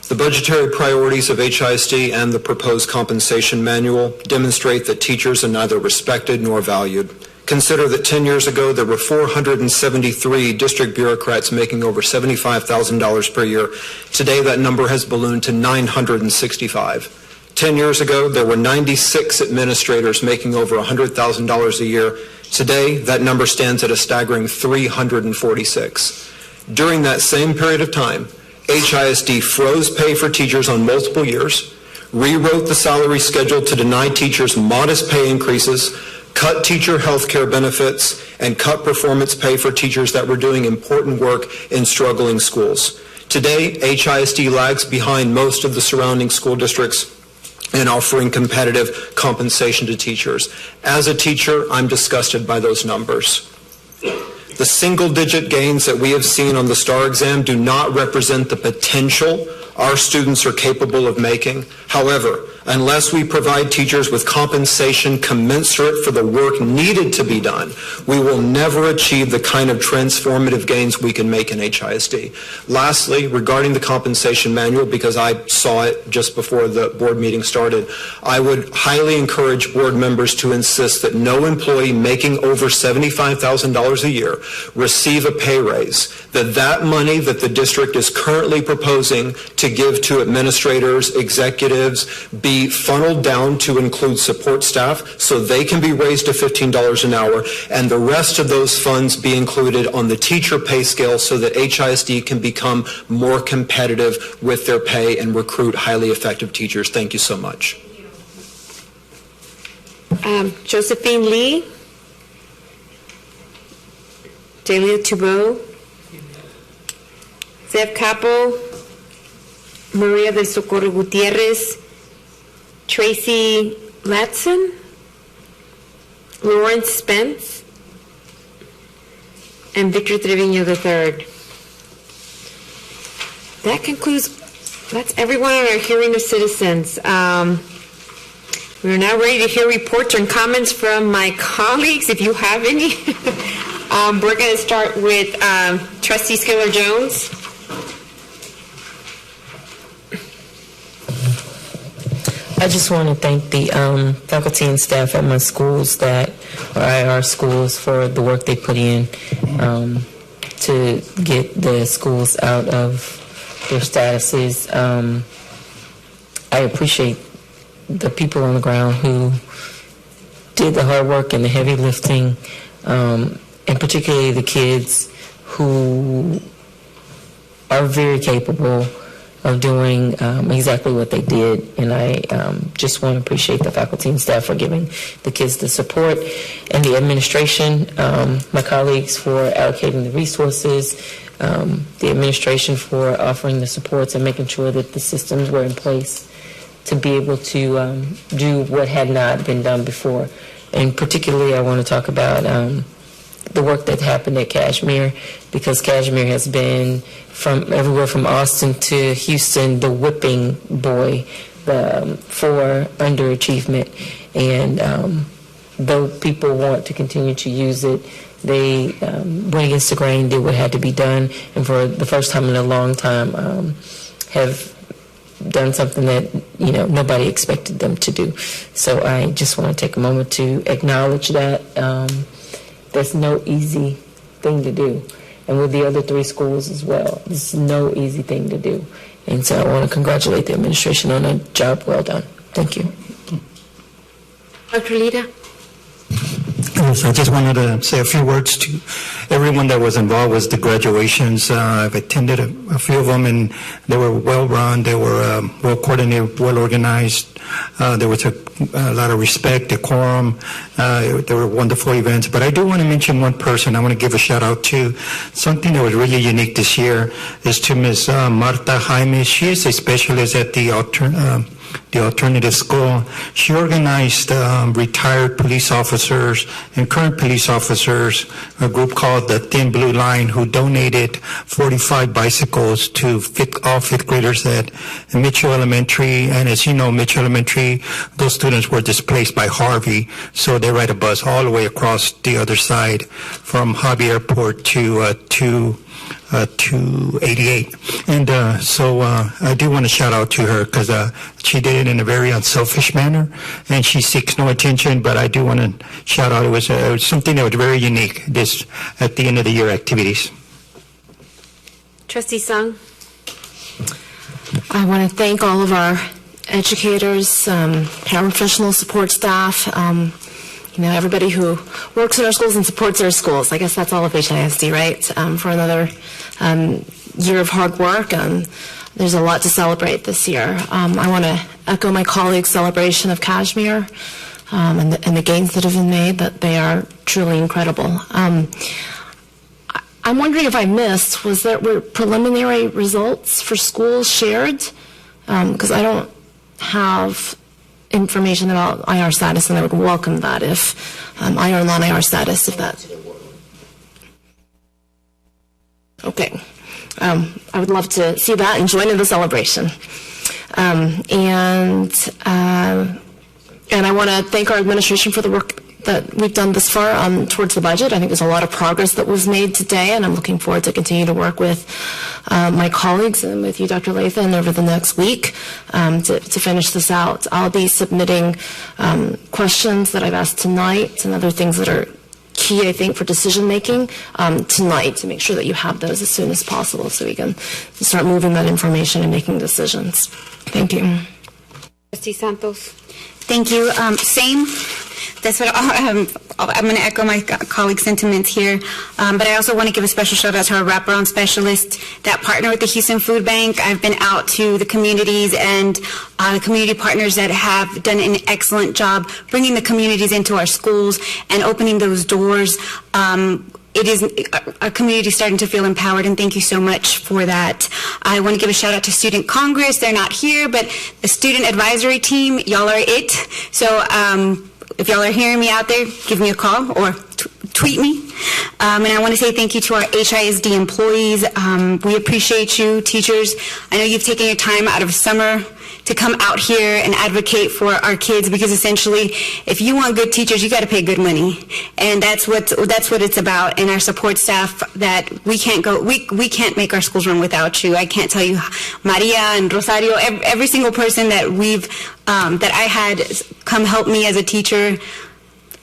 The budgetary priorities of HISD and the proposed compensation manual demonstrate that teachers are neither respected nor valued. Consider that 10 years ago, there were 473 district bureaucrats making over $75,000 per year. Today, that number has ballooned to 965. 10 years ago, there were 96 administrators making over $100,000 a year. Today, that number stands at a staggering 346. During that same period of time, HISD froze pay for teachers on multiple years, rewrote the salary schedule to deny teachers modest pay increases, cut teacher health care benefits, and cut performance pay for teachers that were doing important work in struggling schools. Today, HISD lags behind most of the surrounding school districts in offering competitive compensation to teachers. As a teacher, I'm disgusted by those numbers. The single-digit gains that we have seen on the STAR exam do not represent the potential our students are capable of making. However, unless we provide teachers with compensation commensurate for the work needed to be done, we will never achieve the kind of transformative gains we can make in HISD. Lastly, regarding the compensation manual, because I saw it just before the board meeting started, I would highly encourage board members to insist that no employee making over $75,000 a year receive a pay raise, that money that the district is currently proposing to give to administrators, executives, be funneled down to include support staff so they can be raised to $15 an hour, and the rest of those funds be included on the teacher pay scale so that HISD can become more competitive with their pay and recruit highly effective teachers. Thank you so much. Josephine Lee. Delia Toubeau. Zev Capo. Maria del Socorro Gutierrez, Tracy Latson, Lawrence Spence, and Victor Trevino III. That concludes, that's everyone on our hearing of citizens. We're now ready to hear reports and comments from my colleagues, if you have any. We're going to start with Trustee Skiller-Jones. I just want to thank the faculty and staff at my schools our schools for the work they put in to get the schools out of their statuses. I appreciate the people on the ground who did the hard work and the heavy lifting, and particularly the kids who are very capable of doing exactly what they did, and I just want to appreciate the faculty and staff for giving the kids the support, and the administration, my colleagues for allocating the resources, the administration for offering the supports and making sure that the systems were in place to be able to do what had not been done before. And particularly I want to talk about the work that happened at Kashmere, because Kashmere has been from everywhere from Austin to Houston, the whipping boy for underachievement. And though people want to continue to use it, they went against the grain, did what had to be done, and for the first time in a long time have done something that nobody expected them to do. So I just want to take a moment to acknowledge that. That's no easy thing to do. And with the other 3 schools as well, this is no easy thing to do. And so I want to congratulate the administration on a job well done. Thank you. Dr. Lita? Yes, I just wanted to say a few words to everyone that was involved with the graduations. I've attended a few of them, and they were well run, they were well coordinated, well organized. There was a lot of respect, decorum. There were wonderful events. But I do want to mention one person I want to give a shout out to. Something that was really unique this year is to Ms. Marta Jaime. She is a specialist at the alternative school. She organized retired police officers and current police officers, a group called the Thin Blue Line, who donated 45 bicycles to all fifth graders at Mitchell Elementary. And as you know, Mitchell Elementary, those students were displaced by Harvey, so they ride a bus all the way across the other side from Harvey Airport to 88. And so I do want to shout out to her because she did it in a very unselfish manner, and she seeks no attention, but I do want to shout out. It was something that was very unique this at the end of the year activities. Trustee Sung? I want to thank all of our educators, paraprofessional support staff, everybody who works in our schools and supports our schools. I guess that's all of HISD, right? For another year of hard work. There's a lot to celebrate this year. I want to echo my colleagues' celebration of Kashmere. and the gains that have been made, that they are truly incredible. I'm wondering if I missed, were preliminary results for schools shared? Because I don't have information about IR status, and I would welcome that if IR, non-IR status, if that. Okay. I would love to see that and join in the celebration. And I want to thank our administration for the work that we've done this far towards the budget. I think there's a lot of progress that was made today, and I'm looking forward to continue to work with my colleagues and with you, Dr. Lathan, over the next week to finish this out. I'll be submitting questions that I've asked tonight and other things that are key, I think, for decision-making tonight, to make sure that you have those as soon as possible so we can start moving that information and making decisions. Thank you. Trustee Santos. Thank you. Same. That's what I'm going to echo my colleagues' sentiments here. But I also want to give a special shout out to our wraparound specialists that partner with the Houston Food Bank. I've been out to the communities and the community partners that have done an excellent job bringing the communities into our schools and opening those doors. It is our community starting to feel empowered, and thank you so much for that. I want to give a shout out to Student Congress. They're not here, but the Student Advisory Team, y'all are it. So if y'all are hearing me out there, give me a call or tweet me. And I want to say thank you to our HISD employees. We appreciate you, teachers. I know you've taken your time out of summer to come out here and advocate for our kids, because essentially, if you want good teachers, you got to pay good money, and that's what it's about. And our support staff, that we can't make our schools run without you. I can't tell you, Maria and Rosario, every single person that that I had come help me as a teacher.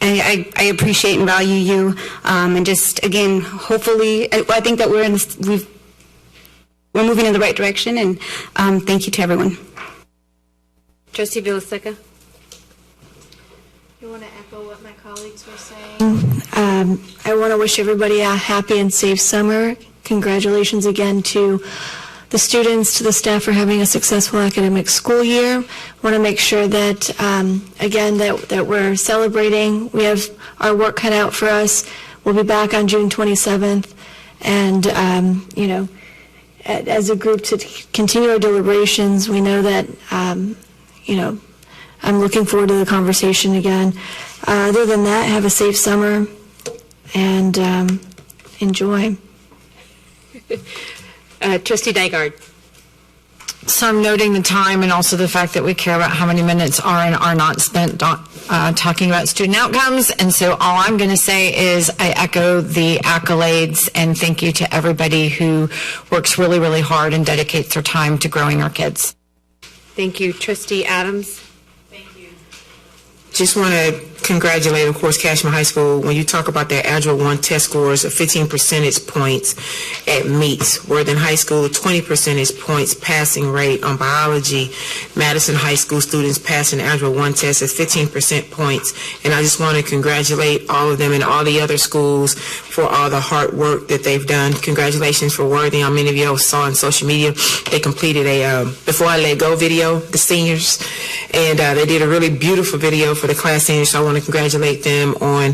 I appreciate and value you, and just again, hopefully, I think that we're moving in the right direction, and thank you to everyone. Trustee Villaseca. I want to echo what my colleagues were saying. I want to wish everybody a happy and safe summer. Congratulations again to the students, to the staff for having a successful academic school year. I want to make sure that, again, that we're celebrating. We have our work cut out for us. We'll be back on June 27th. And, as a group to continue our deliberations, we know that, I'm looking forward to the conversation again. Other than that, have a safe summer and enjoy. Trustee Dygard. So I'm noting the time and also the fact that we care about how many minutes are and are not spent talking about student outcomes. And so all I'm going to say is I echo the accolades and thank you to everybody who works really, really hard and dedicates their time to growing our kids. Thank you. Trustee Adams. Just want to congratulate, of course, Cashman High School. When you talk about their Agile 1 test scores of 15 percentage points at meets, Worthing High School 20 percentage points passing rate on biology. Madison High School students passing Agile 1 test at 15% points. And I just want to congratulate all of them and all the other schools for all the hard work that they've done. Congratulations for Worthing. How many of you saw on social media, they completed a Before I Let Go video, the seniors. And they did a really beautiful video for the class seniors, so I want to congratulate them on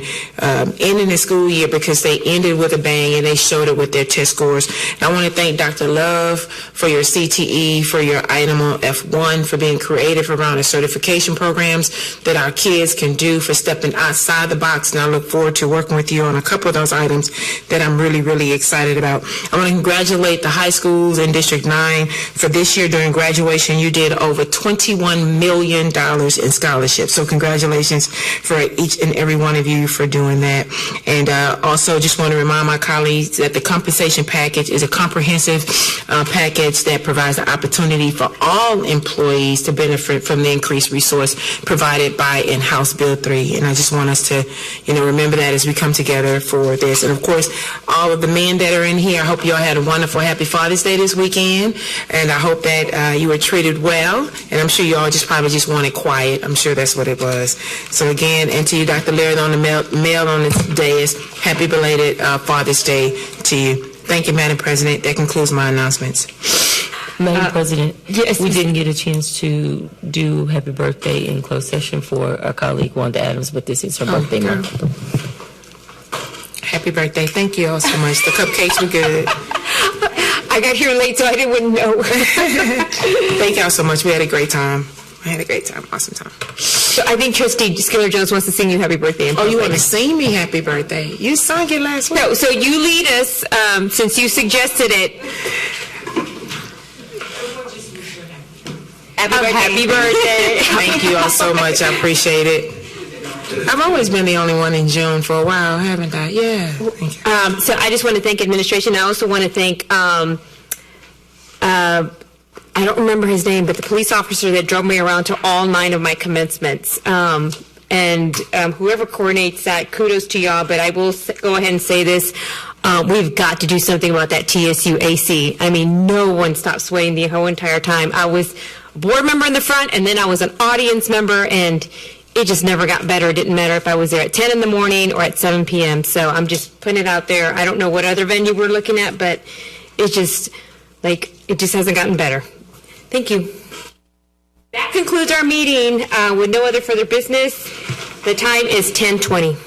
ending the school year, because they ended with a bang and they showed it with their test scores. And I want to thank Dr. Love for your CTE, for your item on F1, for being creative around the certification programs that our kids can do, for stepping outside the box. And I look forward to working with you on a couple of those items that I'm really, really excited about. I want to congratulate the high schools in District 9 for this year. During graduation, you did over $21 million in scholarships. So congratulations for each and every one of you for doing that. And also just want to remind my colleagues that the compensation package is a comprehensive package that provides the opportunity for all employees to benefit from the increased resource provided by In-House Bill 3. And I just want us to, remember that as we come together for this. And of course, all of the men that are in here, I hope you all had a wonderful, happy Father's Day this weekend. And I hope that you were treated well. And I'm sure you all probably just wanted quiet. I'm sure that's what it was. So again, and to you, Dr. Laird, on the mail on the day, is happy belated Father's Day to you. Thank you, Madam President. That concludes my announcements. Madam President, yes, we didn't get a chance to do happy birthday in closed session for our colleague Wanda Adams, but this is her birthday month. Happy birthday. Thank you all so much. The cupcakes were good. I got here late, so I didn't know. Thank y'all so much. We had a great time. Awesome time. So I think Trustee Skiller Jones wants to sing you happy birthday. Oh, you want to sing me happy birthday? You sung it last week. No, so you lead us, since you suggested it. Happy birthday. Thank you all so much. I appreciate it. I've always been the only one in June for a while, haven't I? Yeah. So I just want to thank administration. I also want to thank, I don't remember his name, but the police officer that drove me around to all 9 of my commencements. And whoever coordinates that, kudos to y'all, but I will go ahead and say this. We've got to do something about that TSU AC. I mean, no one stopped swaying the whole entire time. I was a board member in the front, and then I was an audience member, and it just never got better. It didn't matter if I was there at 10 in the morning or at 7 p.m. So I'm just putting it out there. I don't know what other venue we're looking at, but it just hasn't gotten better. Thank you. That concludes our meeting with no other further business. The time is 10:20.